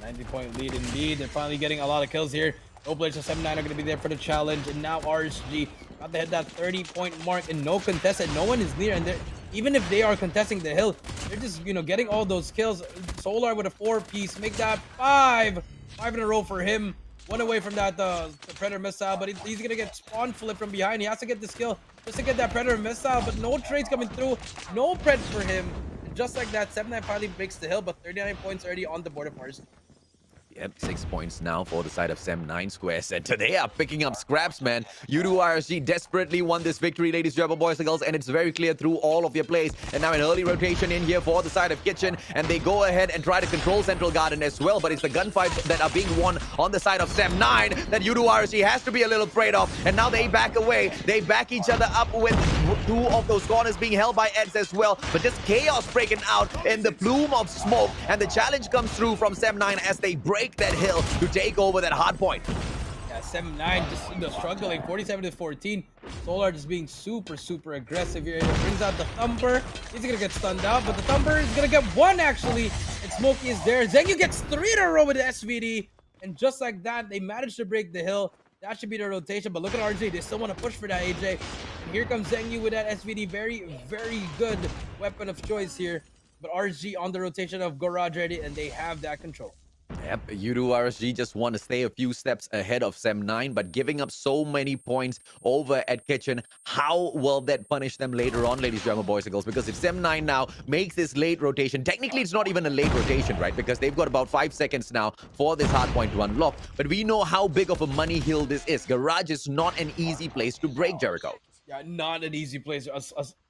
Speaker 4: 90-point lead indeed. They're finally getting a lot of kills here. No players of Sem9 are going to be there for the challenge. And now RSG got to hit that 30-point mark and no contested. No one is near. And even if they are contesting the hill, they're just, getting all those kills. Solar with a 4-piece. Make that 5. 5 in a row for him. 1 away from that the Predator missile. But he's going to get spawn flipped from behind. He has to get this kill just to get that Predator missile. But no trades coming through. No pred for him. And just like that, Sem9 finally breaks the hill. But 39 points already on the board of RSG.
Speaker 3: Yep, 6 points now for the side of Sem9 Square Center. They are picking up scraps, man. Yudu RSG desperately won this victory, ladies and gentlemen, boys and girls, and it's very clear through all of their plays. And now an early rotation in here for the side of Kitchen, and they go ahead and try to control Central Garden as well, but it's the gunfights that are being won on the side of Sem9 that Yudu RSG has to be a little afraid of, and now they back away. They back each other up with 2 of those corners being held by Eds as well, but just chaos breaking out in the plume of smoke, and the challenge comes through from Sem9 as they break that hill to take over that hard point.
Speaker 4: Yeah, Sem9 just struggling, 47-14. Solar just being super aggressive here. He brings out the Thumper. He's gonna get stunned out, but the Thumper is gonna get 1 actually. And Smokey is there. Zheng Yu gets 3 in a row with the SVD, and just like that, they managed to break the hill. That should be the rotation, but look at RSG. They still want to push for that, AJ. And here comes Zheng Yu with that SVD. Very good weapon of choice here. But RSG on the rotation of Garage ready, and they have that control.
Speaker 3: Yep, Yudu RSG just want to stay a few steps ahead of Sem9, but giving up so many points over at Kitchen, how will that punish them later on, ladies and gentlemen, boys and girls? Because if Sem9 now makes this late rotation, technically it's not even a late rotation, right? Because they've got about 5 seconds now for this hard point to unlock. But we know how big of a money hill this is. Garage is not an easy place to break, Jericho.
Speaker 4: Yeah, not an easy place.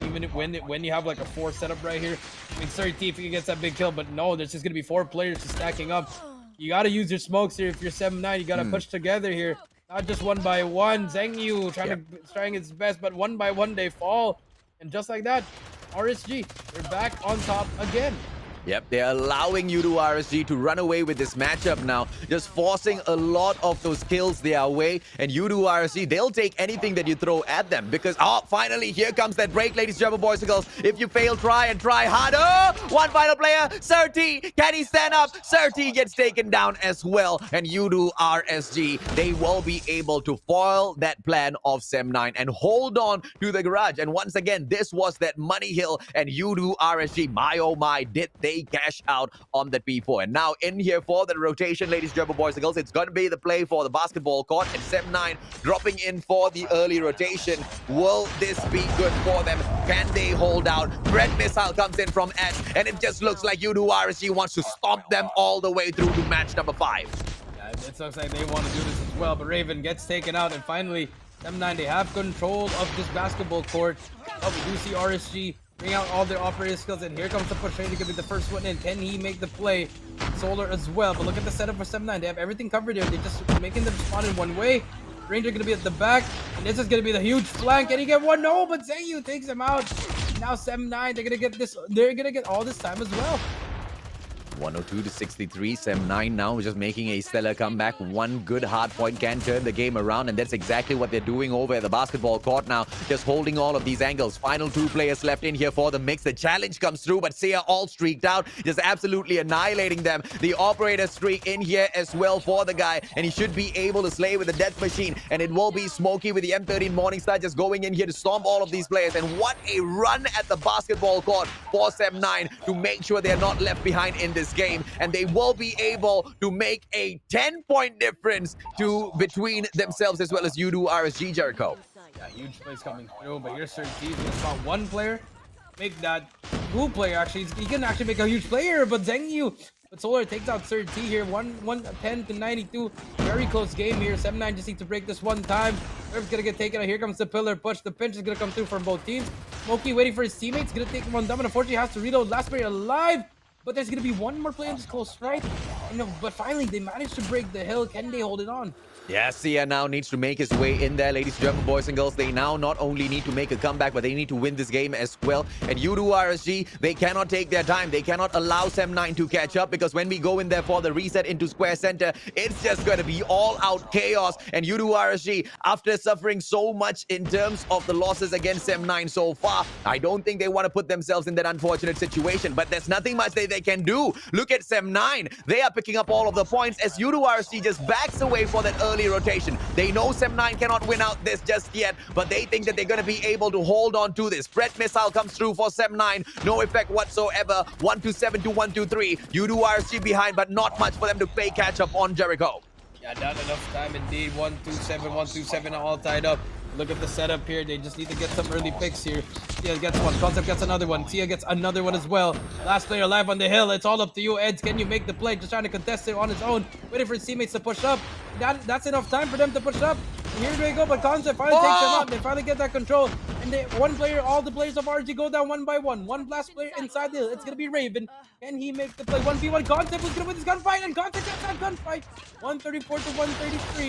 Speaker 4: Even when you have like a 4 setup right here. I mean, sorry, T, if he gets that big kill, but no, there's just gonna be 4 players just stacking up. You gotta use your smokes here. If you're 7-9, you gotta push together here. Not just one by one. Zhengyu trying its best, but one by one they fall. And just like that, RSG, they're back on top again.
Speaker 3: Yep, they're allowing Yudu RSG to run away with this matchup now, just forcing a lot of those kills their way. And Yudu RSG, they'll take anything that you throw at them because, finally, here comes that break, ladies and gentlemen, boys and girls. If you fail, try and try harder. One final player, Surti. Can he stand up? Surti gets taken down as well. And Yudu RSG, they will be able to foil that plan of Sem9 and hold on to the garage. And once again, this was that money hill. And Yudu RSG, my oh my, did they cash out on that P4. And now in here for the rotation, ladies and gentlemen, boys and girls, it's going to be the play for the basketball court. And Sem9 dropping in for the early rotation. Will this be good for them? Can they hold out? Red Missile comes in from S, and it just looks like Yudu RSG wants to stomp them all the way through to match number 5.
Speaker 4: Yeah, it looks like they want to do this as well, but Raven gets taken out, and finally, Sem9, they have control of this basketball court. Oh, we do see RSG bring out all their operator skills, and here comes the push. Ranger could be the first one in. Can he make the play? Solar as well, but look at the setup for Sem9. They have everything covered here. They're just making them spawn in one way. Ranger gonna be at the back, and this is gonna be the huge flank. Can he get one? No, but Zhengyu takes him out. Now Sem9, they're gonna get this. They're gonna get all this time as well.
Speaker 3: 102 to 63. Sem9 now just making a stellar comeback. One good hard point can turn the game around, and that's exactly what they're doing over at the basketball court now. Just holding all of these angles. Final 2 players left in here for the mix. The challenge comes through, but Sia all streaked out, just absolutely annihilating them. The operator streak in here as well for the guy, and he should be able to slay with the death machine. And it will be Smokey with the M13 Morningstar just going in here to stomp all of these players. And what a run at the basketball court for Sem9 to make sure they're not left behind in this game, and they will be able to make a 10-point difference between themselves as well as Yudu RSG, Jericho.
Speaker 4: Yeah, huge plays coming through, but here's Sir T. He's gonna spot one player, make that two player actually. He can actually make a huge player, but Zhengyu. But Solar takes out Sir T here, 110 to 92. Very close game here. Sem9 just need to break this one time. Herb's gonna get taken out. Here comes the pillar push. The pinch is gonna come through from both teams. Smokey waiting for his teammates. Gonna take one down, and unfortunately has to reload. Last player alive. But there's going to be one more play on this close strike. But finally, they managed to break the hill. Can they hold it on?
Speaker 3: Yeah, Sia now needs to make his way in there, ladies and gentlemen, boys and girls. They now not only need to make a comeback, but they need to win this game as well. And Yudu RSG, they cannot take their time. They cannot allow Sem9 to catch up, because when we go in there for the reset into Square Center, it's just going to be all-out chaos. And Yudu RSG, after suffering so much in terms of the losses against Sem9 so far, I don't think they want to put themselves in that unfortunate situation. But there's nothing much they can do. Look at Sem9. They are picking up all of the points as Yudu RSG just backs away for that early rotation. They know Sem9 cannot win out this just yet, but they think that they're going to be able to hold on to this. Red Missile comes through for Sem9. No effect whatsoever. 127 to 123. Yudu RSG behind, but not much for them to play catch up on Jericho.
Speaker 4: Yeah, not enough time indeed. 127 all tied up. Look at the setup here. They just need to get some early picks here. Sia gets one. Concept gets another one. Sia gets another one as well. Last player alive on the hill. It's all up to you, Eds. Can you make the play? Just trying to contest it on his own. Waiting for his teammates to push up. That's enough time for them to push up. And here they go. But Concept finally takes them out. They finally get that control. And all the players of RG go down one by one. One last player inside the hill. It's going to be Raven. Can he make the play? 1v1. Concept was going to win this gunfight. And Concept got that gunfight. 134 to 133.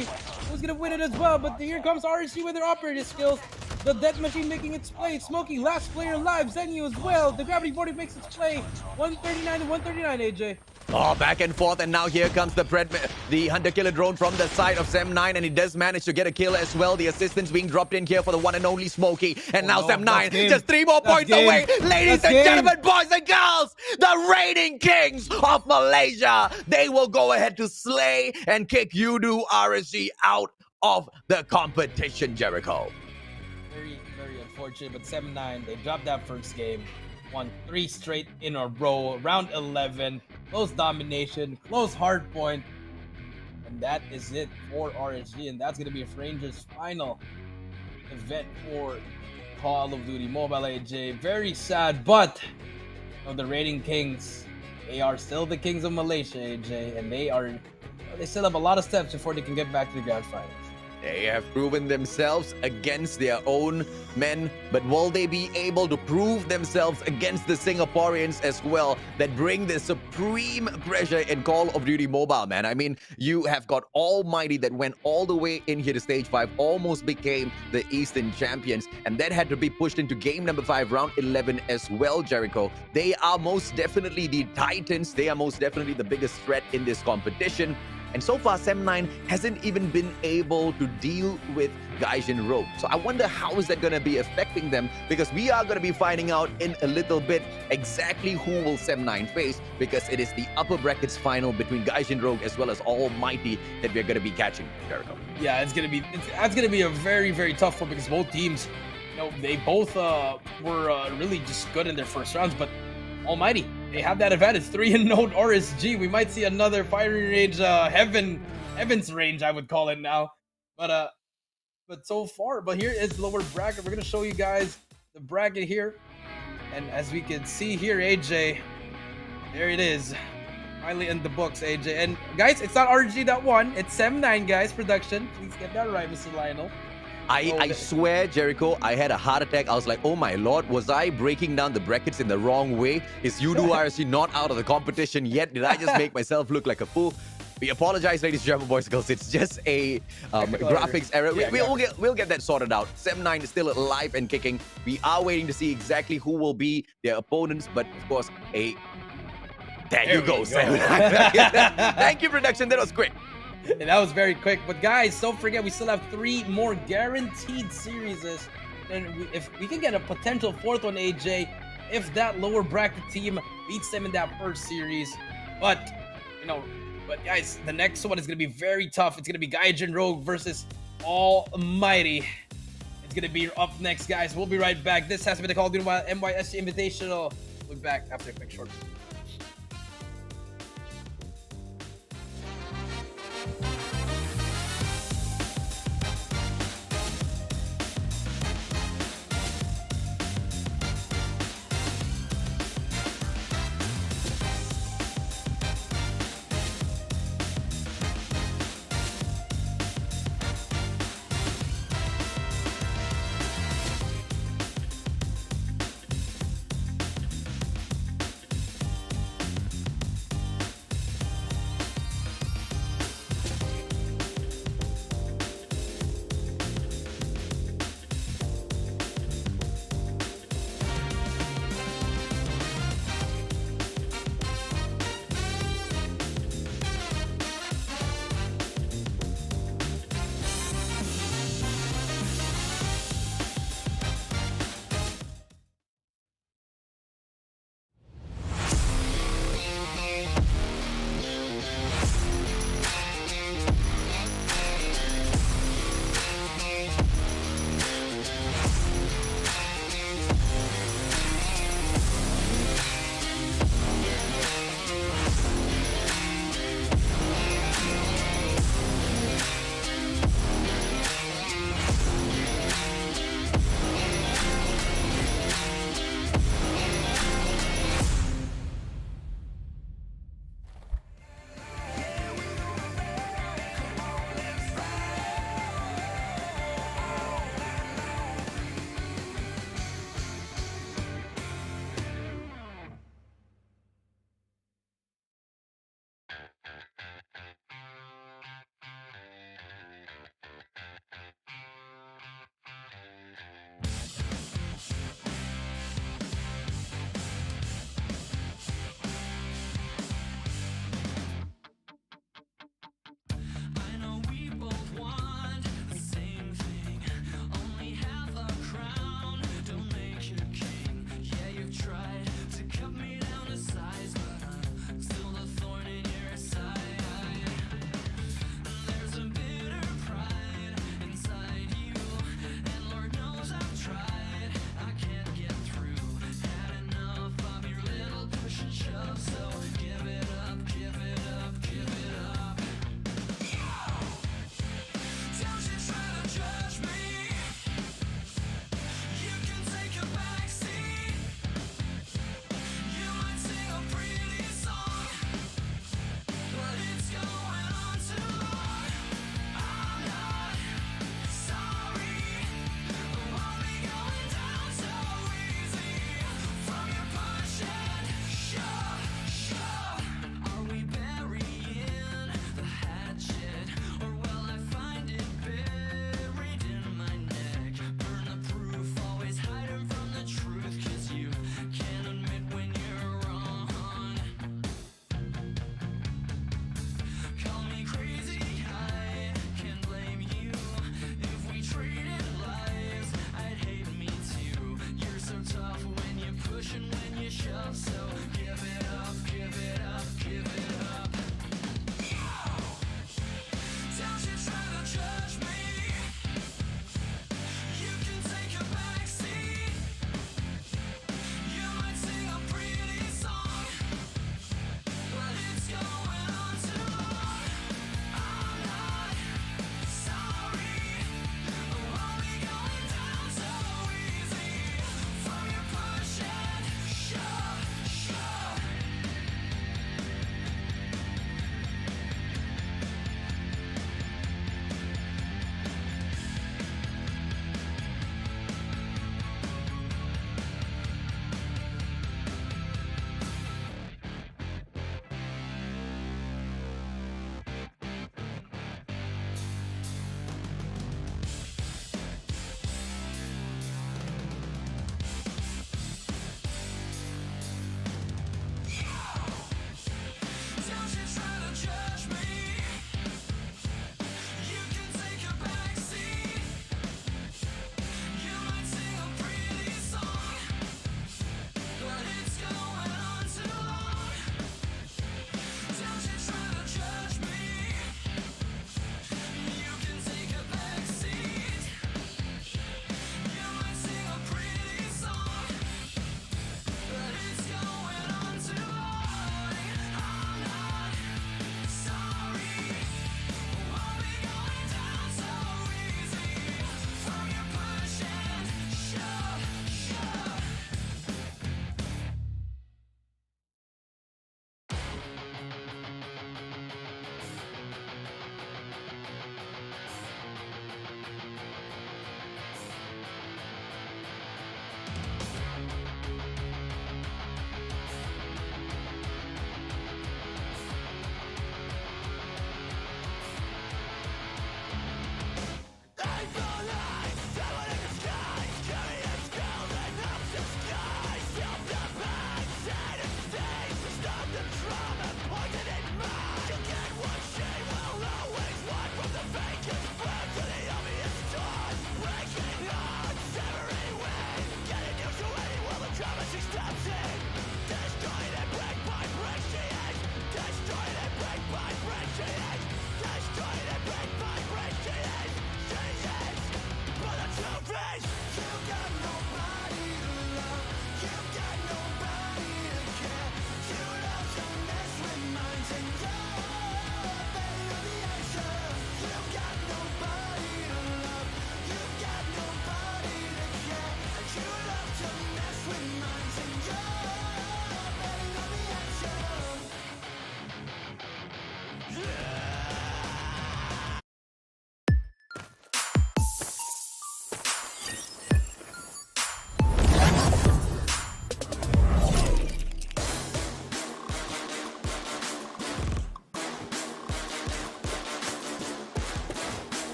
Speaker 4: Who's going to win it as well? But here comes RG with their operator skills. The death machine making its play. Smokey, last player alive. Zhengyu as well. The gravity 40 makes its play. 139 to 139, AJ.
Speaker 3: Oh, back and forth, and now here comes the hunter-killer drone from the side of Sem9, and he does manage to get a kill as well. The assistance being dropped in here for the one and only Smokey, and now Sem9 just 3 more points away. Ladies and gentlemen, boys and girls, the reigning kings of Malaysia, they will go ahead to slay and kick Yudu RSG out of the competition, Jericho.
Speaker 4: Very, very unfortunate, but Sem9, they dropped that first game. Won 3 straight in a row. Round 11. Close domination. Close hard point. And that is it for RSG. And that's going to be Rangers' final event for Call of Duty Mobile, AJ. Very sad, but the reigning kings, they are still the kings of Malaysia, AJ. And they still have a lot of steps before they can get back to the grand finals.
Speaker 3: They have proven themselves against their own men, but will they be able to prove themselves against the Singaporeans as well that bring the supreme pressure in Call of Duty Mobile, man? I mean, you have got Almighty that went all the way in here to stage 5, almost became the Eastern champions, and that had to be pushed into game number 5, round 11 as well, Jericho. They are most definitely the Titans. They are most definitely the biggest threat in this competition. And so far, Sem9 hasn't even been able to deal with Gaijin Rogue. So I wonder how is that going to be affecting them, because we are going to be finding out in a little bit exactly who will Sem9 face, because it is the upper brackets final between Gaijin Rogue as well as Almighty that we're going to be catching, Jericho.
Speaker 4: Yeah, that's gonna be a very, very tough one, because both teams, they both were really just good in their first rounds, but Almighty, they have that advantage. 3-0 RSG. We might see another firing range, heaven's range, I would call it now. But so far, but here is lower bracket. We're gonna show you guys the bracket here, and as we can see here, AJ, there it is, finally in the books, AJ. And guys, it's not RSG that won. It's Sem9, guys. Production. Please get that right, Mr. Lionel.
Speaker 3: I swear, Jericho, I had a heart attack. I was like, oh my lord, was I breaking down the brackets in the wrong way? Is Yudu RSC not out of the competition yet? Did I just make myself look like a fool? We apologize, ladies and gentlemen, boys and girls. It's just a graphics error.
Speaker 4: Yeah,
Speaker 3: We'll get that sorted out. Sem9 is still alive and kicking. We are waiting to see exactly who will be their opponents, but of course, there you go, Sem9. Thank you, production. That was quick.
Speaker 4: And that was very quick. But guys, don't forget, we still have 3 more guaranteed series. And if we can get a potential 4th one, AJ, if that lower bracket team beats them in that first series. But guys, the next one is going to be very tough. It's going to be Gaijin Rogue versus Almighty. It's going to be up next, guys. We'll be right back. This has been the Call of Duty MYSG Invitational. We'll be back after a quick short.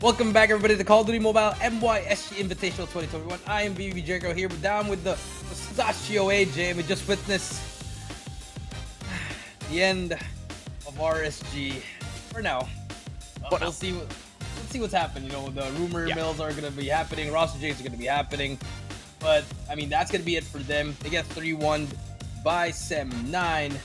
Speaker 4: Welcome back, everybody, to Call of Duty Mobile MYSG Invitational 2021. I am VV Jericho here. We're down with the Pistachio AJ. We just witnessed the end of RSG for now. We'll see. Let's see what's happened. You know, the rumor mills are going to be happening. Roster Jays are going to be happening. But, I mean, that's going to be it for them. They get 3-1 by Sem9.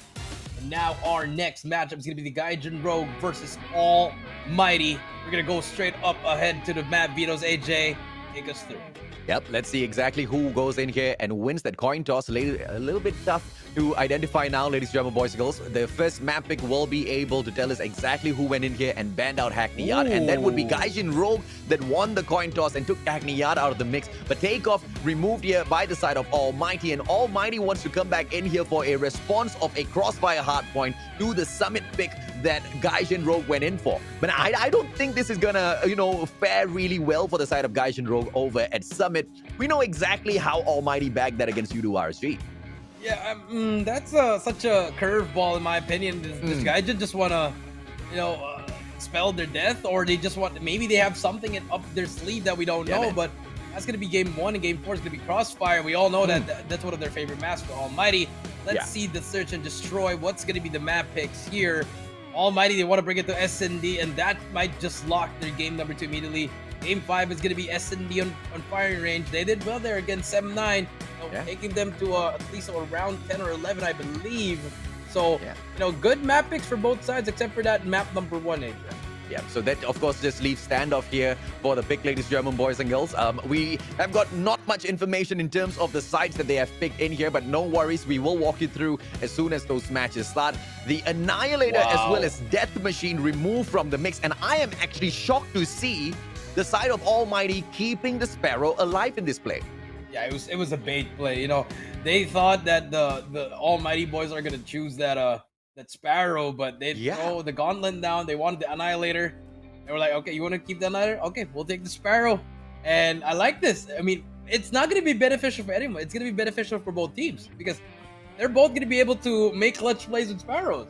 Speaker 4: And now our next matchup is going to be the Gaijin Rogue versus Almighty. We're going to go straight up ahead to the map. Vito's AJ, take us through.
Speaker 3: Yep, let's see exactly who goes in here and wins that coin toss. A little bit tough to identify now, ladies and gentlemen, boys and girls. The first map pick will be able to tell us exactly who went in here and banned out Hackney Yard. And that would be Gaijin Rogue that won the coin toss and took Hackney Yard out of the mix. But Takeoff removed here by the side of Almighty. And Almighty wants to come back in here for a response of a crossfire hardpoint to the summit pick that Gaijin Rogue went in for. But I don't think this is gonna, fare really well for the side of Gaijin Rogue over at Summit. We know exactly how Almighty bagged that against Udo RSG.
Speaker 4: Yeah, that's such a curveball in my opinion. Does Gaijin just want to, spell their death, or they just want, maybe they have something up their sleeve that we don't know,
Speaker 3: man.
Speaker 4: But that's going to be game 1, and game 4 is going to be Crossfire. We all know that's one of their favorite maps for Almighty. Let's see the search and destroy. What's going to be the map picks here? Almighty, they want to bring it to SND, and that might just lock their game number 2 immediately. Game 5 is going to be SND on firing range. They did well there against Sem9, taking them to at least around 10 or 11, I believe. So, good map picks for both sides, except for that map number 1, AJ.
Speaker 3: Yeah, so that, of course, just leaves standoff here for the pick, ladies and gentlemen, boys and girls. We have got not much information in terms of the sides that they have picked in here, but no worries. We will walk you through as soon as those matches start. The Annihilator as well as Death Machine removed from the mix, and I am actually shocked to see the side of Almighty keeping the Sparrow alive in this play.
Speaker 4: Yeah, it was a bait play. They thought that the Almighty boys are gonna choose that Sparrow, but they throw the Gauntlet down. They wanted the Annihilator. They were like, okay, you want to keep the Annihilator? Okay, we'll take the Sparrow. And I like this. I mean, it's not going to be beneficial for anyone. It's going to be beneficial for both teams because they're both going to be able to make clutch plays with Sparrows.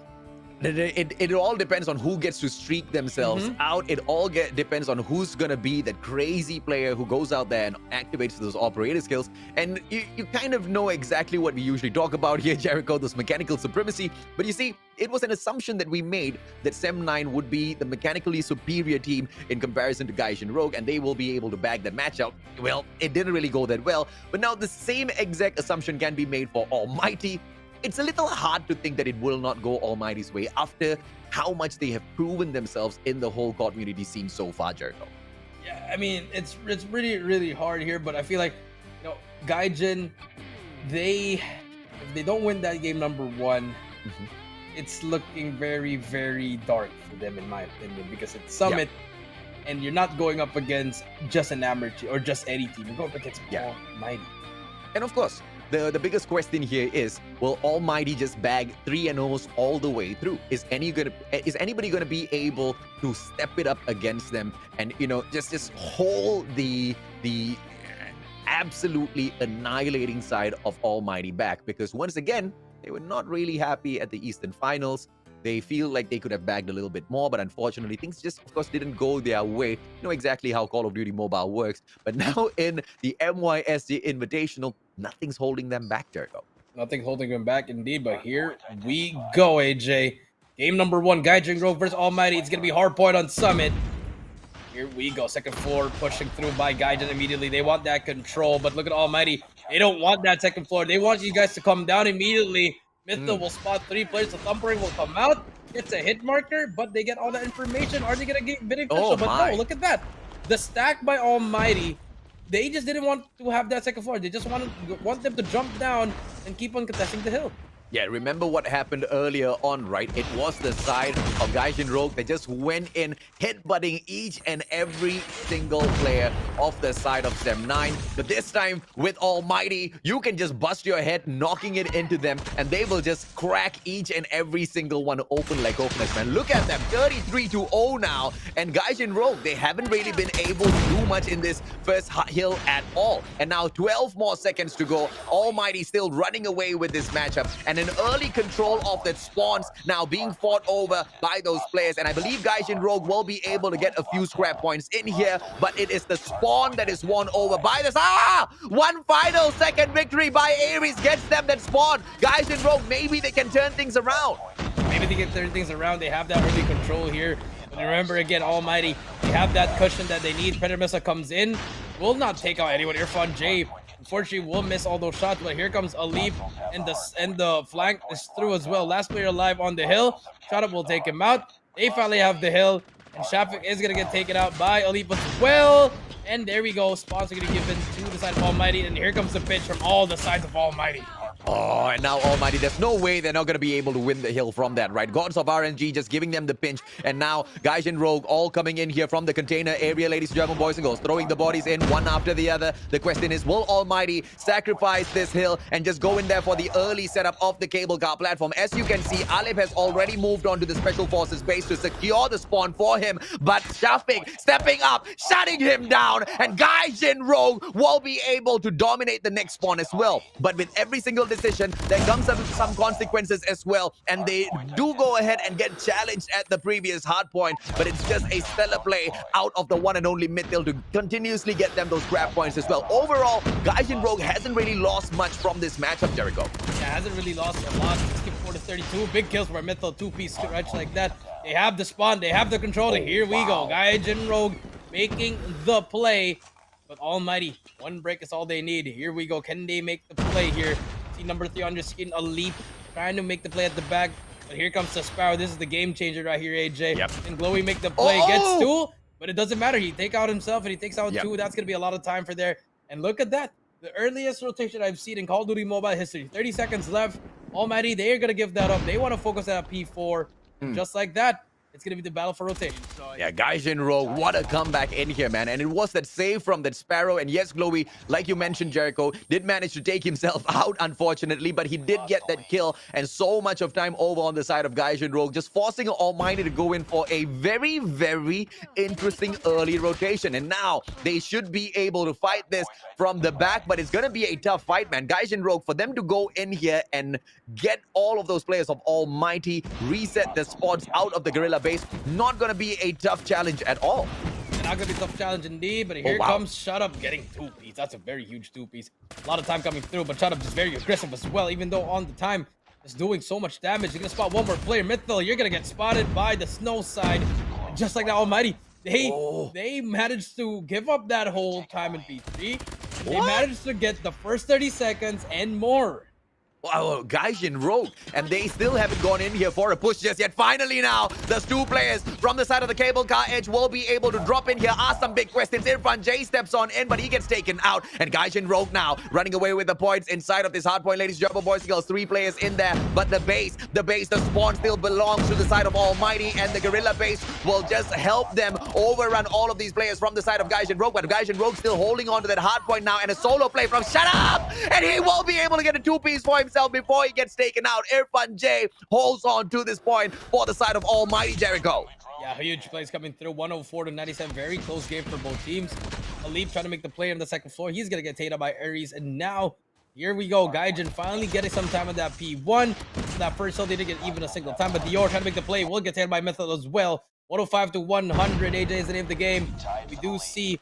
Speaker 3: It all depends on who gets to streak themselves out. It all depends on who's going to be that crazy player who goes out there and activates those operator skills. And you kind of know exactly what we usually talk about here, Jericho, this mechanical supremacy. But you see, it was an assumption that we made that Sem9 would be the mechanically superior team in comparison to Gaijin Rogue, and they will be able to bag that matchup. Well, it didn't really go that well. But now the same exact assumption can be made for Almighty. It's a little hard to think that it will not go Almighty's way after how much they have proven themselves in the whole COD community scene so far, Jericho.
Speaker 4: Yeah, I mean, it's really, really hard here, but I feel like, Gaijin, if they don't win that game number 1, it's looking very, very dark for them, in my opinion, because it's Summit, and you're not going up against just an amateur or just any team. You're going up against Almighty.
Speaker 3: And of course, the biggest question here is, will Almighty just bag 3-0s all the way through? Is anybody gonna be able to step it up against them and just hold the absolutely annihilating side of Almighty back? Because once again, they were not really happy at the Eastern Finals. They feel like they could have bagged a little bit more, but unfortunately, things just, of course, didn't go their way. You know exactly how Call of Duty Mobile works. But now in the MYSG Invitational, nothing's holding them back, Jericho.
Speaker 4: Nothing holding them back, indeed. But here we go, AJ. Game number 1, Gaijin Rogue versus Almighty. It's going to be hardpoint on Summit. Here we go. Second floor pushing through by Gaijin immediately. They want that control, but look at Almighty. They don't want that second floor. They want you guys to come down immediately. Mytho will spot 3 players. The Thumpering will come out. It's a hit marker, but they get all that information. Are they going to get beneficial? But no, look at that. The stack by Almighty. They just didn't want to have that second floor. They just want them to jump down and keep on contesting the hill.
Speaker 3: Yeah, remember what happened earlier on, right? It was the side of Gaijin Rogue that just went in, headbutting each and every single player off the side of Sem9. But this time, with Almighty, you can just bust your head, knocking it into them, and they will just crack each and every single one open like openers, man. Look at them, 33-0 now. And Gaijin Rogue, they haven't really been able to do much in this first hill at all. And now 12 more seconds to go. Almighty still running away with this matchup. And an early control of that spawns now being fought over by those players. And I believe Gaijin Rogue will be able to get a few scrap points in here, but it is the spawn that is won over by this. One final second victory by Ares gets them that spawn. Gaijin Rogue, maybe they can turn things around.
Speaker 4: Maybe they can turn things around. They have that early control here. But remember, again, Almighty, they have that cushion that they need. Predator Missile comes in, will not take out anyone. Irfan J, unfortunately, will miss all those shots. But here comes Alip, and the flank is through as well. Last player alive on the hill. Shot up will take him out. They finally have the hill, and Shafik is going to get taken out by Alip as well. And there we go. Spawns are going to be given to the side of Almighty, and here comes the pitch from all the sides of Almighty.
Speaker 3: Oh, and now Almighty, there's no way they're not going to be able to win the hill from that, right? Gods of RNG just giving them the pinch. And now Gaijin Rogue all coming in here from the container area, ladies and gentlemen, boys and girls, throwing the bodies in one after the other. The question is, will Almighty sacrifice this hill and just go in there for the early setup of the cable car platform? As you can see, Alip has already moved on to the Special Forces base to secure the spawn for him. But Shafik stepping up, shutting him down. And Gaijin Rogue will be able to dominate the next spawn as well. But with every single decision, there comes some consequences as well, and they do go ahead and get challenged at the previous hard point, but it's just a stellar play out of the one and only Mythil to continuously get them those grab points as well. Overall, Gaijin Rogue hasn't really lost much from this matchup, Jericho.
Speaker 4: Yeah, hasn't really lost a lot. 64-32, big kills for a Mythil two-piece stretch like that. They have the spawn, they have the controller. Here we go, Gaijin Rogue making the play, but Almighty, one break is all they need. Here we go, can they make the play here? See number 3 on your screen, a leap, trying to make the play at the back. But here comes the Sparrow. This is the game changer right here, AJ.
Speaker 3: Yep.
Speaker 4: And Glowy make the play, gets 2, but it doesn't matter. He take out himself and he takes out 2. That's going to be a lot of time for there. And look at that. The earliest rotation I've seen in Call of Duty Mobile history. 30 seconds left. Almighty, they're going to give that up. They want to focus at P4. Just like that, it's going to be the battle for rotation. So,
Speaker 3: yeah, Gaijin Rogue, what a comeback in here, man. And it was that save from that Sparrow. And yes, Glowy, like you mentioned, Jericho, did manage to take himself out, unfortunately, but he did get that kill. And so much of time over on the side of Gaijin Rogue, just forcing Almighty to go in for a very, very interesting early rotation. And now they should be able to fight this from the back, but it's going to be a tough fight, man. Gaijin Rogue, for them to go in here and get all of those players of Almighty, reset the spots out of the Guerrilla base, not going to be a tough challenge at all.
Speaker 4: Not going to be a tough challenge indeed, but here comes Shut Up getting 2-piece. That's a very huge 2-piece. A lot of time coming through, but Shut Up is very aggressive as well, even though on the time is doing so much damage. You're going to spot one more player. Mythil, you're going to get spotted by the snow side. And just like that, Almighty, they managed to give up that whole time in P3. They managed to get the first 30 seconds and more.
Speaker 3: Wow, Gaijin Rogue, and they still haven't gone in here for a push just yet. Finally now, those 2 players from the side of the cable car edge will be able to drop in here, ask some big questions. Irfan J steps on in, but he gets taken out. And Gaijin Rogue now running away with the points inside of this hard point. Ladies and gentlemen, boys and girls, 3 players in there, but the spawn still belongs to the side of Almighty, and the Guerrilla base will just help them overrun all of these players from the side of Gaijin Rogue. But Gaijin Rogue still holding on to that hard point now, and a solo play from Shut Up! And he will be able to get a 2-piece for himself before he gets taken out. Irfan J holds on to this point for the side of Almighty, Jericho.
Speaker 4: Yeah, huge plays coming through. 104-97. Very close game for both teams. Alip trying to make the play on the second floor. He's going to get taken out by Ares. And now, here we go. Gaijin finally getting some time on that P1. That first hill, they didn't get even a single time. But Dior trying to make the play. Will get taken by Mythil as well. 105-100. AJ is the name of the game. We do see,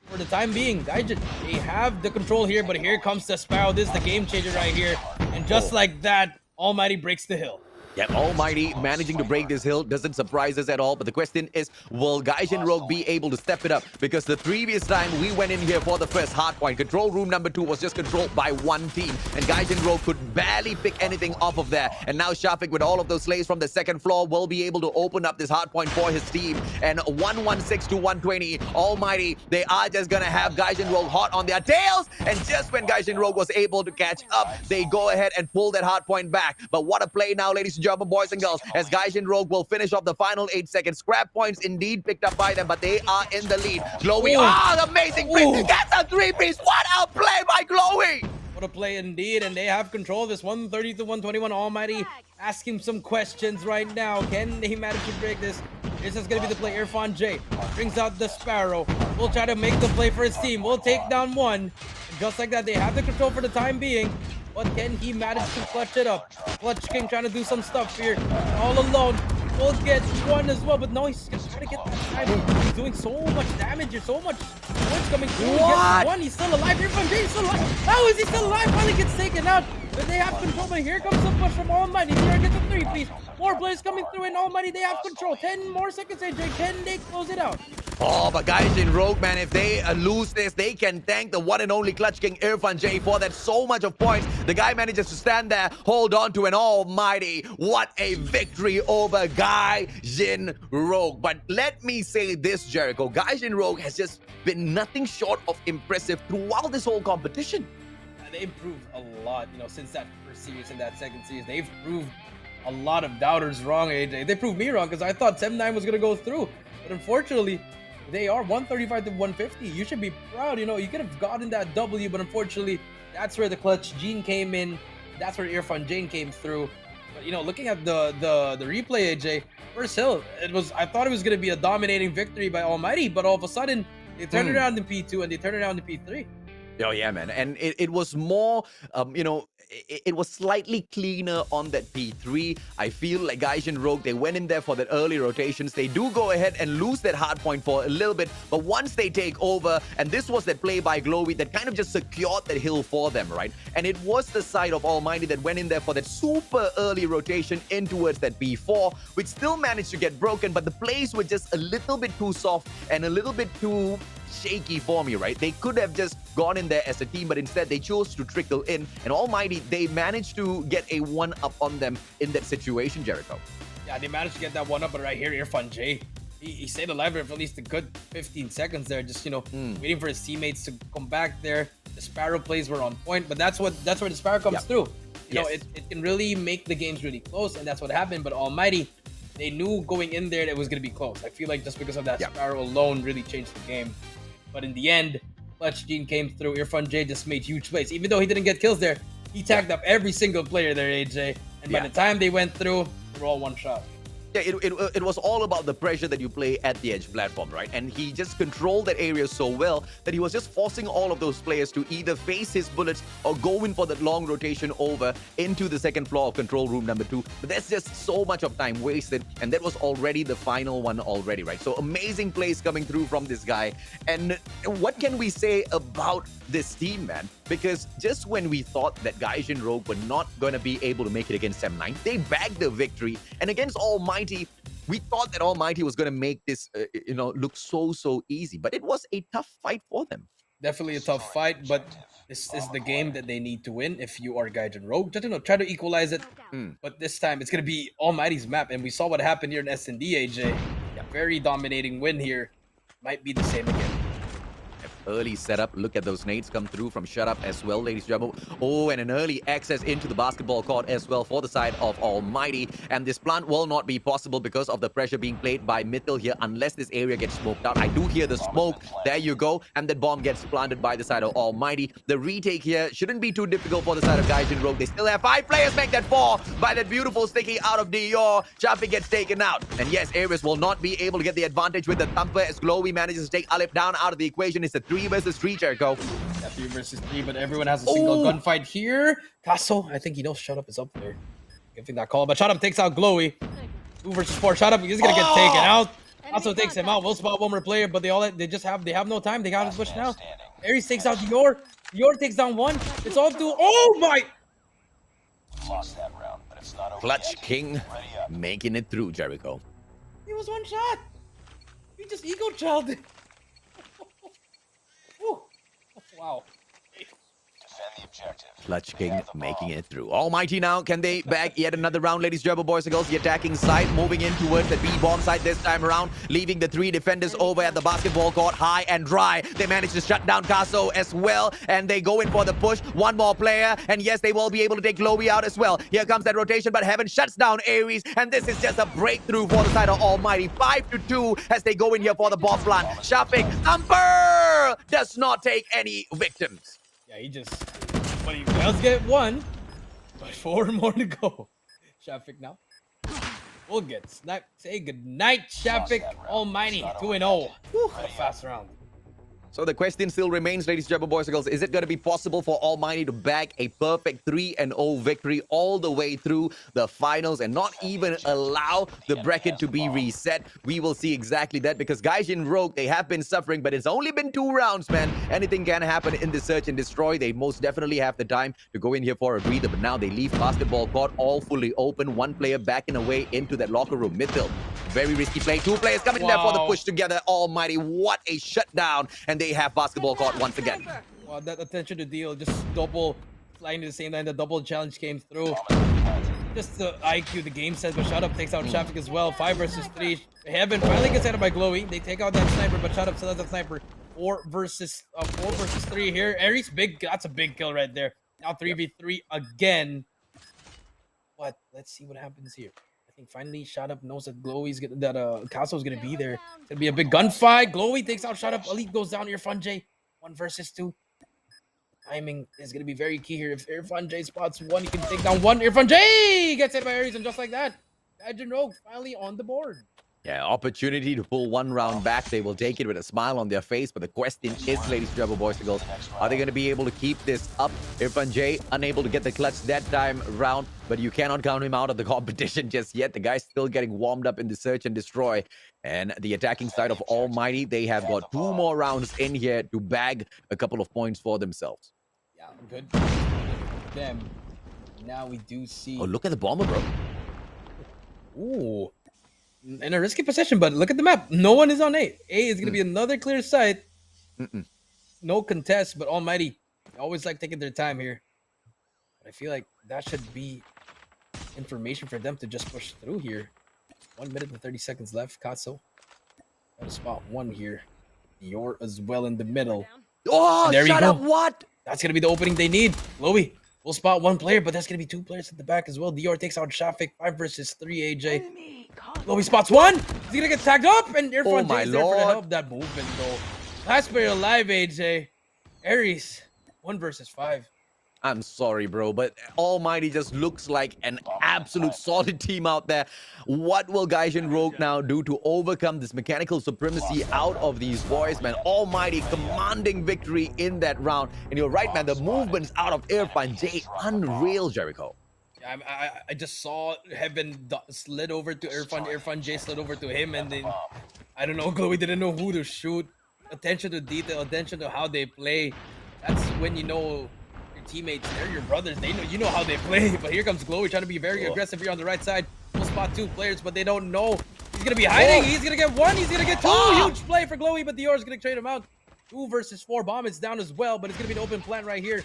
Speaker 4: for the time being, Gaijin, they have the control here, but here comes the Sparrow. This is the game changer right here. And just like that, Almighty breaks the hill.
Speaker 3: Yeah, Almighty managing to break this hill doesn't surprise us at all. But the question is, will Gaijin Rogue be able to step it up? Because the previous time we went in here for the first hard point, control room number 2 was just controlled by one team. And Gaijin Rogue could barely pick anything off of there. And now Shafik, with all of those slaves from the second floor, will be able to open up this hard point for his team. And 116-120, Almighty, they are just going to have Gaijin Rogue hot on their tails. And just when Gaijin Rogue was able to catch up, they go ahead and pull that hard point back. But what a play now, ladies and gentlemen, boys and girls, as Gaijin Rogue will finish off the final 8 seconds. Scrap points indeed picked up by them, but they are in the lead. Glowy, amazing play. Gets a 3-piece. What a play by Glowy.
Speaker 4: What a play indeed, and they have control of this. 130-121. Almighty asking some questions right now. Can he manage to break this? This is going to be the play. Irfan J brings out the Sparrow. Will try to make the play for his team. Will take down one. And just like that, they have the control for the time being. but can he manage to clutch it up? Clutch King trying to do some stuff here, all alone. Will get one as well, but no, he's gonna try to get that time. He's doing so much damage here, so much points coming through. He gets one, he's still alive. Irfan J is still alive. How is he still alive? Finally gets taken out. But they have control, but here comes the push from Almighty. Here gets a 3 piece. More players coming through, and Almighty, they have control. 10 more seconds, AJ. Can they close it out?
Speaker 3: Oh, but guys in Rogue, man, if they lose this, they can thank the one and only Clutch King Irfan J for that so much of points. The guy manages to stand there, hold on to an Almighty. What a victory over Gaijin Rogue. But let me say this, Jericho. Gaijin Rogue has just been nothing short of impressive throughout this whole competition.
Speaker 4: They improved a lot, since that first series and that second series. They've proved a lot of doubters wrong, AJ. They proved me wrong because I thought 7-9 was going to go through. But unfortunately, they are 135 to 150. You should be proud. You could have gotten that W, but unfortunately, that's where the Clutch Gene came in. That's where Irfan Jane came through. But looking at the replay, AJ, first hill, I thought it was going to be a dominating victory by Almighty, but all of a sudden, they turned it around in P2 and they turned it around in P3.
Speaker 3: Oh, yeah, man. And it was more, it was slightly cleaner on that P3. I feel like Gaijin Rogue, they went in there for that early rotations. They do go ahead and lose that hard point for a little bit. But once they take over, and this was that play by Glowy that kind of just secured that hill for them, right? And it was the side of Almighty that went in there for that super early rotation in towards that B4, which still managed to get broken. But the plays were just a little bit too soft and a little bit too shaky for me, right? They could have just gone in there as a team, but instead they chose to trickle in. And Almighty, they managed to get a 1-up on them in that situation, Jericho.
Speaker 4: Yeah, they managed to get that 1-up, but right here, Irfan J, he stayed alive for at least a good 15 seconds there, just, waiting for his teammates to come back there. The Sparrow plays were on point, but that's where the Sparrow comes through. It can really make the games really close, and that's what happened. But Almighty, they knew going in there that it was going to be close. I feel like just because of that Sparrow alone really changed the game. But in the end, Clutch Gene came through. Irfan J just made huge plays. Even though he didn't get kills there, he tagged up every single player there, AJ. And by the time they went through, they were all one shot.
Speaker 3: Yeah, it was all about the pressure that you play at the edge platform, right? And he just controlled that area so well that he was just forcing all of those players to either face his bullets or go in for that long rotation over into the second floor of control room number 2. But that's just so much of time wasted, and that was already the final one already, right? So amazing plays coming through from this guy. And what can we say about this team, man? Because just when we thought that Gaijin Rogue were not going to be able to make it against 7-9, they bagged the victory. And against Almighty, we thought that Almighty was going to make this, look so easy. But it was a tough fight for them.
Speaker 4: Definitely a tough fight, but this is the game that they need to win if you are Gaijin Rogue. Just, try to equalize it. But this time, it's going to be Almighty's map. And we saw what happened here in S&D, AJ. Very dominating win here. Might be the same again.
Speaker 3: Early setup. Look at those nades come through from Shut Up as well, ladies and gentlemen. Oh, and an early access into the basketball court as well for the side of Almighty. And this plant will not be possible because of the pressure being played by Mitchell here unless this area gets smoked out. I do hear the smoke. There you go. And that bomb gets planted by the side of Almighty. The retake here shouldn't be too difficult for the side of Gaijin Rogue. They still have 5 players make that 4 by that beautiful sticky out of Dior. Chapi gets taken out. And yes, Ares will not be able to get the advantage with the thumper as Glowy manages to take Alip down out of the equation. It's a 3 versus 3, Jericho.
Speaker 4: Yeah, 3 versus 3, but everyone has a single gunfight here. Casso, I think he knows Shut Up is up there. Giving that call, but Shut Up takes out Glowy. 2 versus 4. Shut Up, he's gonna get taken out. Also takes him out. We'll spot one more player, but they have no time. They got his push now. Ares takes out Dior. Dior takes down 1. It's all 2. Oh my!
Speaker 9: Lost that round, but it's not over
Speaker 3: Clutch
Speaker 9: yet.
Speaker 3: King making it through, Jericho.
Speaker 4: He was 1 shot. He just ego chilled it. Wow.
Speaker 9: Defend the objective.
Speaker 3: Clutch King making it through. Almighty now, can they bag yet another round, ladies and gentlemen, boys and girls? The attacking side moving in towards the B-bomb side this time around, leaving the 3 defenders over at the basketball court high and dry. They manage to shut down Casso as well, and they go in for the push. 1 more player, and yes, they will be able to take Glowy out as well. Here comes that rotation, but Heaven shuts down Ares, and this is just a breakthrough for the side of Almighty. 5-2 as they go in here for the bomb plant. Shafik, Thumper does not take any victims.
Speaker 4: Yeah, but he does get 1, but 4 more to go. Shafik now. We'll get sniped. Say good night, Shafik. Almighty, 2-0. A fast round.
Speaker 3: So the question still remains, ladies and gentlemen, boys and girls, is it going to be possible for Almighty to bag a perfect 3-0 victory all the way through the finals and not even allow the bracket to be reset? We will see exactly that, because Gaijin Rogue, they have been suffering, but it's only been 2 rounds, man. Anything can happen in the search and destroy. They most definitely have the time to go in here for a breather, but now they leave basketball court all fully open. One player backing away into that locker room. Midfield, very risky play. 2 players coming there for the push together. Almighty, what a shutdown. And they have basketball court once again.
Speaker 4: Well, that attention to deal, just double flying to the same line. The double challenge came through. Just the IQ, the game says, but Shut Up takes out Traffic as well. 5 versus 3. Heaven finally gets headed by Glowy. They take out that sniper, but Shut Up still has that sniper. 4 versus 3 here. Aries, big. That's a big kill right there. Now 3v3 again. But let's see what happens here. I think finally Shut Up knows that Glowy's gonna, that Castle's gonna be there. It's gonna be a big gunfight. Glowy takes out Shut Up. Elite goes down. Irfan J. 1 versus 2. Timing is gonna be very key here. If Irfan J spots 1, he can take down 1. Irfan J gets hit by Aries, and just like that, Gaijin Rogue finally on the board.
Speaker 3: Yeah, opportunity to pull 1 round back. They will take it with a smile on their face. But the question is, ladies and gentlemen, boys and girls, are they going to be able to keep this up? Irfan J unable to get the clutch that time round, but you cannot count him out of the competition just yet. The guy's still getting warmed up in the search and destroy. And the attacking side of Almighty, they have got 2 more rounds in here to bag a couple of points for themselves.
Speaker 4: Yeah, good. Them. Now we do see.
Speaker 3: Oh, look at the bomber, bro.
Speaker 4: Ooh. In a risky position, but look at the map. No one is on A. A is going to be another clear site. No contest, but Almighty, they always like taking their time here. But I feel like that should be information for them to just push through here. 1 minute and 30 seconds left. Katso got a spot 1 here. Dior as well in the middle.
Speaker 3: Oh,
Speaker 4: there
Speaker 3: shut
Speaker 4: you go.
Speaker 3: up, what?
Speaker 4: That's going to be the opening they need. Glowy will spot 1 player, but that's going to be 2 players at the back as well. Dior takes out Shafik. 5 versus 3, AJ. Glowy spots 1. He's going to get tagged up, and Irfan J is there for the help. That movement, though. Last player alive, AJ. Aries, 1 versus 5.
Speaker 3: I'm sorry, bro, but Almighty just looks like an absolute solid team out there. What will Gaijin Rogue now do to overcome this mechanical supremacy out of these boys, man? Almighty commanding victory in that round. And you're right, man, the movements out of Irfan J, unreal, Jericho.
Speaker 4: I just saw Heaven slid over to Irfan. Irfan J slid over to him, and then I don't know. Glowy didn't know who to shoot. Attention to detail, attention to how they play. That's when you know your teammates. They're your brothers. They know you know how they play. But here comes Glowy trying to be very aggressive here on the right side. We'll spot 2 players, but they don't know. He's gonna be hiding. He's gonna get 1. He's gonna get 2. Huge play for Glowy, but Dior's gonna trade him out. 2 versus 4. Bomb is down as well, but it's gonna be an open plant right here.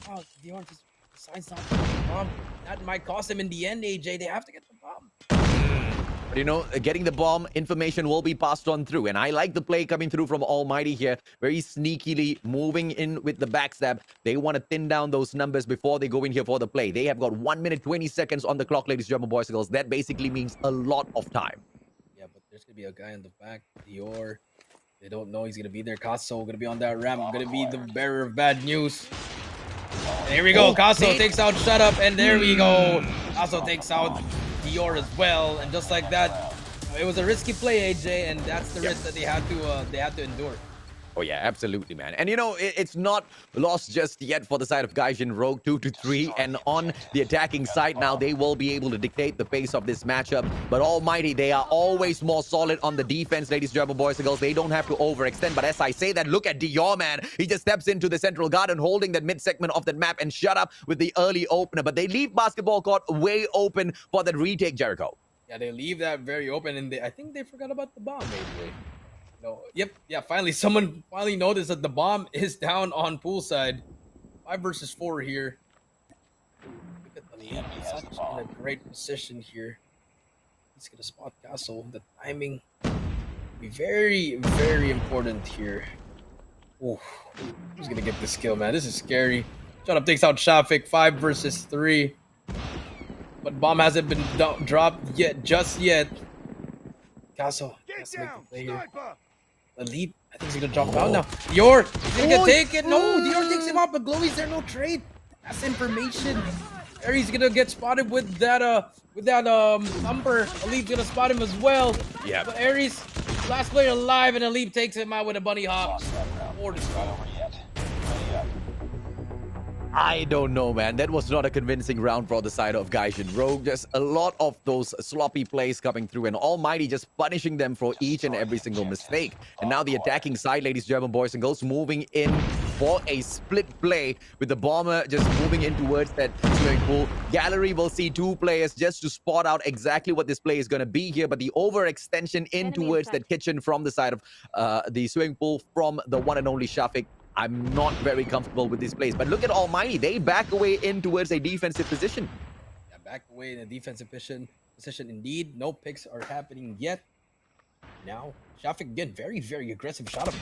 Speaker 4: Oh, Dior just decides not to get the bomb. That might cost them in the end, AJ. They have to get the bomb.
Speaker 3: But you know, getting the bomb, information will be passed on through. And I like the play coming through from Almighty here. Very sneakily moving in with the backstab. They want to thin down those numbers before they go in here for the play. They have got 1 minute, 20 seconds on the clock, ladies and gentlemen, boys and girls. That basically means a lot of time.
Speaker 4: Yeah, but there's going to be a guy in the back. Dior. They don't know he's going to be there. Kaso going to be on that ramp. Going to be the bearer of bad news. And here we go. Kaso takes out Shut Up. And there we go. Kaso takes out Dior as well, and just like that, it was a risky play, AJ, and that's the risk that they had to endure.
Speaker 3: Oh yeah, absolutely, man. And you know, it's not lost just yet for the side of Gaijin Rogue. 2-3, and on the attacking side now, they will be able to dictate the pace of this matchup. But Almighty, they are always more solid on the defense, ladies and gentlemen, boys and girls. They don't have to overextend. But as I say that, look at Dior, man. He just steps into the central garden, holding that mid-segment of that map, and Shut Up with the early opener. But they leave basketball court way open for that retake, Jericho.
Speaker 4: Yeah, they leave that very open, and I think they forgot about the bomb, AJ. No. Yep. Yeah. Finally, someone noticed that the bomb is down on poolside. 5 versus 4 here. Look at the lead. Such in a great position here. He's gonna spot Castle. The timing will be very, very important here. Oh, who's gonna get this kill, man? This is scary. Shut Up takes out Shafik. 5 versus 3. But bomb hasn't been dropped yet, just yet. Castle has to make the play here. Elite, I think he's gonna drop down now. Dior, he's gonna get taken. No, Dior takes him out, but Glowy's there, no trade. That's information. Aries gonna get spotted with that number. Elite's gonna spot him as well.
Speaker 3: Yeah.
Speaker 4: But Aries, last player alive, and Elite takes him out with a bunny hop. Or just got over yet.
Speaker 3: I don't know, man. That was not a convincing round for the side of Gaijin Rogue. Just a lot of those sloppy plays coming through, and Almighty just punishing them for each and every single mistake. And now the attacking side, ladies, German boys and girls, moving in for a split play with the bomber just moving in towards that swimming pool. Gallery will see two players just to spot out exactly what this play is going to be here, but the overextension in towards that kitchen from the side of the swimming pool from the one and only Shafiq. I'm not very comfortable with these plays, but look at Almighty. They back away in towards a defensive position.
Speaker 4: Yeah, back away in a defensive position indeed. No picks are happening yet. Now, Shafiq again, very, very aggressive shot up.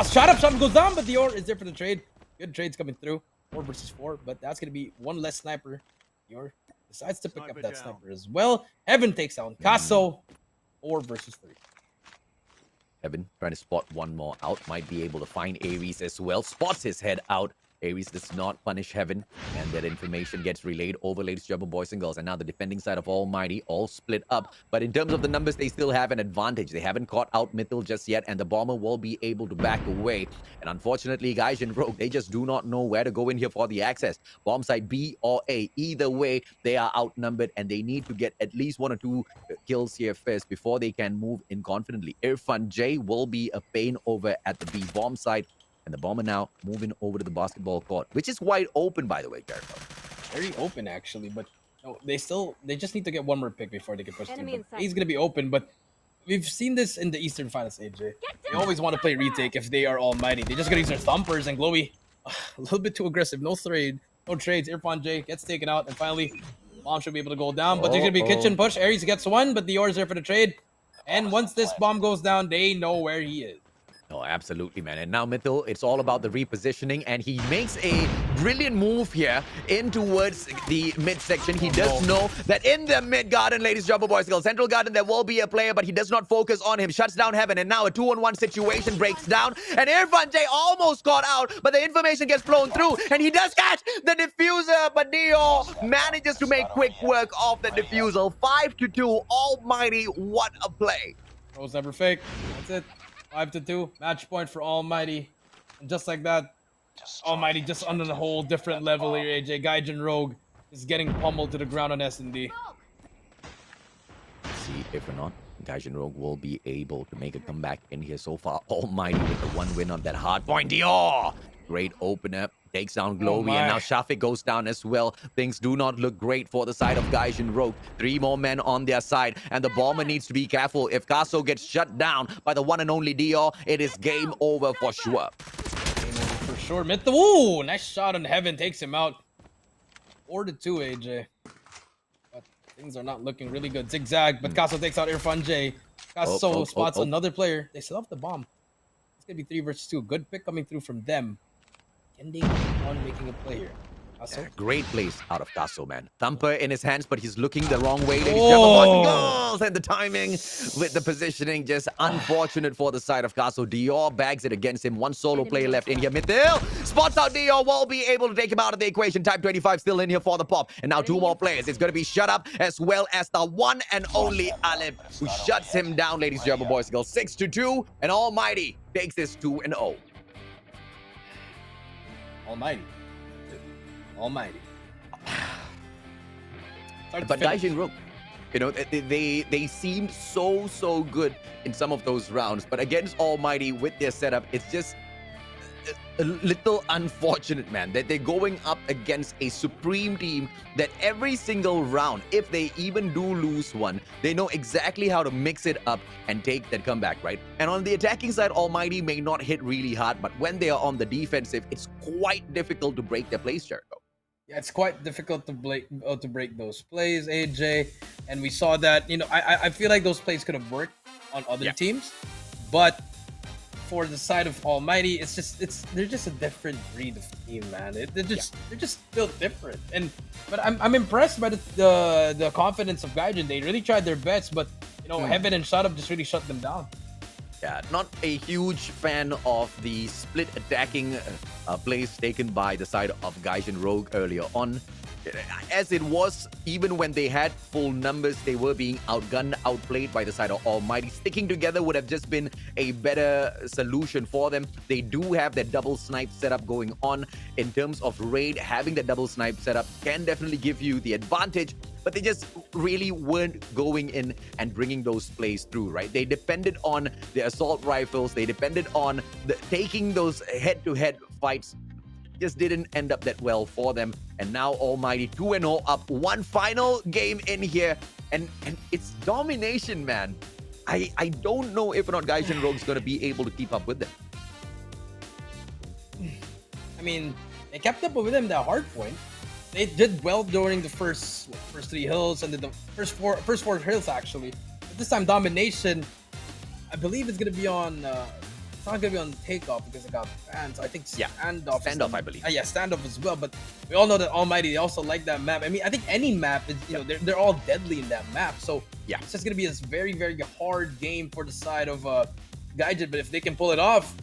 Speaker 4: Shot up goes down, but Dior is there for the trade. Good trades coming through. 4 versus 4, but that's going to be one less sniper. Dior decides to pick up that sniper as well. Heaven takes down Casso. 4 versus 3.
Speaker 3: Heaven trying to spot one more out. Might be able to find Ares as well. Spots his head out. Ares does not punish Heaven, and that information gets relayed over, ladies, German boys and girls. And now the defending side of Almighty all split up. But in terms of the numbers, they still have an advantage. They haven't caught out Mythil just yet, and the bomber will be able to back away. And unfortunately, guys in Rogue, they just do not know where to go in here for the access. Bomb side B or A. Either way, they are outnumbered, and they need to get at least 1 or 2 kills here first before they can move in confidently. Irfan J will be a pain over at the B bomb side. And the bomber now moving over to the basketball court, which is wide open, by the way, Jericho.
Speaker 4: Very open, actually, but no, they just need to get one more pick before they can push through. He's going to be open, but we've seen this in the Eastern Finals, AJ. They always want to play retake if they are Almighty. They just got to use their thumpers, and Glowy, a little bit too aggressive. No trades. Irfan J gets taken out, and finally, bomb should be able to go down, but there's going to be a kitchen push. Ares gets one, but Dior is there for the trade. And once this bomb goes down, they know where he is.
Speaker 3: Oh, absolutely, man. And now Mythil, it's all about the repositioning, and he makes a brilliant move here in towards the midsection. He does know that in the mid garden, ladies, Jumbo Boys, Girls, Central Garden, there will be a player, but he does not focus on him. Shuts down Heaven, and now a 2-on-1 situation breaks down, and Irfan J almost got out, but the information gets flown through, and he does catch the diffuser, but Dior manages to make quick work of the diffusal. 5-2, Almighty, what a play.
Speaker 4: Throws never fake. That's it. 5-2, match point for Almighty. And just like that, Almighty just on a whole different level here, AJ. Gaijin Rogue is getting pummeled to the ground on S&D.
Speaker 3: See if or not, Gaijin Rogue will be able to make a comeback in here so far. Almighty with the 1 win on that hard point. Dior! Great opener. Takes down Glowy, and now Shafiq goes down as well. Things do not look great for the side of Gaijin Rogue. 3 more men on their side, and the bomber needs to be careful. If Casso gets shut down by the one and only Dior, it is game over for sure.
Speaker 4: Game over for sure. Ooh, nice shot on Heaven. Takes him out. 4-2, AJ. But things are not looking really good. Zigzag, but Casso takes out Irfan J. Casso spots another player. They still have the bomb. It's going to be 3 versus 2. Good pick coming through from them. Ending on making a play here.
Speaker 3: Yeah, great plays out of Casso, man. Thumper in his hands, but he's looking the wrong way. Ladies and gentlemen, and the timing with the positioning just unfortunate for the side of Casso. Dior bags it against him. 1 solo player left in here. Mythil spots out Dior, will be able to take him out of the equation. Type 25 still in here for the pop. And now 2 more players. It's going to be shut up, as well as the one and only Alip, who shuts him down, ladies and gentlemen, boys and girls. 6-2, and Almighty takes this 2-0.
Speaker 4: Almighty.
Speaker 3: But Gaijin Rogue, you know, they seemed so good in some of those rounds, but against Almighty with their setup, it's just a little unfortunate, man, that they're going up against a supreme team that every single round, if they even do lose one, they know exactly how to mix it up and take that comeback, right? And on the attacking side, Almighty may not hit really hard, but when they are on the defensive, it's quite difficult to break their plays, Jericho.
Speaker 4: Yeah, it's quite difficult to break those plays, AJ. And we saw that, you know, I feel like those plays could have worked on other teams, but for the side of Almighty, they're just a different breed of team, man. They're just built different. But I'm impressed by the confidence of Gaijin. They really tried their best, but you know, Heaven and Shut just really shut them down.
Speaker 3: Yeah, not a huge fan of the split attacking plays taken by the side of Gaijin Rogue earlier on. as it was, even when they had full numbers, they were being outgunned, outplayed by the side of Almighty. Sticking together would have just been a better solution for them. They do have that double snipe setup going on. In terms of raid, having that double snipe setup can definitely give you the advantage, but they just really weren't going in and bringing those plays through, right? They depended on the assault rifles. They depended on taking those head-to-head fights. Just didn't end up that well for them. And now Almighty 2-0 up, one final game in here. And it's domination, man. I don't know if or not Gaijin Rogue's going to be able to keep up with them.
Speaker 4: I mean, they kept up with them that hard point. They did well during the first three hills and then the first four hills actually. But this time domination, I believe it's gonna be on. It's not gonna be on takeoff because it got bans. I think standoff.
Speaker 3: Standoff, I believe.
Speaker 4: Yeah, standoff as well. But we all know that Almighty, they also like that map. I mean, I think any map is, you know, they're all deadly in that map. So
Speaker 3: yeah,
Speaker 4: it's just gonna be a very, very hard game for the side of Gaijin. But if they can pull it off,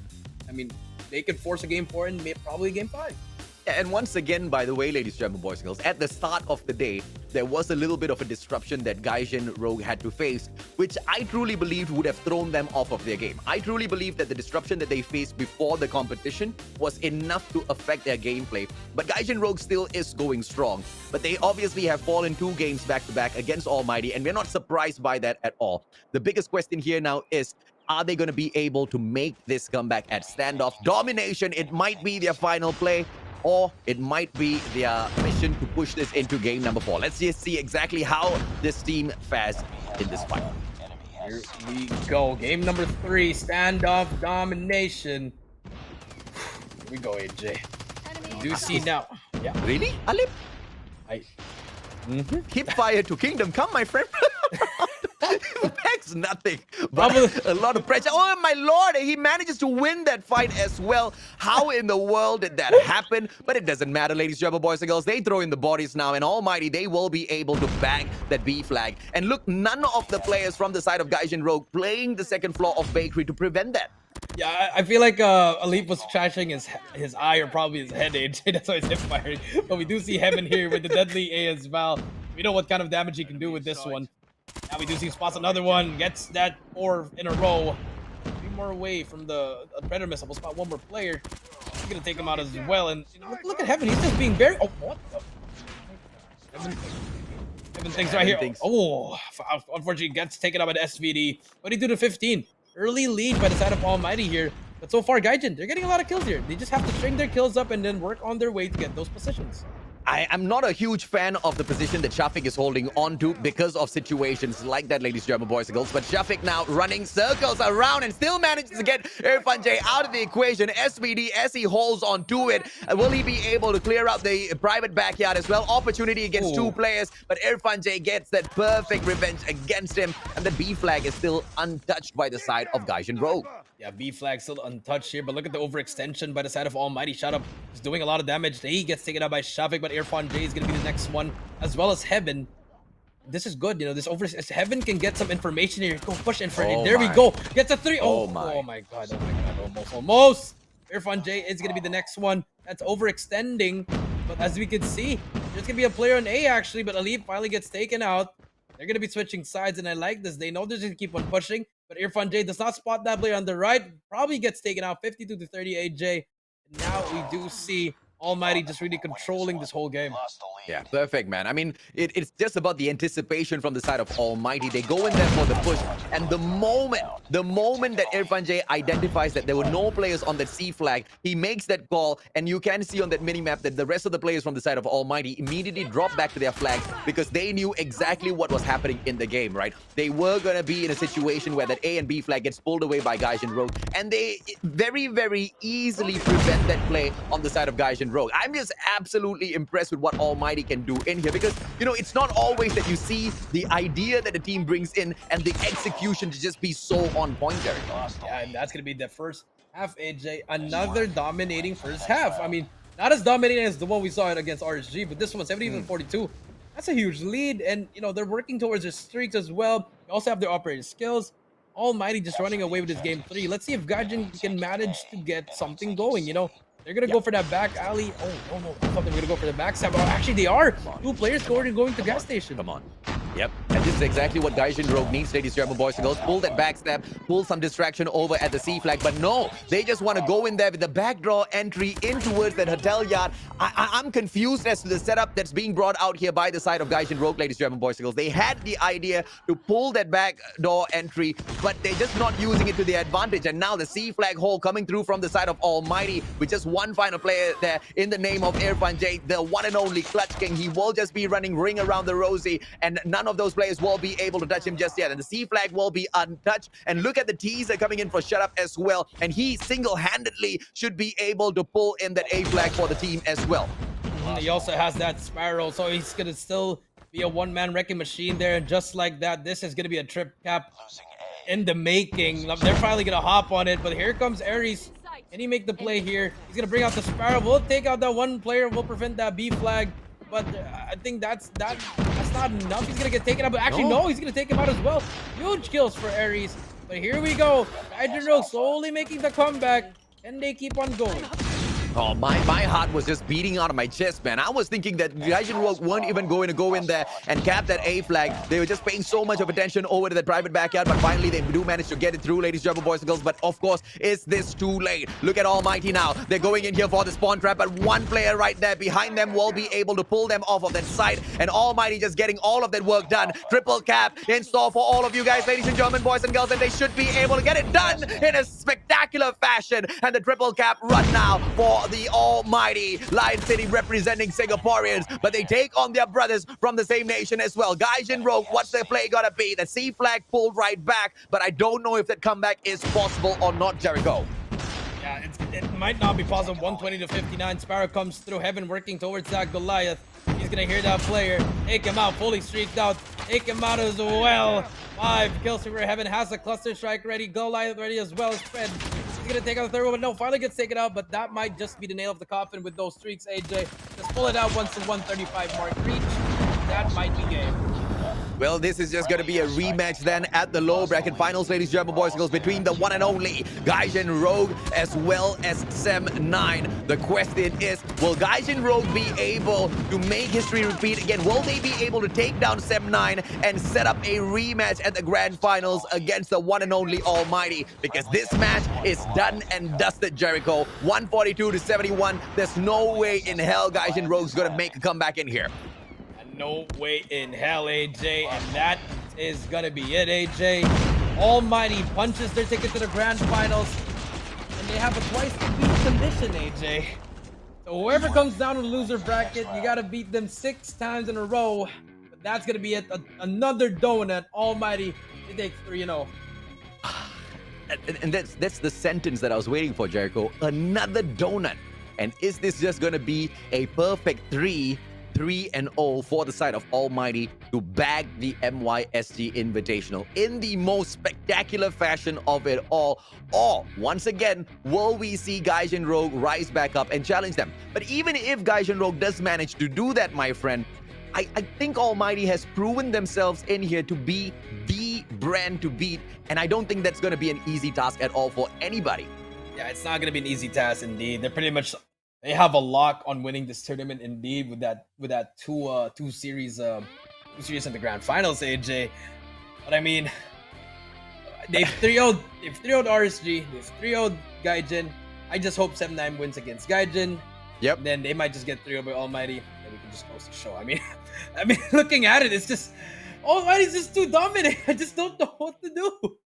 Speaker 4: I mean, they can force a game 4 and probably game 5.
Speaker 3: Yeah, and once again, by the way, ladies and gentlemen, boys and girls, at the start of the day, there was a little bit of a disruption that Gaijin Rogue had to face, which I truly believed would have thrown them off of their game. I truly believe that the disruption that they faced before the competition was enough to affect their gameplay. But Gaijin Rogue still is going strong. But they obviously have fallen 2 games back-to-back against Almighty, and we're not surprised by that at all. The biggest question here now is, are they going to be able to make this comeback at standoff? Domination, it might be their final play, or it might be their mission to push this into game number 4. Let's just see exactly how this team fares in this fight.
Speaker 4: Here we go. Game number 3, standoff domination. Here we go, AJ. You do see now. Yeah.
Speaker 3: Really, Alip? Keep fire to kingdom come, my friend. Packs nothing but a lot of pressure. Oh my lord, he manages to win that fight as well. How in the world did that happen? But it doesn't matter, ladies and gentlemen, boys and girls. They throw in the bodies now, and Almighty, they will be able to bag that B flag. And look, none of the players from the side of Gaijin Rogue playing the second floor of Bakery to prevent that.
Speaker 4: Yeah, I feel like Alip was trashing his eye or probably his head, AJ. That's why it's hip firing. But we do see Heaven here with the deadly A as well. We know what kind of damage he can do with this one. Now we do see spots another one, gets that 4 in a row. 3 more away from the Predator missile. We'll spot one more player. He's gonna take him out as well. And you know, look at Heaven, he's just being very. Oh, what the? Heaven thinks right here. Oh, unfortunately gets taken out by the SVD. What do you do to 15? Early lead by the side of Almighty here. But so far, Gaijin, they're getting a lot of kills here. They just have to string their kills up and then work on their way to get those positions.
Speaker 3: I am not a huge fan of the position that Shafiq is holding on to because of situations like that, ladies and gentlemen, boys and girls. But Shafiq now running circles around and still manages to get Irfan J out of the equation. SVD, as he holds on to it, will he be able to clear out the private backyard as well? Opportunity against 2 players, but Irfan J gets that perfect revenge against him. And the B flag is still untouched by the side of Gaijin Rogue.
Speaker 4: Yeah, B flag still untouched here, but look at the overextension by the side of Almighty. Shut up. He's doing a lot of damage. He gets taken out by Shafiq, but Irfan J is going to be the next one, as well as Heaven. This is good, you know, Heaven can get some information here. Go push in for it. There we go. Gets a 3. Oh my god. Almost. Irfan J is going to be the next one. That's overextending, but as we can see, there's going to be a player on A actually, but Alip finally gets taken out. They're going to be switching sides, and I like this. They know they're just going to keep on pushing. But Irfan J does not spot that player on the right. Probably gets taken out 52-30 AJ. And now we do see Almighty just really controlling this whole game.
Speaker 3: Yeah, perfect, man. I mean, it's just about the anticipation from the side of Almighty. They go in there for the push, and the moment that Irfan J identifies that there were no players on that C flag, he makes that call, and you can see on that mini-map that the rest of the players from the side of Almighty immediately drop back to their flags because they knew exactly what was happening in the game, right? They were going to be in a situation where that A and B flag gets pulled away by Gaijin Rogue, and they very, very easily prevent that play on the side of Gaijin Rogue. I'm just absolutely impressed with what Almighty can do in here because, you know, it's not always that you see the idea that the team brings in and the execution to just be so on point, Jerry.
Speaker 4: Yeah, and that's going to be the first half, AJ. Another dominating first half. I mean, not as dominating as the one we saw against RSG, but this one, 70-42. That's a huge lead, and, you know, they're working towards their streaks as well. They also have their operating skills. Almighty just running away with this game 3. Let's see if Gaijin can manage to get something going, you know. They're gonna go for that back alley. Oh no! I thought they were gonna go for the backstab. Oh, actually they are. Two players going to gas station.
Speaker 3: Come on. Yep, and this is exactly what Gaijin Rogue needs, ladies and gentlemen, boys and girls. Pull that backstab, pull some distraction over at the C flag, but no, they just want to go in there with the backdoor entry in towards that hotel yard. I'm confused as to the setup that's being brought out here by the side of Gaijin Rogue, ladies and gentlemen, boys and girls. They had the idea to pull that backdoor entry, but they're just not using it to their advantage. And now the C flag hole coming through from the side of Almighty with just one final player there in the name of Irfan J, the one and only Clutch King. He will just be running ring around the rosy, and none of those players will be able to touch him just yet. And the C flag will be untouched. And look at the teaser coming in for Shut Up as well. And he single-handedly should be able to pull in that A flag for the team as well.
Speaker 4: He also has that spiral, so he's gonna still be a one-man wrecking machine there. And just like that, this is gonna be a trip cap in the making. They're finally gonna hop on it, but here comes Ares. Can he make the play here? He's gonna bring out the spiral. We'll take out that one player. We'll prevent that B flag. But I think that's not enough. He's gonna get taken out. But actually, no, he's gonna take him out as well. Huge kills for Ares. But here we go. Gaijin Rogue slowly making the comeback, and they keep on going.
Speaker 3: Oh, my heart was just beating out of my chest, man. I was thinking that Gaijin Rogue weren't even going to go in there and cap that A flag. They were just paying so much of attention over to that private backyard, but finally they do manage to get it through, ladies and gentlemen, boys and girls. But of course, is this too late? Look at Almighty now. They're going in here for the spawn trap, but one player right there behind them will be able to pull them off of that site, and Almighty just getting all of that work done. Triple cap in store for all of you guys, ladies and gentlemen, boys and girls, and they should be able to get it done in a spectacular fashion. And the triple cap run now for the Almighty Lion City representing Singaporeans, but they take on their brothers from the same nation as well. Gaijin Rogue, what's their play gonna be? The C flag pulled right back, but I don't know if that comeback is possible or not, Jericho.
Speaker 4: Yeah, it might not be possible. 120 to 59. Sparrow comes through heaven working towards that Goliath. He's gonna hear that player. Take him out, fully streaked out. Take him out as well. 5 kills for heaven. Has a cluster strike ready. Goliath ready as well as Fred. He's gonna take out the third one, but no, finally gets taken out. But that might just be the nail of the coffin with those streaks, AJ. Just pull it out once the 135 mark reach. That might be game.
Speaker 3: Well, this is just going to be a rematch then at the low bracket finals, ladies and gentlemen, boys and girls, between the one and only Gaijin Rogue as well as Sem9. The question is, will Gaijin Rogue be able to make history repeat again? Will they be able to take down Sem9 and set up a rematch at the grand finals against the one and only Almighty? Because this match is done and dusted, Jericho. 142 to 71. There's no way in hell Gaijin Rogue's going to make a comeback in here.
Speaker 4: No way in hell, AJ, and that is gonna be it, AJ. Almighty punches their ticket to the grand finals, and they have a twice to beat condition, AJ. So whoever comes down in the loser bracket, you gotta beat them 6 times in a row. But that's gonna be it. Another donut. Almighty, it takes 3-0.
Speaker 3: And that's the sentence that I was waiting for, Jericho. Another donut. And is this just gonna be a perfect 3-0 for the side of Almighty to bag the MYSG Invitational in the most spectacular fashion of it all? Or, once again, will we see Gaijin Rogue rise back up and challenge them? But even if Gaijin Rogue does manage to do that, my friend, I think Almighty has proven themselves in here to be the brand to beat, and I don't think that's going to be an easy task at all for anybody.
Speaker 4: Yeah, it's not going to be an easy task indeed. They're pretty much... They have a lock on winning this tournament indeed with that two series in the grand finals, AJ. But I mean, they've 3-0'd RSG, they've 3-0'd Gaijin. I just hope Sem9 wins against Gaijin.
Speaker 3: Yep.
Speaker 4: Then they might just get 3-0 by Almighty, and we can just close the show. I mean, looking at it, it's just Almighty's just too dominant. I just don't know what to do.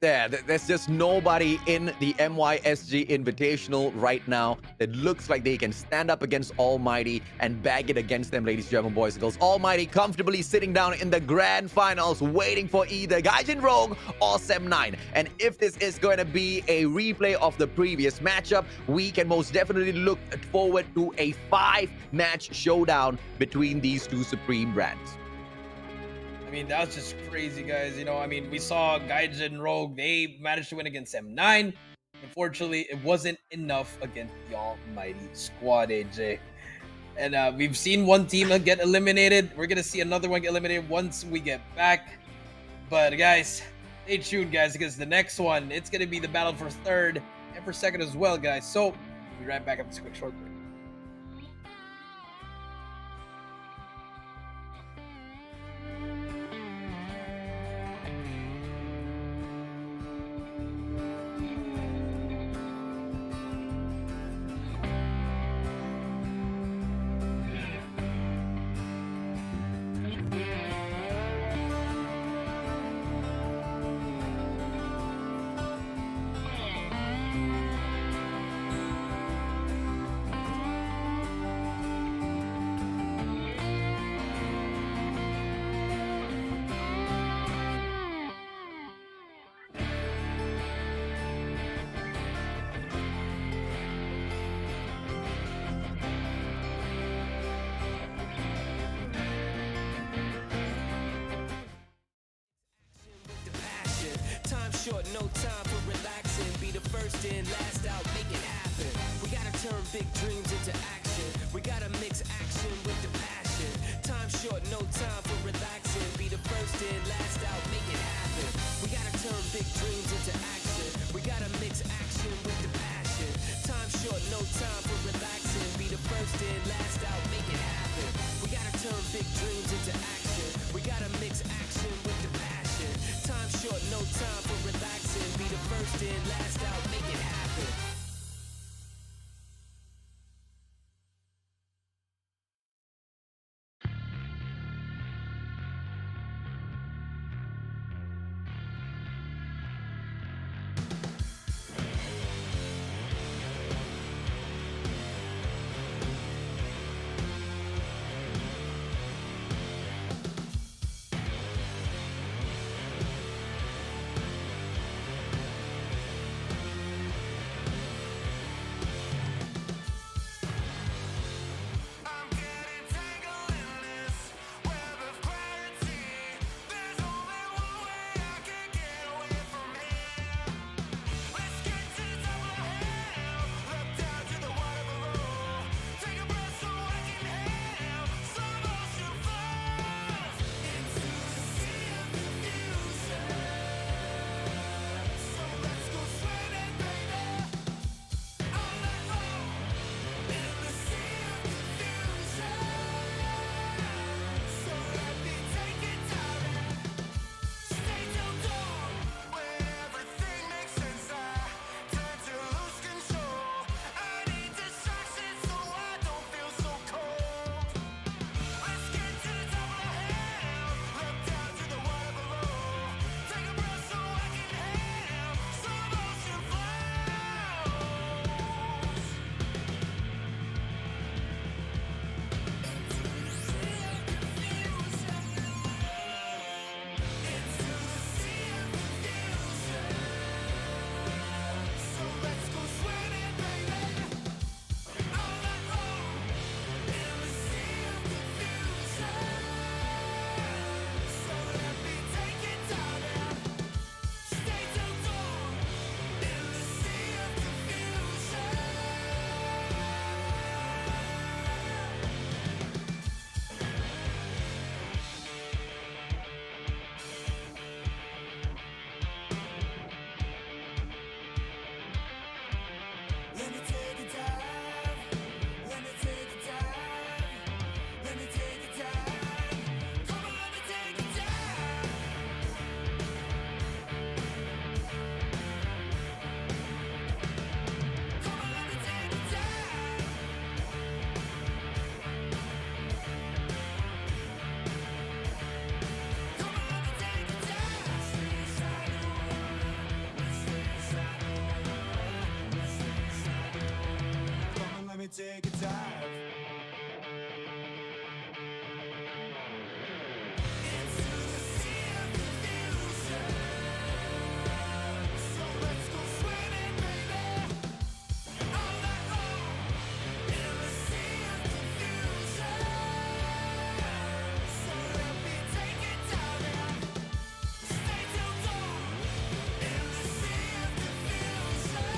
Speaker 3: Yeah, there's just nobody in the MYSG Invitational right now that looks like they can stand up against Almighty and bag it against them, ladies and gentlemen, boys and girls. Almighty comfortably sitting down in the grand finals, waiting for either Gaijin Rogue or Sem9. And if this is going to be a replay of the previous matchup, we can most definitely look forward to a 5-match showdown between these two supreme brands.
Speaker 4: I mean, that's just crazy, guys. You know, I mean, we saw Gaijin Rogue. They managed to win against M9. Unfortunately, it wasn't enough against the Almighty squad, AJ. And we've seen one team get eliminated. We're going to see another one get eliminated once we get back. But, guys, stay tuned, guys, because the next one, it's going to be the battle for third and for second as well, guys. So, be right back after this quick short break.
Speaker 2: With the passion, time short, no time for relaxing. Be the first in, last out, make it happen. We gotta turn big dreams into action. We gotta mix action with the passion. Time short, no time for relaxing. Be the first in, last out, make it happen. We gotta turn big dreams into action. We gotta mix action with the passion. Time short, no time for relaxing. Be the first in, last out, make it happen. We gotta turn big dreams into action. We gotta mix action with the passion. Time short, no time for relaxing. Be the first in, last out, make it happen.
Speaker 1: I'm getting tangled in this web of clarity. There's only one way I can get away from here. Let's get to the top of the hill, look down to the water below. Take a breath so I can inhale some ocean flows into the sea of confusion. So let's go swimming, baby, all night long. In the sea of confusion, so let me take it diving. Stay till dawn, when everything makes sense. I turn to lose control. I need distraction so I don't feel so cold. Let's get to the top of the hill, look down to the water below. Take a breath so I can inhale some ocean flows. So let's go swimming, baby, all night long. In the sea of confusion, so let me take it diving. Stay till dawn. In the sea of confusion. Let me take a dive. Let me take a dive. Let me take a dive. Come on, let me take a dive. Come on, let me take a dive. Come on, let me take a dive. Stay inside the water. Stay inside the water. Stay inside the water. Come on, let me take a dive. Into the sea of confusion. So let's go swimming, baby, all night long. In the sea of confusion. So let me take it diving. Stay till dawn. In the sea of confusion.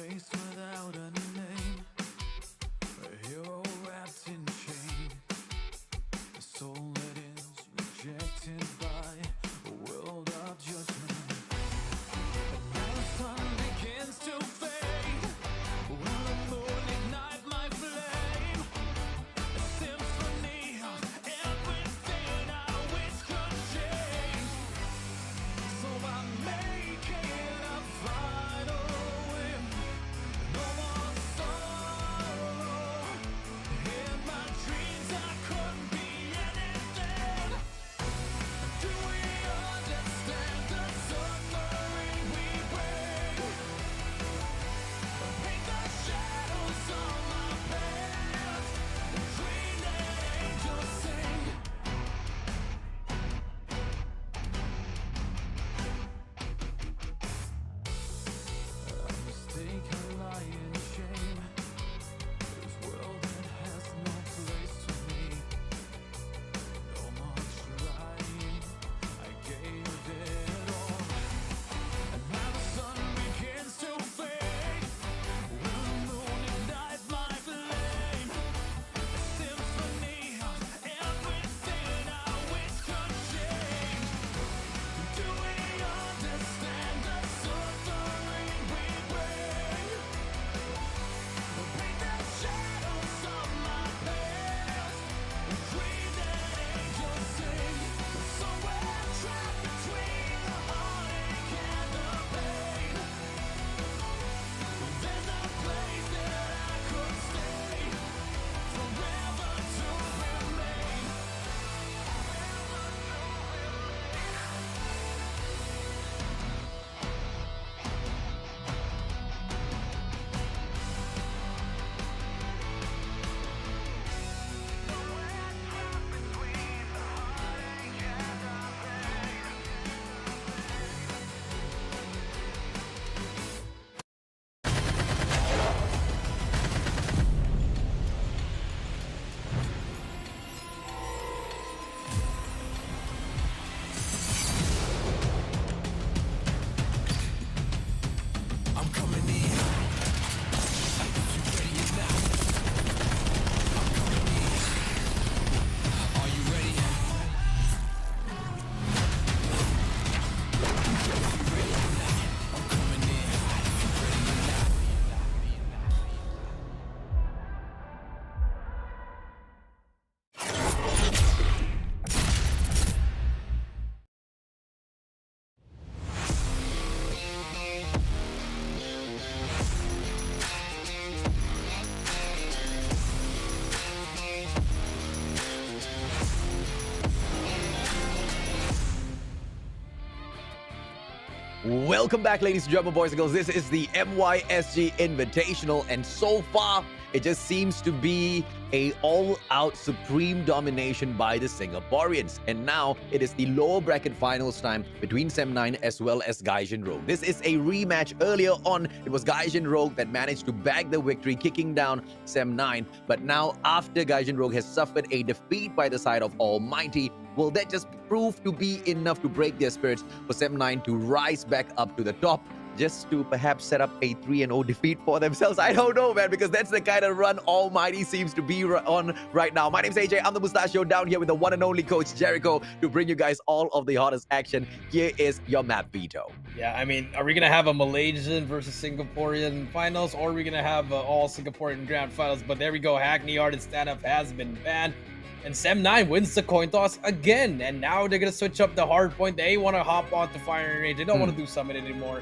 Speaker 1: face without a name, a hero wrapped in shame, a soul that is rejected by a world of judgment. And now the sun begins to fade, will the moon ignite my flame? A symphony of everything I wish could change. So I'm making a final win. No more sorrow. In my dreams I couldn't be anything. Do we understand the suffering we bring? Paint the shadows on my past, the dream that angels sing. A mistake, a lie, and shame. This world that has no place for me. No more trying, I gave it all. And now the sun begins to fade. Will the moon ignite my flame? A symphony of everything I wish could change. Do we understand the suffering we bring? Paint the shadows on my past, the dream that angels sing. Somewhere trapped between the heartache and the pain. There's a place that I could stay, forever to remain. I'm coming in. If you ready or not, I'm coming in. Are you ready? If you ready or not, I'm coming in. If you ready or not.
Speaker 3: Welcome back, ladies and gentlemen, boys and girls. This is the MYSG Invitational, and so far, it just seems to be a all-out supreme domination by the Singaporeans. And now, it is the lower bracket finals time between Sem9 as well as Gaijin Rogue. This is a rematch. Earlier on, it was Gaijin Rogue that managed to bag the victory, kicking down Sem9. But now, after Gaijin Rogue has suffered a defeat by the side of Almighty, will that just prove to be enough to break their spirits for Sem9 to rise back up to the top, just to perhaps set up a 3-0 defeat for themselves? I don't know, man, because that's the kind of run Almighty seems to be on right now. My name's AJ. I'm the Mustachio, down here with the one and only Coach Jericho to bring you guys all of the hottest action. Here is your map veto.
Speaker 4: Yeah, I mean, are we going to have a Malaysian versus Singaporean finals, or are we going to have all Singaporean grand finals? But there we go. Hackney Art and stand-up has been banned. And Sem9 wins the coin toss again. And now they're going to switch up the hard point. They want to hop onto firing range. They don't want to do summit anymore.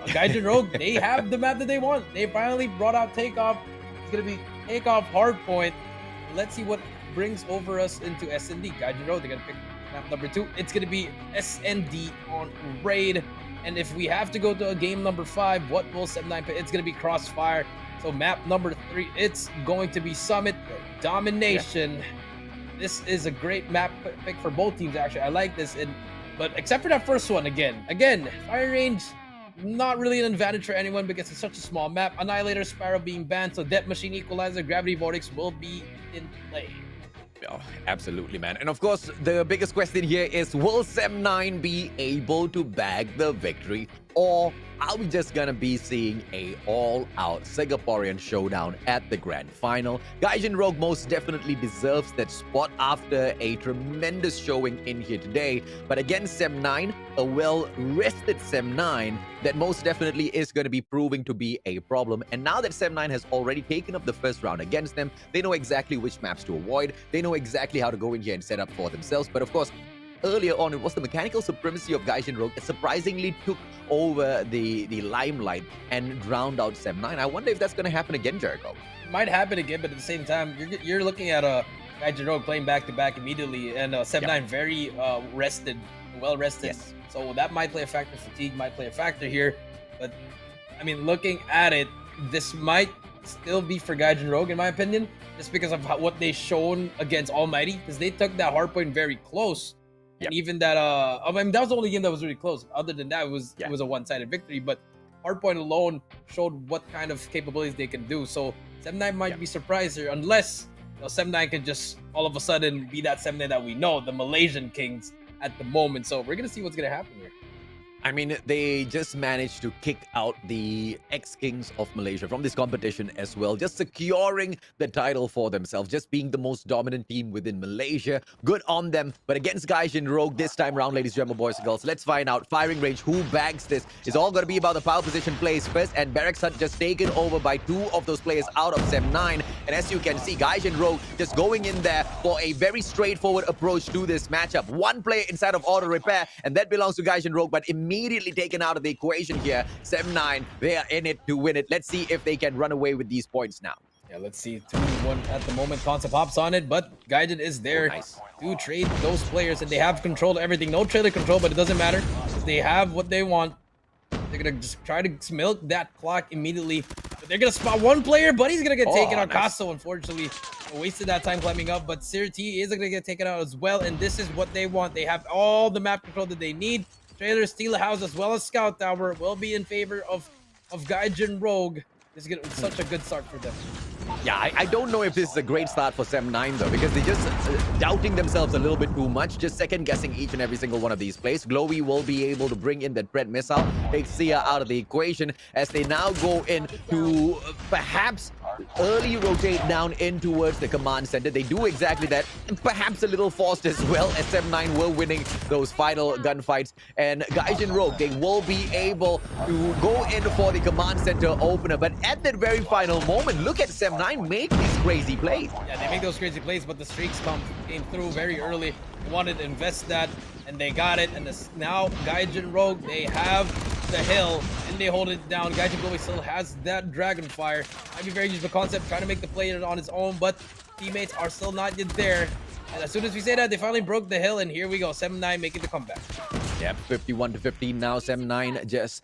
Speaker 4: Gaijin Rogue, they have the map that they want. They finally brought out Takeoff. It's going to be Takeoff hard point. Let's see what brings over us into SND. Gaijin Rogue, they're going to pick map number 2. It's going to be SND on Raid. And if we have to go to a game number 5, what will Sem9 pick? It's going to be Crossfire. So map number 3, it's going to be Summit Domination. Yeah. This is a great map pick for both teams, actually. I like this. But except for that first one, again, fire range, not really an advantage for anyone because it's such a small map. Annihilator, Sparrow being banned, so Death Machine, Equalizer, Gravity Vortex will be in play.
Speaker 3: Oh, absolutely, man. And of course, the biggest question here is, will Sem9 be able to bag the victory Or are we just gonna be seeing a all-out Singaporean showdown at the grand final? Gaijin Rogue most definitely deserves that spot after a tremendous showing in here today. But against Sem9, a well-rested Sem9, that most definitely is going to be proving to be a problem. And now that Sem9 has already taken up the first round against them, they know exactly which maps to avoid. They know exactly how to go in here and set up for themselves. But of course, earlier on, it was the mechanical supremacy of Gaijin Rogue that surprisingly took over the limelight and drowned out Sem9. I wonder if that's going to happen again, Jericho.
Speaker 4: It might happen again, but at the same time, you're looking at a Gaijin Rogue playing back-to-back immediately, and Sem9 very rested, well-rested.
Speaker 3: Yes.
Speaker 4: So that might play a factor. Fatigue might play a factor here. But, I mean, looking at it, this might still be for Gaijin Rogue, in my opinion, just because of what they shown against Almighty, because they took that hardpoint very close.
Speaker 3: Yep.
Speaker 4: And even that, I mean, that was the only game that was really close. Other than that, it was a one-sided victory. But hardpoint alone showed what kind of capabilities they can do. So Sem9 might be surprised here, unless Sem9 can just all of a sudden be that Sem9 that we know, the Malaysian Kings at the moment. So we're gonna see what's gonna happen here.
Speaker 3: I mean, they just managed to kick out the ex-Kings of Malaysia from this competition as well, just securing the title for themselves, just being the most dominant team within Malaysia. Good on them. But against Gaijin Rogue this time round, ladies and gentlemen, boys and girls, let's find out firing range, who bags this. It's all going to be about the power position plays first, and Barracks Hut just taken over by two of those players out of Sem9. And as you can see, Gaijin Rogue just going in there for a very straightforward approach to this matchup. One player inside of auto repair, and that belongs to Gaijin Rogue, but immediately taken out of the equation here. Sem9, they are in it to win it. Let's see if they can run away with these points now.
Speaker 4: Yeah, let's see. 2-1 at the moment. Concept hops on it, but Gaijin is there to trade those players, and they have control of everything. No trailer control, but it doesn't matter. They have what they want. They're going to just try to milk that clock immediately. But they're going to spot one player, but he's going to get taken out. Casso, unfortunately, wasted that time climbing up, but Sir T is going to get taken out as well, and this is what they want. They have all the map control that they need. Trailer, steal a house, as well as Scout Tower will be in favor of Gaijin Rogue. This is such a good start for them.
Speaker 3: Yeah, I don't know if this is a great start for Sem9 though, because they're just doubting themselves a little bit too much, just second-guessing each and every single one of these plays. Glowy will be able to bring in that Pred missile, take Sia out of the equation as they now go in to perhaps early rotate down in towards the command center. They do exactly that, and perhaps a little forced as well, as Sem9 were winning those final gunfights. And Gaijin Rogue, they will be able to go in for the command center opener, but at that very final moment, look at Sem9 make these crazy plays.
Speaker 4: Yeah, they make those crazy plays, but the streaks came through very early. They wanted to invest that, and they got it. And now Gaijin Rogue, they have the hill, and they hold it down. Gaijin Glowy still has that Dragon Fire. Might be very useful concept, trying to make the play on his own, but teammates are still not yet there. And as soon as we say that, they finally broke the hill, and here we go. Sem9 making the comeback.
Speaker 3: Yeah, 51-15 now. Sem9 just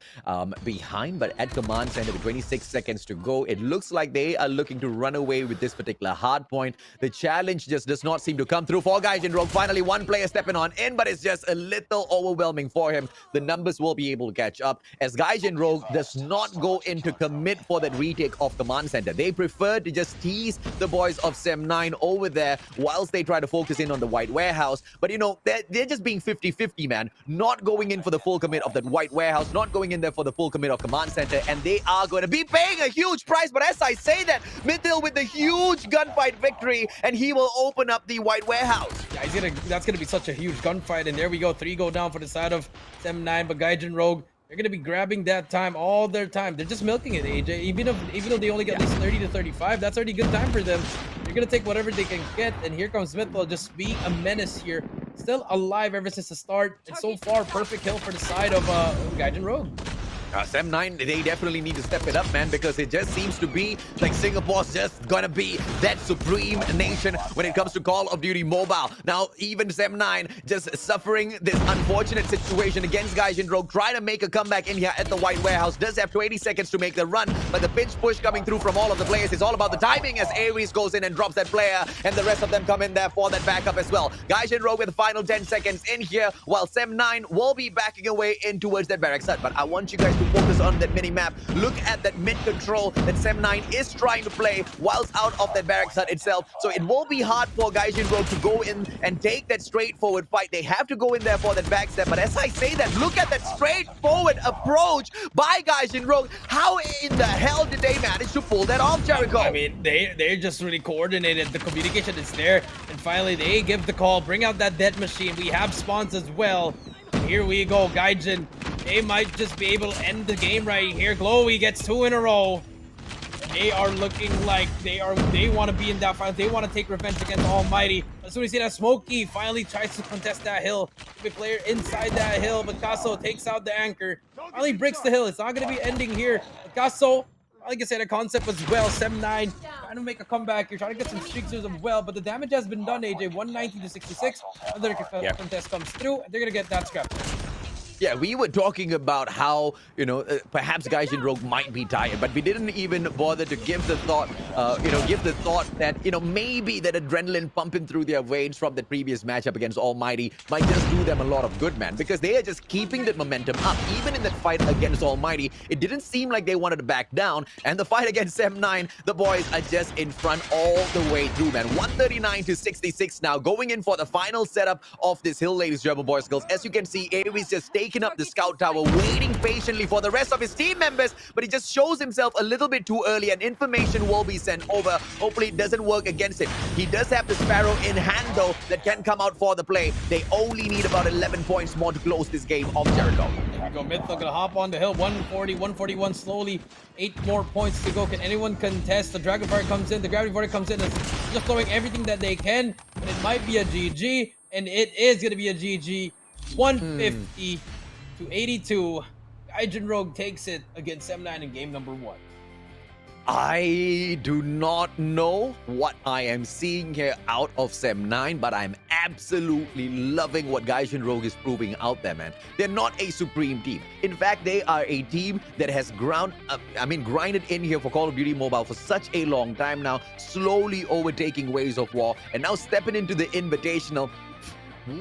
Speaker 3: behind, but at command center with 26 seconds to go. It looks like they are looking to run away with this particular hard point. The challenge just does not seem to come through for Gaijin Rogue. Finally, one player stepping on in, but it's just a little overwhelming for him. The numbers will be able to catch up as Gaijin Rogue does not go in to commit for that retake of command center. They prefer to just tease the boys of Sem9 over there whilst they try to focus in on the White Warehouse. But you know, they're just being 50-50, man. Not going in for the full commit of that White Warehouse, not going in there for the full commit of command center, and they are going to be paying a huge price. But as I say that, Mithil with the huge gunfight victory, and he will open up the White Warehouse.
Speaker 4: Yeah, that's gonna be such a huge gunfight, and there we go. 3 go down for the side of Sem9, but Gaijin Rogue, they're gonna be grabbing that time, all their time. They're just milking it, AJ. Even though they only get at least 30 to 35, that's already good time for them. They're gonna take whatever they can get, and here comes Smithville just being a menace here. Still alive ever since the start, and so far, perfect kill for the side of Gaijin Rogue.
Speaker 3: Sem9, they definitely need to step it up, man, because it just seems to be like Singapore's just gonna be that supreme nation when it comes to Call of Duty Mobile. Now, even Sem9 just suffering this unfortunate situation against Gaijin Rogue, trying to make a comeback in here at the White Warehouse. Does have 20 seconds to make the run, but the pinch push coming through from all of the players is all about the timing as Ares goes in and drops that player, and the rest of them come in there for that backup as well. Gaijin Rogue with the final 10 seconds in here, while Sem9 will be backing away in towards that Barracks Hut. But I want you guys to to focus on that mini-map. Look at that mid-control that Sem9 is trying to play whilst out of that barracks hut itself. So it will be hard for Gaijin Rogue to go in and take that straightforward fight. They have to go in there for that backstep. But as I say that, look at that straightforward approach by Gaijin Rogue. How in the hell did they manage to pull that off, Jericho?
Speaker 4: I mean, they're just really coordinated. The communication is there. And finally, they give the call. Bring out that death machine. We have spawns as well. Here we go, Gaijin. They might just be able to end the game right here. Glowy gets 2 in a row. They are looking like they want to be in that fight. They want to take revenge against Almighty. As soon as you see that, Smokey finally tries to contest that hill. The player inside that hill, but Casso takes out the anchor. Finally breaks the hill. It's not going to be ending here. But Casso, like I said, a concept as well. Sem9 trying to make a comeback here, trying to get some streaks as well. But the damage has been done, AJ. 190 to 66. Another contest comes through, and they're going to get that scrap.
Speaker 3: Yeah, we were talking about how, perhaps Gaijin Rogue might be tired, but we didn't even bother to give the thought, that, maybe that adrenaline pumping through their veins from the previous matchup against Almighty might just do them a lot of good, man, because they are just keeping that momentum up. Even in that fight against Almighty, it didn't seem like they wanted to back down, and the fight against Sem9, the boys are just in front all the way through, man. 139 to 66 now, going in for the final setup of this hill, ladies and gentlemen, boys and girls. As you can see, Aries just taking up the scout tower, waiting patiently for the rest of his team members, but he just shows himself a little bit too early, and information will be sent over. Hopefully it doesn't work against him. He does have the Sparrow in hand though that can come out for the play. They only need about 11 points more to close this game of Jericho.
Speaker 4: There we go, Mythal gonna hop on the hill. 140, 141 slowly. 8 more points to go. Can anyone contest? The Dragonfire comes in, the Gravity Vortex comes in, and just throwing everything that they can, but it might be a GG, and it is gonna be a GG. 150 to 82. Gaijin Rogue takes it against Sem9 in game number 1.
Speaker 3: I do not know what I am seeing here out of Sem9, but I'm absolutely loving what Gaijin Rogue is proving out there, man. They're not a supreme team. In fact, they are a team that has grinded in here for Call of Duty Mobile for such a long time now, slowly overtaking Waves of War, and now stepping into the Invitational.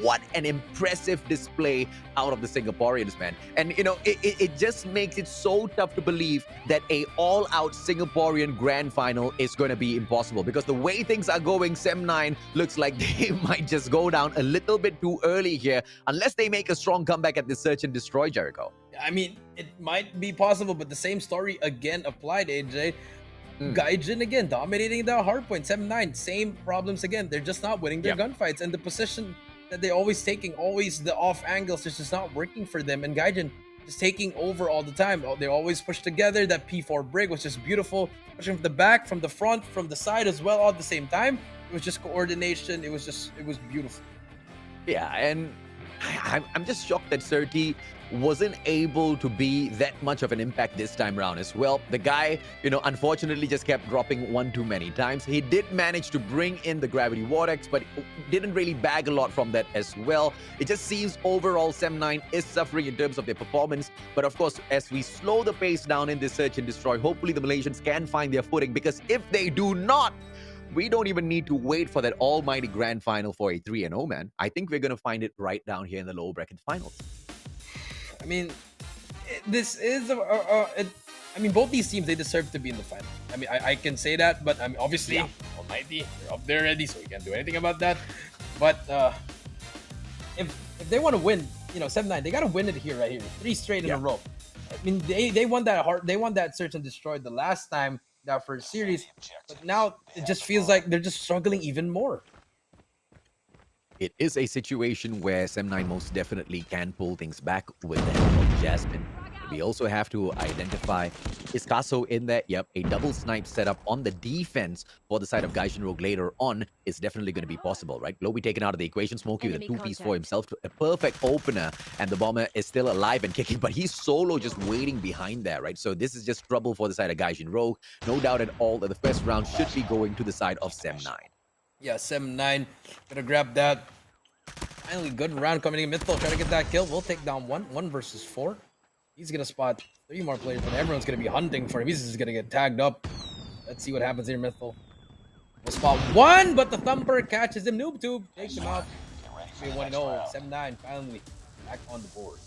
Speaker 3: What an impressive display out of the Singaporeans, man. And, it just makes it so tough to believe that a all-out Singaporean grand final is going to be impossible. Because the way things are going, Sem9 looks like they might just go down a little bit too early here, unless they make a strong comeback at the Search and Destroy, Jericho.
Speaker 4: I mean, it might be possible, but the same story again applied, AJ. Gaijin again, dominating the hardpoint. Sem9, same problems again. They're just not winning their gunfights. And the position that they're always taking, always the off angles, it's just not working for them. And Gaijin just taking over all the time. They always push together. That P4 brig was just beautiful. Pushing from the back, from the front, from the side as well, all at the same time. It was just coordination. It was beautiful.
Speaker 3: Yeah, and I'm just shocked that Surti wasn't able to be that much of an impact this time around as well. The guy, unfortunately just kept dropping one too many times. He did manage to bring in the Gravity Vortex, but didn't really bag a lot from that as well. It just seems overall Sem9 is suffering in terms of their performance. But of course, as we slow the pace down in this Search and Destroy, hopefully the Malaysians can find their footing, because if they do not, we don't even need to wait for that almighty grand final for a 3-0, man. I think we're going to find it right down here in the lower bracket finals.
Speaker 4: I mean, this is both these teams, they deserve to be in the final. I mean, I can say that, but obviously, Almighty, they're up there already, so we can't do anything about that. But if they want to win, Sem9, they got to win it here, right here, 3 straight in a row. I mean, they won that Search and Destroy the last time, that first series, but now it just feels like they're just struggling even more.
Speaker 3: It is a situation where Sem9 most definitely can pull things back with the help of Jasmine. We also have to identify, is Casso in there? Yep, a double snipe setup on the defense for the side of Gaijin Rogue later on is definitely going to be possible, right? Glowy taken out of the equation, Smokey with a 2-piece for himself, a perfect opener, and the bomber is still alive and kicking, but he's solo just waiting behind there, right? So this is just trouble for the side of Gaijin Rogue. No doubt at all that the first round should be going to the side of Sem9.
Speaker 4: Yeah, Sem9 gonna grab that. Finally, good round coming in. Mythal trying to get that kill. We'll take down 1 versus 4. He's gonna spot 3 more players, but everyone's gonna be hunting for him. He's just gonna get tagged up. Let's see what happens here, Mythal. We'll spot 1, but the Thumper catches him. Noob Tube takes him out. 3-1-0. Sem9 finally back on the board.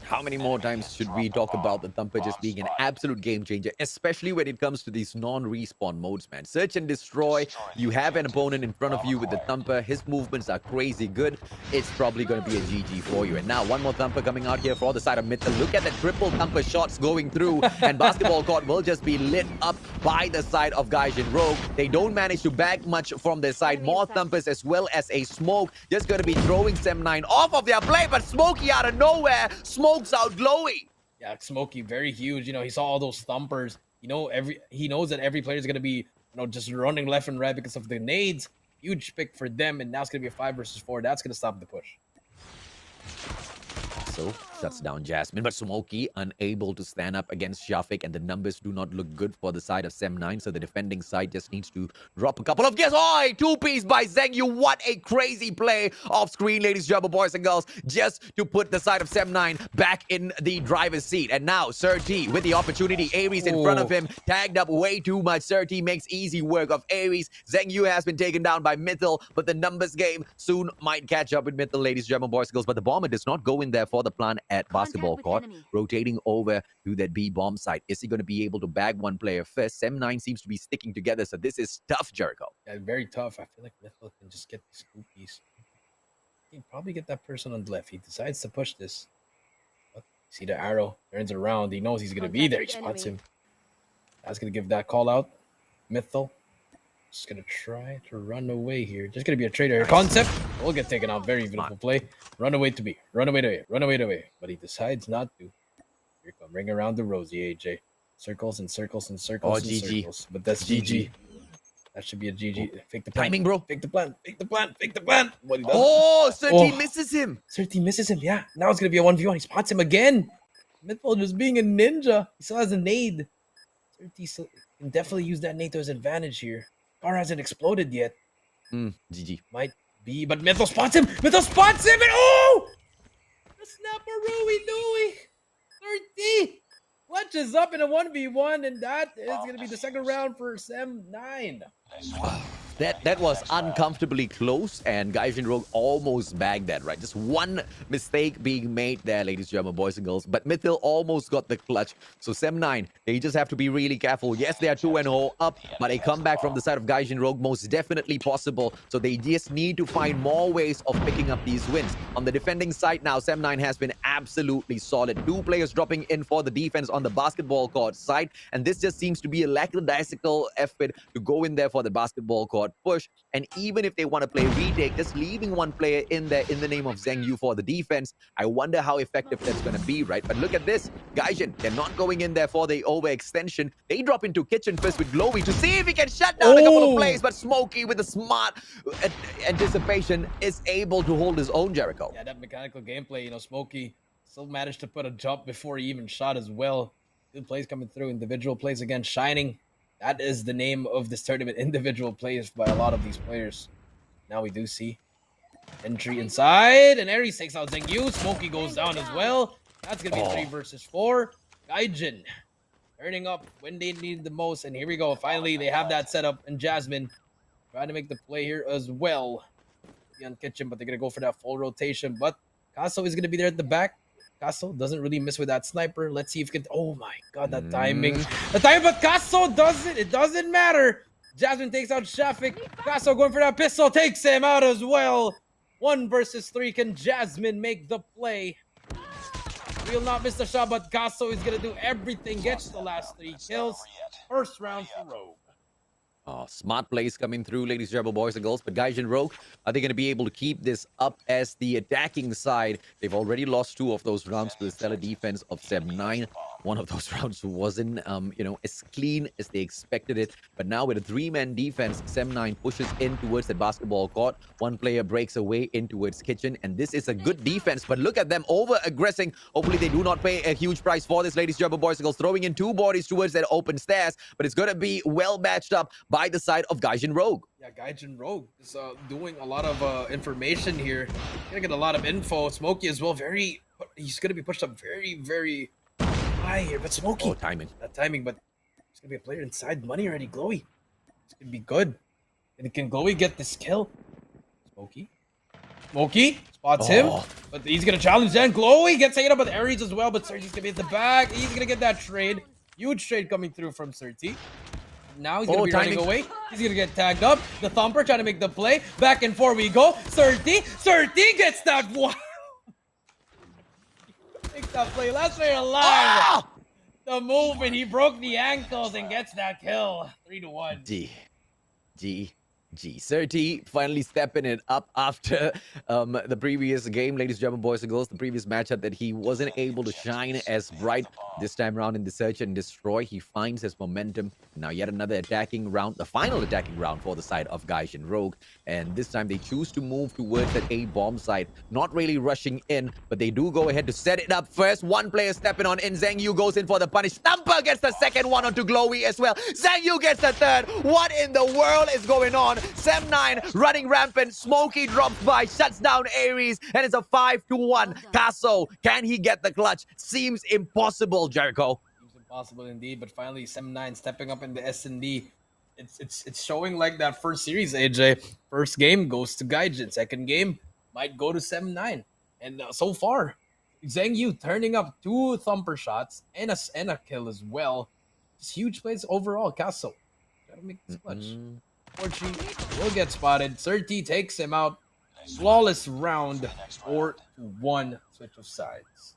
Speaker 3: How many more times should we talk about the Thumper just being an absolute game changer, especially when it comes to these non-respawn modes, man? Search and destroy. You have an opponent in front of you with the Thumper. His movements are crazy good. It's probably going to be a GG for you. And now one more Thumper coming out here for the side of Mythil. Look at the triple Thumper shots going through, and Basketball Court will just be lit up by the side of Gaijin Rogue. They don't manage to bag much from their side. More Thumpers as well as a Smoke. Just going to be throwing Sem9 off of their play, but Smokey out of nowhere smokes out Glowy.
Speaker 4: Yeah, Smokey, very huge. You know, he saw all those thumpers. He knows that every player is gonna be, just running left and right because of the nades. Huge pick for them, and now it's gonna be a 5 versus 4. That's gonna stop the push.
Speaker 3: So shuts down Jasmine, but Smokey unable to stand up against Shafiq, and the numbers do not look good for the side of Sem9. So the defending side just needs to drop a couple of gears. Oh, 2-piece by Zengyu. What a crazy play off screen, ladies and gentlemen, boys and girls, just to put the side of Sem9 back in the driver's seat. And now Sir T with the opportunity. Aries in front of him, tagged up way too much. Sir T makes easy work of Aries. Zengyu has been taken down by Mythil, but the numbers game soon might catch up with Mythil, ladies and gentlemen, boys and girls. But the bomber does not go in there for the plan at Basketball Court, rotating over to that B bomb side. Is he going to be able to bag one player first? Sem9 seems to be sticking together, so this is tough, Jericho.
Speaker 4: Yeah, very tough. I feel like Mythil can just get these goopies. He can probably get that person on the left. He decides to push this. But see the arrow, turns around. He knows he's going to be there. He spots him. That's going to give that call out. Mythil just going to try to run away here. Just going to be a trader concept. Will get taken out. Very beautiful play. Run away to B. Run away to A. Run away to A. But he decides not to. Here come. Ring around the rosy, AJ. Circles and circles and circles and
Speaker 3: GG.
Speaker 4: circles. But that's GG. That should be a GG. Fake the plan.
Speaker 3: Timing, bro.
Speaker 4: Fake the plan. Fake the plan. Fake the plan. What he does.
Speaker 3: Oh, Sir T misses him.
Speaker 4: Sir T misses him. Yeah. Now it's going to be a 1v1. He spots him again. Mythil just being a ninja. He still has a nade. Sir T can definitely use that nade to his advantage here. Car hasn't exploded yet.
Speaker 3: GG.
Speaker 4: Might be, but Mythil spots him. Mythil spots him, and oh! The snapperooey dooey. 30 clutches up in a 1v1, and that is going to be the second round for Sem9.
Speaker 3: That was uncomfortably close, and Gaijin Rogue almost bagged that, right? Just one mistake being made there, ladies and gentlemen, boys and girls. But Mythil almost got the clutch. So Sem9, they just have to be really careful. Yes, they are 2-0 up, but a comeback from the side of Gaijin Rogue most definitely possible. So they just need to find more ways of picking up these wins. On the defending side now, Sem9 has been absolutely solid. 2 players dropping in for the defense on the Basketball Court side, and this just seems to be a lackadaisical effort to go in there for the Basketball Court push. And even if they want to play retake, just leaving one player in there in the name of Zengyu for the defense, I wonder how effective that's going to be, right? But look at this. Gaijin, they're not going in there for the overextension. They drop into kitchen first with Glowy to see if he can shut down a couple of plays, but Smokey with a smart anticipation is able to hold his own, Jericho.
Speaker 4: Yeah, that mechanical gameplay, Smokey still managed to put a jump before he even shot as well. Good plays coming through. Individual plays again, shining. That is the name of this tournament. Individual plays by a lot of these players. Now we do see entry inside, and Aries takes out Zengyu. Smokey goes down as well. That's going to be 3 versus 4. Gaijin turning up when they need the most, and here we go. Finally, they have that set up, and Jasmine trying to make the play here as well. On kitchen, but they're going to go for that full rotation, but Kaso is going to be there at the back. Kaso doesn't really miss with that sniper. Let's see if it can... Oh my god, that timing. The timing, but Kaso doesn't. It doesn't matter. Jasmine takes out Shafiq. Kaso going for that pistol. Takes him out as well. 1 versus 3. Can Jasmine make the play? Will not miss the shot, but Kaso is going to do everything. Gets the last 3 kills. First round for Rogue.
Speaker 3: Smart plays coming through, ladies and gentlemen, boys and girls. But Gaijin Rogue, are they going to be able to keep this up as the attacking side? They've already lost 2 of those rounds to the stellar defense of Sem9. One of those rounds wasn't, as clean as they expected it. But now with a 3-man defense, Sem9 pushes in towards the Basketball Court. One player breaks away in towards kitchen, and this is a good defense. But look at them over-aggressing. Hopefully they do not pay a huge price for this, ladies and gentlemen, boys and girls. Throwing in 2 bodies towards that open stairs, but it's going to be well matched up by the side of Gaijin Rogue.
Speaker 4: Yeah, Gaijin Rogue is doing a lot of information here. Gonna get a lot of info. Smokey as well. He's gonna be pushed up very, very high here. But Smokey,
Speaker 3: timing.
Speaker 4: That timing, but he's gonna be a player inside money already. Glowy, it's gonna be good. And can Glowy get this kill? Smokey Smokey spots him,
Speaker 3: Oh.
Speaker 4: but he's gonna challenge then. Glowy gets taken up with Aries as well, but Serti's gonna be at the back. He's gonna get that trade. Huge trade coming through from Serti. Now he's gonna be running away. He's gonna get tagged up. The Thumper trying to make the play. Back and forth we go. Serti gets that one. Makes that play. Last player alive. The movement, he broke the ankles and gets that kill. 3-1.
Speaker 3: G. Serti finally stepping it up after the previous game, ladies and gentlemen, boys and girls, the previous matchup that he wasn't able to shine as bright this time around in the search and destroy. He finds his momentum. Now yet another attacking round, the final attacking round for the side of Gaijin Rogue. And this time they choose to move towards that A bomb side, not really rushing in, but they do go ahead to set it up first. One player stepping on in. Zhang Yu goes in for the punish. Stumper gets the second one onto Glowy as well. Zhang Yu gets the third. What in the world is going on? Sem9 running rampant. Smokey drops by, shuts down Aries, and it's a 5-1. Castle, can he get the clutch? Seems impossible, Jericho.
Speaker 4: Seems impossible indeed, but finally Sem9 stepping up in the S&D. It's showing like that first series, AJ. First game goes to Gaijin. Second game might go to Sem9. And so far, Zhang Yu turning up 2 thumper shots and a kill as well. Just huge plays overall. Castle gotta make this clutch. Forchi will get spotted. Serti takes him out. Flawless round. 4-1. Switch of sides.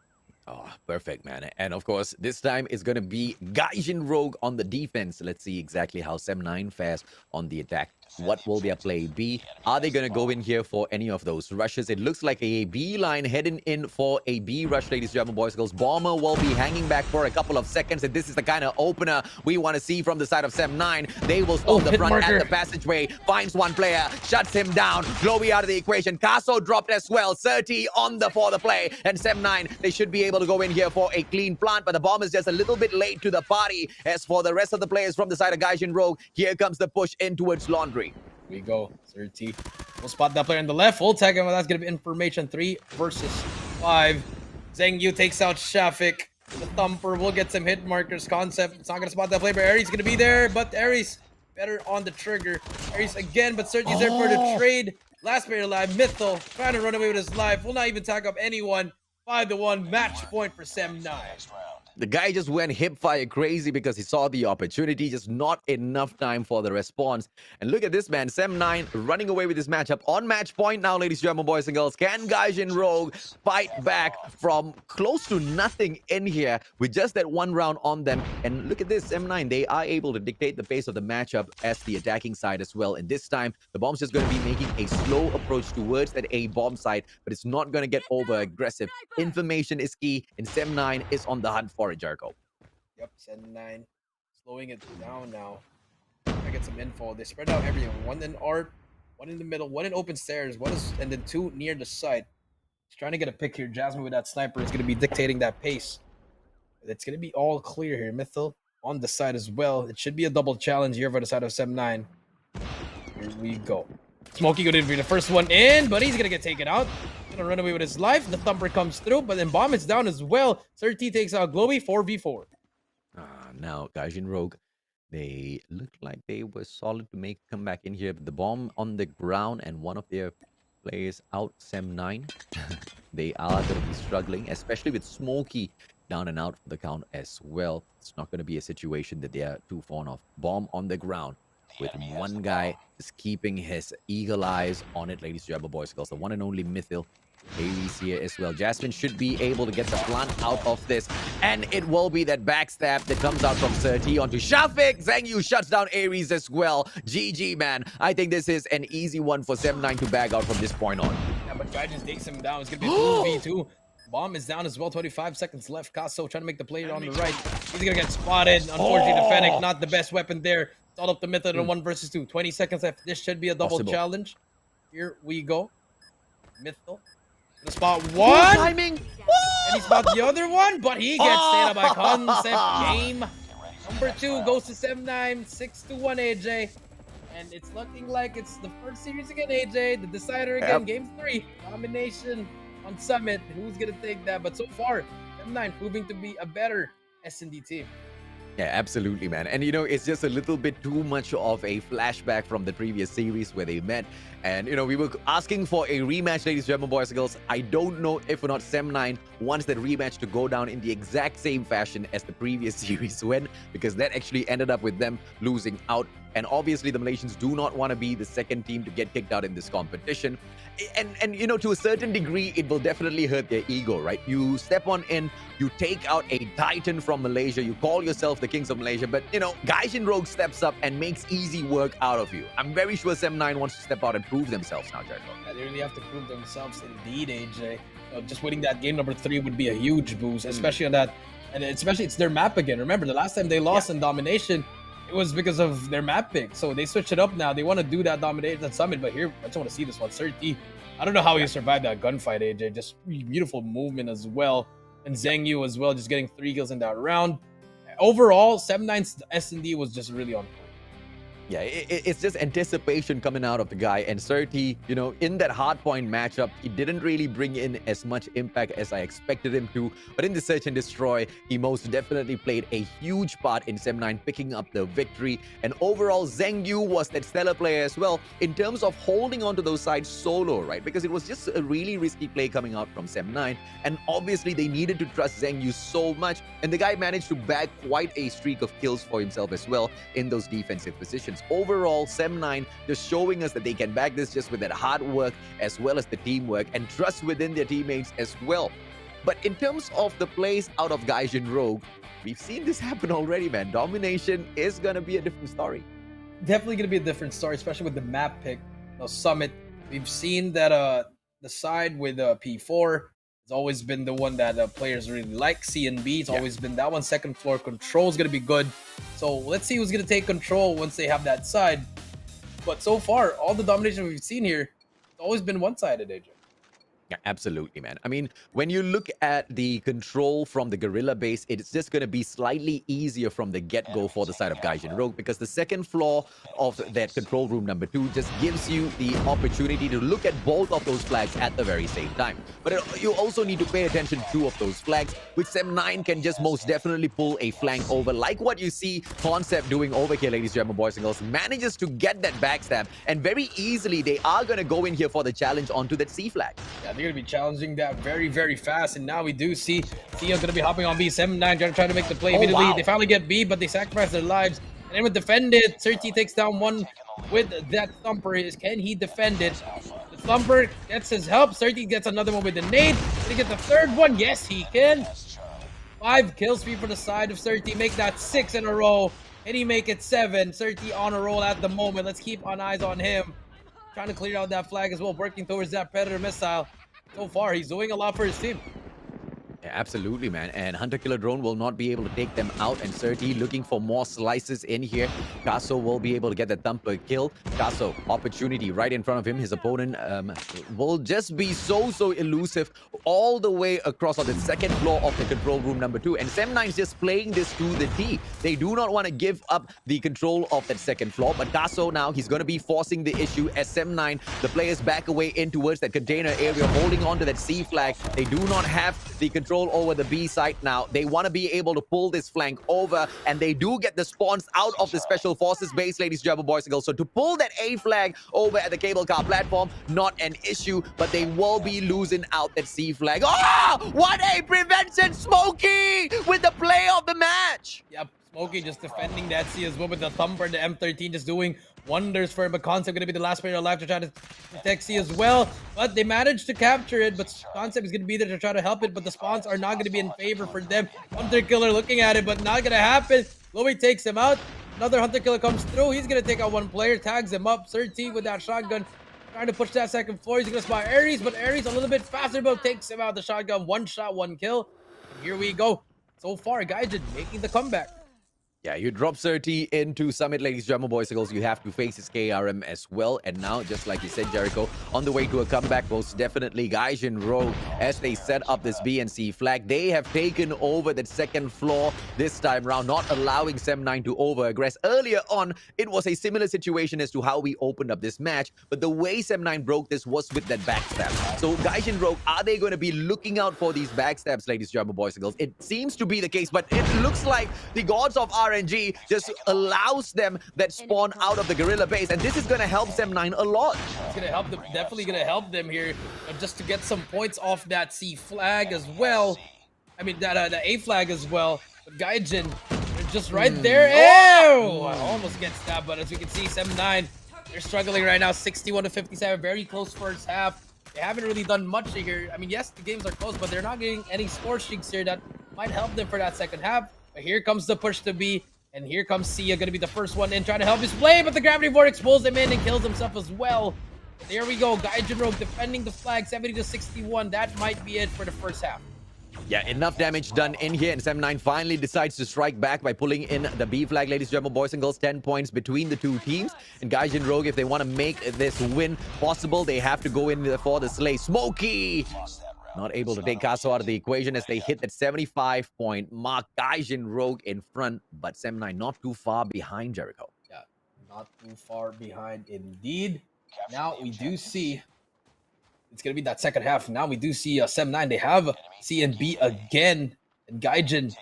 Speaker 3: Oh, perfect, man. And of course, this time it's going to be Gaijin Rogue on the defense. Let's see exactly how Sem9 fares on the attack. What will their play be? Are they going to go in here for any of those rushes? It looks like a B line heading in for a B rush, ladies and gentlemen, boys and girls. Bomber will be hanging back for a couple of seconds, and this is the kind of opener we want to see from the side of Sem9. They will stop the front at the passageway, finds one player, shuts him down. Glowy out of the equation. Caso dropped as well. 30 on for the play, and Sem9, they should be able to go in here for a clean plant, but the bomb is just a little bit late to the party. As for the rest of the players from the side of Gaijin Rogue, here comes the push in towards Laundry.
Speaker 4: Here we go. 30. We'll spot that player on the left. We'll tag him. That's going to be information 3 versus 5. Zhang Yu takes out Shafik. The Thumper will get some hit markers. Concept. It's not going to spot that player, but Aries is going to be there. But Aries better on the trigger. Aries again, but Sergi's there for the trade. Last player alive. Mythal trying to run away with his life. Will not even tag up anyone. 5-1. Match point for Sem9.
Speaker 3: The guy just went hip fire crazy because he saw the opportunity, just not enough time for the response. And look at this man, Sem9 running away with this matchup on match point now, ladies and gentlemen, boys and girls. Can Gaijin Rogue fight back from close to nothing in here with just that one round on them? And look at this, Sem9, they are able to dictate the pace of the matchup as the attacking side as well. And this time, the bomb's just going to be making a slow approach towards that A bomb side, but it's not going to get over aggressive. Information is key, and Sem9 is on the hunt for it, Jericho.
Speaker 4: Yep, Sem9 slowing it down now. I get some info. They spread out everywhere. One in art, one in the middle, one in open stairs, and then 2 near the side. Just trying to get a pick here. Jasmine with that sniper is going to be dictating that pace. It's going to be all clear here. Mythal on the side as well. It should be a double challenge here for the side of Sem9. Here we go. Smokey going to be the first one in, but he's going to get taken out. Gonna run away with his life. The Thumper comes through, but then Bomb is down as well. Serti takes out Glowy. 4v4.
Speaker 3: Now, Gaijin Rogue, they looked like they were solid to make a comeback in here, but the bomb on the ground and one of their players out, Sem9, they are going to be struggling, especially with Smokey down and out for the count as well. It's not going to be a situation that they are too fond of. Bomb on the ground with one guy just keeping his eagle eyes on it, ladies and gentlemen, boys and girls. The one and only Mythal. Aries here as well. Jasmine should be able to get the plant out of this, and it will be that backstab that comes out from Serti onto Shafik. Zhang Yu shuts down Aries as well. GG, man. I think this is an easy one for Sem9 to bag out from this point on.
Speaker 4: Yeah, but Guy just takes him down. It's gonna be a 2v2. Bomb is down as well. 25 seconds left. Caso trying to make the play on the right. He's gonna get spotted. Unfortunately, the Fennec not the best weapon there. It's all up to Mythal in 1 versus 2. 20 seconds left. This should be a double challenge. Here we go. Mythal. The spot one.
Speaker 3: Timing.
Speaker 4: And he spot the other one, but he gets stayed by Concept. Game number 2 goes to Sem9. 6-1 AJ. And it's looking like it's the first series again, AJ. The decider again. Game 3. Domination on Summit. Who's gonna take that? But so far, Sem9 proving to be a better S&D team.
Speaker 3: Yeah, absolutely, man. And it's just a little bit too much of a flashback from the previous series where they met. And we were asking for a rematch, ladies and gentlemen, boys and girls. I don't know if or not Sem9 wants that rematch to go down in the exact same fashion as the previous series went, because that actually ended up with them losing out. And obviously, the Malaysians do not want to be the second team to get kicked out in this competition. And to a certain degree, it will definitely hurt their ego, right? You step on in, you take out a titan from Malaysia, you call yourself the Kings of Malaysia, but Gaijin Rogue steps up and makes easy work out of you. I'm very sure Sem9 wants to step out and prove themselves now, Jacob.
Speaker 4: Yeah, they really have to prove themselves indeed, AJ. Just winning that game number 3 would be a huge boost, especially on that, and especially it's their map again. Remember, the last time they lost in domination, it was because of their map pick. So they switched it up now. They want to do that domination summit, but here I just want to see this one. 30. I don't know how he survived that gunfight, AJ. Just beautiful movement as well. And Zheng Yu as well, just getting 3 kills in that round. Overall, Sem9's S&D was just really on point.
Speaker 3: Yeah, it's just anticipation coming out of the guy. And Surti, in that hardpoint matchup, he didn't really bring in as much impact as I expected him to. But in the Search and Destroy, he most definitely played a huge part in Sem9 picking up the victory. And overall, Zheng Yu was that stellar player as well in terms of holding on to those sides solo, right? Because it was just a really risky play coming out from Sem9. And obviously, they needed to trust Zheng Yu so much. And the guy managed to bag quite a streak of kills for himself as well in those defensive positions. Overall, Sem9 just showing us that they can back this just with that hard work as well as the teamwork and trust within their teammates as well. But in terms of the plays out of Gaijin Rogue, we've seen this happen already, man. Domination is going to be a different story.
Speaker 4: Definitely going to be a different story, especially with the map pick. Summit, we've seen that the side with P4 has always been the one that players really like. C and B, it's always been that one. Second floor control is going to be good. So let's see who's going to take control once they have that side. But so far, all the domination we've seen here, it's always been one-sided, AJ.
Speaker 3: Yeah, absolutely, man. I mean, when you look at the control from the Guerrilla base, it's just going to be slightly easier from the get-go for the side of Gaijin Rogue, because the second floor of that control room number 2 just gives you the opportunity to look at both of those flags at the very same time. But you also need to pay attention to 2 of those flags, which Sem9 can just most definitely pull a flank over, like what you see Concept doing over here, ladies and gentlemen, boys and girls. Manages to get that backstab, and very easily they are going to go in here for the challenge onto that C flag.
Speaker 4: Yeah, they're going to be challenging that very, very fast. And now we do see Theo's going to be hopping on B. Sem9 trying to make the play immediately. Wow. They finally get B, but they sacrifice their lives. And then with defend it, Surti takes down one with that Thumper. Can he defend it? The Thumper gets his help. Surti gets another one with the nade. Can he get the third one? Yes, he can. 5 kill streak for the side of Surti. Make that 6 in a row. Can he make it 7? Surti on a roll at the moment. Let's keep on eyes on him. Trying to clear out that flag as well, working towards that Predator missile. So far, he's doing a lot for his team.
Speaker 3: Yeah, absolutely, man. And Hunter Killer Drone will not be able to take them out. And Surti looking for more slices in here. Kaso will be able to get the Thumper kill. Kaso, opportunity right in front of him. His opponent will just be so elusive all the way across on the second floor of the control room number 2. And Sem9 is just playing this to the T. They do not want to give up the control of that second floor. But Kaso now, he's going to be forcing the issue as Sem9, the players back away in towards that container area, holding on to that C flag. They do not have the control over the B site now. They want to be able to pull this flank over, and they do get the spawns out of the Special Forces base, ladies and gentlemen, boys and girls. So to pull that A flag over at the cable car platform, not an issue, but they will be losing out that C flag. Oh, what a prevention, Smokey, with the play of the match.
Speaker 4: Yep, Smokey just defending that C as well with the Thumper, the M13 just doing wonders for him. But Concept going to be the last player alive to try to protect C as well. But they managed to capture it, but Concept is going to be there to try to help it, but the spawns are not going to be in favor for them. Hunter Killer looking at it, but not going to happen. Chloe takes him out. Another Hunter Killer comes through. He's going to take out one player, tags him up. 13 with that shotgun, trying to push that second floor. He's going to spot Ares, but Ares a little bit faster, but takes him out the shotgun. 1 shot, 1 kill. And here we go. So far, Gaijin making the comeback.
Speaker 3: Yeah, you drop 30 into Summit, ladies and gentlemen, boys and girls. You have to face his KRM as well. And now, just like you said, Jericho, on the way to a comeback, most definitely, Gaijin Rogue, as they set up this BNC flag, they have taken over that second floor this time round, not allowing Sem9 to over-aggress. Earlier on, it was a similar situation as to how we opened up this match, but the way Sem9 broke this was with that backstab. So, Gaijin Rogue, are they going to be looking out for these backstabs, ladies and gentlemen, boys and girls? It seems to be the case, but it looks like the gods of RNG just allows them that spawn out of the gorilla base, and this is going to help Sem9 a lot.
Speaker 4: It's going to help them, definitely going to help them here, just to get some points off that C flag as well. I mean, that A flag as well. But Gaijin, they're just right there. Ew! Almost gets stabbed, but as we can see, Sem9, they're struggling right now, 61 to 57, very close first half. They haven't really done much here. I mean, yes, the games are close, but they're not getting any score streaks here that might help them for that second half. But here comes the push to B, and here comes Sia, gonna be the first one in, trying to help his play, but the Gravity Vortex pulls him in and kills himself as well. But there we go, Gaijin Rogue defending the flag, 70 to 61. That might be it for the first half.
Speaker 3: Yeah, enough damage done in here, and Sem9 finally decides to strike back by pulling in the B flag, ladies and gentlemen, boys and girls. 10 points between the two teams. And Gaijin Rogue, if they want to make this win possible, they have to go in for the Slay. Smokey! Not able to take Caso out of the equation as they hit that 75-point mark. Gaijin Rogue in front, but Sem9 not too far behind, Jericho.
Speaker 4: Yeah, not too far behind indeed. Now we do see it's going to be that second half. Now we do see Sem9. They have C and B again. And Gaijin,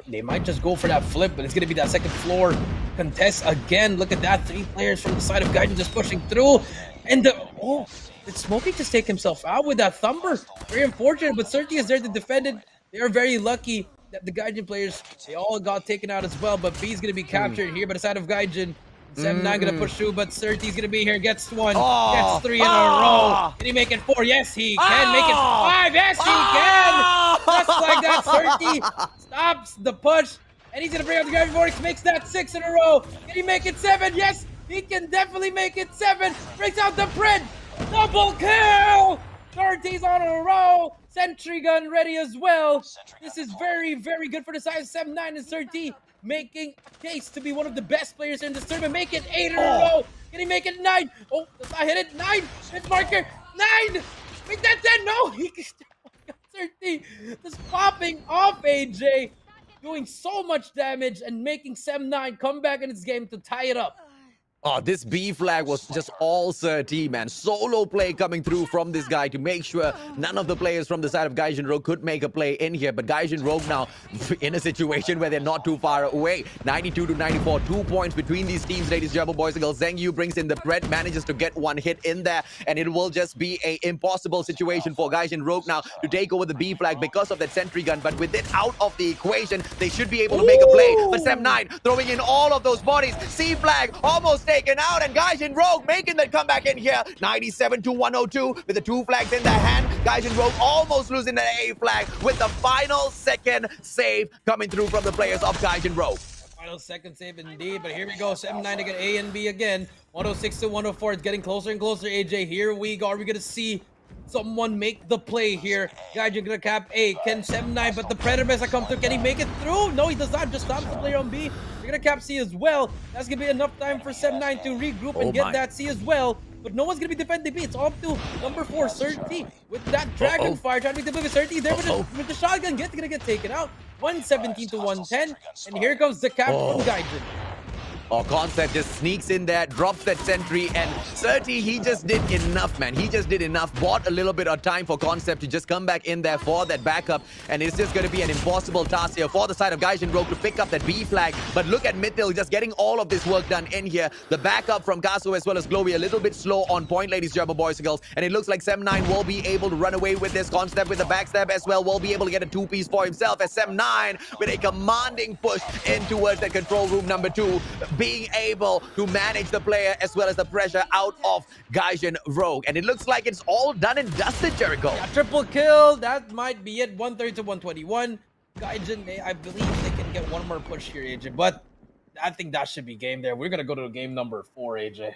Speaker 4: they might just go for that flip, but it's going to be that second floor contest again. Look at that. 3 players from the side of Gaijin just pushing through. And did Smokey just take himself out with that thumper? Very unfortunate, but Surti is there to defend it. They are very lucky that the Gaijin players, they all got taken out as well, but B's going to be captured here by the side of Gaijin. Sem9 gonna push through, but Surti's gonna be here. Gets 1, gets 3 in a row. Can he make it 4? Yes, he can. Make it 5. Yes, he can. Just like that, Surti stops the push, and he's gonna bring out the Gravity Vortex. Makes that 6 in a row. Can he make it 7? Yes, he can definitely make it 7. Brings out the Pred. Double kill. Surti's on a roll. Sentry gun ready as well. This is very, very good for the side of Sem9 and Surti, making a case to be one of the best players in this tournament. Make it 8 in a row. Can he make it 9? Oh, does I hit it? 9. Hit marker. 9. Make that 10. No. He got 13. Just popping off AJ. Doing so much damage and making Sem9 come back in this game to tie it up.
Speaker 3: Oh, this B flag was just all Sir T, man. Solo play coming through from this guy to make sure none of the players from the side of Gaijin Rogue could make a play in here. But Gaijin Rogue now in a situation where they're not too far away. 92 to 94, 2 points between these teams, ladies and gentlemen, boys and girls. Zheng Yu brings in the Pred, manages to get 1 hit in there, and it will just be a impossible situation for Gaijin Rogue now to take over the B flag because of that sentry gun. But with it out of the equation, they should be able to make a play. But Sem9 throwing in all of those bodies. C flag almost taken out, and Gaijin Rogue making that comeback in here. 97 to 102 with the 2 flags in their hand. Gaijin Rogue almost losing the A flag with the final second save coming through from the players of Gaijin Rogue.
Speaker 4: Final second save indeed, but here we go. Sem9 to get A and B again. 106 to 104. It's getting closer and closer, AJ. Here we go. Are we going to see someone make the play here? Gaijin gonna cap A. Can Sem9, but the Predator Mesa come through. Can he make it through? No, he does not. Just stops the player on B. They're gonna cap C as well. That's gonna be enough time for Sem9 to regroup and get that C as well. But no one's gonna be defending B. It's all up to number 4, Surti, with that Dragon Fire trying to make the move. Surti there with the shotgun. Gonna get taken out. 117 to 110. And here comes the cap from Gaijin.
Speaker 3: Oh, Concept just sneaks in there, drops that sentry, and Surti, he just did enough, man. He just did enough. Bought a little bit of time for Concept to just come back in there for that backup, and it's just going to be an impossible task here for the side of Gaijin Rogue to pick up that B flag. But look at Mithil just getting all of this work done in here. The backup from Caso as well as Glowy a little bit slow on point, ladies and gentlemen, boys and girls, and it looks like Sem9 will be able to run away with this. Concept with the backstab as well will be able to get a 2-piece for himself as Sem9 with a commanding push in towards that control room number 2. Being able to manage the player as well as the pressure out of Gaijin Rogue. And it looks like it's all done and dusted, Jericho.
Speaker 4: Yeah, triple kill. That might be it. 130 to 121. Gaijin, I believe they can get one more push here, AJ. But I think that should be game there. We're going to go to game number 4, AJ.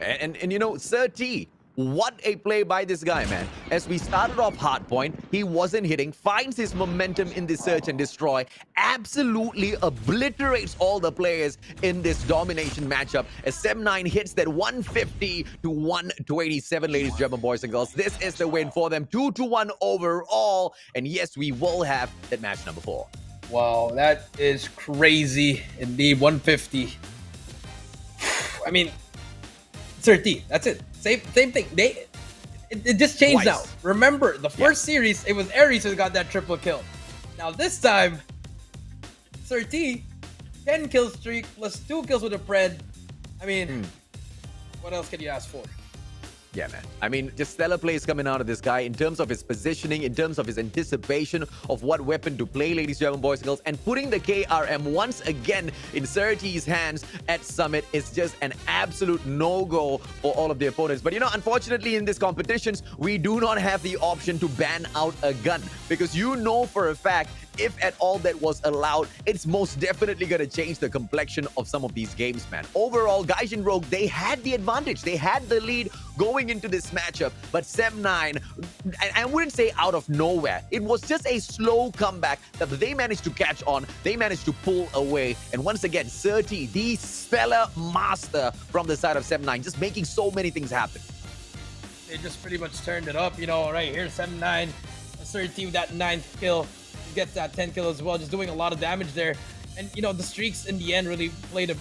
Speaker 3: And you know, Sir T, What a play by this guy, man. As we started off hardpoint, he wasn't hitting, finds his momentum in the search and destroy, absolutely obliterates all the players in this domination matchup as Sem9 hits that 150 to 127, ladies and gentlemen, boys and girls. This is the win for them, 2-1 overall. And yes, we will have that match number 4.
Speaker 4: Wow, that is crazy indeed. 150. I mean, 30. That's it. Same thing. It just changed
Speaker 3: Twice.
Speaker 4: now. Remember, the first series, it was Aries who got that triple kill. Now this time, 30, 10 kill streak plus 2 kills with a pred. I mean, what else can you ask for?
Speaker 3: Yeah, man. I mean, just stellar plays coming out of this guy in terms of his positioning, in terms of his anticipation of what weapon to play, ladies and gentlemen, boys and girls, and putting the KRM once again in Surtees' hands at Summit is just an absolute no-go for all of the opponents. But, you know, unfortunately in these competitions, we do not have the option to ban out a gun because you know for a fact if at all that was allowed, it's most definitely going to change the complexion of some of these games, man. Overall, Gaijin Rogue, they had the advantage. They had the lead going into this matchup, but Sem9, I wouldn't say out of nowhere, it was just a slow comeback that they managed to catch on. They managed to pull away. And once again, Surtee, the stellar master from the side of Sem9, just making so many things happen.
Speaker 4: They just pretty much turned it up, you know, right here, Sem9, Surtee with that 9th kill. Gets that 10 kill as well, just doing a lot of damage there. And you know, the streaks in the end really played a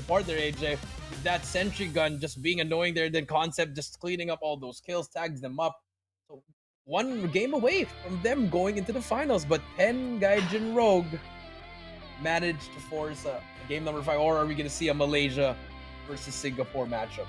Speaker 4: part there, AJ. With that sentry gun just being annoying there, then Concept just cleaning up all those kills, tags them up. So one game away from them going into the finals, but 10 Gaijin Rogue managed to force a game number 5. Or are we going to see a Malaysia versus Singapore matchup?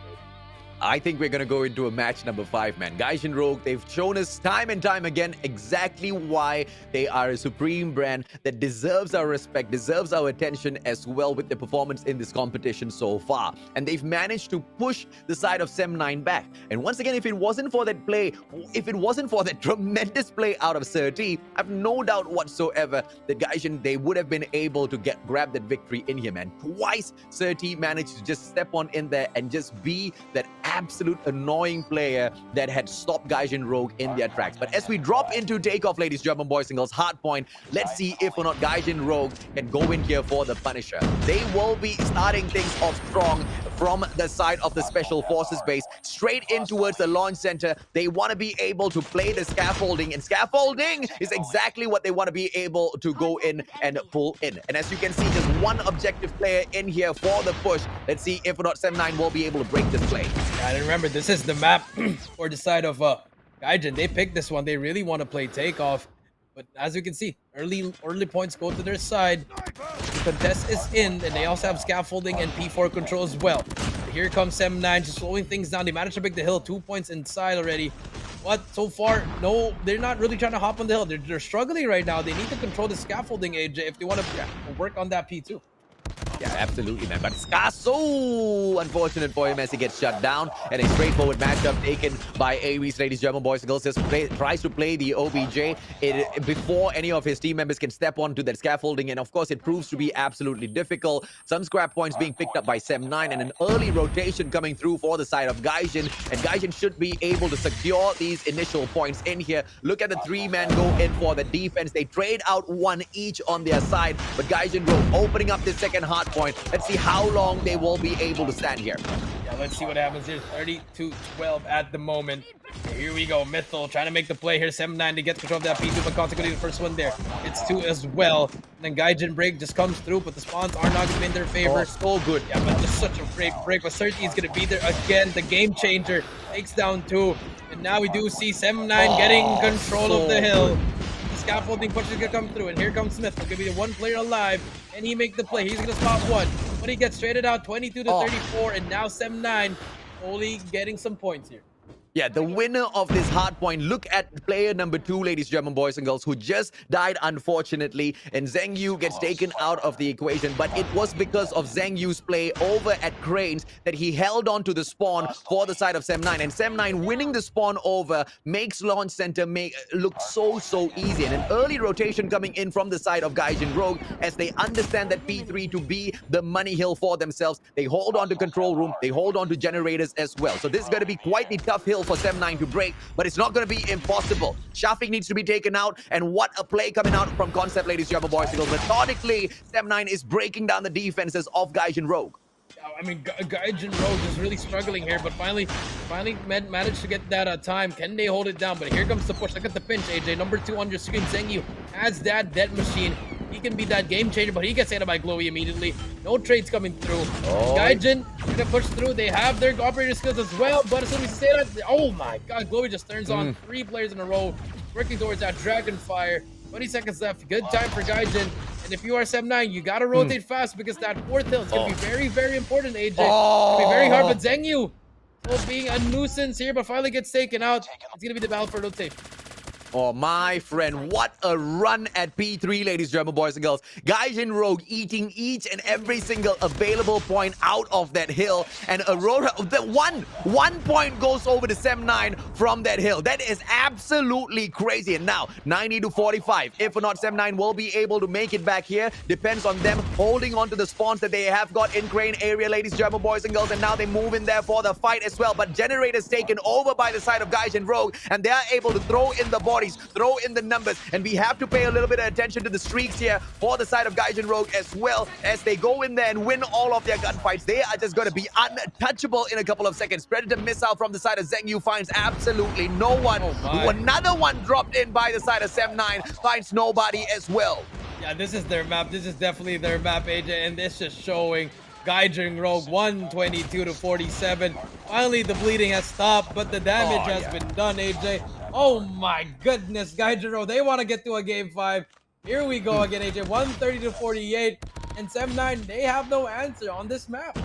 Speaker 3: I think we're going to go into a match number 5, man. Gaijin Rogue, they've shown us time and time again exactly why they are a supreme brand that deserves our respect, deserves our attention as well with the performance in this competition so far. And they've managed to push the side of Sem9 back. And once again, if it wasn't for that play, if it wasn't for that tremendous play out of Surtee, I have no doubt whatsoever that Gaijin, they would have been able to grab that victory in here, man. Twice, Surtee managed to just step on in there and just be that absolute annoying player that had stopped Gaijin Rogue in their tracks. But as we drop into takeoff, ladies and gentlemen, boys and girls, hard point, let's see if or not Gaijin Rogue can go in here for the Punisher. They will be starting things off strong from the side of the Special Forces base, straight in towards the launch center. They want to be able to play the scaffolding, and scaffolding is exactly what they want to be able to go in and pull in. And as you can see, just one objective player in here for the push. Let's see if or not Sem9 will be able to break this play.
Speaker 4: And remember, this is the map for the side of Gaijin. They picked this one. They really want to play takeoff. But as you can see, early points go to their side. The contest is in, and they also have scaffolding and P4 control as well. Here comes Sem9, just slowing things down. They managed to pick the hill, 2 points inside already. But so far, no, they're not really trying to hop on the hill. They're struggling right now. They need to control the scaffolding, AJ, if they want to work on that P2.
Speaker 3: Yeah, absolutely, man. But Scasso, unfortunate for him as he gets shut down. And a straightforward matchup taken by Aries, ladies and gentlemen, boys and girls. Just tries to play the OBJ before any of his team members can step onto that scaffolding. And of course, it proves to be absolutely difficult. Some scrap points being picked up by Sem9 and an early rotation coming through for the side of Gaijin. And Gaijin should be able to secure these initial points in here. Look at the 3-man go in for the defense. They trade out 1 each on their side. But Gaijin Rogue opening up this second hard point. Let's see how long they will be able to stand here.
Speaker 4: Yeah, let's see what happens here. 32-12 at the moment. Here we go. Mythal trying to make the play here. Sem9 to get control of that P2, but consequently the first one there. It's 2 as well. And then Gaijin break just comes through, but the spawns are not going to be in their favor.
Speaker 3: Oh, so good.
Speaker 4: Yeah, but just such a great break. But Surtee is going to be there again. The game changer takes down 2. And now we do see Sem9 getting control of the hill. The scaffolding push is going to come through. And here comes Smith. Going to be the one player alive. And he make the play. He's going to spot 1. But he gets traded out 22 to 34. And now Sem9 only getting some points here.
Speaker 3: Yeah, the winner of this hard point. Look at player number 2, ladies, German boys and girls, who just died, unfortunately. And Zheng Yu gets taken out of the equation. But it was because of Zheng Yu's play over at Cranes that he held on to the spawn for the side of Sem9. And Sem9 winning the spawn over makes Launch Center look so easy. And an early rotation coming in from the side of Gaijin Rogue as they understand that P3 to be the money hill for themselves. They hold on to control room. They hold on to generators as well. So this is going to be quite the tough hill for Sem9 to break, but it's not going to be impossible. Shafik needs to be taken out, and what a play coming out from Concept, ladies and boys and girls. Methodically, Sem9 is breaking down the defenses of Gaijin Rogue.
Speaker 4: I mean, Gaijin Rogue is really struggling here, but finally managed to get that time. Can they hold it down? But here comes the push. Look at the pinch, AJ. Number 2 on your screen. Zheng Yu has that dead machine. He can be that game changer, but he gets hit by Glowy immediately. No trades coming through. Gaijin gonna push through. They have their operator skills as well, but as soon as you say that, oh my god, Glowy just turns on 3 players in a row, working towards that Dragon Fire. 20 seconds left. Good time for Gaijin. And if you are Sem9, you gotta rotate fast because that 4th hill is gonna be very important, AJ. It's gonna be very hard, but Zheng Yu still being a nuisance here, but finally gets taken out. It's gonna be the battle for rotate.
Speaker 3: Oh, my friend, what a run at P3, ladies, German boys and girls. Gaijin Rogue eating each and every single available point out of that hill. And Aurora, the one point goes over to Sem9 from that hill. That is absolutely crazy. And now, 90 to 45. If or not, Sem9 will be able to make it back here. Depends on them holding on to the spawns that they have got in Crane area, ladies, German boys and girls. And now they move in there for the fight as well. But Generator's taken over by the side of Gaijin Rogue. And they are able to throw in the body, throw in the numbers, and we have to pay a little bit of attention to the streaks here for the side of Gaijin Rogue as well as they go in there and win all of their gunfights. They are just going to be untouchable in a couple of seconds. Predator missile from the side of Zheng Yu finds absolutely no one. Another one dropped in by the side of Sem9 finds nobody as well.
Speaker 4: Yeah, this is their map. This is definitely their map, AJ, and this is showing. Gaijin Rogue 122 to 47. Finally, the bleeding has stopped, but the damage has been done, AJ. Oh my goodness, Gaijin Rogue, they want to get to a game 5. Here we go again, AJ. 130 to 48. And Sem9, they have no answer on this map.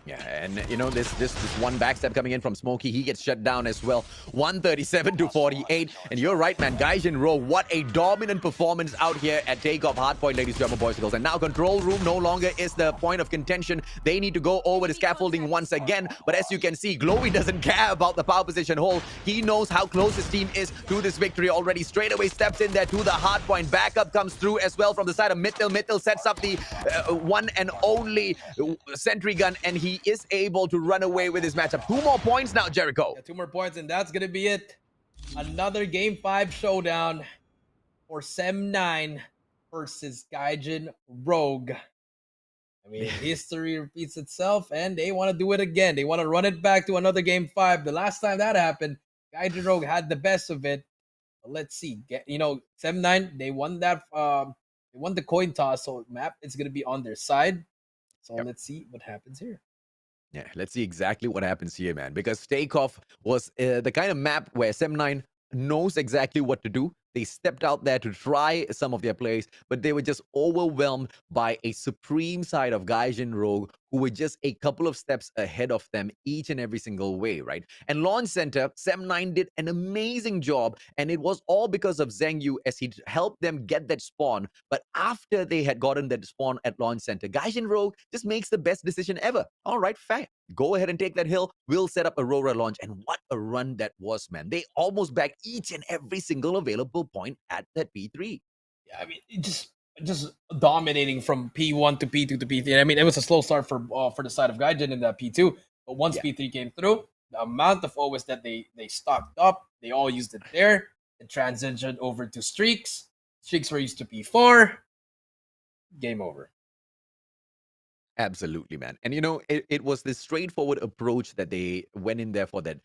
Speaker 3: Yeah, and you know, this one backstep coming in from Smokey, he gets shut down as well. 137 to 48. And you're right, man. Gaijin Rogue, what a dominant performance out here at Takeoff Hardpoint, ladies, German boys and girls. And now Control Room no longer is the point of contention. They need to go over the scaffolding once again. But as you can see, Glowy doesn't care about the power position hold. He knows how close his team is to this victory already. Straight away steps in there to the hardpoint. Backup comes through as well from the side of Mittel. Mittel sets up the one and only sentry gun, and he is able to run away with his matchup. 2 more points now, Jericho.
Speaker 4: Yeah, 2 more points, and that's going to be it. Another Game 5 showdown for Sem9 versus Gaijin Rogue. I mean, history repeats itself, and they want to do it again. They want to run it back to another Game 5. The last time that happened, Gaijin Rogue had the best of it. But let's see. Sem9, they won that. They won the coin toss, so map is going to be on their side. So let's see what happens here.
Speaker 3: Yeah, let's see exactly what happens here, man. Because Takeoff was the kind of map where Sem9 knows exactly what to do. They stepped out there to try some of their plays, but they were just overwhelmed by a supreme side of Gaijin Rogue, who were just a couple of steps ahead of them each and every single way, right? And Launch Center, Sem9 did an amazing job, and it was all because of Zheng Yu as he helped them get that spawn. But after they had gotten that spawn at Launch Center, Gaijin Rogue just makes the best decision ever. All right, fair. Go ahead and take that hill. We'll set up Aurora launch. And what a run that was, man. They almost bagged each and every single available point at that P3.
Speaker 4: Yeah, I mean, just dominating from P1 to P2 to P3. I mean, it was a slow start for the side of Gaijin in the P2, but once P3 came through, the amount of OS that they stocked up, they all used it there. It transitioned over to streaks. Streaks were used to P4. Game over.
Speaker 3: Absolutely, man. And you know, it was this straightforward approach that they went in there for that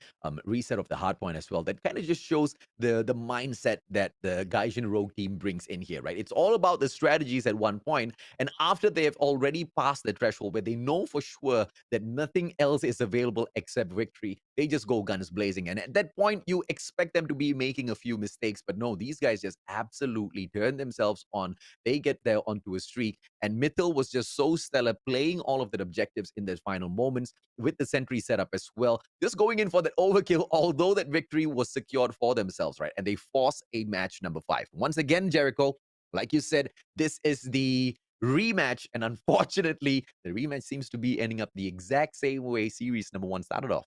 Speaker 3: reset of the hardpoint as well. That kind of just shows the mindset that the Gaijin Rogue team brings in here, right? It's all about the strategies at one point, and after they have already passed the threshold where they know for sure that nothing else is available except victory, they just go guns blazing. And at that point, you expect them to be making a few mistakes, but no, these guys just absolutely turn themselves on. They get there onto a streak, and Mittel was just so stellar playing playing all of the objectives in their final moments with the sentry setup as well. Just going in for that overkill, although that victory was secured for themselves, right? And they force a match number 5. Once again, Jericho, like you said, this is the rematch, and unfortunately, the rematch seems to be ending up the exact same way series number 1 started off.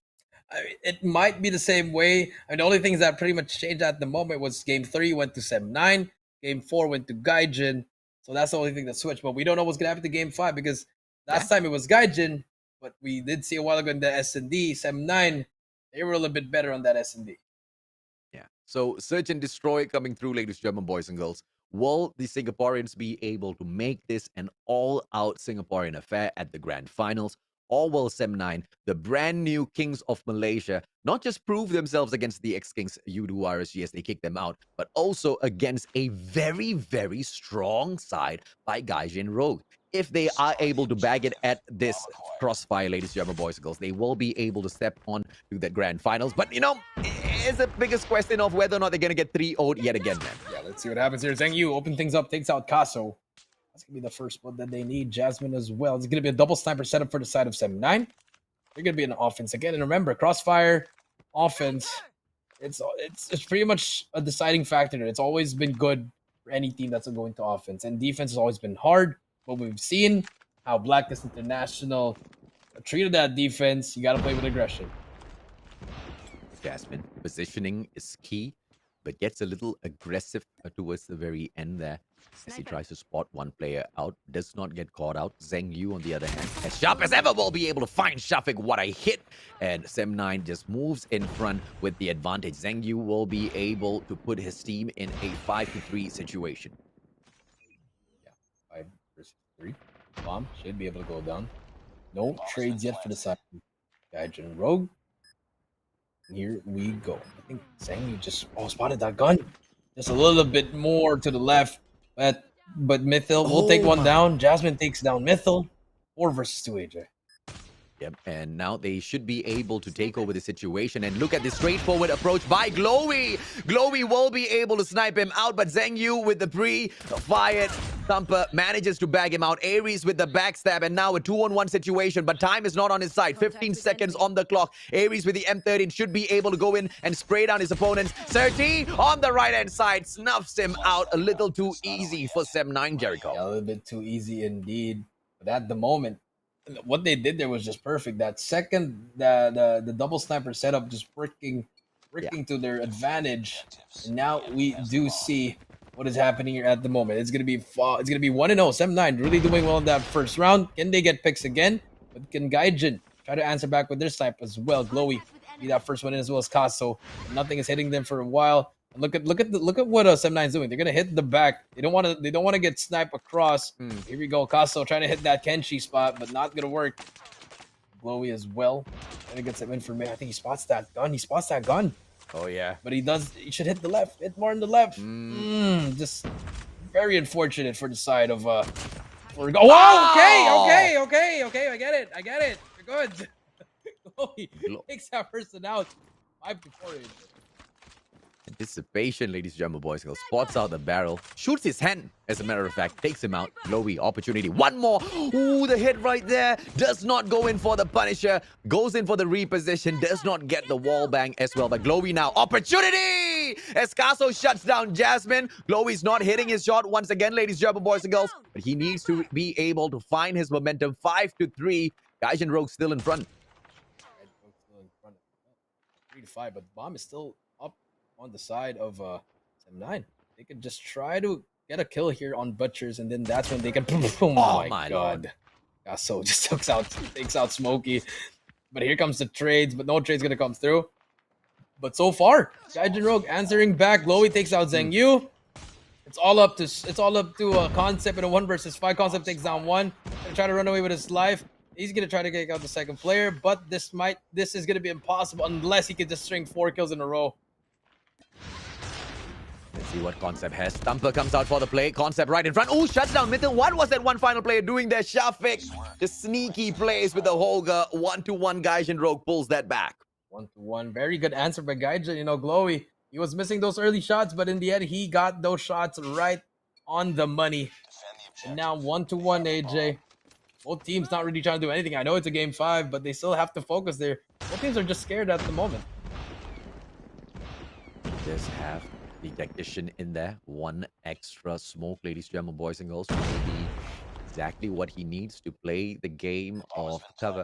Speaker 4: I mean, it might be the same way. I mean, the only things that pretty much changed at the moment was Game 3 went to Sem9, Game 4 went to Gaijin. So that's the only thing that switched. But we don't know what's going to happen to Game 5 because last time it was Gaijin, but we did see a while ago in the S&D, Sem9, they were a little bit better on that S&D.
Speaker 3: Yeah. So Search and Destroy coming through, ladies and gentlemen, boys and girls. Will the Singaporeans be able to make this an all-out Singaporean affair at the grand finals? Or will Sem9, the brand new Kings of Malaysia, not just prove themselves against the ex-Kings Udu RSG as they kick them out, but also against a very, very strong side by Gaijin Rogue? If they are able to bag it at this crossfire, ladies and gentlemen, boys and girls, they will be able to step on to the grand finals. But, it's the biggest question of whether or not they're going to get 3-0'd yet again, man.
Speaker 4: Yeah, let's see what happens here. Zheng Yu open things up, takes out Kaso. That's going to be the first one that they need. Jasmine as well. It's going to be a double sniper setup for the side of Sem9. They're going to be an offense again. And remember, crossfire, offense, it's pretty much a deciding factor. It's always been good for any team that's going to offense. And defense has always been hard. But we've seen how Blacklist International treated that defense. You got to play with aggression.
Speaker 3: Jasmine, positioning is key, but gets a little aggressive towards the very end there as he tries to spot one player out. Does not get caught out. Zheng Yu, on the other hand, as sharp as ever, will be able to find Shafiq. What a hit! And Sem9 just moves in front with the advantage. Zheng Yu will be able to put his team in a 5-3 situation.
Speaker 4: Yeah, 5 versus 3. Bomb should be able to go down. No trades yet for the side. Gaijin Rogue. Here we go. I think Zheng Yu just spotted that gun. Just a little bit more to the left. But Mythil will take one down. Jasmine takes down Mythil. 4 versus 2, AJ.
Speaker 3: Yep, and now they should be able to take over the situation. And look at the straightforward approach by Glowy. Glowy will be able to snipe him out, but Zheng Yu with the pre-fired thumper manages to bag him out. Aries with the backstab, and now a 2-on-1 situation, but time is not on his side. 15 seconds on the clock. Aries with the M13 should be able to go in and spray down his opponents. Serti on the right-hand side snuffs him out a little too easy for Sem9, Jericho.
Speaker 4: Yeah, a little bit too easy indeed. But at the moment, what they did there was just perfect. That second, the double sniper setup just working to their advantage. And now we do see what is happening here at the moment. It's gonna be 1-0. Sem9 really doing well in that first round. Can they get picks again? But can Gaijin try to answer back with their snipe as well? Glowy be that first one in as well as Kaso. Nothing is hitting them for a while. And look at what Sem9 is doing. They're gonna hit the back. They don't want to get sniped across. Here we go. Kaso trying to hit that Kenshi spot, but not gonna work. Glowy as well. Trying to get some information. I think he spots that gun.
Speaker 3: Oh yeah.
Speaker 4: But he should hit the left. Hit more on the left. Just very unfortunate for the side of Wow, okay. I get it. You're good. Glowy takes that person out. 5-4.
Speaker 3: Anticipation, ladies and gentlemen, boys and girls. Spots out the barrel. Shoots his hand, as a matter of fact. Takes him out. Glowy, opportunity. One more. Ooh, the hit right there. Does not go in for the Punisher. Goes in for the reposition. Does not get the wall bang as well. But Glowy now. Opportunity! Escaso shuts down Jasmine. Glowy's not hitting his shot once again, ladies and gentlemen, boys and girls. But he needs to be able to find his momentum. 5-3. Gaijin Rogue still in front.
Speaker 4: 3-5, but Bomb is still up on the side of Sem9. They could just try to get a kill here on Butchers, and then that's when they can boom. Oh my god. So just takes out Smokey. But here comes the trades, but no trade's gonna come through. But so far, Gaijin Rogue answering back. Glowy takes out Zheng Yu. It's all up to a Concept in a 1 versus 5. Concept takes down 1. Gonna try to run away with his life. He's gonna try to take out the second player, but this is gonna be impossible unless he can just string 4 kills in a row.
Speaker 3: Let's see what Concept has. Thumper comes out for the play. Concept right in front. Ooh, shuts down Mythil. What was that one final player doing there? Shafiq. The sneaky plays with the Holger. 1-1. Gaijin Rogue pulls that back.
Speaker 4: 1-1. Very good answer by Gaijin. Glowy, he was missing those early shots, but in the end, he got those shots right on the money. And now 1-1, AJ. Both teams not really trying to do anything. I know it's a game 5, but they still have to focus there. Both teams are just scared at the moment.
Speaker 3: Just have the tactician in there. One extra smoke, ladies, gentlemen, boys and girls, will be exactly what he needs to play the game of cover.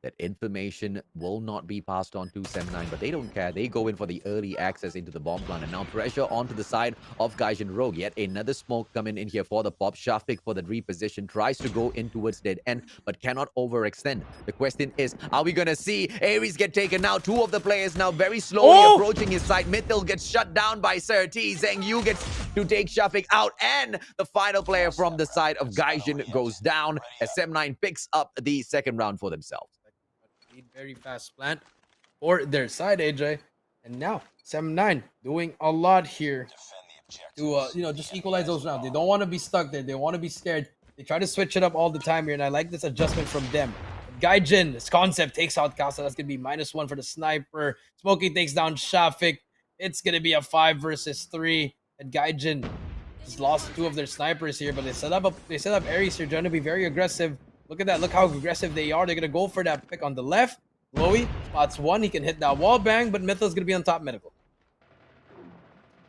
Speaker 3: That information will not be passed on to Sem9, but they don't care. They go in for the early access into the bomb plant. And now pressure onto the side of Gaijin Rogue. Yet another smoke coming in here for the pop. Shafiq for the reposition. Tries to go in towards dead end, but cannot overextend. The question is, are we going to see Aries get taken now? Two of the players now very slowly approaching his side. Mithil gets shut down by Sir T. Zheng Yu gets to take Shafiq out. And the final player from the side of Gaijin goes down as Sem9 picks up the second round for themselves.
Speaker 4: Very fast plant for their side, AJ. And now, Sem9 doing a lot here to, just equalize those rounds. They don't want to be stuck there. They want to be scared. They try to switch it up all the time here, and I like this adjustment from them. Gaijin, this concept takes out Casa. That's going to be -1 for the sniper. Smokey takes down Shafiq. It's going to be a 5 versus 3. And Gaijin just lost 2 of their snipers here, but they set up Aries here, trying to be very aggressive. Look at that. Look how aggressive they are. They're going to go for that pick on the left. Glowy spots 1. He can hit that wall bang, but Mythil's going to be on top medical.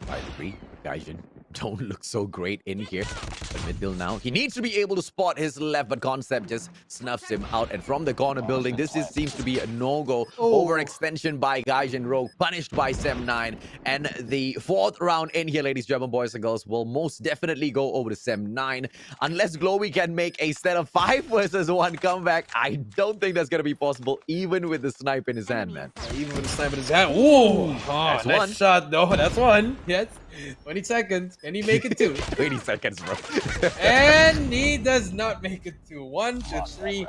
Speaker 3: I agree. Gaijin don't look so great in here. But Mithil now, he needs to be able to spot his left, but Concept just snuffs him out. And from the corner building, this seems to be a no-go. Overextension by Gaijin Rogue, punished by Sem9. And the 4th round in here, ladies, gentlemen, boys and girls, will most definitely go over to Sem9. Unless Glowy can make a set of 5 versus 1 comeback, I don't think that's going to be possible, even with the snipe in his hand, man.
Speaker 4: Even with the snipe in his hand. Ooh,
Speaker 3: that's
Speaker 4: nice
Speaker 3: one
Speaker 4: shot, though. That's 1. Yes. 20 seconds. Can he make it 2?
Speaker 3: 20 seconds, bro.
Speaker 4: And he does not make it 2. 1 to 3.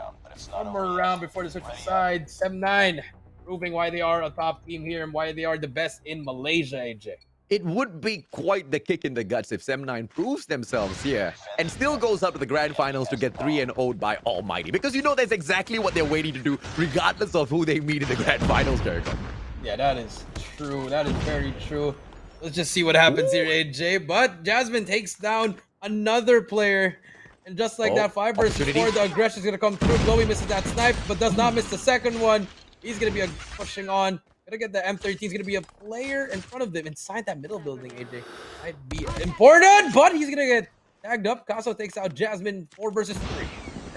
Speaker 4: One more round before the switch side. Sem9 proving why they are a top team here and why they are the best in Malaysia, AJ.
Speaker 3: It would be quite the kick in the guts if Sem9 proves themselves here and still goes up to the grand finals to get 3-0'd by Almighty. Because you know that's exactly what they're waiting to do, regardless of who they meet in the grand finals, Jericho.
Speaker 4: Yeah, that is true. That is very true. Let's just see what happens here, AJ. But Jasmine takes down another player. And just like that, 5 versus 4, the aggression is going to come through. Glowy misses that snipe, but does not miss the second one. He's going to be pushing on. Gonna get the M13. He's gonna be a player in front of them inside that middle building, AJ. Might be important, but he's gonna get tagged up. Caso takes out Jasmine, 4 versus 3.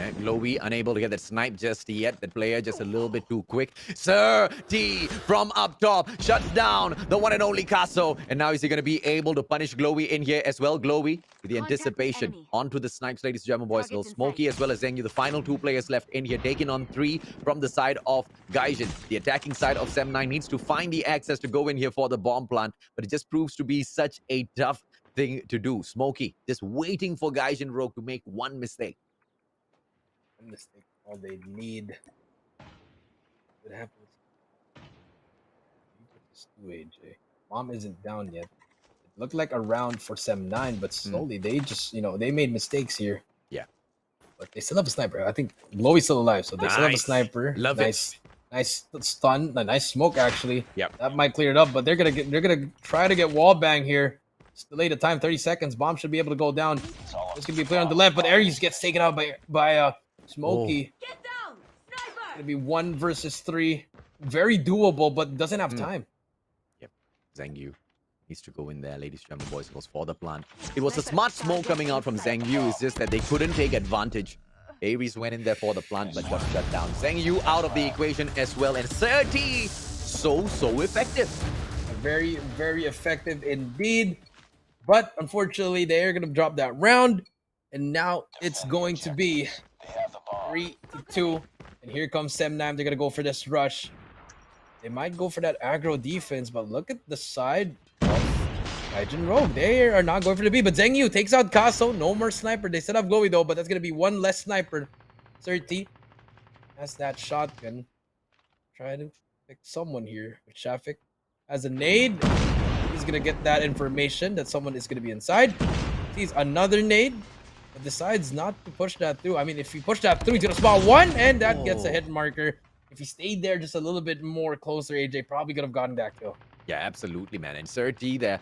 Speaker 3: And Glowy unable to get that snipe just yet. That player just a little bit too quick. Sir T from up top shuts down the one and only Caso. And now is he going to be able to punish Glowy in here as well? Glowy with the anticipation onto the snipes, ladies and gentlemen, boys. So Smokey as well as Zheng Yu, the final 2 players left in here, taking on 3 from the side of Gaijin. The attacking side of Sem9 needs to find the access to go in here for the bomb plant, but it just proves to be such a tough thing to do. Smokey just waiting for Gaijin Rogue to make one mistake.
Speaker 4: Mistake, all they need. What happens? AJ. Mom isn't down yet. It looked like a round for Sem9, but slowly they just, they made mistakes here.
Speaker 3: Yeah.
Speaker 4: But they still have a sniper. I think Glowy's still alive, so they still have a sniper.
Speaker 3: Love
Speaker 4: it. Nice stun, a nice smoke actually.
Speaker 3: Yep.
Speaker 4: That might clear it up, but they're gonna try to get wall bang here. Just delay the time, 30 seconds. Bomb should be able to go down. This could be a player on the left, but Aries gets taken out by Smokey.
Speaker 10: Get down! Sniper!
Speaker 4: It'll be 1 versus 3. Very doable, but doesn't have time.
Speaker 3: Yep. Zheng Yu needs to go in there, ladies and gentlemen, boys. It was for the plant. It was a smart smoke coming out from Zheng Yu. It's just that they couldn't take advantage. Aries went in there for the plant, but got shut down. Zheng Yu out of the equation as well. And 30, so effective.
Speaker 4: Very, very effective indeed. But unfortunately, they are going to drop that round. And now it's going to be 3-2. And here comes Sem9. They're going to go for this rush. They might go for that aggro defense, but look at the side of Gaijin Rogue. They are not going for the B, but Zheng Yu takes out Caso. No more sniper. They still have Glowy though, but that's going to be 1 less sniper. 30 has that shotgun. Try to pick someone here. Shafiq has a nade. He's going to get that information that someone is going to be inside. Sees another nade. But decides not to push that through. I mean, if he pushed that through, he's going to spot 1, and that gets a hit marker. If he stayed there just a little bit more closer, AJ probably could have gotten that kill.
Speaker 3: Yeah, absolutely, man. And Serti there,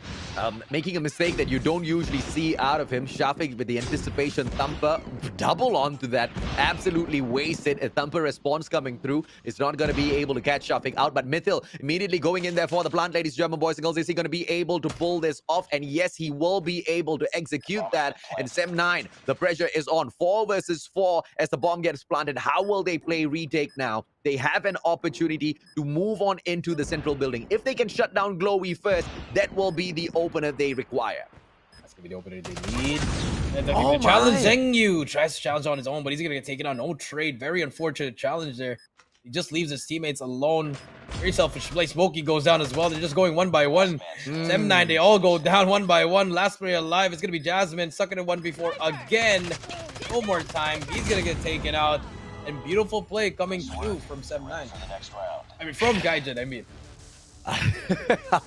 Speaker 3: making a mistake that you don't usually see out of him. Shafiq with the anticipation thumper, double onto that. Absolutely wasted. A thumper response coming through. It's not going to be able to catch Shafiq out. But Mithil immediately going in there for the plant, ladies, German boys and girls. Is he going to be able to pull this off? And yes, he will be able to execute that. And Sem9, the pressure is on. 4 versus 4 as the bomb gets planted. How will they play retake now? They have an opportunity to move on into the central building. If they can shut down Glowy first, that will be the opener they require.
Speaker 4: That's going to be the opener they need. And they're going to challenge Zhengyu. Tries to challenge on his own, but he's going to get taken on. No trade. Very unfortunate challenge there. He just leaves his teammates alone. Very selfish play. Smokey goes down as well. They're just going one by one. Sem9, they all go down one by one. Last player alive is going to be Jasmine. Sucking in 1v4 again. No more time. He's going to get taken out. And beautiful play coming through from Sem9. I mean, from Gaijin, I mean.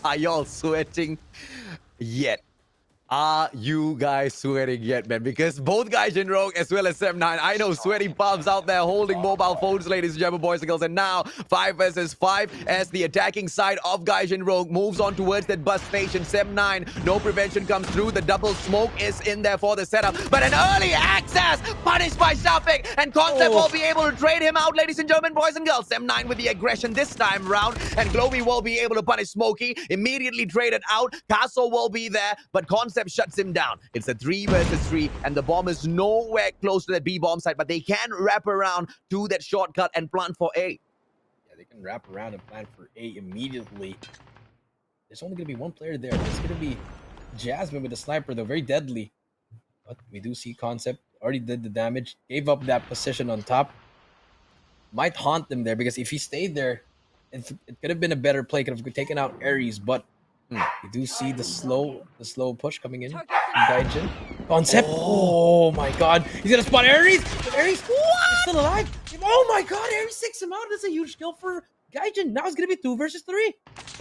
Speaker 3: Are y'all sweating yet? Are you guys sweating yet, man? Because both Gaijin Rogue as well as Sem9, I know sweaty palms out there holding mobile phones, ladies and gentlemen, boys and girls. And now 5 versus 5 as the attacking side of Gaijin Rogue moves on towards that bus station. Sem9, no prevention comes through. The double smoke is in there for the setup. But an early access punished by Shafiq. And Concept will be able to trade him out, ladies and gentlemen, boys and girls. Sem9 with the aggression this time round. And Glowy will be able to punish Smokey. Immediately traded out. Castle will be there. But Concept shuts him down. It's a 3 versus 3, and the bomb is nowhere close to that B bomb site, but they can wrap around to that shortcut and plant for A.
Speaker 4: Yeah, they can wrap around and plant for A immediately. There's only going to be one player there. It's going to be Jasmine with the sniper, though. Very deadly. But we do see Concept. Already did the damage. Gave up that position on top. Might haunt them there, because if he stayed there, it could have been a better play. Could have taken out Ares, but you do see the slow push coming in. Gaijin. Concept. Oh my god. He's gonna spot Ares. Ares is still alive. Oh my god. Ares takes him out. That's a huge kill for Gaijin. Now it's gonna be 2 versus 3.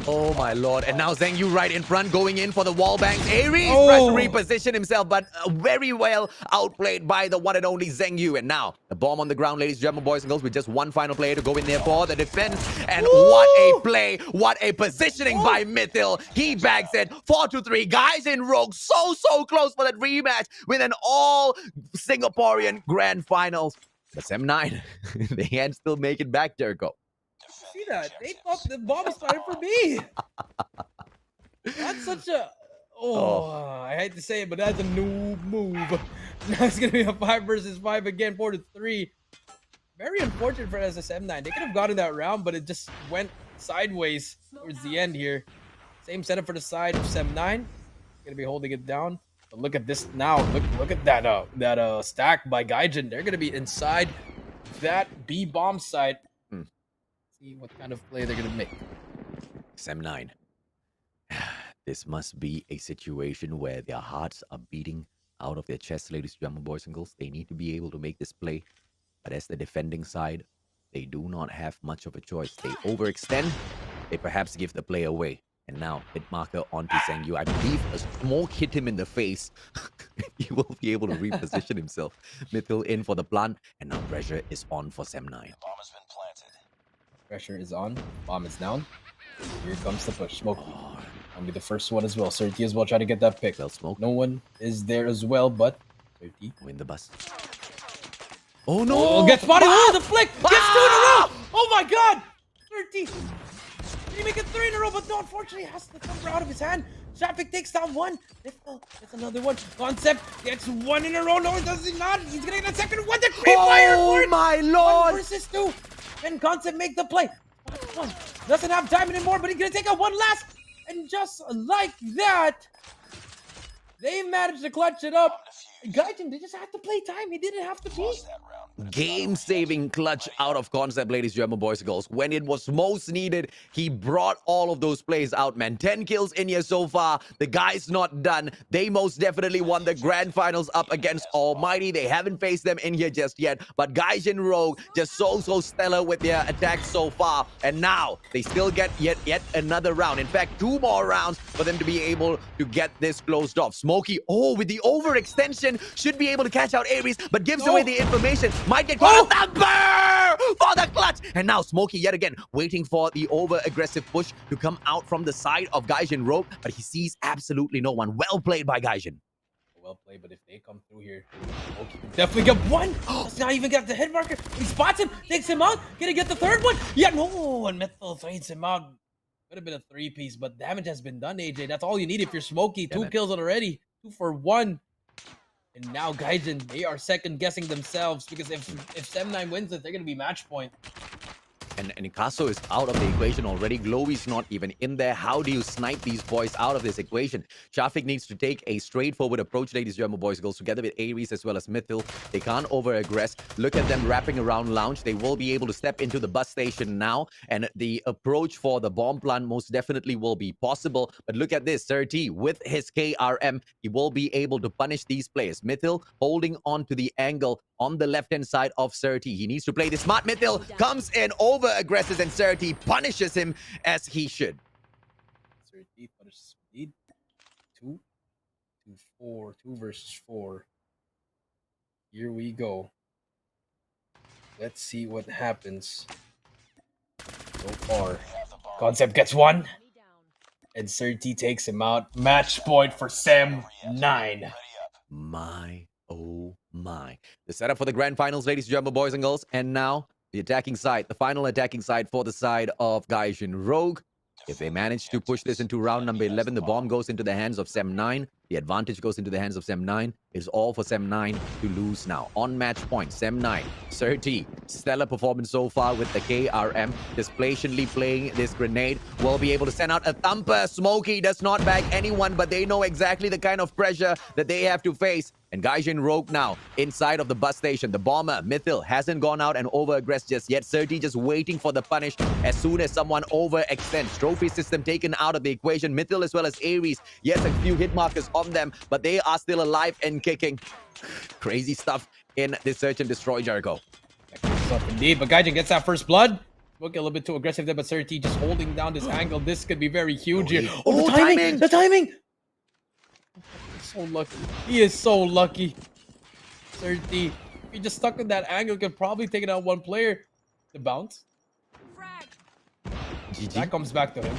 Speaker 3: Oh my lord. And now Zhengyu right in front, going in for the wall bangs. Ares tries to reposition himself, but very well outplayed by the one and only Zhengyu. And now the bomb on the ground, ladies and gentlemen, boys and girls, with just one final player to go in there for the defense. And what a play, what a positioning by Mithil. He bags it. 4-3. Guys in Rogue, so close for that rematch with an all Singaporean grand finals. But Sem9, they can still make it back, Jericho.
Speaker 4: See that? They thought the bomb started for me. That's such a... I hate to say it, but that's a noob move. Now it's going to be a 5 versus 5 again, 4-3. Very unfortunate for SSM9. They could have gotten that round, but it just went sideways towards the end here. Same setup for the side of Sem9. Going to be holding it down. But look at this now. Look at that stack by Gaijin. They're going to be inside that B bomb site. See what kind of play they're going to make.
Speaker 3: Sem9. This must be a situation where their hearts are beating out of their chests, ladies and gentlemen, boys and girls. They need to be able to make this play. But as the defending side, they do not have much of a choice. They overextend. They perhaps give the play away. And now, hit marker onto Zhengyu. I believe a smoke hit him in the face. He will be able to reposition himself. Mithil in for the plant. And now pressure is on for Sem9.
Speaker 9: Bomb has been planted.
Speaker 4: Pressure is on. Bomb is down. Here comes the push. Smokey. I'll be the first one as well. Serti as well, try to get that pick.
Speaker 3: Well, smoke.
Speaker 4: No one is there as well, but Serti
Speaker 3: win the bus. Oh no!
Speaker 4: Oh, get spotted! Oh, the flick! Gets 2 in a row! Oh my god! Serti! Did he make it 3 in a row? But no, unfortunately, he has the thumper out of his hand. Shafiq takes down 1. That's another one. Concept gets 1 in a row. No, does he not? He's gonna get a second one. The creep fire for it!
Speaker 3: My lord!
Speaker 4: 1 versus 2. Can Concept make the play? One. Doesn't have time anymore, but he's gonna take out 1 last. And just like that, they managed to clutch it up. Gaijin, they just had to play time. He didn't have to be.
Speaker 3: Game-saving clutch out of Concept, ladies and gentlemen, boys and girls. When it was most needed, he brought all of those plays out, man. 10 kills in here so far. The guy's not done. They most definitely won the grand finals up against Almighty. They haven't faced them in here just yet. But Gaijin Rogue just so stellar with their attacks so far. And now they still get yet another round. In fact, 2 more rounds for them to be able to get this closed off. Smokey, with the overextension, should be able to catch out Ares, but gives away the information. Might get caught. Thumper for the clutch. And now Smokey yet again waiting for the over-aggressive push to come out from the side of Gaijin Rogue, but he sees absolutely no one. Well played by Gaijin.
Speaker 4: Well played, but if they come through here, Smokey can definitely get one. Does not even get the hit marker. He spots him, takes him out. Gonna get the third one. Yeah, no, and Mythil trades him out. Could have been a 3-piece, but damage has been done, AJ. That's all you need if you're Smokey. Two kills already. 2 for 1. And now Gaijin, they are second guessing themselves because if 7-9 wins it, they're gonna be match point.
Speaker 3: And Nikaso is out of the equation already. Glowy's not even in there. How do you snipe these boys out of this equation? Shafik needs to take a straightforward approach, ladies and gentlemen, boys and girls, together with Ares as well as Mythil. They can't over-aggress. Look at them wrapping around Lounge. They will be able to step into the bus station now. And the approach for the bomb plant most definitely will be possible. But look at this. Sir T, with his KRM, he will be able to punish these players. Mythil holding on to the angle on the left-hand side of Sir T. He needs to play this smart. Mythil comes in, over-aggresses, and Sir T punishes him as he should.
Speaker 4: Sir T punishes speed. 2 versus 4. Here we go. Let's see what happens. So far, Concept gets 1. And Sir T takes him out. Match point for Sam 9.
Speaker 3: My, oh my. The setup for the grand finals, ladies and gentlemen, boys and girls. And now, the attacking side, the final attacking side for the side of Gaijin Rogue. If they manage to push this into round number 11, the bomb goes into the hands of Sem9. The advantage goes into the hands of Sem9. It's all for Sem9 to lose now. On match point, Sem9, Sir T, stellar performance so far with the KRM. Just patiently playing this grenade. Will be able to send out a thumper. Smokey does not bag anyone, but they know exactly the kind of pressure that they have to face. And Gaijin Rogue now inside of the bus station. The bomber, Mythil, hasn't gone out and over-aggressed just yet. Sir T just waiting for the punish as soon as someone overextends. Trophy system taken out of the equation. Mythil as well as Ares. Yes, a few hit markers on them, but they are still alive and kicking. Crazy stuff in this Search and Destroy, Jericho.
Speaker 4: Stuff indeed, but Gaijin gets that first blood. Looking a little bit too aggressive there, but Sir T just holding down this angle. This could be very huge here. Oh, the timing! The timing! So lucky. He is so lucky. Sir T. If he just stuck in that angle, could probably take it out one player. The bounce.
Speaker 3: GG.
Speaker 4: That comes back to him.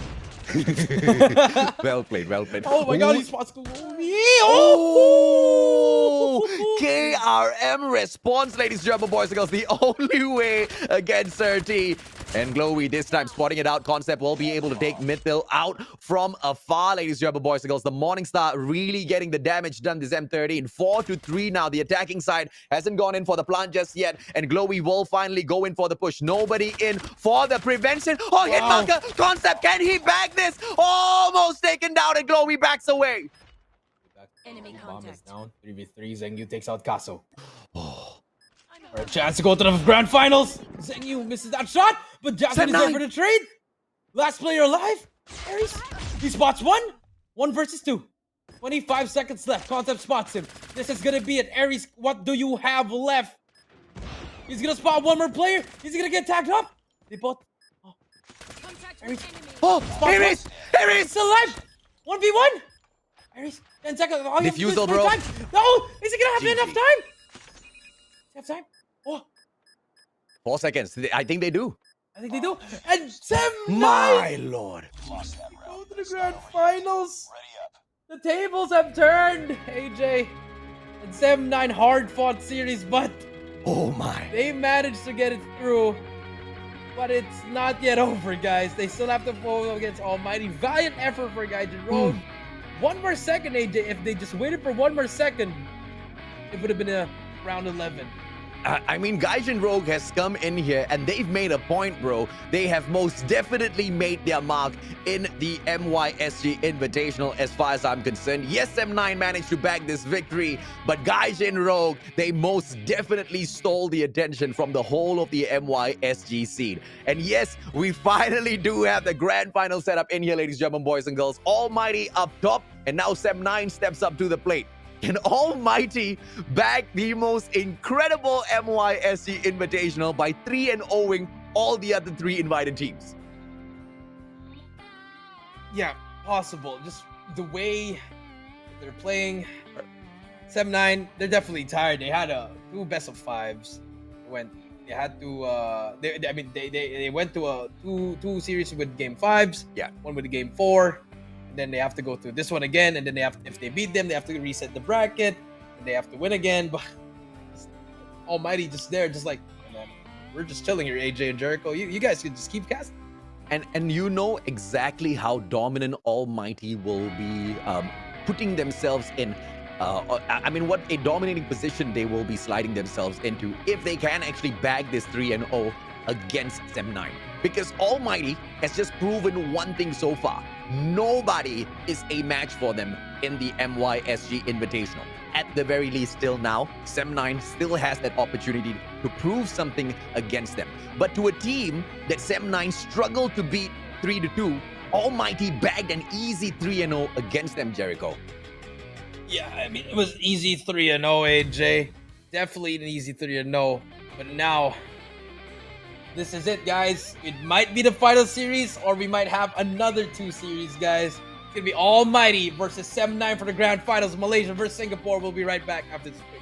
Speaker 3: Well played, well played.
Speaker 4: Oh my god, he spots Glowy.
Speaker 3: Oh! KRM response, ladies and gentlemen, boys and girls. The only way against Sir T. And Glowy this time spotting it out. Concept will be able to take Mythil out from afar, ladies and gentlemen, boys and girls. The Morningstar really getting the damage done this M13. 4-3 now. The attacking side hasn't gone in for the plant just yet. And Glowy will finally go in for the push. Nobody in for the prevention. Oh, hit marker. Concept, can he bag this? Almost taken down and Glowy backs away.
Speaker 10: Enemy
Speaker 4: Bomb is
Speaker 10: contact.
Speaker 4: down. 3v3. Zengyu takes out Kaso. For a chance to go to the grand finals. Zengyu misses that shot, but Jackson is there for the trade. Last player alive. Ares. He spots 1. 1 versus 2. 25 seconds left. Concept spots him. This is gonna be it. Ares, what do you have left? He's gonna spot one more player. He's gonna get tagged up. They both.
Speaker 10: Contact
Speaker 4: Ares.
Speaker 10: with enemy.
Speaker 3: Oh, Ares! Ares!
Speaker 4: It's alive. 1v1. Ares. 10 seconds. Oh,
Speaker 3: Diffusal, bro.
Speaker 4: Time. No. Is he gonna have enough time? Have time? Oh,
Speaker 3: 4 seconds. I think they do.
Speaker 4: I think they do. And Sem
Speaker 3: My lord.
Speaker 4: go to the grand finals. The tables have turned, AJ. And Sem 9 hard fought series, but
Speaker 3: Oh my.
Speaker 4: they managed to get it through. But it's not yet over, guys. They still have to go against Almighty. Valiant effort for Gaijin Rogue. 1 more second, AJ. If they just waited for 1 more second, it would have been a round 11.
Speaker 3: I mean, Gaijin Rogue has come in here and they've made a point, bro. They have most definitely made their mark in the MYSG Invitational as far as I'm concerned. Yes, M9 managed to bag this victory, but Gaijin Rogue, they most definitely stole the attention from the whole of the MYSG scene. And yes, we finally do have the grand final setup in here, ladies and gentlemen, boys and girls. Almighty up top, and now Sem9 steps up to the plate. Can Almighty bag the most incredible MYSG Invitational by 3-0ing all the other 3 invited teams?
Speaker 4: Yeah, possible. Just the way they're playing. Sem 9, they're definitely tired. They had 2 best of 5s. Went They had to. They went to a two series with game 5s.
Speaker 3: Yeah.
Speaker 4: One with the game 4, and then they have to go to this one again. And then they have, if they beat them, they have to reset the bracket, and they have to win again. But Almighty just there, just like, man, we're just chilling here, AJ and Jericho. You guys can just keep casting.
Speaker 3: And you know exactly how dominant Almighty will be putting themselves in. What a dominating position they will be sliding themselves into if they can actually bag this 3-0 against Sem9. Because Almighty has just proven one thing so far. Nobody is a match for them in the MYSG Invitational. At the very least, still now, Sem9 still has that opportunity to prove something against them. But to a team that Sem9 struggled to beat 3-2, Almighty bagged an easy 3-0 against them, Jericho.
Speaker 4: Yeah, I mean, it was easy 3-0, AJ. Definitely an easy 3-0. But now, this is it, guys. It might be the final series, or we might have another 2 series, guys. It's going to be Almighty versus Sem9 for the grand finals. Malaysia versus Singapore. We'll be right back after this break.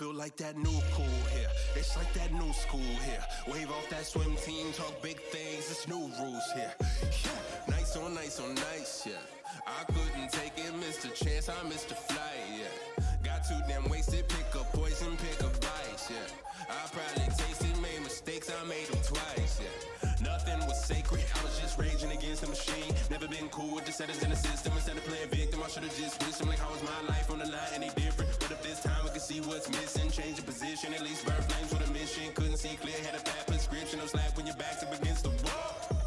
Speaker 1: Feel like that new cool here. It's like that new school here. Wave off that swim team, talk big things. It's new rules here. Yeah. Nice on nice on nice, yeah. I couldn't take it, missed a chance, I missed a flight, yeah. Got too damn wasted, pick a poison, pick a vice, yeah. I probably tasted, made mistakes, I made them twice, yeah. Nothing was sacred, I was just raging against the machine. Never been cool with the settings in the system. Instead of playing victim, I should've just switched them. Like, how was my life on the line, any different? But if this time we could see what's missing, change the position, at least burn flames with a mission. Couldn't see clear, had a bad prescription. I'm slack when your back's up against the wall.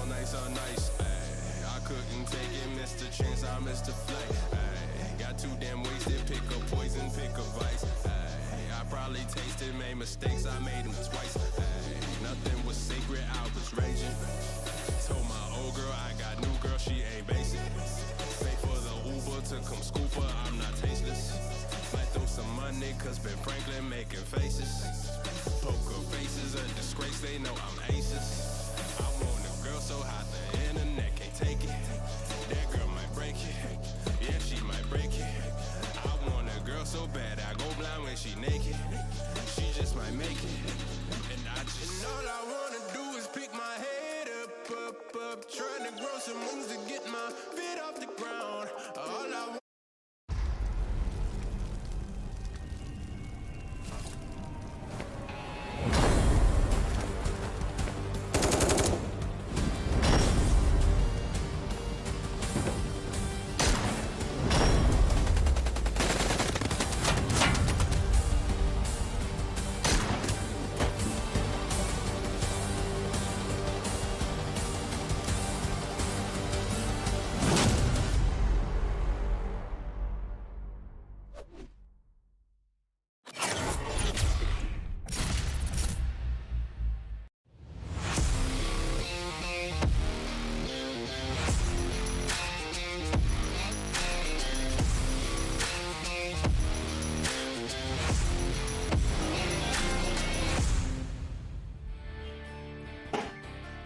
Speaker 1: Nice on nice, ayy. I couldn't take it, missed a chance, I missed a flight, ayy. Got too damn wasted, pick a poison, pick a vice, ayy. I probably tasted, made mistakes, I made them twice, ayy. Nothing was sacred, I was raging. Told my old girl I got new girl, she ain't basic. Pay for the Uber to come scoop her, I'm not tasteless. Might throw some money, cause Ben Franklin making faces. Poker faces, a disgrace, they know I'm aces. I want a girl so hot the internet can't take it. That girl might break it. Yeah, she might break it. I want a girl so bad I go blind when she naked. She just might make it. And I just, and all I wanna do is pick my head up. Trying to grow some moves to get my feet off the ground. All I want.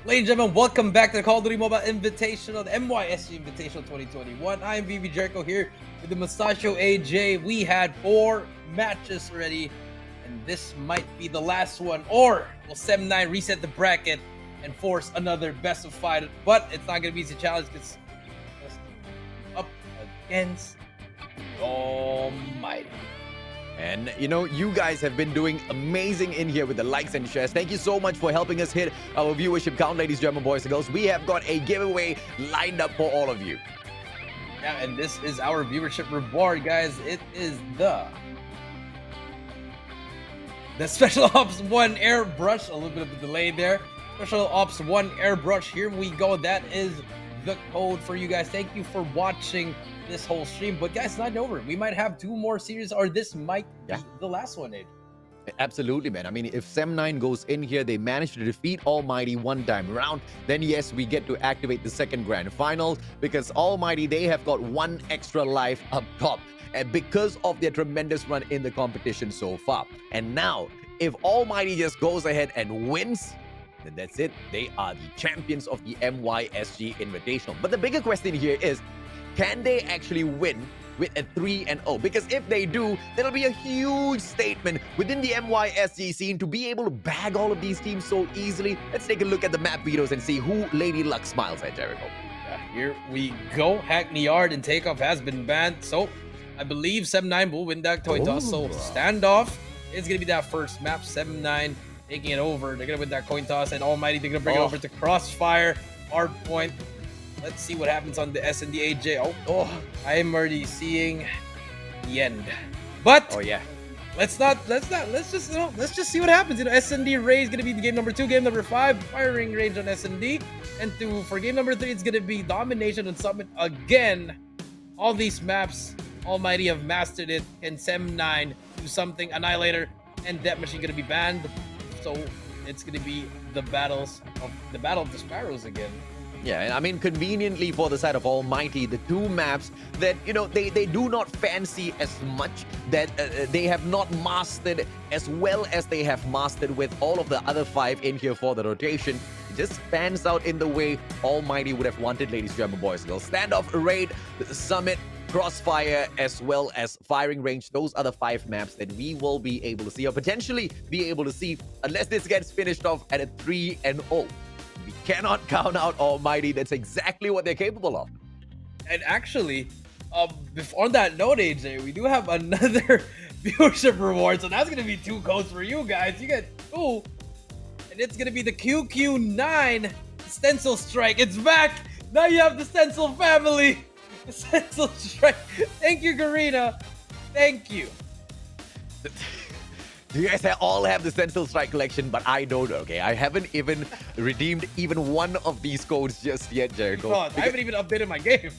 Speaker 4: Ladies and gentlemen, welcome back to the Call of Duty Mobile Invitational, the MYSG Invitational 2021. I am VV Jericho here with the Mustachio AJ. We had 4 matches already, and this might be the last one. Or will 7-9 reset the bracket and force another best of 5? But it's not going to be easy challenge because it's up against Almighty.
Speaker 3: And you know, you guys have been doing amazing in here with the likes and shares. Thank you so much for helping us hit our viewership count, ladies, gentlemen, boys and girls. We have got a giveaway lined up for all of you.
Speaker 4: Yeah, and this is our viewership reward, guys. It is the Special Ops 1 airbrush. A little bit of a delay there. Special Ops 1 airbrush. Here we go. That is the code for you guys. Thank you for watching this whole stream. But guys, it's not over. We might have 2 more series, or this might be the last one, Ed.
Speaker 3: Absolutely, man. I mean, if 7-9 goes in here, they manage to defeat Almighty one time around, then yes, we get to activate the second grand finals, because Almighty, they have got 1 extra life up top, and because of their tremendous run in the competition so far. And now, if Almighty just goes ahead and wins, then that's it. They are the champions of the MYSG Invitational. But the bigger question here is, can they actually win with a 3-0? Because if they do, that'll be a huge statement within the MYSG scene to be able to bag all of these teams so easily. Let's take a look at the map videos and see who Lady Luck smiles at, Jericho.
Speaker 4: Yeah, here we go. Hackney Yard and Takeoff has been banned, so I believe 7-9 will win that coin toss. So standoff is gonna be that first map. 7-9 taking it over. They're gonna win that coin toss, and Almighty, they're gonna bring it over to Crossfire. Hard point. Let's see what happens on the S&D AJ. Oh, I am already seeing the end. But let's just see what happens. S&D Ray is gonna be the game number 2, game number 5, firing range on S&D, and for game number 3, it's gonna be domination on Summit again. All these maps, Almighty have mastered it. And 7-9 do something. Annihilator and Death Machine gonna be banned, so it's gonna be the battle of the Sparrows again.
Speaker 3: Yeah, and I mean, conveniently for the side of Almighty, the 2 maps that, they do not fancy as much, that they have not mastered as well as they have mastered with all of the other 5 in here for the rotation. It just pans out in the way Almighty would have wanted, ladies and gentlemen, boys and girls. Standoff, Raid, Summit, Crossfire, as well as Firing Range. Those are the 5 maps that we will be able to see, or potentially be able to see, unless this gets finished off at a 3-0. We cannot count out Almighty. That's exactly what they're capable of.
Speaker 4: And actually, on that note, AJ, we do have another viewership reward. So that's going to be 2 codes for you guys. You get 2. And it's going to be the QQ9 Stencil Strike. It's back. Now you have the Stencil family. The Stencil Strike. Thank you, Garena. Thank you.
Speaker 3: You guys all have the Stencil Strike collection, but I don't, okay? I haven't even redeemed even one of these codes just yet, Jericho.
Speaker 4: God, I haven't even updated my game.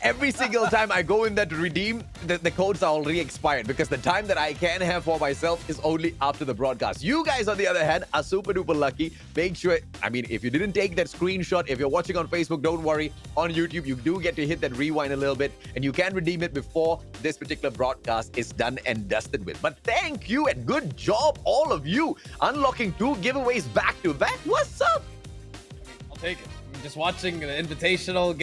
Speaker 3: Every single time I go in there to redeem, the codes are already expired, because the time that I can have for myself is only after the broadcast. You guys, on the other hand, are super duper lucky. Make sure, I mean, if you didn't take that screenshot, if you're watching on Facebook, don't worry. On YouTube, you do get to hit that rewind a little bit, and you can redeem it before this particular broadcast is done and dusted with. But thank you and good job, all of you, unlocking 2 giveaways back to back. What's up?
Speaker 4: I'll take it. I'm just watching the Invitational,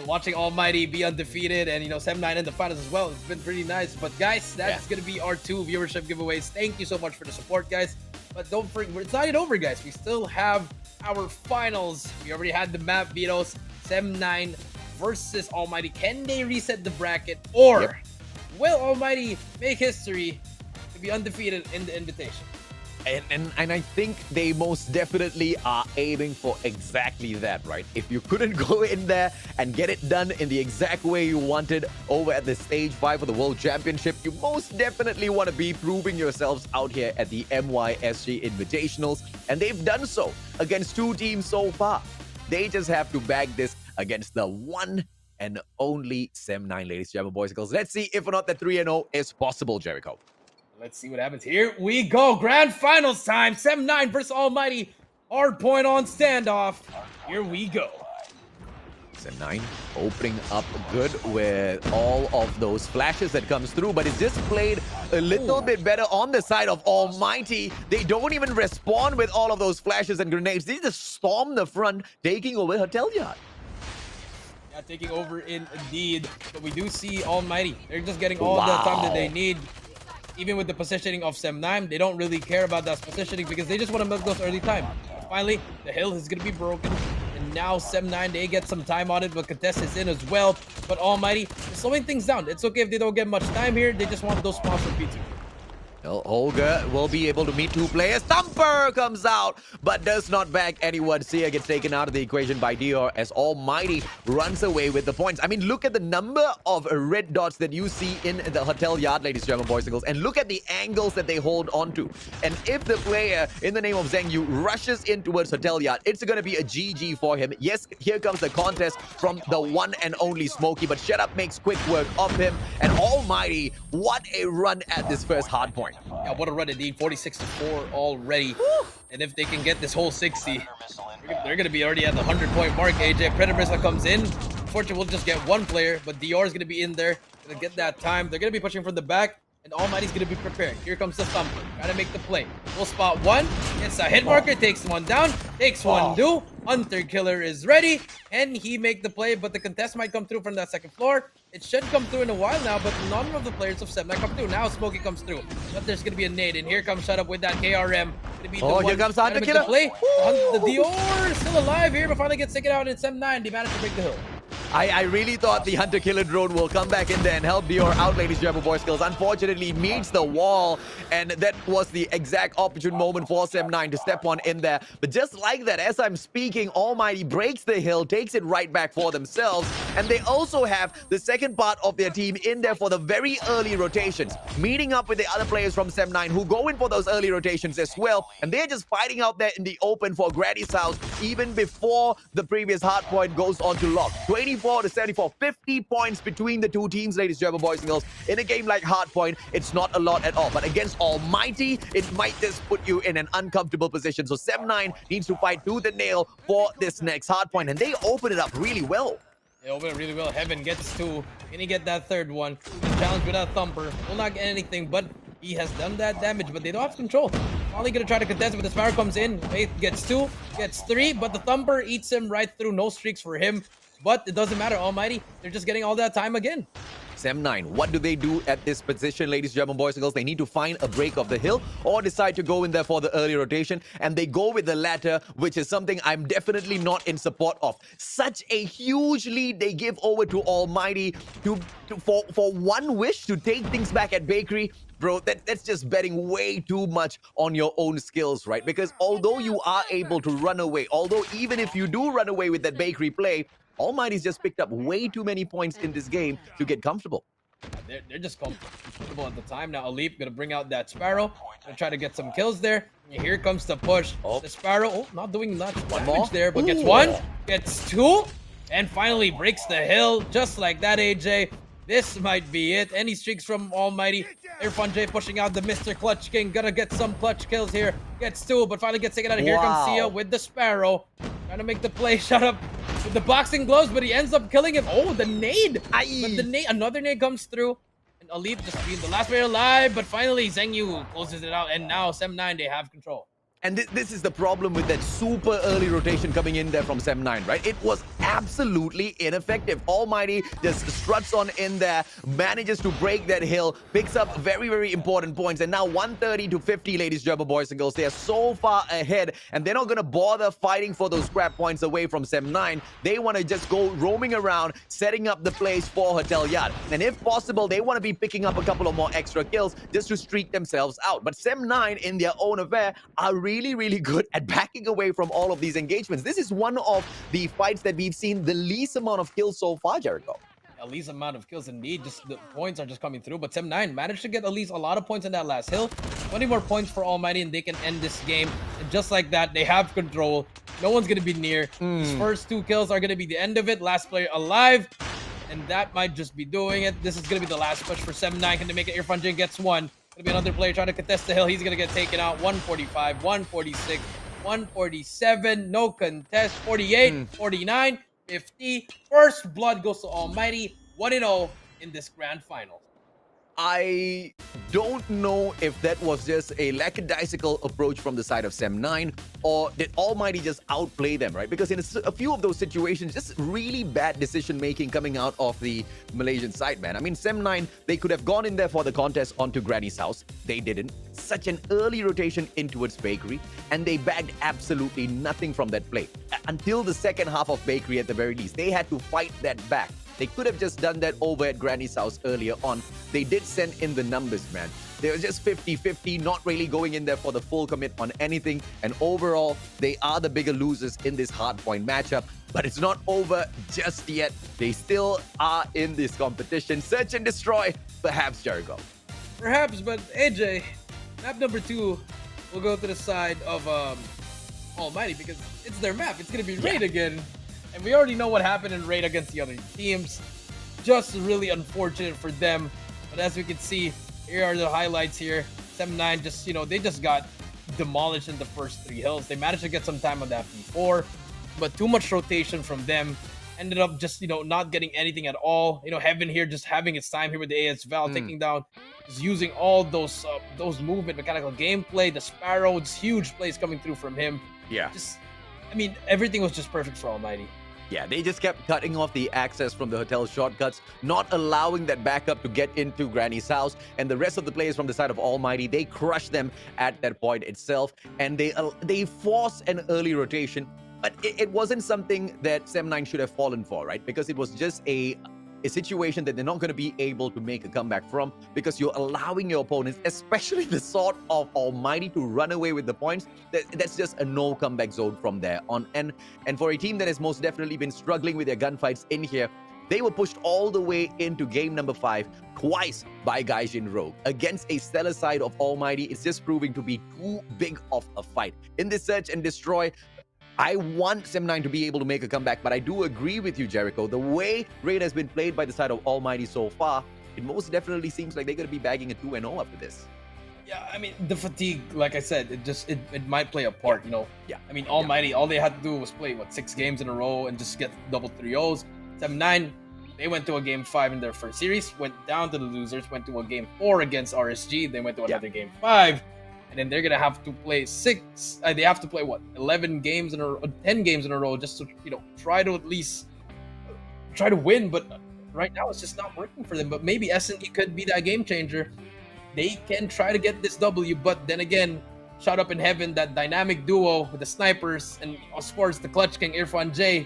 Speaker 4: watching Almighty be undefeated, and 7-9 in the finals as well. It's been pretty nice. But guys, that's gonna be our 2 viewership giveaways. Thank you so much for the support, guys. But don't forget, it's not yet over, guys. We still have our finals. We already had the map vetoes. 7-9 versus Almighty. Can they reset the bracket, or will Almighty make history to be undefeated in the invitation?
Speaker 3: And I think they most definitely are aiming for exactly that, right? If you couldn't go in there and get it done in the exact way you wanted over at the Stage 5 of the World Championship, you most definitely want to be proving yourselves out here at the MYSG Invitationals. And they've done so against 2 teams so far. They just have to bag this against the one and only 7-9, ladies and gentlemen, boys and girls. Let's see if or not that 3-0 is possible, Jericho.
Speaker 4: Let's see what happens. Here we go. Grand finals time. 7-9 versus Almighty. Hard point on standoff. Here we go.
Speaker 3: 7-9 opening up good with all of those flashes that comes through, but it's just played a little bit better on the side of Almighty. They don't even respond with all of those flashes and grenades. They just storm the front, taking over Hotel Yard.
Speaker 4: Yeah, taking over indeed. But we do see Almighty. They're just getting all the time that they need. Even with the positioning of 7-9, they don't really care about that positioning because they just want to milk those early time. Finally, the hill is going to be broken. And now 7-9, they get some time on it, but Contest is in as well. But Almighty is slowing things down. It's okay if they don't get much time here. They just want those spawns for P2.
Speaker 3: Well, Olga will be able to meet 2 players. Thumper comes out, but does not bag anyone. Sia gets taken out of the equation by Dior as Almighty runs away with the points. I mean, look at the number of red dots that you see in the Hotel Yard, ladies and gentlemen, boys and girls, and look at the angles that they hold on to. And if the player in the name of Zhengyu rushes in towards Hotel Yard, it's going to be a GG for him. Yes, here comes the contest from the one and only Smokey, but Shut Up makes quick work of him. And Almighty, what a run at this first hard point.
Speaker 4: Yeah, what a run indeed. 46-4 already. And if they can get this whole 60, they're going to be already at the 100-point mark. AJ Predator comes in. Unfortunately, we'll just get 1 player, but Dior is going to be in there. Going to get that time. They're going to be pushing from the back, and Almighty's going to be prepared. Here comes the Thumper. Trying to make the play. We'll spot 1. Gets a hit marker. Takes 1 down. Takes 1 do. Hunter Killer is ready. And he make the play, but the contest might come through from that 2nd floor. It should come through in a while now, but none of the players of 7-9 come through. Now Smokey comes through, but there's going to be a nade, and here comes Shut Up with that KRM.
Speaker 3: Here comes Hunter Killer.
Speaker 4: The Dior is still alive here, but finally gets taken out in 7-9. They managed to break the hill.
Speaker 3: I really thought the hunter-killer drone will come back in there and help Dior out, ladies and gentlemen, boys skills. Unfortunately, meets the wall, and that was the exact opportune moment for Sem9 to step on in there. But just like that, as I'm speaking, Almighty breaks the hill, takes it right back for themselves, and they also have the second part of their team in there for the very early rotations, meeting up with the other players from Sem9 who go in for those early rotations as well, and they're just fighting out there in the open for Granny's house even before the previous hard point goes on to lock. 24 to 74, 50 points between the two teams, ladies and gentlemen, boys and girls. In a game like Hardpoint, it's not a lot at all. But against Almighty, it might just put you in an uncomfortable position. So Sem9 needs to fight tooth and nail for this next Hardpoint. And they open it up really well.
Speaker 4: They open it really well. Heaven gets two. Can he get that third one? Challenge without Thumper. Will not get anything, but he has done that damage. But they don't have control. Finally gonna try to contest, but the Sparrow comes in. Faith gets two, gets three, but the Thumper eats him right through. No streaks for him. But it doesn't matter, Almighty. They're just getting all that time again.
Speaker 3: Sem9, what do they do at this position, ladies and gentlemen, boys and girls? They need to find a break of the hill or decide to go in there for the early rotation, and they go with the latter, which is something I'm definitely not in support of. Such a huge lead they give over to Almighty for one wish to take things back at Bakery. Bro, that's just betting way too much on your own skills, right? Because although you are able to run away, although even if you do run away with that Bakery play, Almighty's just picked up way too many points in this game to get comfortable.
Speaker 4: They're just comfortable at the time. Now Alip gonna bring out that Sparrow. Gonna try to get some kills there. And here comes the push. Oh. The Sparrow, not doing much damage there, but gets one, gets two, and finally breaks the hill. Just like that, AJ. This might be it. Any streaks from Almighty. Irfan J pushing out the Mr. Clutch King. Gonna get some clutch kills here. Gets two, but finally gets taken out. Here comes Sia with the Sparrow. Trying to make the play. Shut up with the boxing gloves, but he ends up killing him. Oh, the nade. But the nade, another nade comes through. And Alip just being the last player alive, but finally Zhengyu closes it out. And now Sem9, they have control.
Speaker 3: And this is the problem with that super early rotation coming in there from Sem9, right? It was absolutely ineffective. Almighty just struts on in there, manages to break that hill, picks up very, very important points. And now 130 to 50, ladies, German boys and girls. They are so far ahead, and they're not going to bother fighting for those scrap points away from Sem9. They want to just go roaming around, setting up the place for Hotel Yard. And if possible, they want to be picking up a couple of more extra kills just to streak themselves out. But Sem9, in their own affair, are really good at backing away from all of these engagements. This is one of the fights that we've seen the least amount of kills so far, Jericho.
Speaker 4: At least amount of kills indeed. Just the points are just coming through. But Sem9 managed to get at least a lot of points in that last hill. 20 more points for Almighty and they can end this game. And just like that, they have control. No one's going to be near. These first two kills are going to be the end of it. Last player alive. And that might just be doing it. This is going to be the last push for Sem9. Can they make it? Irfan J gets one. Gonna be another player trying to contest the hill. He's gonna get taken out. 145, 146, 147. No contest. 48, 49, 50. First blood goes to Almighty. 1-0 in this grand final.
Speaker 3: I don't know if that was just a lackadaisical approach from the side of Sem9, or did Almighty just outplay them, right? Because in a few of those situations, just really bad decision-making coming out of the Malaysian side, man. I mean, Sem9, they could have gone in there for the contest onto Granny's house. They didn't. Such an early rotation in towards Bakery, and they bagged absolutely nothing from that play. Until the second half of Bakery at the very least. They had to fight that back. They could have just done that over at Granny's house earlier on. They did send in the numbers, man. They were just 50-50, not really going in there for the full commit on anything. And overall, they are the bigger losers in this hardpoint matchup. But it's not over just yet. They still are in this competition. Search and destroy, perhaps, Jericho.
Speaker 4: Perhaps, but AJ, map number 2 will go to the side of Almighty because it's their map. It's going to be Raid again. And we already know what happened in Raid against the other teams. Just really unfortunate for them. But as we can see, here are the highlights here. Sem9 just, they just got demolished in the first 3 hills. They managed to get some time on that P4, but too much rotation from them. Ended up just, not getting anything at all. Heaven here just having its time here with the AS Val, taking down, just using all those movement, mechanical gameplay, the Sparrow, just huge plays coming through from him.
Speaker 3: Yeah.
Speaker 4: Everything was just perfect for Almighty.
Speaker 3: Yeah, they just kept cutting off the access from the hotel shortcuts, not allowing that backup to get into Granny's house. And the rest of the players from the side of Almighty, they crushed them at that point itself. And they force an early rotation. But it wasn't something that Sem9 should have fallen for, right? Because it was just a situation that they're not going to be able to make a comeback from, because you're allowing your opponents, especially the sort of Almighty, to run away with the points. That's just a no comeback zone from there on. And for a team that has most definitely been struggling with their gunfights in here, they were pushed all the way into game number 5 twice by Gaijin Rogue. Against a stellar side of Almighty, it's just proving to be too big of a fight. In this search and destroy, I want Sem9 to be able to make a comeback, but I do agree with you, Jericho. The way Raid has been played by the side of Almighty so far, it most definitely seems like they're going to be bagging a 2-0 after this.
Speaker 4: Yeah, I mean, the fatigue, like I said, it might play a part, you know.
Speaker 3: Yeah.
Speaker 4: I mean, Almighty, all they had to do was play, 6 games in a row and just get double 3-0s. Sem9, they went to a game 5 in their first series, went down to the losers, went to a game 4 against RSG, they went to another game 5, and then they're gonna have to play 6. They have to play 11 games in a row, 10 games in a row, just to try to at least try to win. But right now it's just not working for them. But maybe S&D could be that game changer. They can try to get this W, but then again, Shut Up in Heaven, that dynamic duo with the snipers, and of course the Clutch King Irfan J,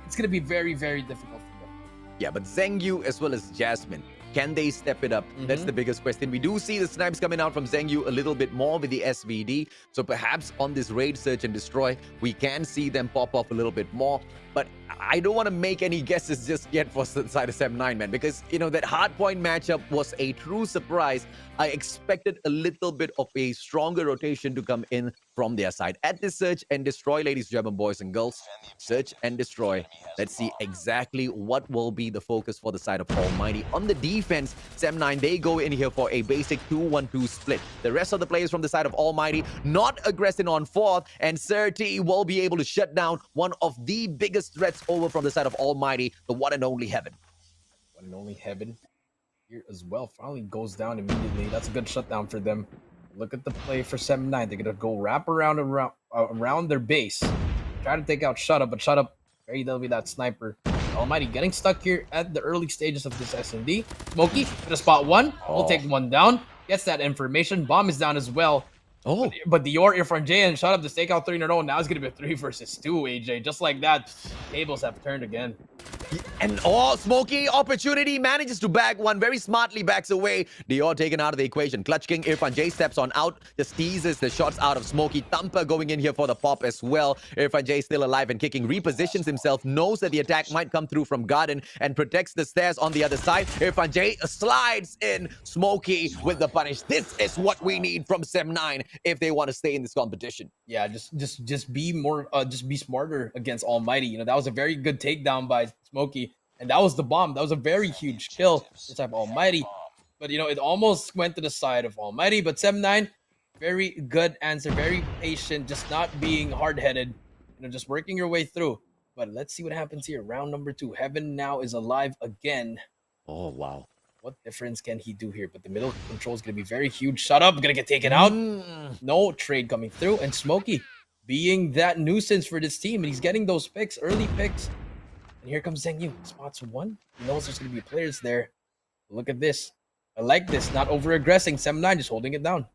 Speaker 4: it's gonna be very, very difficult for them.
Speaker 3: Yeah, but Zhengyu as well as Jasmine, can they step it up? That's the biggest question. We do see the snipes coming out from Zhengyu a little bit more with the SVD. So perhaps on this raid search and destroy, we can see them pop off a little bit more. But I don't want to make any guesses just yet for the side of Sem9, man, because, that hardpoint matchup was a true surprise. I expected a little bit of a stronger rotation to come in from their side. At this search and destroy, ladies and gentlemen, boys and girls, search and destroy. Let's see exactly what will be the focus for the side of Almighty. On the defense, Sem9, they go in here for a basic 2-1-2 split. The rest of the players from the side of Almighty not aggressing on 4th, and Sir T will be able to shut down one of the biggest threats over from the side of Almighty, the one and only Heaven.
Speaker 4: One and only Heaven here as well. Finally goes down immediately. That's a good shutdown for them. Look at the play for Sem9. They're going to go wrap around their base. Try to take out Shut Up, but Shut Up, that'll be that sniper. Almighty getting stuck here at the early stages of this S&D. Smokey, gonna spot one. We'll take one down. Gets that information. Bomb is down as well.
Speaker 3: Oh.
Speaker 4: But Dior, Irfan J, and Shut Up to stake out 3 in a row. Now it's going to be a 3 versus 2, AJ. Just like that, tables have turned again.
Speaker 3: And Smokey, opportunity, manages to bag one, very smartly backs away. Dior taken out of the equation. Clutch King, Irfan J steps on out, just teases the shots out of Smokey. Thumper going in here for the pop as well. Irfan J still alive and kicking, repositions himself, knows that the attack might come through from Garden, and protects the stairs on the other side. Irfan J slides in. Smokey with the punish. This is what we need from Sem9 if they want to stay in this competition.
Speaker 4: Yeah, just be more, just be smarter against Almighty. That was a very good takedown by Smokey, and that was the bomb. That was a very huge kill this type of Almighty. But it almost went to the side of Almighty. But Sem9, very good answer, very patient, just not being hard-headed, just working your way through. But let's see what happens here. Round number 2. Heaven now is alive again.
Speaker 3: Oh, wow.
Speaker 4: What difference can he do here? But the middle control is going to be very huge. Shut Up, going to get taken out. No trade coming through. And Smokey being that nuisance for this team. And he's getting those picks, early picks. And here comes Zhengyu. Spots one. He knows there's going to be players there. Look at this. I like this. Not over-aggressing. Sem9 just holding it down.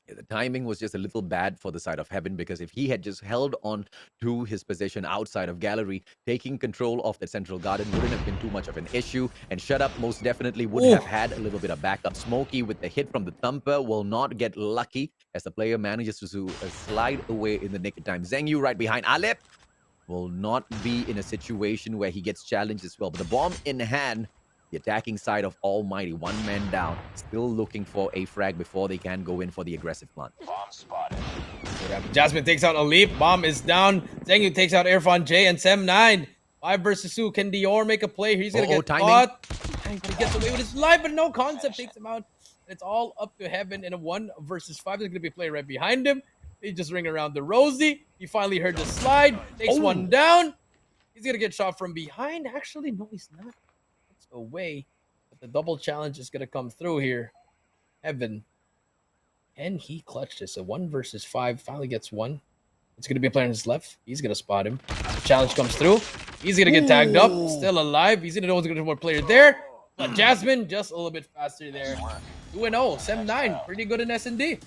Speaker 3: Yeah, the timing was just a little bad for the side of Heaven, because if he had just held on to his position outside of Gallery, taking control of the central garden wouldn't have been too much of an issue. And Shut Up most definitely would have had a little bit of backup. Smokey with the hit from the Thumper will not get lucky as the player manages to slide away in the nick of time. Zhengyu right behind Alep will not be in a situation where he gets challenged as well. But the bomb in hand, the attacking side of Almighty, one man down, still looking for a frag before they can go in for the aggressive plant.
Speaker 9: Bomb spotted.
Speaker 4: Jasmine takes out a leap. Bomb is down. Zhengyu takes out Irfan J and Sem9. 5 versus 2. Can Dior make a play? He's going to get caught. And he gets away with his life, but no concept takes him out. It's all up to Heaven in a 1 versus 5. There's going to be a play right behind him. They just ring around the Rosie. He finally heard the slide. Takes one down. He's going to get shot from behind. Actually, no, he's not. It's away. But the double challenge is going to come through here. Heaven. And he clutched this. A 1 versus 5. Finally gets one. It's going to be a player on his left. He's going to spot him. The challenge comes through. He's going to get tagged up. Still alive. He's going to know what's going to be more player there. But Jasmine just a little bit faster there. 2-0. Sem9. Pretty good in S&D.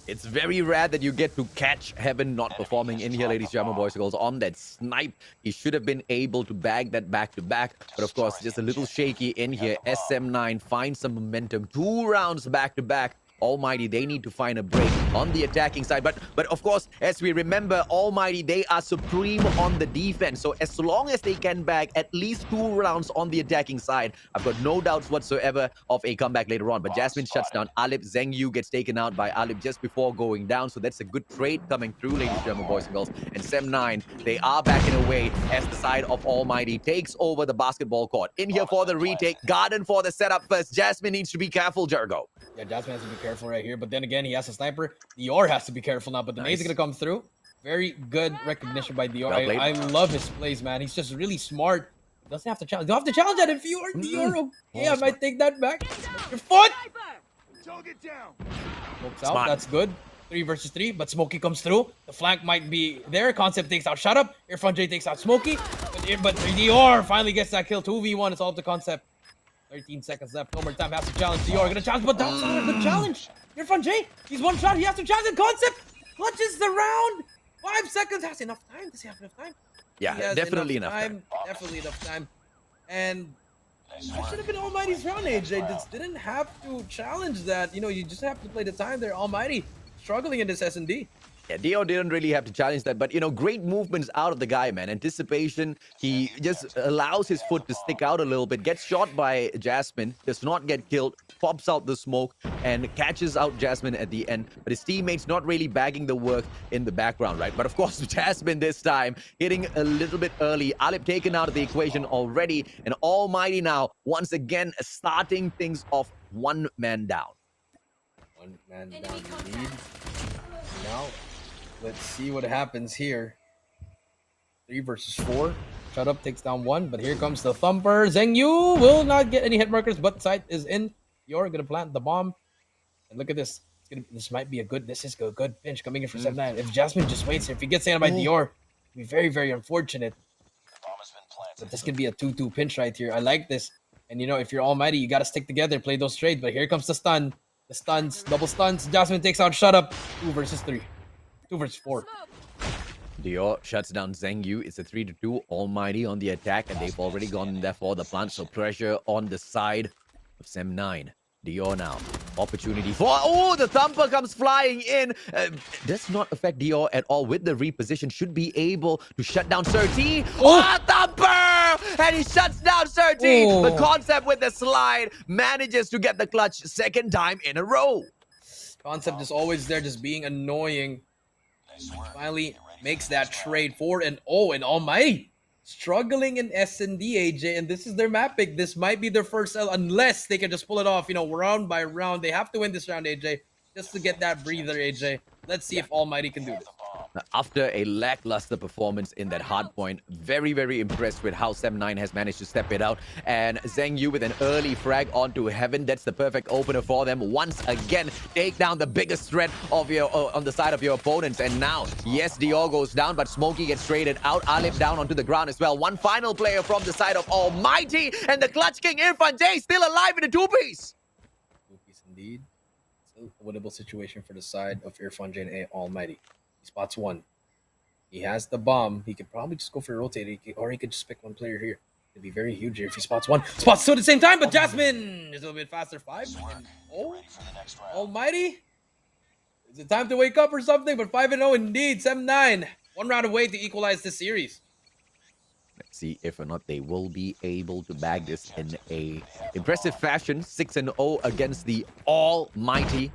Speaker 3: It's very rare that you get to catch Heaven not performing in here, ladies and gentlemen, boys and girls. On that snipe, he should have been able to bag that back-to-back. But of course, just a little shaky in here. SM9 finds some momentum. 2 rounds back-to-back. Almighty, they need to find a break on the attacking side. But of course, as we remember, Almighty, they are supreme on the defense. So as long as they can bag at least 2 rounds on the attacking side, I've got no doubts whatsoever of a comeback later on. But Jasmine shuts down Alip. Zheng Yu gets taken out by Alip just before going down. So that's a good trade coming through, ladies and gentlemen, boys and girls. And Sem9, they are backing away as the side of Almighty takes over the basketball court. In here for the retake. Garden for the setup first. Jasmine needs to be careful, Jericho.
Speaker 4: Yeah, Jasmine has to be careful right here. But then again, he has a sniper. Dior has to be careful now. But the nades are going to come through. Very good recognition by Dior.
Speaker 3: Well
Speaker 4: I love his plays, man. He's just really smart. Doesn't have to challenge. Don't have to challenge that if you are Dior. Okay, I might take that back. Your foot! Smokes out.
Speaker 3: Smart.
Speaker 4: That's good. 3 versus 3. But Smokey comes through. The flank might be there. Concept takes out Shut Up. Irfan J takes out Smokey. But Dior finally gets that kill. 2v1. It's all up to Concept. 13 seconds left. No more time. Has to challenge. Dior gonna challenge, but that's not a good challenge. Irfan J, he's one shot. He has to challenge the Concept. Clutches the round. 5 seconds. Has enough time. Does he have enough time?
Speaker 3: Yeah,
Speaker 4: He has
Speaker 3: definitely enough time.
Speaker 4: Definitely enough time. And that should have been Almighty's round, AJ. Just didn't have to challenge that. You know, you just have to play the time there. Almighty struggling in this S&D.
Speaker 3: Yeah, Dior didn't really have to challenge that, but, you know, great movements out of the guy, man. Anticipation, he just allows his foot to stick out a little bit, gets shot by Jasmine, does not get killed, pops out the smoke, and catches out Jasmine at the end. But his teammates not really bagging the work in the background, right? But of course, Jasmine this time hitting a little bit early. Alip taken out of the equation already, and Almighty now, once again, starting things off 1 man down.
Speaker 4: 1 man down the lead. Now, let's see what happens here. 3 versus 4. Shut Up takes down 1, but here comes the thumper. Zheng Yu will not get any hit markers, but site is in. You're gonna plant the bomb. And look at this. This might be a good. This is a good pinch coming in for 7-9. If Jasmine just waits here, if he gets taken by Dior, it'd be very, very unfortunate. But this could be a 2-2 pinch right here. I like this. And you know, if you're Almighty, you gotta stick together, play those trades. But here comes the stun. The stuns, double stuns. Jasmine takes out Shut Up. 2 versus 3. 2 versus 4.
Speaker 3: Dior shuts down Zheng Yu. It's a 3-2. Almighty on the attack, and they've already gone there for the plant. So pressure on the side of Sem9. Dior now. Opportunity for... Oh, the thumper comes flying in. Does not affect Dior at all with the reposition. Should be able to shut down Surti. Oh, thumper! And he shuts down Surti. The Concept with the slide manages to get the clutch 2nd time in a row.
Speaker 4: Concept is always there, just being annoying. Finally makes that trade 4-0, and Almighty struggling in S&D, AJ, and this is their map pick. This might be their first L unless they can just pull it off, you know, round by round. They have to win this round, AJ, just to get that breather, AJ. Let's see if Almighty can do this.
Speaker 3: After a lackluster performance in that hard point, very, very impressed with how Sem9 has managed to step it out. And Zheng Yu with an early frag onto Heaven. That's the perfect opener for them. Once again, take down the biggest threat of your on the side of your opponents. And now, yes, Dior goes down, but Smokey gets traded out. Alip down onto the ground as well. One final player from the side of Almighty. And the Clutch King Irfan J still alive in a 2-piece.
Speaker 4: 2-piece indeed. Still a winnable situation for the side of Irfan J and Almighty. He spots 1. He has the bomb. He could probably just go for a rotate, or he could just pick 1 player here. It'd be very huge here if he spots 1. Spots 2 at the same time, but Jasmine is a little bit faster. 5. And Almighty. Is it time to wake up or something? But 5-0 indeed. 7-9. 1 round away to equalize this series.
Speaker 3: Let's see if or not they will be able to bag this in a impressive fashion. 6-0 against the Almighty.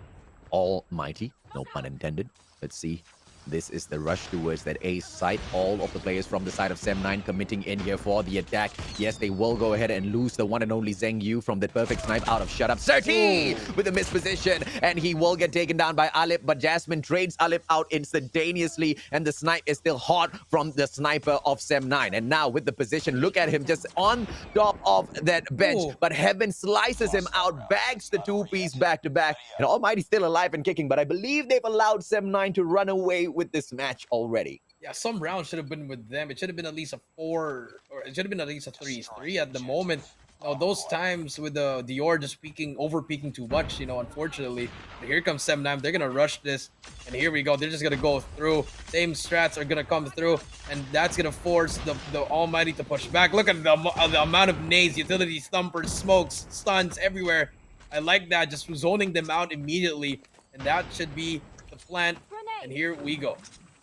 Speaker 3: Almighty. No pun intended. Let's see. This is the rush towards that ace site. All of the players from the side of Sem9 committing in here for the attack. Yes, they will go ahead and lose the one and only Zheng Yu from that perfect snipe out of Shut Up. Surti with a misposition, and he will get taken down by Alip, but Jasmine trades Alip out instantaneously, and the snipe is still hot from the sniper of Sem9. And now with the position, look at him just on top of that bench, but Heaven slices him out, bags the 2-piece back-to-back, and Almighty still alive and kicking, but I believe they've allowed Sem9 to run away with this match already.
Speaker 4: Yeah, some rounds should have been with them. It should have been at least a 4, or it should have been at least a 3-3 at the moment. those times with the Dior just over peaking too much, unfortunately. But here comes 7-9. They're gonna rush this, and here we go. They're just gonna go through. Same strats are gonna come through, and that's gonna force the Almighty to push back. Look at the amount of nades, utilities, thumpers, smokes, stuns everywhere. I like that, just zoning them out immediately, and that should be the plan. And here we go.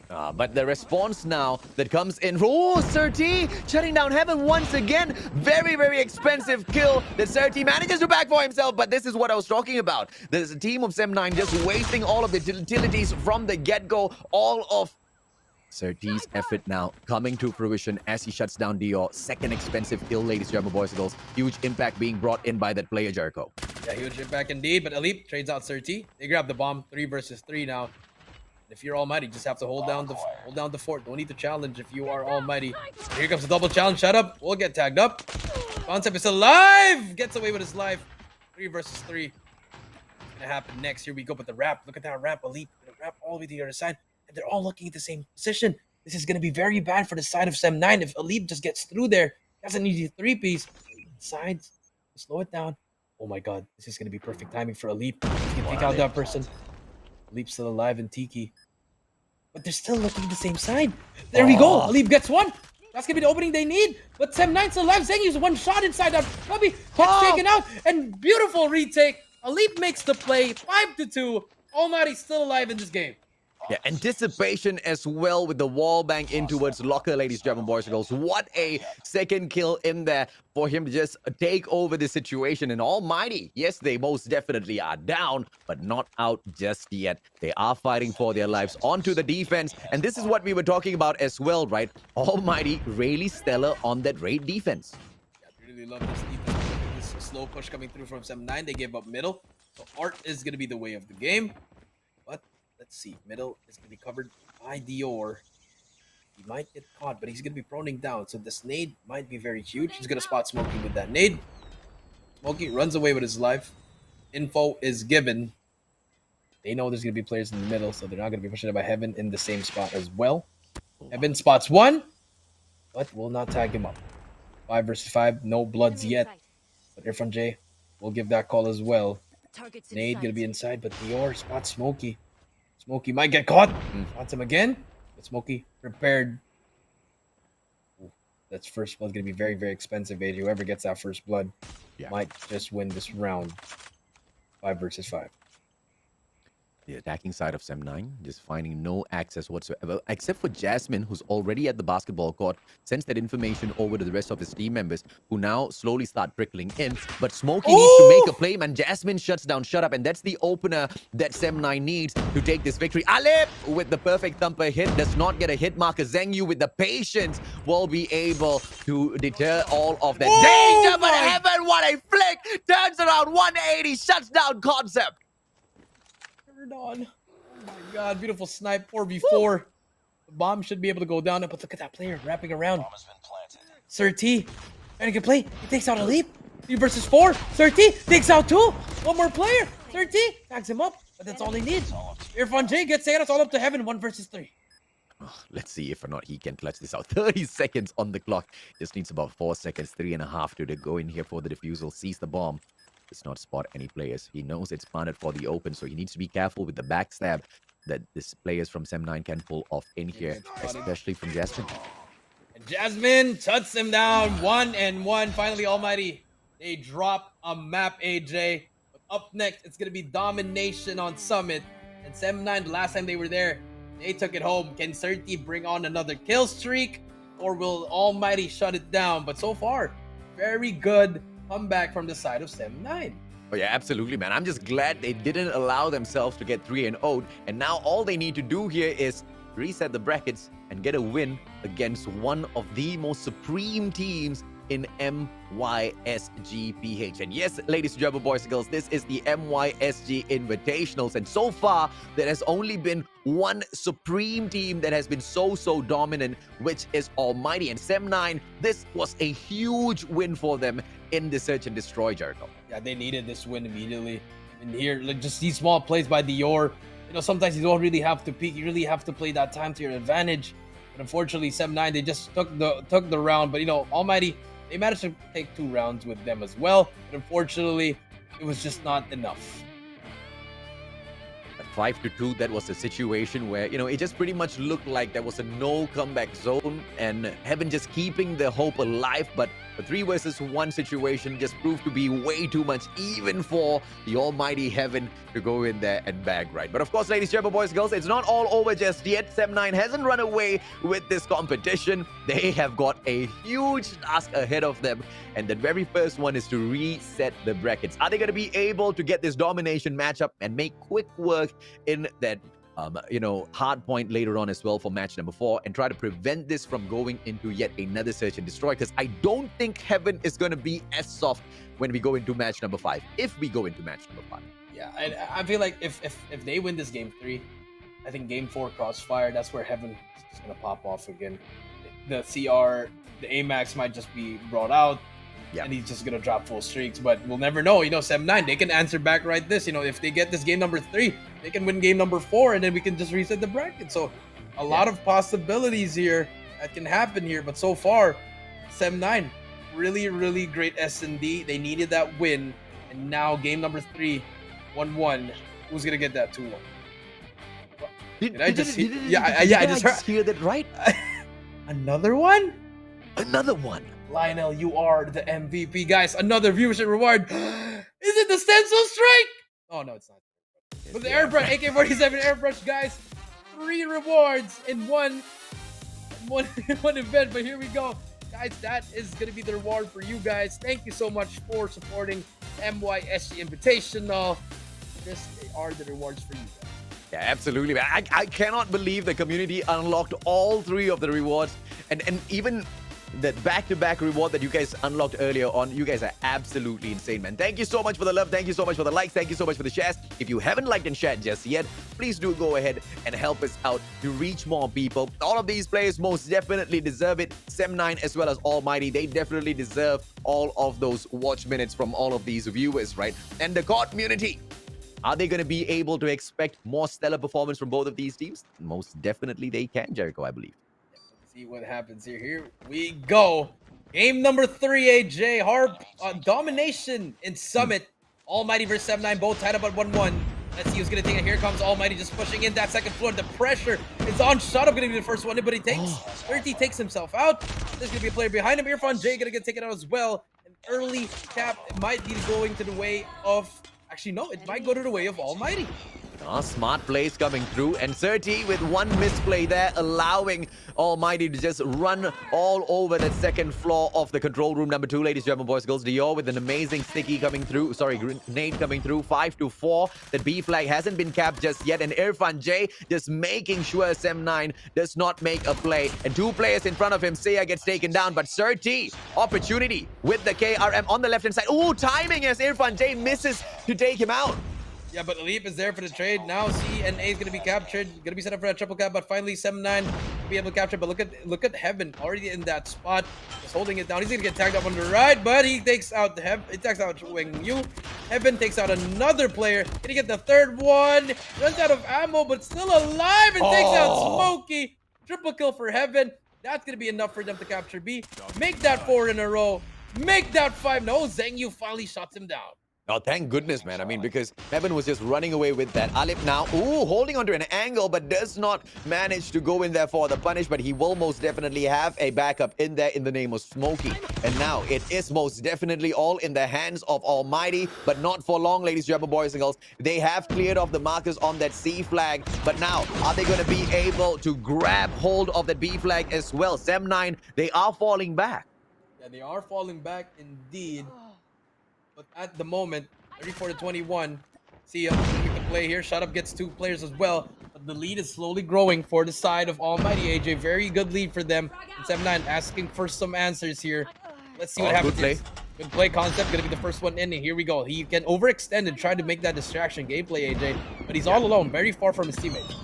Speaker 3: But the response now that comes in. Oh, Surti shutting down Heaven once again. Very, very expensive kill that Surti manages to back for himself. But this is what I was talking about. There's a team of Sem9 just wasting all of the utilities from the get-go. All of Surti's effort now coming to fruition as he shuts down Dior. Second expensive kill, ladies and gentlemen, boys and girls. Huge impact being brought in by that player, Jericho.
Speaker 4: Yeah, huge impact indeed. But Elite trades out Surti. They grab the bomb. 3 versus 3 now. If you're Almighty, just have to hold down the fort. Don't need to challenge if you are Almighty. Here comes the double challenge. Shut up. We'll get tagged up. Concept is alive. Gets away with his life. 3 versus 3. What's gonna happen next? Here we go with the wrap. Look at that wrap, Elite. Gonna wrap all the way to the other side, and they're all looking at the same position. This is gonna be very bad for the side of Sem9 if Elite just gets through there. That's an easy 3-piece. Sides, slow it down. Oh my God, this is gonna be perfect timing for Elite. He can take out that person. Leap's still alive in Tiki. But they're still looking at the same side. There we go. Alip gets one. That's going to be the opening they need. But Sem9 still alive. Zengyu's one shot inside that puppy. Gets taken out. And beautiful retake. Alip makes the play. 5-2. Almighty's still alive in this game.
Speaker 3: Yeah, anticipation as well with the wall bang in towards Locker, ladies and gentlemen, boys and girls. What a second kill in there for him to just take over the situation. And Almighty, yes, they most definitely are down, but not out just yet. They are fighting for their lives onto the defense. And this is what we were talking about as well, right? Almighty really stellar on that raid defense.
Speaker 4: Yeah, I really love this defense. This slow push coming through from Sem9. They gave up middle. So Art is going to be the way of the game. But let's see. Middle is going to be covered by Dior. He might get caught, but he's going to be proning down. So this nade might be very huge. He's going to spot Smokey with that nade. Smokey runs away with his life. Info is given. They know there's going to be players in the middle, so they're not going to be pushing it by Heaven in the same spot as well. Heaven spots one, but will not tag him up. 5 versus 5. No bloods yet. But Irfan J will give that call as well. Nade going to be inside, but Dior spots Smokey. Smokey might get caught. Spots him again. But Smokey prepared. Ooh, that's first blood going to be very, very expensive, AJ. Whoever gets that first blood might just win this round. 5 versus 5.
Speaker 3: The attacking side of Sem9 just finding no access whatsoever, except for Jasmine, who's already at the basketball court, sends that information over to the rest of his team members, who now slowly start trickling in. But Smokey needs to make a play, man. Jasmine shuts down Shut Up, and that's the opener that Sem9 needs to take this victory. Alip with the perfect thumper hit, does not get a hit marker. Zengyu with the patience will be able to deter all of that danger. But Heaven, what a flick! Turns around 180, shuts down Concept.
Speaker 4: On. Oh my God, beautiful snipe 4v4. The bomb should be able to go down, but look at that player wrapping around. Sir T, trying to get play. He takes out a leap. 3 versus 4. Sir T takes out 2. One more player. Sir T tags him up, but that's all they need. Irfan J gets us all up to Heaven. 1 versus 3.
Speaker 3: Let's see if or not he can clutch this out. 30 seconds on the clock. Just needs about 4 seconds, 3.5 to go in here for the defusal. Sees the bomb. Does not spot any players. He knows it's planted for the open, so he needs to be careful with the backstab that this players from Sem9 can pull off in here, especially from Jasmine.
Speaker 4: And Jasmine shuts him down. 1-1. Finally, Almighty. They drop a map, AJ. But up next, it's going to be domination on Summit. And Sem9, the last time they were there, they took it home. Can Surti bring on another kill streak? Or will Almighty shut it down? But so far, very good comeback from the side of Sem9.
Speaker 3: Oh yeah, absolutely, man. I'm just glad they didn't allow themselves to get 3-0. And now all they need to do here is reset the brackets and get a win against one of the most supreme teams in MYSG PH. And yes, ladies and gentlemen, boys and girls, this is the MYSG Invitationals. And so far, there has only been one supreme team that has been so dominant, which is Almighty. And Sem9, this was a huge win for them in the Search and Destroy, Jericho.
Speaker 4: Yeah, they needed this win immediately. And here, like, just these small plays by Dior. You know, sometimes you don't really have to peek. You really have to play that time to your advantage. But unfortunately, Sem9, they just took the round. But, you know, Almighty They managed to take 2 rounds with them as well, but unfortunately, it was just not enough.
Speaker 3: At 5-2, that was a situation where, it just pretty much looked like there was a no comeback zone and Heaven just keeping the hope alive. But the 3 versus 1 situation just proved to be way too much, even for the almighty Heaven to go in there and bag right. But of course, ladies, gentlemen, boys, girls, it's not all over just yet. Sem9 hasn't run away with this competition. They have got a huge task ahead of them. And the very first one is to reset the brackets. Are they going to be able to get this domination matchup and make quick work in that hard point later on as well for match number 4 and try to prevent this from going into yet another search and destroy? Because I don't think Heaven is going to be as soft when we go into match number 5, if we go into match number 5.
Speaker 4: Yeah, I feel like if they win this game 3, I think game 4 Crossfire, that's where Heaven is just going to pop off again. The CR, the AMAX might just be brought out. Yeah. And he's just going to drop full streaks, but we'll never know. Sem9, they can answer back right this. If they get this game number 3, they can win game number 4, and then we can just reset the bracket. So a lot of possibilities here that can happen here. But so far, Sem9, really, really great S&D. They needed that win. And now game number 3, 1-1. Who's going to get that 2-1? Did I just
Speaker 3: hear that right?
Speaker 4: Another one?
Speaker 3: Another one.
Speaker 4: Lionel, you are the MVP. Guys, another viewership reward. Is it the stencil strike? Oh, no, it's not. But the airbrush, AK-47 airbrush, guys. 3 rewards in one event. But here we go. Guys, that is going to be the reward for you guys. Thank you so much for supporting MYSG Invitational. These are the rewards for you guys.
Speaker 3: Yeah, absolutely. I cannot believe the community unlocked all 3 of the rewards. And even that back-to-back reward that you guys unlocked earlier on. You guys are absolutely insane, man. Thank you so much for the love. Thank you so much for the likes. Thank you so much for the shares. If you haven't liked and shared just yet, please do go ahead and help us out to reach more people. All of these players most definitely deserve it. Sem9 as well as Almighty, they definitely deserve all of those watch minutes from all of these viewers, right? And the COD community, are they going to be able to expect more stellar performance from both of these teams? Most definitely they can, Jericho, I believe.
Speaker 4: See what happens here. Here we go. Game number 3, AJ. Harp domination in Summit. Almighty versus Sem9, both tied up at 1-1. Let's see who's going to take it. Here comes Almighty just pushing in that second floor. The pressure is on. Shot up going to be the first one, but he takes 30, takes himself out. There's going to be a player behind him. Irfan J going to get taken out as well. An early cap might be going to the way of... Actually, no, it might go to the way of Almighty.
Speaker 3: Smart plays coming through, and 30 with one misplay there, allowing Almighty to just run all over that second floor of the control room number 2, ladies and gentlemen, boys and girls. Dior with an amazing sticky coming through, grenade coming through, 5-4. That B flag hasn't been capped just yet, and Irfan J just making sure Sem9 does not make a play. And 2 players in front of him, Seiya gets taken down, but 30 opportunity with the KRM on the left-hand side. Ooh, timing as Irfan J misses to take him out.
Speaker 4: Yeah, but Alip is there for the trade. Now C and A is going to be captured. Going to be set up for a triple cap, but finally Sem9 will be able to capture. But look at Heaven already in that spot. Just holding it down. He's going to get tagged up on the right, but he takes out he takes out Wing Yu. Heaven takes out another player. Going to get the third one. Runs out of ammo, but still alive and takes out Smokey. Triple kill for Heaven. That's going to be enough for them to capture B. Make that 4 in a row. Make that 5. No, Zheng Yu finally shuts him down.
Speaker 3: Oh, thank goodness, man. I mean, because Heaven was just running away with that. Alip now, holding onto an angle, but does not manage to go in there for the punish, but he will most definitely have a backup in there in the name of Smokey. And now it is most definitely all in the hands of Almighty, but not for long, ladies and gentlemen, boys and girls. They have cleared off the markers on that C flag, but now are they going to be able to grab hold of that B flag as well? Sem9, they are falling back.
Speaker 4: Yeah, they are falling back indeed. But at the moment, 34-21. See ya. We can play here. Shut up gets 2 players as well. But the lead is slowly growing for the side of Almighty, AJ. Very good lead for them. And Sem9 asking for some answers here. Let's see what happens. Good play concept. Gonna be the first one in. And here we go. He can overextend and try to make that distraction gameplay, AJ. But he's all alone. Very far from his teammates.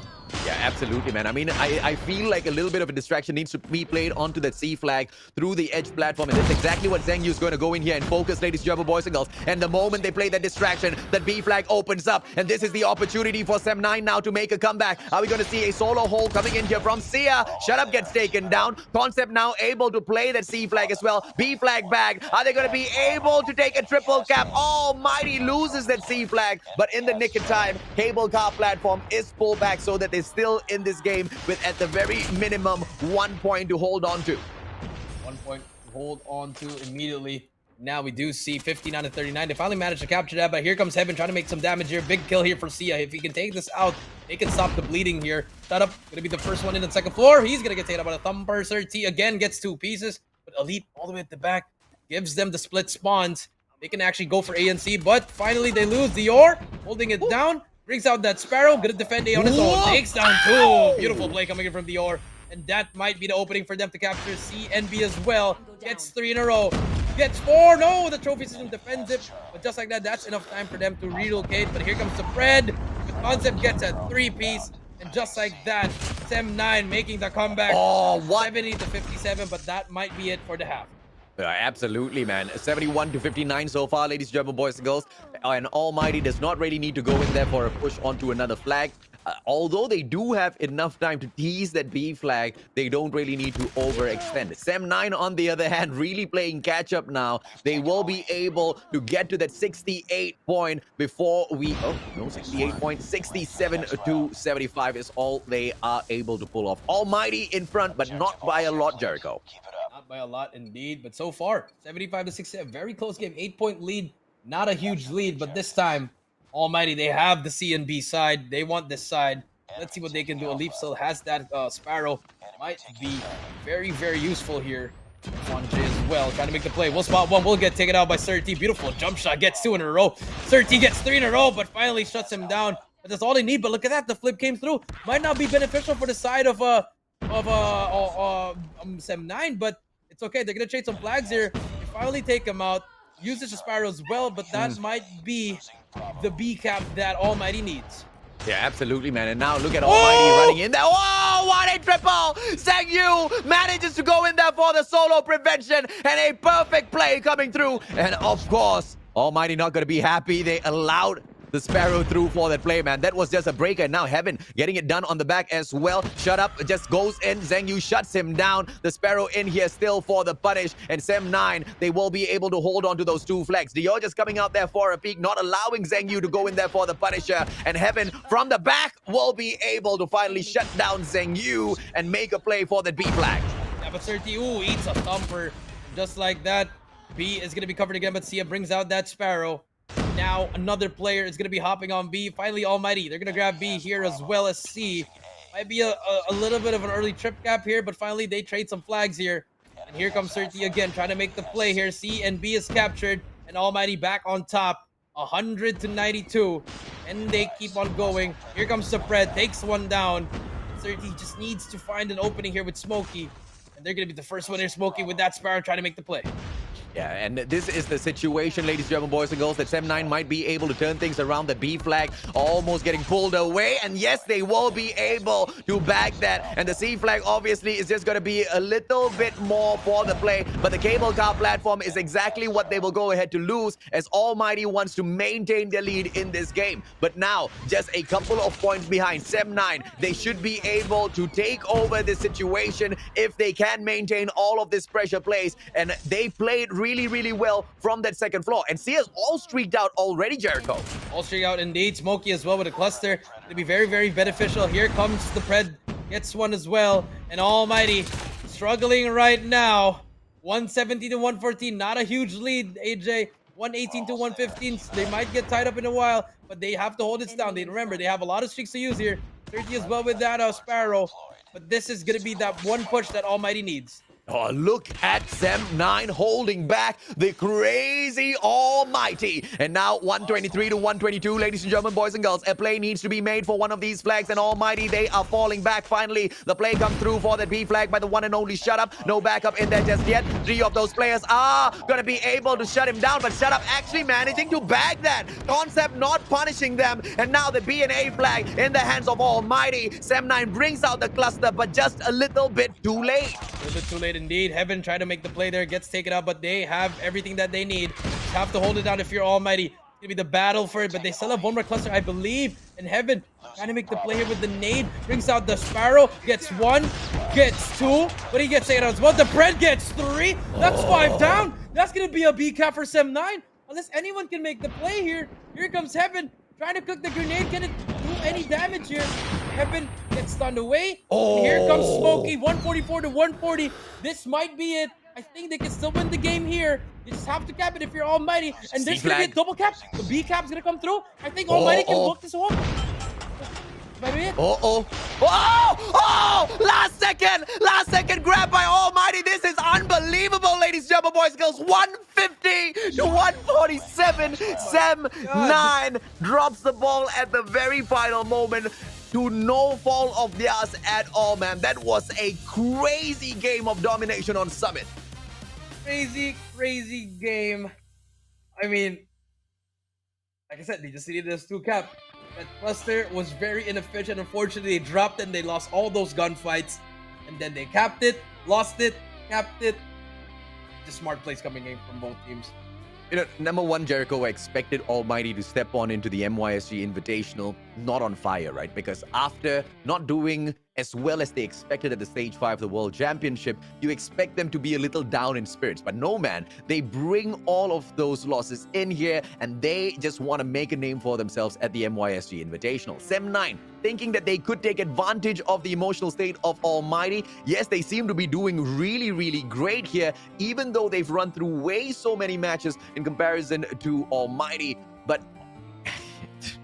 Speaker 3: Yeah, absolutely, man. I mean, I feel like a little bit of a distraction needs to be played onto that C flag through the edge platform. And that's exactly what Zheng Yu is going to go in here and focus, ladies and gentlemen, boys and girls. And the moment they play that distraction, that B flag opens up. And this is the opportunity for Sem9 now to make a comeback. Are we going to see a solo hole coming in here from Sia? Shut Up gets taken down. Concept now able to play that C flag as well. B flag back. Are they going to be able to take a triple cap? Almighty loses that C flag. But in the nick of time, cable car platform is pulled back so that they're still in this game with at the very minimum 1 point to hold on to.
Speaker 4: 1 point to hold on to immediately. Now we do see 59 to 39. They finally managed to capture that, but here comes Heaven trying to make some damage here. Big kill here for Sia. If he can take this out, they can stop the bleeding here. Shut Up, gonna be the first one in the second floor. He's gonna get taken out by the Thumper. Sir T again gets 2 pieces, but Elite all the way at the back gives them the split spawns. They can actually go for ANC, but finally they lose. Dior holding it down. Brings out that Sparrow, gonna defend A on his own. Takes down 2. Beautiful play coming in from Dior. And that might be the opening for them to capture CNB as well. Gets 3 in a row. Gets 4. No, the trophy system defends it. But just like that, that's enough time for them to relocate. But here comes the Fred. The Concept gets a 3-piece. And just like that, Sem9 making the comeback.
Speaker 3: Oh, what?
Speaker 4: 70 to 57, but that might be it for the half.
Speaker 3: Absolutely, man. 71 to 59 so far, ladies and gentlemen, boys and girls. And Almighty does not really need to go in there for a push onto another flag. Although they do have enough time to tease that B flag, they don't really need to overextend. Sem9, on the other hand, really playing catch-up now. They will be able to get to that 68 point before we... Oh, no, 68 point. 67 to 75 is all they are able to pull off. Almighty in front, but not by a lot, Jericho.
Speaker 4: Not by a lot indeed, but so far, 75 to 67, very close game. 8-point lead, not a huge lead, but this time, Almighty, they have the C and B side. They want this side. Let's see what they can do. Alip still has that Sparrow. Might be very, very useful here. On J as well, trying to make the play. We'll spot one. We'll get taken out by Sir T. Beautiful jump shot. Gets 2 in a row. Sir T gets 3 in a row, but finally shuts him down. But that's all they need. But look at that. The flip came through. Might not be beneficial for the side of Sem9, but it's okay. They're going to trade some flags here. They finally take him out. Uses the Sparrow as well, but that might be the B cap that Almighty needs.
Speaker 3: Yeah, absolutely, man. And now look at Almighty running in there. Oh, what a triple! Zheng Yu manages to go in there for the solo prevention and a perfect play coming through. And of course, Almighty not going to be happy. They allowed the Sparrow through for that play, man. That was just a breaker. Now Heaven getting it done on the back as well. Shut Up just goes in. Zheng Yu shuts him down. The Sparrow in here still for the punish. And Sem9, they will be able to hold on to those 2 flags. Dior just coming out there for a peek, not allowing Zheng Yu to go in there for the punisher. And Heaven from the back will be able to finally shut down Zheng Yu and make a play for the B flag.
Speaker 4: Yeah, but Sir T, eats a thumper. Just like that, B is going to be covered again, but Sia brings out that Sparrow. Now another player is going to be hopping on B. Finally, Almighty. They're going to grab B here as well as C. Might be a little bit of an early trip gap here, but finally they trade some flags here. And here comes Sir T again, trying to make the play here. C and B is captured, and Almighty back on top. 100 to 92. And they keep on going. Here comes Spread, takes one down. Sir T just needs to find an opening here with Smokey. And they're going to be the first one here, Smokey, with that Sparrow trying to make the play.
Speaker 3: Yeah, and this is the situation, ladies and gentlemen, boys and girls, that Sem9 might be able to turn things around. The B flag almost getting pulled away. And yes, they will be able to bag that. And the C flag obviously is just going to be a little bit more for the play. But the cable car platform is exactly what they will go ahead to lose, as Almighty wants to maintain their lead in this game. But now, just a couple of points behind Sem9, they should be able to take over this situation if they can maintain all of this pressure plays. And they played really, really well from that second floor. And Sia's all streaked out already, Jericho.
Speaker 4: All streaked out indeed. Smokey as well with a cluster. It'll be very, very beneficial. Here comes the Pred. Gets one as well. And Almighty struggling right now. 170 to 114. Not a huge lead, AJ. 118 to 115. They might get tied up in a while, but they have to hold it down. They remember, they have a lot of streaks to use here. 30 as well with that Sparrow. But this is going to be that one push that Almighty needs.
Speaker 3: Oh, look at Sem9 holding back the crazy almighty. And now 123 to 122, ladies and gentlemen, boys and girls. A play needs to be made for one of these flags, and almighty, they are falling back finally. The play comes through for that B flag by the one and only Shut Up. No backup in there just yet. 3 of those players are going to be able to shut him down, but Shut Up actually managing to bag that. Concept not punishing them. And now the B and A flag in the hands of almighty. Sem9 brings out the cluster, but just a little bit too late.
Speaker 4: A little bit too late indeed. Heaven tried to make the play there, gets taken out, but they have everything that they need. Just have to hold it down if you're almighty. It's gonna be the battle for it, but they still have one more cluster, I believe. And Heaven trying to make the play here with the nade. Brings out the Sparrow, gets 1, gets 2, but he gets taken out as well. The Bread gets 3. That's 5 down. That's gonna be a B cap for Sem9. Unless anyone can make the play here. Here comes Heaven. Trying to cook the grenade. Can it do any damage here? Heaven gets stunned away.
Speaker 3: Oh.
Speaker 4: And here comes Smokey. 144 to 140. This might be it. I think they can still win the game here. You just have to cap it if you're almighty. And there's going to be a double cap. The B cap's going to come through. I think almighty can hook this one. Might be it.
Speaker 3: Oh! Last second grab by almighty. This is unbelievable, ladies and gentlemen, boys and girls. 150 to 147. Sem9 drops the ball at the very final moment. To no fault of theirs at all, man. That was a crazy game of domination on Summit.
Speaker 4: Crazy game. I mean, like I said, they just needed this 2 cap. That cluster was very inefficient. Unfortunately, they dropped it and they lost all those gunfights. And then they capped it, lost it, capped it. Just smart plays coming in from both teams.
Speaker 3: You know, number one, Jericho, I expected almighty to step on into the MYSG Invitational not on fire, right? Because after not doing as well as they expected at the Stage 5 of the World Championship, you expect them to be a little down in spirits. But no, man, they bring all of those losses in here and they just want to make a name for themselves at the MYSG Invitational. Sem9, thinking that they could take advantage of the emotional state of almighty. Yes, they seem to be doing really great here, even though they've run through way so many matches in comparison to almighty. But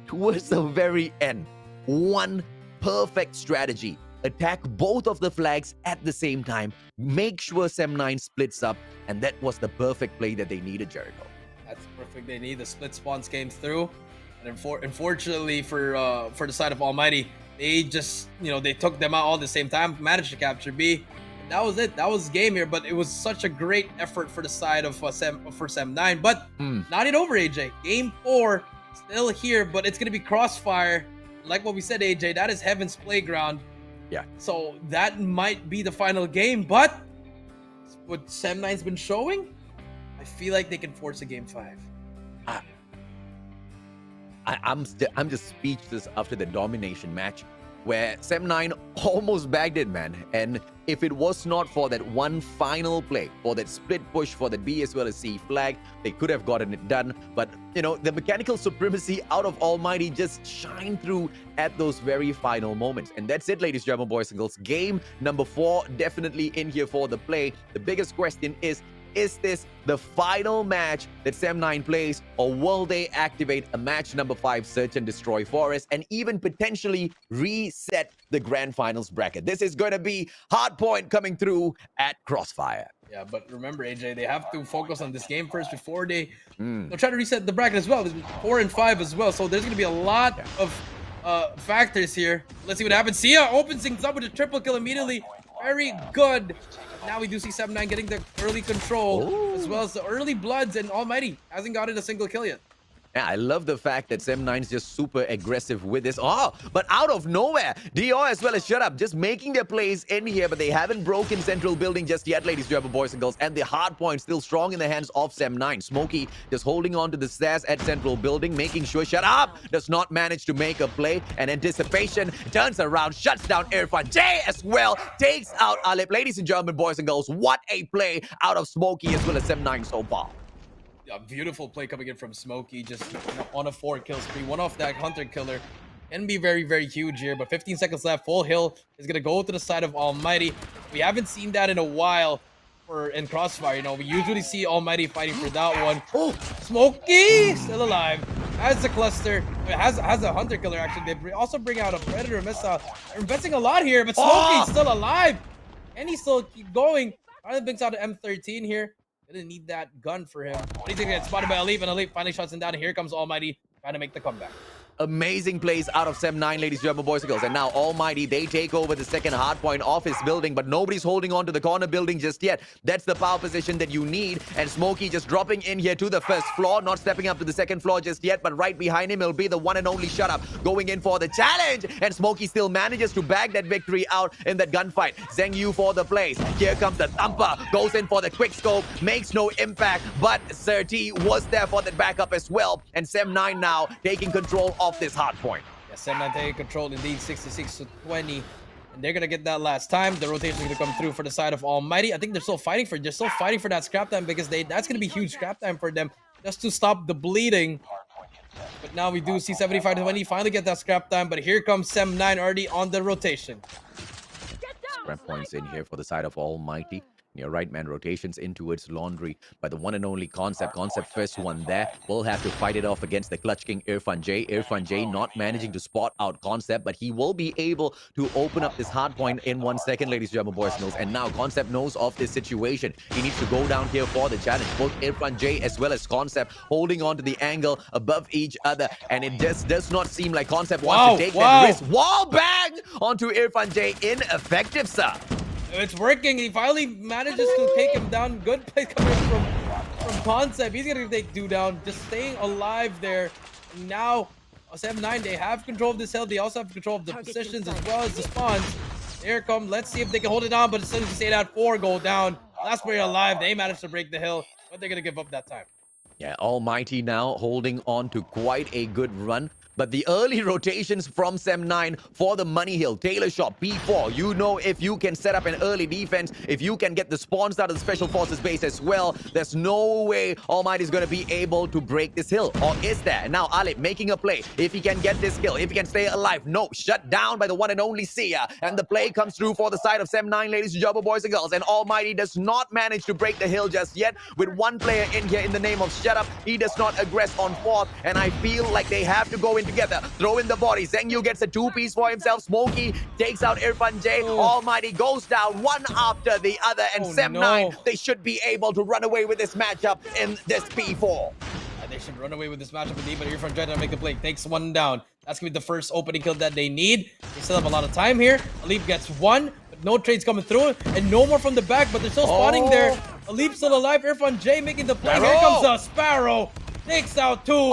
Speaker 3: towards the very end, one perfect strategy. Attack both of the flags at the same time. Make sure Sem9 splits up. And that was the perfect play that they needed, Jericho.
Speaker 4: That's perfect. They need the split spawns came through. And unfortunately for the side of almighty, they just, they took them out all at the same time, managed to capture B. And that was it. That was the game here. But it was such a great effort for the side of Sem9. But not it over, AJ. Game 4 still here, but it's going to be Crossfire. Like what we said, AJ, that is Heaven's playground.
Speaker 3: Yeah. So
Speaker 4: that might be the final game, but what Sem9's been showing, I feel like they can force a game 5.
Speaker 3: I'm just speechless after the domination match where Sem9 almost bagged it, man. And if it was not for that one final play, for that split push for the B as well as C flag, they could have gotten it done. But, the mechanical supremacy out of almighty just shined through at those very final moments. And that's it, ladies and gentlemen, boys and girls. Game number 4 definitely in here for the play. The biggest question is this the final match that Sem9 plays, or will they activate a match number 5 search and destroy forest and even potentially reset the grand finals bracket? This is going to be hard point coming through at Crossfire.
Speaker 4: Yeah, but remember, AJ, they have to focus on this game first before they'll try to reset the bracket as well. There's 4 and 5 as well, so there's going to be a lot of factors here. Let's see what happens. Sia opens things up with a triple kill immediately. Very good. Now we do see Sem9 getting the early control as well as the early bloods, and almighty hasn't gotten a single kill yet.
Speaker 3: Yeah, I love the fact that Sem9 is just super aggressive with this. But out of nowhere, Dior as well as Shut Up just making their plays in here, but they haven't broken central building just yet, ladies and gentlemen, boys and girls. And the hard point still strong in the hands of Sem9. Smokey just holding on to the stairs at central building, making sure Shut Up does not manage to make a play. And anticipation turns around, shuts down Irfan. Jay as well takes out Alip. Ladies and gentlemen, boys and girls, what a play out of Smokey as well as Sem9 so far.
Speaker 4: A beautiful play coming in from Smokey, just on a 4 kill spree. One off that hunter killer can be very huge here, but 15 seconds left. Full hill is gonna go to the side of almighty. We haven't seen that in a while in Crossfire. We usually see almighty fighting for that one. Smokey still alive, has the cluster, has a hunter killer. Actually, they also bring out a predator missile. They're investing a lot here, but Smokey's still alive, and he still keep going. Finally brings out an M13 here. Gonna need that gun for him. But he's gonna get spotted by Alip, and Alip finally shuts him down. And here comes Almighty trying to make the comeback.
Speaker 3: Amazing plays out of Sem9, ladies and gentlemen, boys and girls. And now Almighty, they take over the second hard point of his building, but nobody's holding on to the corner building just yet. That's the power position that you need. And Smokey just dropping in here to the first floor, not stepping up to the second floor just yet, but right behind him will be the one and only Shut Up going in for the challenge. And Smokey still manages to bag that victory out in that gunfight. Zheng Yu for the plays. Here comes the thumper, goes in for the quick scope, makes no impact, but Surti was there for the backup as well. And Sem9 now taking control of this hard point.
Speaker 4: Yeah, Sem9 taking control indeed, 66-20. And they're gonna get that last time. The rotation is gonna come through for the side of Almighty. I think they're still fighting for that scrap time, because that's gonna be huge scrap time for them just to stop the bleeding. But now we do see 75-20 finally get that scrap time. But here comes Sem9 already on the rotation.
Speaker 3: Scrap points in here for the side of Almighty. Near right man rotations in towards Laundry by the one and only Concept. Concept first one there. Will have to fight it off against the Clutch King Irfan J. Irfan J not managing to spot out Concept, but he will be able to open up this hard point in 1 second, ladies and gentlemen, boys and girls. And now Concept knows of this situation. He needs to go down here for the challenge. Both Irfan J as well as Concept holding on to the angle above each other. And it just does not seem like Concept wants to take that risk. Wall bang onto Irfan J. Ineffective, sir.
Speaker 4: It's working. He finally manages to take him down. Good play coming from Concept. He's gonna take 2 down, just staying alive there. And now Sem9, they have control of this hill. They also have control of the positions as well as the spawns. Here come. Let's see if they can hold it on. But as soon as you say that, 4 go down. Last player alive. They managed to break the hill, but they're gonna give up that time.
Speaker 3: Yeah, Almighty now holding on to quite a good run. But the early rotations from Sem9 for the Money Hill, Tailor Shop, P4, you know, if you can set up an early defense, if you can get the spawns out of the Special Forces base as well, there's no way Almighty is going to be able to break this hill. Or is there? Now Alip making a play. If he can get this kill, if he can stay alive. No, shut down by the one and only Sia. And the play comes through for the side of Sem9, ladies and gentlemen, boys and girls. And Almighty does not manage to break the hill just yet. With one player in here in the name of Shut Up, he does not aggress on 4th. And I feel like they have to go in together. Throw in the body. Zheng Yu gets a 2-piece for himself. Smokey takes out Irfan J. Almighty goes down one after the other. And Sem9, they should be able to run away with this matchup in this P4.
Speaker 4: They should run away with this matchup indeed, but Irfan J to make the play. Takes 1 down. That's going to be the first opening kill that they need. They still have a lot of time here. Alip gets 1, but no trades coming through. And no more from the back, but they're still spawning there. Alip still alive. Irfan J making the play. Here comes a Sparrow. Takes out 2. And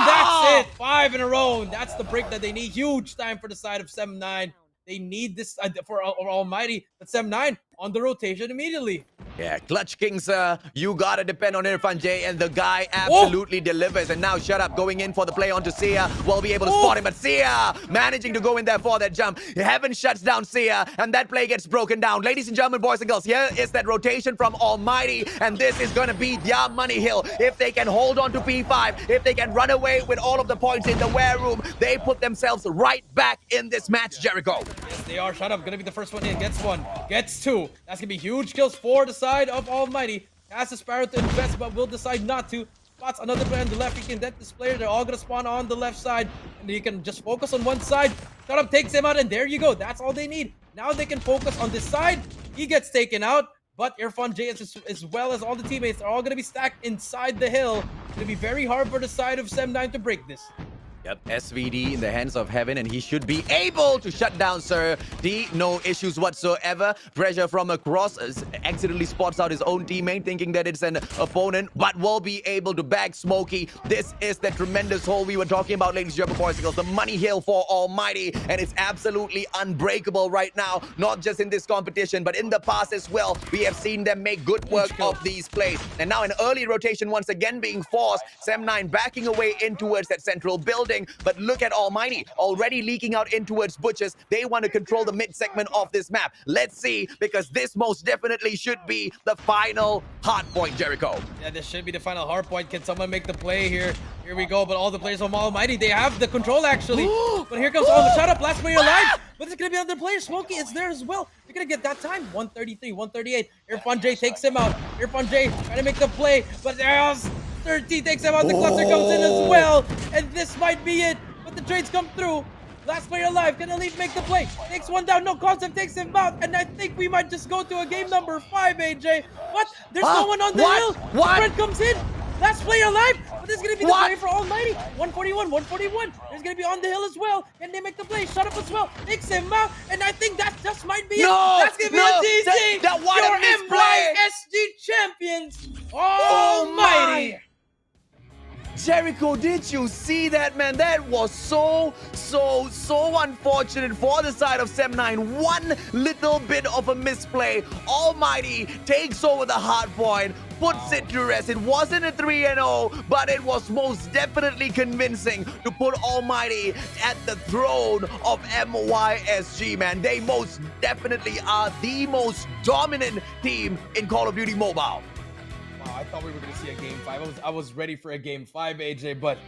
Speaker 4: that's it. 5 in a row. That's the break that they need. Huge time for the side of Sem9. They need this for Almighty. But Sem9 on the rotation immediately.
Speaker 3: Yeah, Clutch King, sir. You gotta depend on Irfan J, and the guy absolutely delivers. And now Shut Up going in for the play onto Sia. Will be able to spot him, but Sia managing to go in there for that jump. Heaven shuts down Sia, and that play gets broken down. Ladies and gentlemen, boys and girls, here is that rotation from Almighty, and this is gonna be their Money Hill. If they can hold on to P5, if they can run away with all of the points in the wear room, they put themselves right back in this match, Jericho.
Speaker 4: Yes, they are. Shut Up gonna be the first one in. Gets 1, gets 2. That's gonna be huge kills for the side of Almighty. Has a Sparrow to invest, but will decide not to. Spots another player on the left. He can get this player. They're all gonna spawn on the left side, and he can just focus on one side. Shut Up takes him out, and there you go. That's all they need. Now they can focus on this side. He gets taken out, but Irfan J as well as all the teammates are all gonna be stacked inside the hill. It's gonna be very hard for the side of Sem9 to break this.
Speaker 3: Yep, SVD in the hands of Heaven, and he should be able to shut down Sir D. No issues whatsoever. Pressure from across, accidentally spots out his own teammate, thinking that it's an opponent, but will be able to bag Smokey. This is the tremendous hole we were talking about, ladies and gentlemen, boys and girls. The Money Hill for Almighty, and it's absolutely unbreakable right now. Not just in this competition, but in the past as well. We have seen them make good work of these plays. And now an early rotation once again being forced. Sem9 backing away in towards that central building. But look at Almighty already leaking out in towards Butchers. They want to control the mid segment of this map. Let's see, because this most definitely should be the final hard point, Jericho.
Speaker 4: Yeah, this should be the final hard point. Can someone make the play here? Here we go. But all the players from Almighty, they have the control actually. But here comes all the Shut Up. Last player alive. But there's going to be another player. Smokey is there as well. You're going to get that time. 133, 138. Irfan J takes him out. Irfan J trying to make the play. But there's 30 takes him out. The cluster comes in as well. And this might be it. But the trades come through. Last player alive. Can Elite make the play? Takes one down. No concept. Takes him out. And I think we might just go to a game number 5, AJ. What? There's no one on the hill.
Speaker 3: What?
Speaker 4: Spread comes in. Last player alive. But this is going to be the
Speaker 3: What?
Speaker 4: play for Almighty. 141, 141. There's going to be on the hill as well. Can they make the play? Shut up as well. Takes him out. And I think that just might be
Speaker 3: No,
Speaker 4: it. That's going to be
Speaker 3: no,
Speaker 4: a GG.
Speaker 3: that what a
Speaker 4: Your
Speaker 3: misplay.
Speaker 4: MYSG champions.
Speaker 3: Oh
Speaker 4: Almighty.
Speaker 3: my. Jericho, did you see that, man? That was so unfortunate for the side of Sem9. One little bit of a misplay. Almighty takes over the hard point, puts it to rest. It wasn't a 3-0, but it was most definitely convincing to put Almighty at the throne of MYSG, man. They most definitely are the most dominant team in Call of Duty Mobile.
Speaker 4: I thought we were going to see a game 5. I was ready for a game 5, AJ, but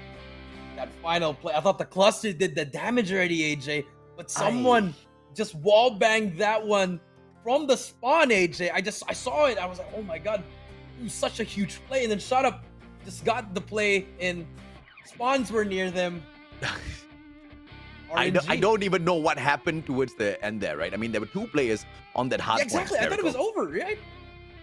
Speaker 4: that final play, I thought the cluster did the damage already, AJ, but someone just wall banged that one from the spawn, AJ. I saw it. I was like, oh my god, it was such a huge play. And then Shut Up just got the play and spawns were near them.
Speaker 3: I don't even know what happened towards the end there, right? I mean, there were 2 players on that hard point.
Speaker 4: Exactly. I thought it was over, right?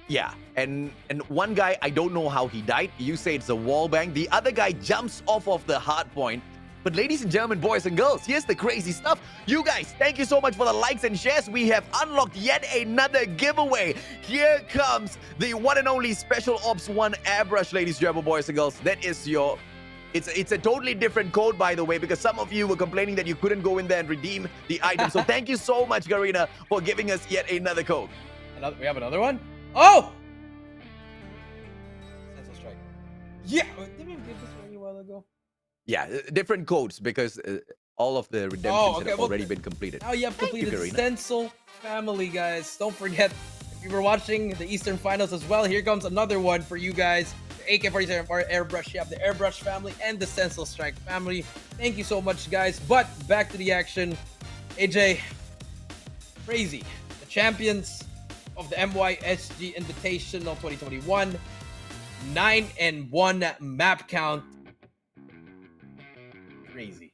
Speaker 3: Yeah, and one guy, I don't know how he died. You say it's a wall bang. The other guy jumps off of the hard point. But ladies and gentlemen, boys and girls, here's the crazy stuff. You guys, thank you so much for the likes and shares. We have unlocked yet another giveaway. Here comes the one and only Special Ops 1 airbrush, ladies and gentlemen, boys and girls. That is your... It's a totally different code, by the way, because some of you were complaining that you couldn't go in there and redeem the item. So thank you so much, Garina, for giving us yet another code.
Speaker 4: We have another one? Oh! Sense strike. Yeah! Didn't we give this one a while ago?
Speaker 3: Yeah, different codes because all of the redemptions have already been completed.
Speaker 4: Now you have completed Stencil Family, guys. Don't forget, if you were watching the Eastern Finals as well, here comes another one for you guys. The AK-47 Airbrush. You have the Airbrush family and the Stencil Strike family. Thank you so much, guys. But back to the action. AJ, crazy. The champions of the MYSG Invitational 2021, 9-1 map count. Crazy.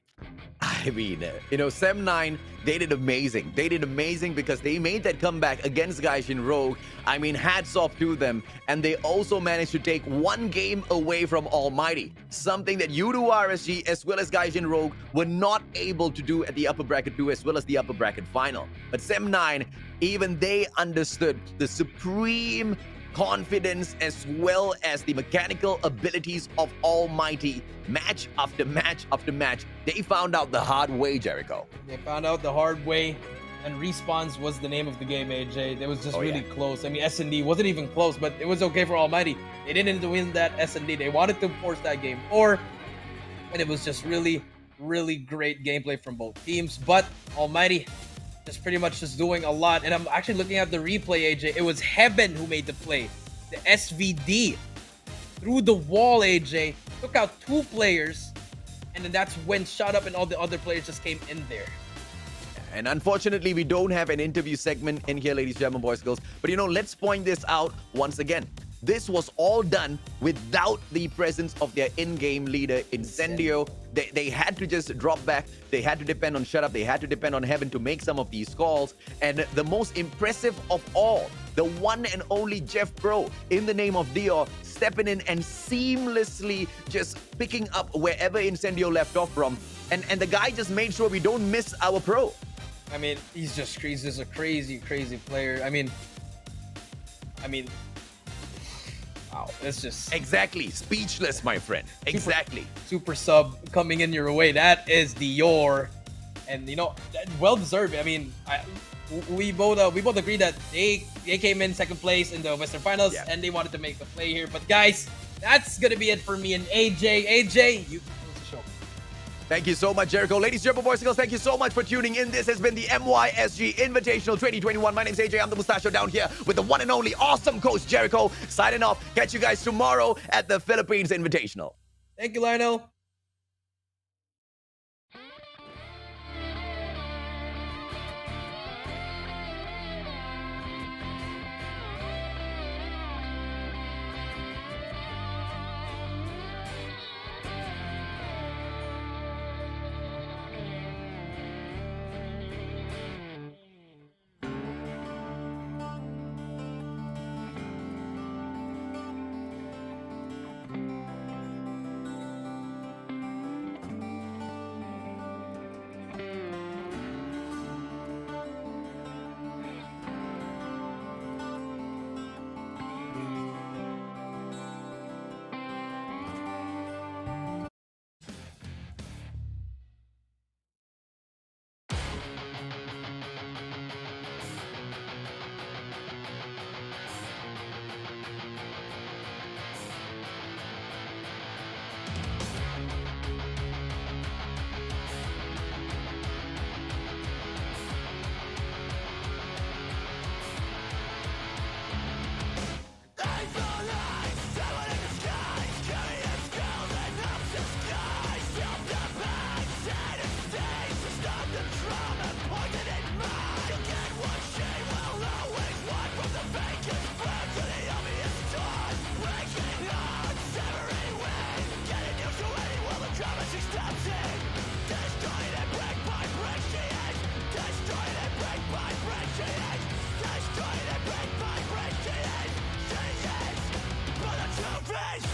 Speaker 3: I mean, you know, Sem9, they did amazing. They did amazing because they made that comeback against Gaijin Rogue. I mean, hats off to them. And they also managed to take 1 game away from Almighty. Something that Yudu RSG as well as Gaijin Rogue were not able to do at the upper bracket 2 as well as the upper bracket final. But Sem9, even they understood the supreme confidence as well as the mechanical abilities of Almighty. Match after match after match, they found out the hard way, Jericho.
Speaker 4: They found out the hard way, and Respawns was the name of the game, AJ. It was just really close. I mean, S&D wasn't even close, but it was okay for Almighty. They didn't win that S&D. They wanted to force that game 4, and it was just really, really great gameplay from both teams. But Almighty just pretty much just doing a lot. And I'm actually looking at the replay, AJ. It was Heaven who made the play. The SVD through the wall, AJ. Took out 2 players. And then that's when Shut Up and all the other players just came in there.
Speaker 3: And unfortunately, we don't have an interview segment in here, ladies and gentlemen, boys and girls. But you know, let's point this out once again. This was all done without the presence of their in-game leader, Incendio. They had to just drop back. They had to depend on Shut Up. They had to depend on Heaven to make some of these calls. And the most impressive of all, the one and only Jeff Pro, in the name of Dior, stepping in and seamlessly just picking up wherever Incendio left off from. And the guy just made sure we don't miss our pro.
Speaker 4: I mean, he's just a crazy, crazy player. I mean, wow, it's just...
Speaker 3: Exactly. Speechless, my friend. Exactly.
Speaker 4: Super sub coming in your way. That is Dior. And, you know, well-deserved. I mean, we both agreed that they came in second place in the Western Finals, and they wanted to make the play here. But, guys, that's going to be it for me and AJ. AJ, you close the show.
Speaker 3: Thank you so much, Jericho. Ladies and gentlemen, boys and girls, thank you so much for tuning in. This has been the MYSG Invitational 2021. My name's AJ. I'm the Mustachio down here with the one and only awesome coach, Jericho. Signing off. Catch you guys tomorrow at the Philippines Invitational.
Speaker 4: Thank you, Lionel.
Speaker 1: revenge.